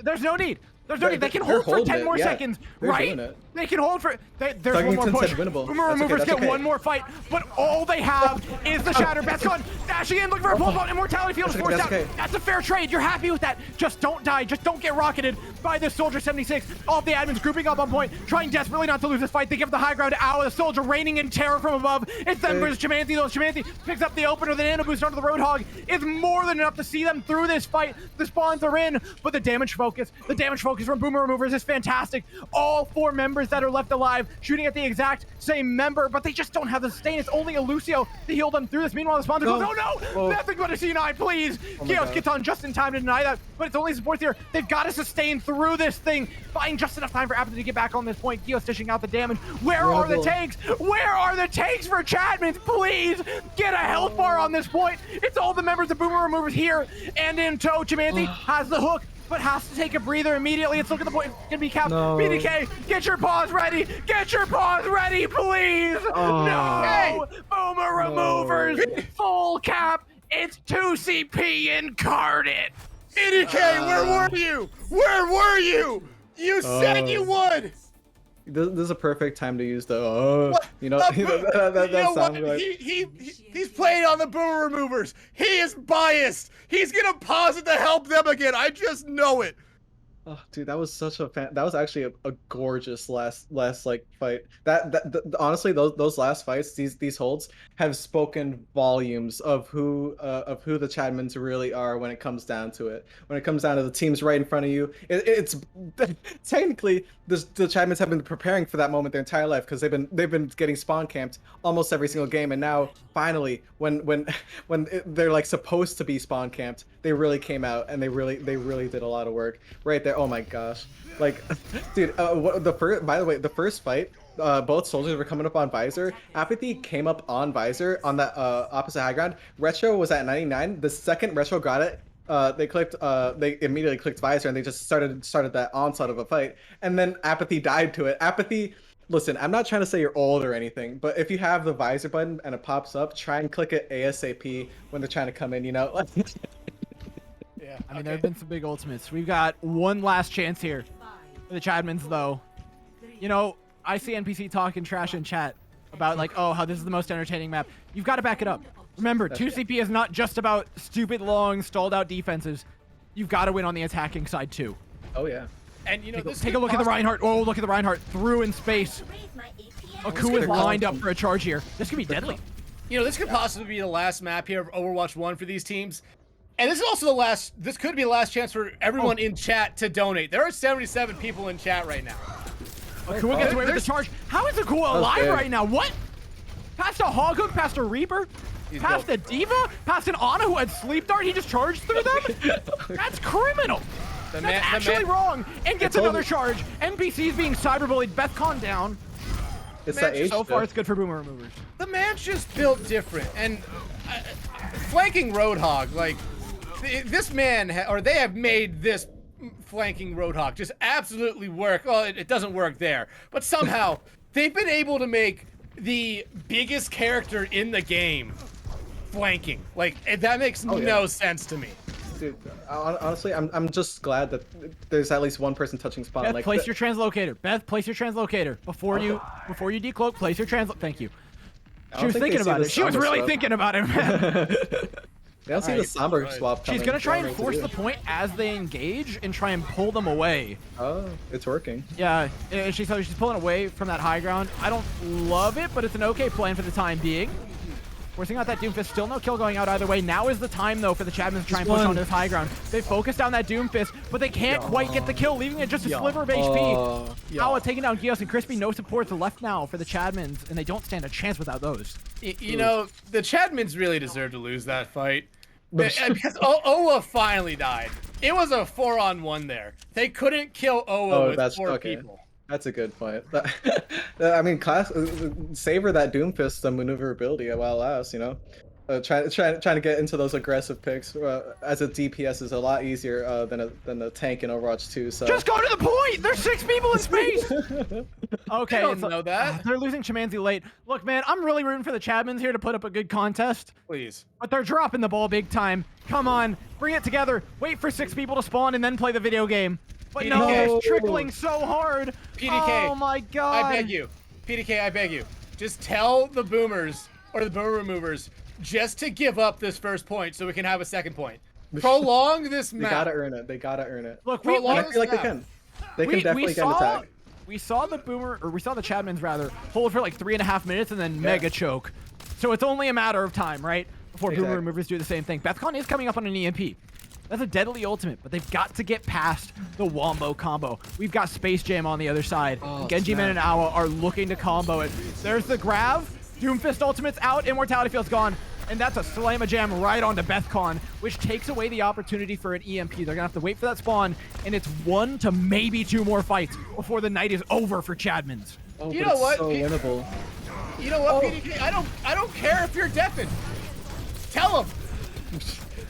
There's no need. There's no need. They can hold for 10 more seconds, right? They can hold for. There's one more push. Boomer Removers get one more fight, but all they have is the Shatter. Beth's gone, dashing in, looking for a pull out. Immortality Field is forced out. That's a fair trade. You're happy with that. Just don't die. Just don't get rocketed by this Soldier 76. All of the admins grouping up on point, trying desperately not to lose this fight. They give the high ground to Owl. The Soldier raining in terror from above. It's them versus Chimanthi, though. Chimanthi picks up the opener. The nano boost onto the Roadhog is more than enough to see them through this fight. The spawns are in, but the damage focus from Boomer Removers is fantastic. All 4 members that are left alive shooting at the exact same member, but they just don't have the sustain. It's only Lucio to heal them through this. Meanwhile, the spawner goes, oh no! Nothing but a C9, please! Chaos gets on just in time to deny that, but it's only supports here. They've got to sustain through this thing, buying just enough time for Apathy to get back on this point. Geos dishing out the damage. Where are the tanks? Where are the tanks for Chadmans? Please get a health bar on this point. It's all the members of Boomer Removers here and in tow. Chimanthi has the hook, but has to take a breather immediately. It's looking at the point. It's gonna be capped. BDK, get your paws ready. Get your paws ready, please. No, Boomer Removers, full cap. It's 2CP incarnate. BDK, where were you? Where were you? You said you would. This is a perfect time to use the that sound like... He's playing on the Boomer Removers. He is biased. He's gonna pause it to help them again. I just know it. Oh, dude, that was such a that was actually a gorgeous last like fight. Honestly, those last fights, these holds have spoken volumes of who the Chadmans really are when it comes down to it. When it comes down to the teams right in front of you, it's technically the Chadmans have been preparing for that moment their entire life because they've been getting spawn camped almost every single game, and now finally when they're like supposed to be spawn camped, they really came out and they really did a lot of work right there. Oh my gosh, like, dude, by the way, the first fight, both soldiers were coming up on Visor. Apathy came up on Visor on that opposite high ground. Retro was at 99. The second Retro got it, they immediately clicked Visor and they just started that onslaught of a fight. And then Apathy died to it. Apathy, listen, I'm not trying to say you're old or anything, but if you have the Visor button and it pops up, try and click it ASAP when they're trying to come in, you know? Yeah, I mean, there have been some big ultimates. We've got one last chance here for the Chadmans, though. You know, I see NPC talking trash in chat about, like, oh, how this is the most entertaining map. You've got to back it up. Remember, 2CP is not just about stupid, long, stalled-out defenses. You've got to win on the attacking side, too. Oh, yeah. And, you know, take a look at the Reinhardt. Oh, look at the Reinhardt. Through in space. Aku is lined up for a charge here. This could be deadly. You know, this could possibly be the last map here of Overwatch 1 for these teams. And this is also the last, this could be the last chance for everyone in chat to donate. There are 77 people in chat right now. Akua gets away with the charge. How is Akua alive right now? What? Past a Hog Hook, past a Reaper, past a Diva, past an Ana who had Sleep Dart, he just charged through them? That's criminal. That's actually wrong. And gets another charge. NPCs being cyberbullied. Bethcon down. It's that age so far, it's good for Boomer Removers. The man's just built different. And flanking Roadhog, like, this man, or they have made this flanking Roadhog just absolutely work. Well, it doesn't work there, but somehow they've been able to make the biggest character in the game flanking. Like, that makes no sense to me. Dude, honestly, I'm just glad that there's at least one person touching spawn. Beth, like, place your translocator. Beth, place your translocator before you decloak. Place your translocator. Thank you. She was thinking about it. She was really thinking about it, man. They don't see the Sombra swap coming. She's gonna try and force the point as they engage and try and pull them away. Oh, it's working. Yeah, she's pulling away from that high ground. I don't love it, but it's an okay plan for the time being. Forcing out that Doomfist, still no kill going out either way. Now is the time, though, for the Chadmans to try and push on this high ground. They focus down that Doomfist, but they can't quite get the kill, leaving it just a sliver of HP. Awa taking down Gios and Crispy. No supports left now for the Chadmans, and they don't stand a chance without those. You know, the Chadmans really deserve to lose that fight. Because Owa finally died. It was a 4-on-1 there. They couldn't kill Owa with 4 people. That's a good point. I mean, savor that Doomfist, the maneuverability while it lasts, you know? Trying to get into those aggressive picks as a DPS is a lot easier than a tank in Overwatch 2. So just go to the point. There's 6 people in space. Okay, I don't know that. They're losing Chimanzi late. Look, man, I'm really rooting for the Chadmans here to put up a good contest. Please. But they're dropping the ball big time. Come on, bring it together. Wait for 6 people to spawn and then play the video game. But no, it's trickling so hard. PDK. Oh my god. I beg you. PDK, I beg you. Just tell the boomers or the boomer removers just to give up this first point so we can have a second point. Prolong this map. They gotta earn it. They gotta earn it. Look, and I feel like they can. They can definitely get an attack. We saw the Chadmans rather hold for like 3.5 minutes and then mega choke. So it's only a matter of time, right? Before boomer removers do the same thing. Bethcon is coming up on an EMP. That's a deadly ultimate, but they've got to get past the Wombo combo. We've got Space Jam on the other side. Genji Man and Awa are looking to combo it. There's the grab. Doomfist ultimate's out. Immortality Field's gone. And that's a Slam-a-Jam right onto Bethcon, which takes away the opportunity for an EMP. They're going to have to wait for that spawn, and it's 1 to maybe 2 more fights before the night is over for Chadmans. Oh, you know what? So winnable. You know what, PDK? I don't care if you're deafened. Tell them.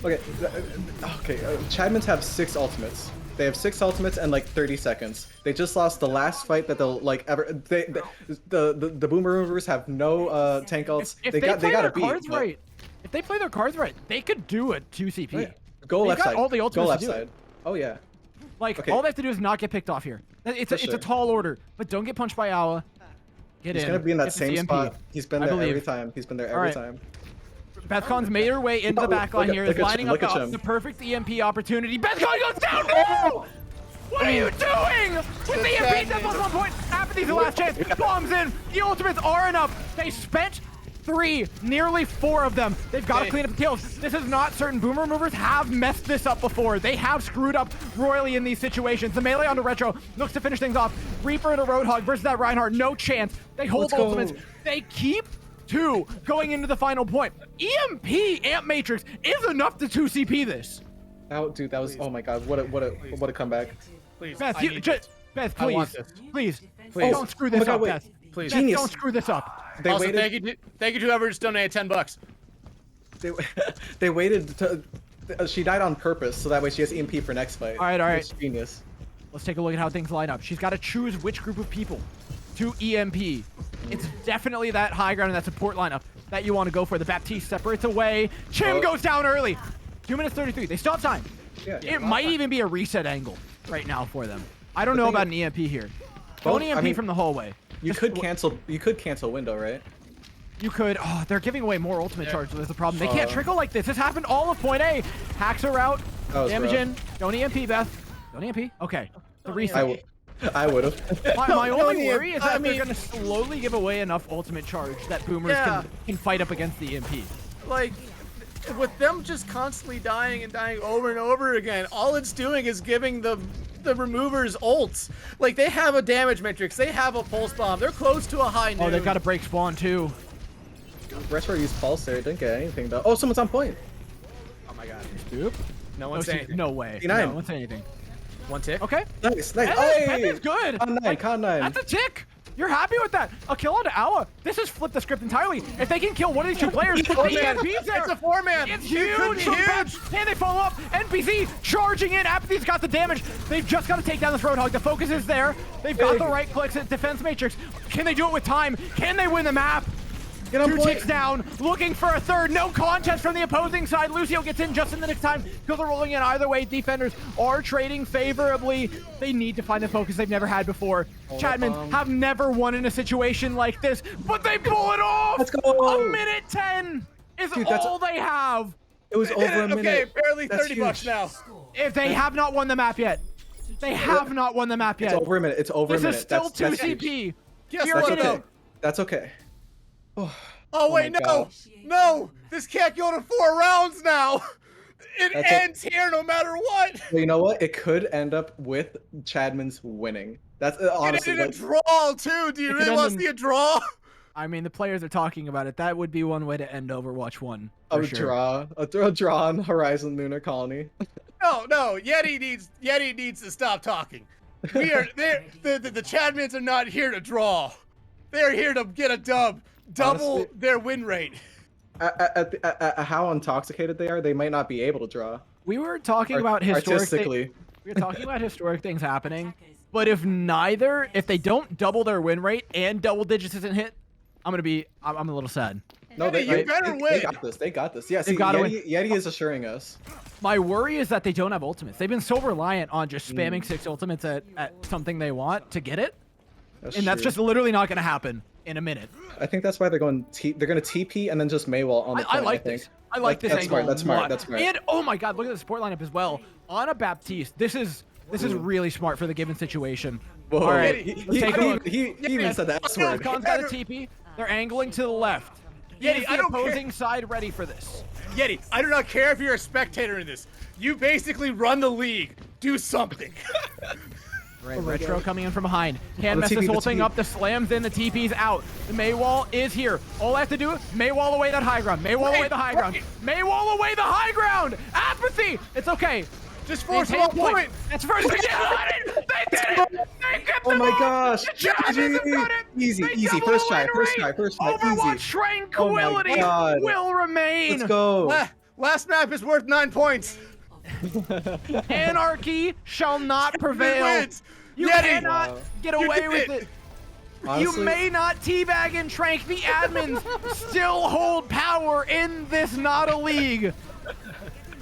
Okay, Chadmans have 6 ultimates. They have 6 ultimates and like 30 seconds. They just lost the last fight that they'll like ever. The boomer removers have no tank ults. If they got to beat. Right. If they play their cards right, they could do a 2CP. Oh, yeah. Go left side. All the ultimates Go left to do side. it. Oh yeah. Like all they have to do is not get picked off here. It's a tall order, but don't get punched by Awa. He's gonna be in that same spot. He's been there every time. He's been there every time. Bethcon's made her way into the backline here, is lining up the perfect EMP opportunity. Bethcon goes down! Oh! What are you doing? With the EMP down plus 1 point, Apathy's the last chance. Bombs in. The ultimates are enough. They spent 3, nearly 4 of them. They've got to clean up the kills. This is not certain. Boomer removers have messed this up before. They have screwed up royally in these situations. The melee onto Retro looks to finish things off. Reaper and a Roadhog versus that Reinhardt. No chance. They hold ultimates. They keep 2 going into the final point. EMP Amp Matrix is enough to 2CP this. Oh, dude, that was, oh my god, what a comeback. Please, Beth, Beth, please, don't screw this up, Beth. Please, Beth, don't screw this up. Also, thank you to whoever just donated $10. They waited to. She died on purpose, so that way she has EMP for next fight. All right. It's genius. Let's take a look at how things line up. She's got to choose which group of people to EMP. It's definitely that high ground and that support lineup that you want to go for. The Baptiste separates away. Chim goes down early. 2 minutes 33. They stop time. It might even be a reset angle right now for them. I don't know about an EMP here. Don't EMP from the hallway. You could cancel. You could cancel window, right? You could. Oh, they're giving away more ultimate charge. There's a problem. They can't trickle like this. This happened all of point A. Hacks are out. Damage in. Don't EMP, Beth. Don't EMP. Okay. The reset. I would have. My only worry is that they're going to slowly give away enough ultimate charge that boomers can fight up against the EMP. Like, with them just constantly dying and dying over and over again, all it's doing is giving the removers ults. Like, they have a damage matrix. They have a pulse bomb. They're close to a high noon. Oh, they've got to break spawn, too. Retro used pulse there. Didn't get anything, though. Oh, someone's on point. Oh, my God. Stoop? No one saying anything. No way. D9. No one saying anything. 1 tick. Okay. Nice. That is good. Con 9. That's a tick. You're happy with that. A kill onto Awa. This has flipped the script entirely. If they can kill one of these 2 players, the EMP's there. It's a 4-man. It's huge. And they follow up. NPC charging in. Apathy's got the damage. They've just got to take down this Roadhog. The focus is there. They've got the right clicks at Defense Matrix. Can they do it with time? Can they win the map? 2 ticks down, looking for a third. No contest from the opposing side. Lucio gets in just in the next time. Kills are rolling in either way. Defenders are trading favorably. They need to find the focus they've never had before. Chadman have never won in a situation like this, but they pull it off. Let's go. A minute 10 is all they have. It was over a minute. Okay, barely $30 now. If they have not won the map yet. They have not won the map yet. It's over a minute. It's over a minute. This is still 2 CP. Guess You're what, in though? it. That's okay. Oh wait, no! No! This can't go to 4 rounds now! It ends here no matter what! Well, you know what? It could end up with Chadman's winning. That's honestly. It ended a draw, too! Do you really want to see a draw? I mean, the players are talking about it. That would be one way to end Overwatch 1. A draw on Horizon Lunar Colony. No, Yeti needs to stop talking. The Chadmans are not here to draw. They're here to get a dub. Double honestly, their win rate. How intoxicated they are, they might not be able to draw. We were talking about historic we were talking about historic things happening, but if they don't double their win rate and double digits isn't hit, I'm a little sad. No, you better win. They got this. They got this. Yeah, see, Yeti is assuring us. My worry is that they don't have ultimates. They've been so reliant on just spamming 6 ultimates at something they want to get it. That's just literally not going to happen in a minute. I think that's why they're going TP and then just Maywall on the point, I like this. I like this angle. That's smart. That's smart. And oh my god, look at the support lineup as well. Anna Baptiste. This is really smart for the given situation. Whoa. All right, He even said that word. Khan's got a TP. They're angling to the left. Yeti, I don't opposing side ready for this. Yeti, I do not care if you're a spectator in this. You basically run the league. Do something. Right, Retro coming in from behind. Can mess this whole thing up. The slams in, the TP's out. The Maywall is here. All I have to do is Maywall away that high ground. Maywall away the high ground. Maywall away the high ground. Apathy. It's okay. Just force one point. That's first. They did it. They did it. They get Oh my gosh. Easy, easy. First try. Overwatch Easy. tranquility will remain. Let's go. Last map is worth 9 points. Anarchy shall not prevail. You cannot get away with it. Honestly, you may not teabag and trank. The admins still hold power in this not a league.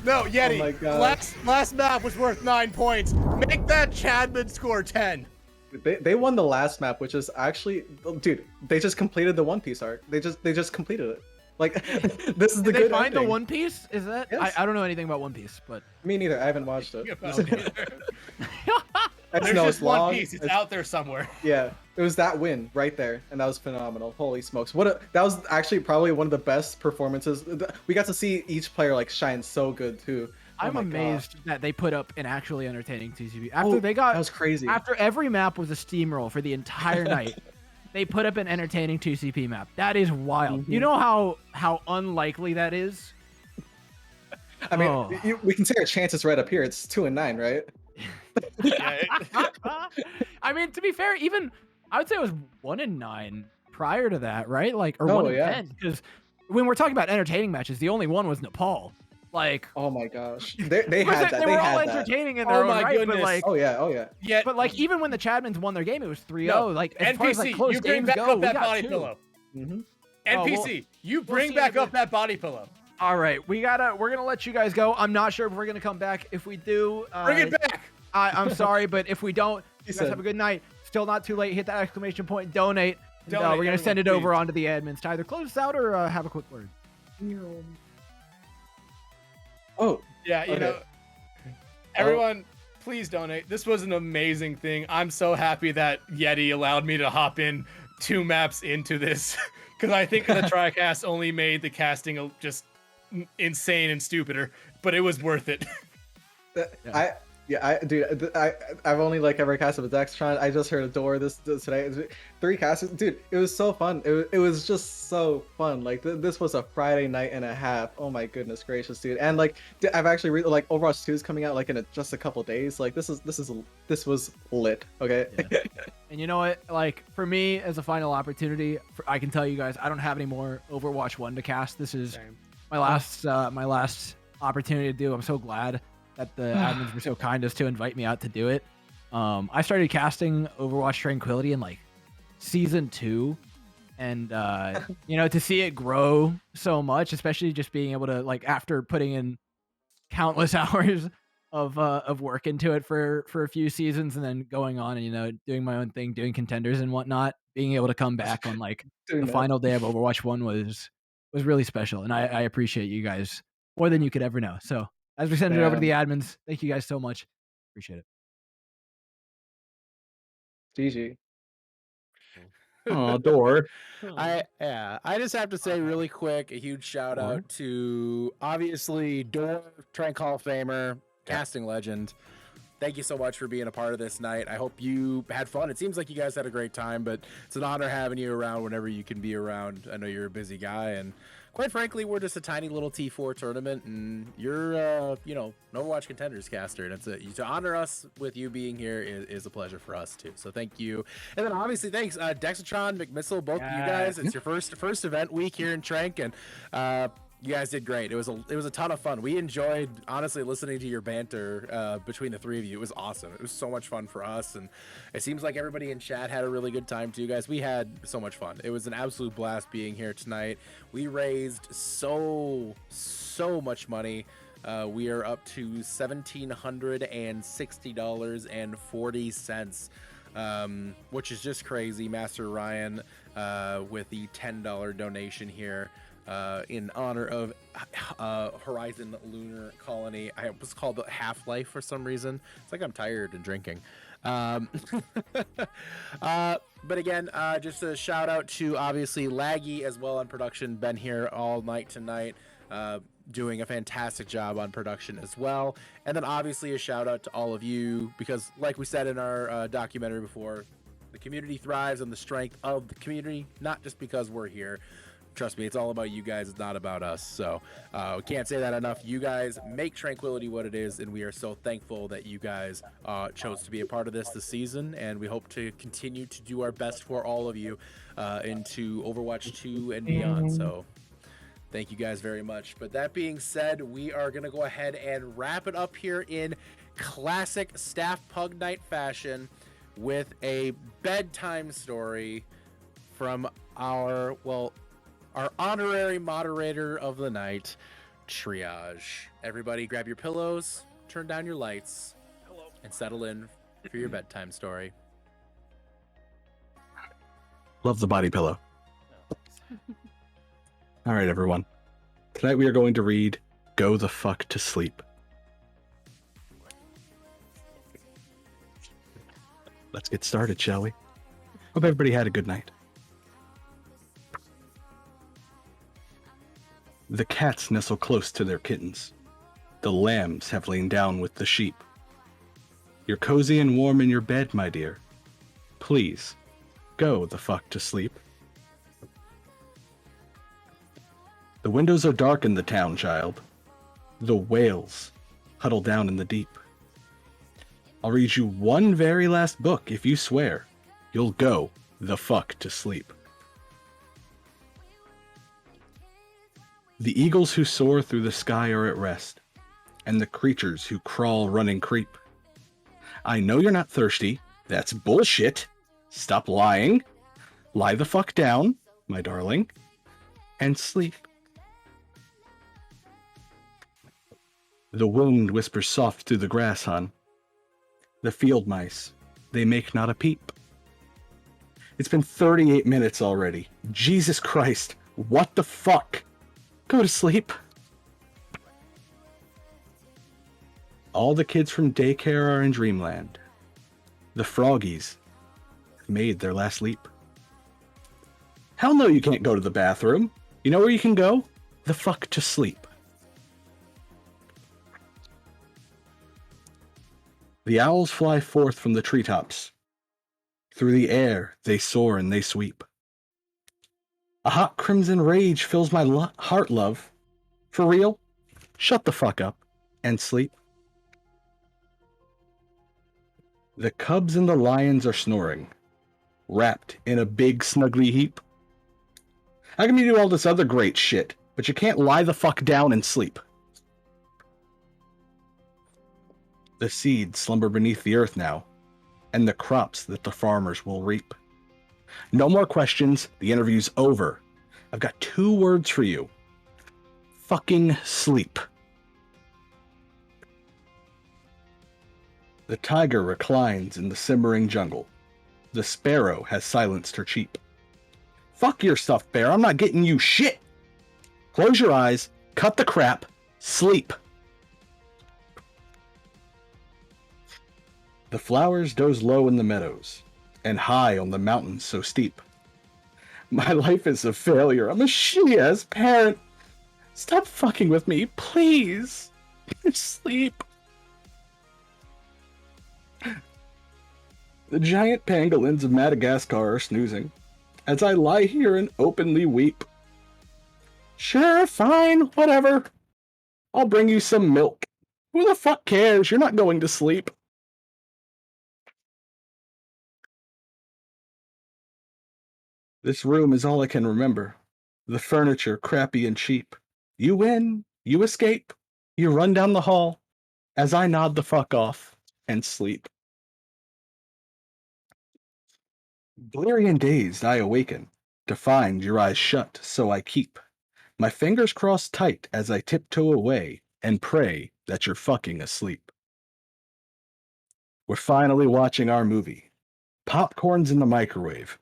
No, Yeti. Oh my God. Last map was worth 9 points. Make that Chadman score 10. They won the last map, which is actually, dude. They just completed the One Piece arc. They just completed it. Like, this is the Did good they find ending. the One Piece? Is that? Yes. I don't know anything about One Piece, but Me neither. I haven't watched it. There's No, just it's One long. Piece. It's out there somewhere. Yeah, it was that win right there, and that was phenomenal. Holy smokes! That was actually probably one of the best performances. We got to see each player like shine so good too. I'm Oh my amazed God. that they put up an actually entertaining TCP. After they got that was crazy. After every map was a steamroll for the entire night, they put up an entertaining 2CP map. That is wild. You know how unlikely that is? I mean, we can say our chances right up here. It's 2 and 9, right? I mean, to be fair, even I would say it was 1 and 9 prior to that, right? Like, or Oh, 1 and yeah. 10, because when we're talking about entertaining matches, the only one was Nepal. Like, oh my gosh, they of course, had that. They were all entertaining in their own right, but like, oh yeah. Yeah, but like even when the Chadmans won their game, it was 3-0. No, Like as far as like NPC, close you bring games back go, up that we got body 2. pillow. Mm-hmm. NPC, you bring back up that body pillow. All right, we're gonna let you guys go. I'm not sure if we're gonna come back. If we do, Bring it back. I'm sorry, but if we don't, you guys said- have a good night. Still not too late. Hit that exclamation point. Donate. And, Donate, we're gonna send it everyone, over onto the admins to either close us out or have a quick word. Oh, Yeah, you okay. know, everyone, please donate. This was an amazing thing. I'm so happy that Yeti allowed me to hop in 2 maps into this, because I think the TriCast only made the casting just insane and stupider, but it was worth it. I've only like ever casted with Dextron. I just heard a door this today. 3 casts, dude. It was so fun. It was just so fun. Like this was a Friday night and a half. Oh my goodness gracious, dude. And like I've actually like Overwatch 2 is coming out like in just a couple days. Like this was lit. Okay. Yeah. And you know what? Like for me, as a final opportunity, I can tell you guys, I don't have any more Overwatch 1 to cast. This is my last opportunity to do. I'm so glad that the admins were so kind as to invite me out to do it. I started casting Overwatch Tranquility in like season 2, and you know, to see it grow so much, especially just being able to like after putting in countless hours of work into it for a few seasons and then going on and, you know, doing my own thing, doing contenders and whatnot, being able to come back on like the final day of Overwatch 1 was really special, and I appreciate you guys more than you could ever know. So as we send it over to the admins, thank you guys so much. Appreciate it. GG. Oh, door. I just have to say really quick, a huge shout out to obviously Door, Trank Hall of Famer, casting legend. Thank you so much for being a part of this night. I hope you had fun. It seems like you guys had a great time, but it's an honor having you around whenever you can be around. I know you're a busy guy, and quite frankly, we're just a tiny little T4 tournament, and you're, you know, an Overwatch Contenders caster, and to honor us with you being here is a pleasure for us too. So thank you, and then obviously thanks Dexatron, McMissile, both of you guys. It's your first event week here in Trank, and You guys did great. It was a ton of fun. We enjoyed honestly listening to your banter between the three of you. It was awesome. It was so much fun for us, and it seems like everybody in chat had a really good time too, guys. We had so much fun. It was an absolute blast being here tonight. We raised so much money. We are up to $1,760.40, which is just crazy. Master Ryan with the $10 donation here. In honor of Horizon Lunar Colony. I was called the Half-Life for some reason. It's like I'm tired and drinking. But again, just a shout out to obviously Laggy as well on production. Been here all night tonight, doing a fantastic job on production as well. And then obviously a shout out to all of you, because like we said in our documentary before, the community thrives on the strength of the community, not just because we're here. Trust me, it's all about you guys. It's not about us. So we can't say that enough. You guys make Tranquility what it is, and we are so thankful that you guys chose to be a part of this season, and we hope to continue to do our best for all of you into Overwatch 2 and beyond. So thank you guys very much. But that being said, we are going to go ahead and wrap it up here in classic Staff Pug Night fashion with a bedtime story from our honorary moderator of the night, Triage. Everybody grab your pillows, turn down your lights, and settle in for your bedtime story. Love the body pillow. All right, everyone. Tonight we are going to read Go the Fuck to Sleep. Let's get started, shall we? Hope everybody had a good night. The cats nestle close to their kittens. The lambs have lain down with the sheep. You're cozy and warm in your bed, my dear. Please, go the fuck to sleep. The windows are dark in the town, child. The whales huddle down in the deep. I'll read you one very last book if you swear you'll go the fuck to sleep. The eagles who soar through the sky are at rest, and the creatures who crawl, run, and creep. I know you're not thirsty. That's bullshit. Stop lying. Lie the fuck down, my darling, and sleep. The wind whispers soft through the grass, hon. The field mice, they make not a peep. It's been 38 minutes already. Jesus Christ, what the fuck? Go to sleep. All the kids from daycare are in dreamland. The froggies have made their last leap. Hell no, you can't go to the bathroom. You know where you can go? The fuck to sleep. The owls fly forth from the treetops. Through the air they soar and they sweep. A hot crimson rage fills my heart, love. For real? Shut the fuck up and sleep. The cubs and the lions are snoring, wrapped in a big snuggly heap. How can you do all this other great shit, but you can't lie the fuck down and sleep? The seeds slumber beneath the earth now, and the crops that the farmers will reap. No more questions. The interview's over. I've got 2 words for you. Fucking sleep. The tiger reclines in the simmering jungle. The sparrow has silenced her cheep. Fuck your stuffed bear. I'm not getting you shit. Close your eyes. Cut the crap. Sleep. The flowers doze low in the meadows, and high on the mountains so steep. My life is a failure. I'm a shitty-ass parent. Stop fucking with me, please. Sleep. The giant pangolins of Madagascar are snoozing, as I lie here and openly weep. Sure, fine, whatever. I'll bring you some milk. Who the fuck cares? You're not going to sleep. This room is all I can remember. The furniture crappy and cheap. You win, you escape, you run down the hall as I nod the fuck off and sleep. Bleary and dazed, I awaken to find your eyes shut, so I keep my fingers crossed tight as I tiptoe away and pray that you're fucking asleep. We're finally watching our movie. Popcorn's in the microwave.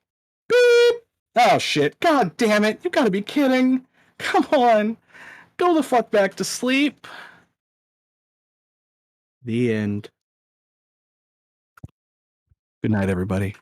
Beep! Oh shit, god damn it, you gotta be kidding. Come on, go the fuck back to sleep. The end. Good night, everybody.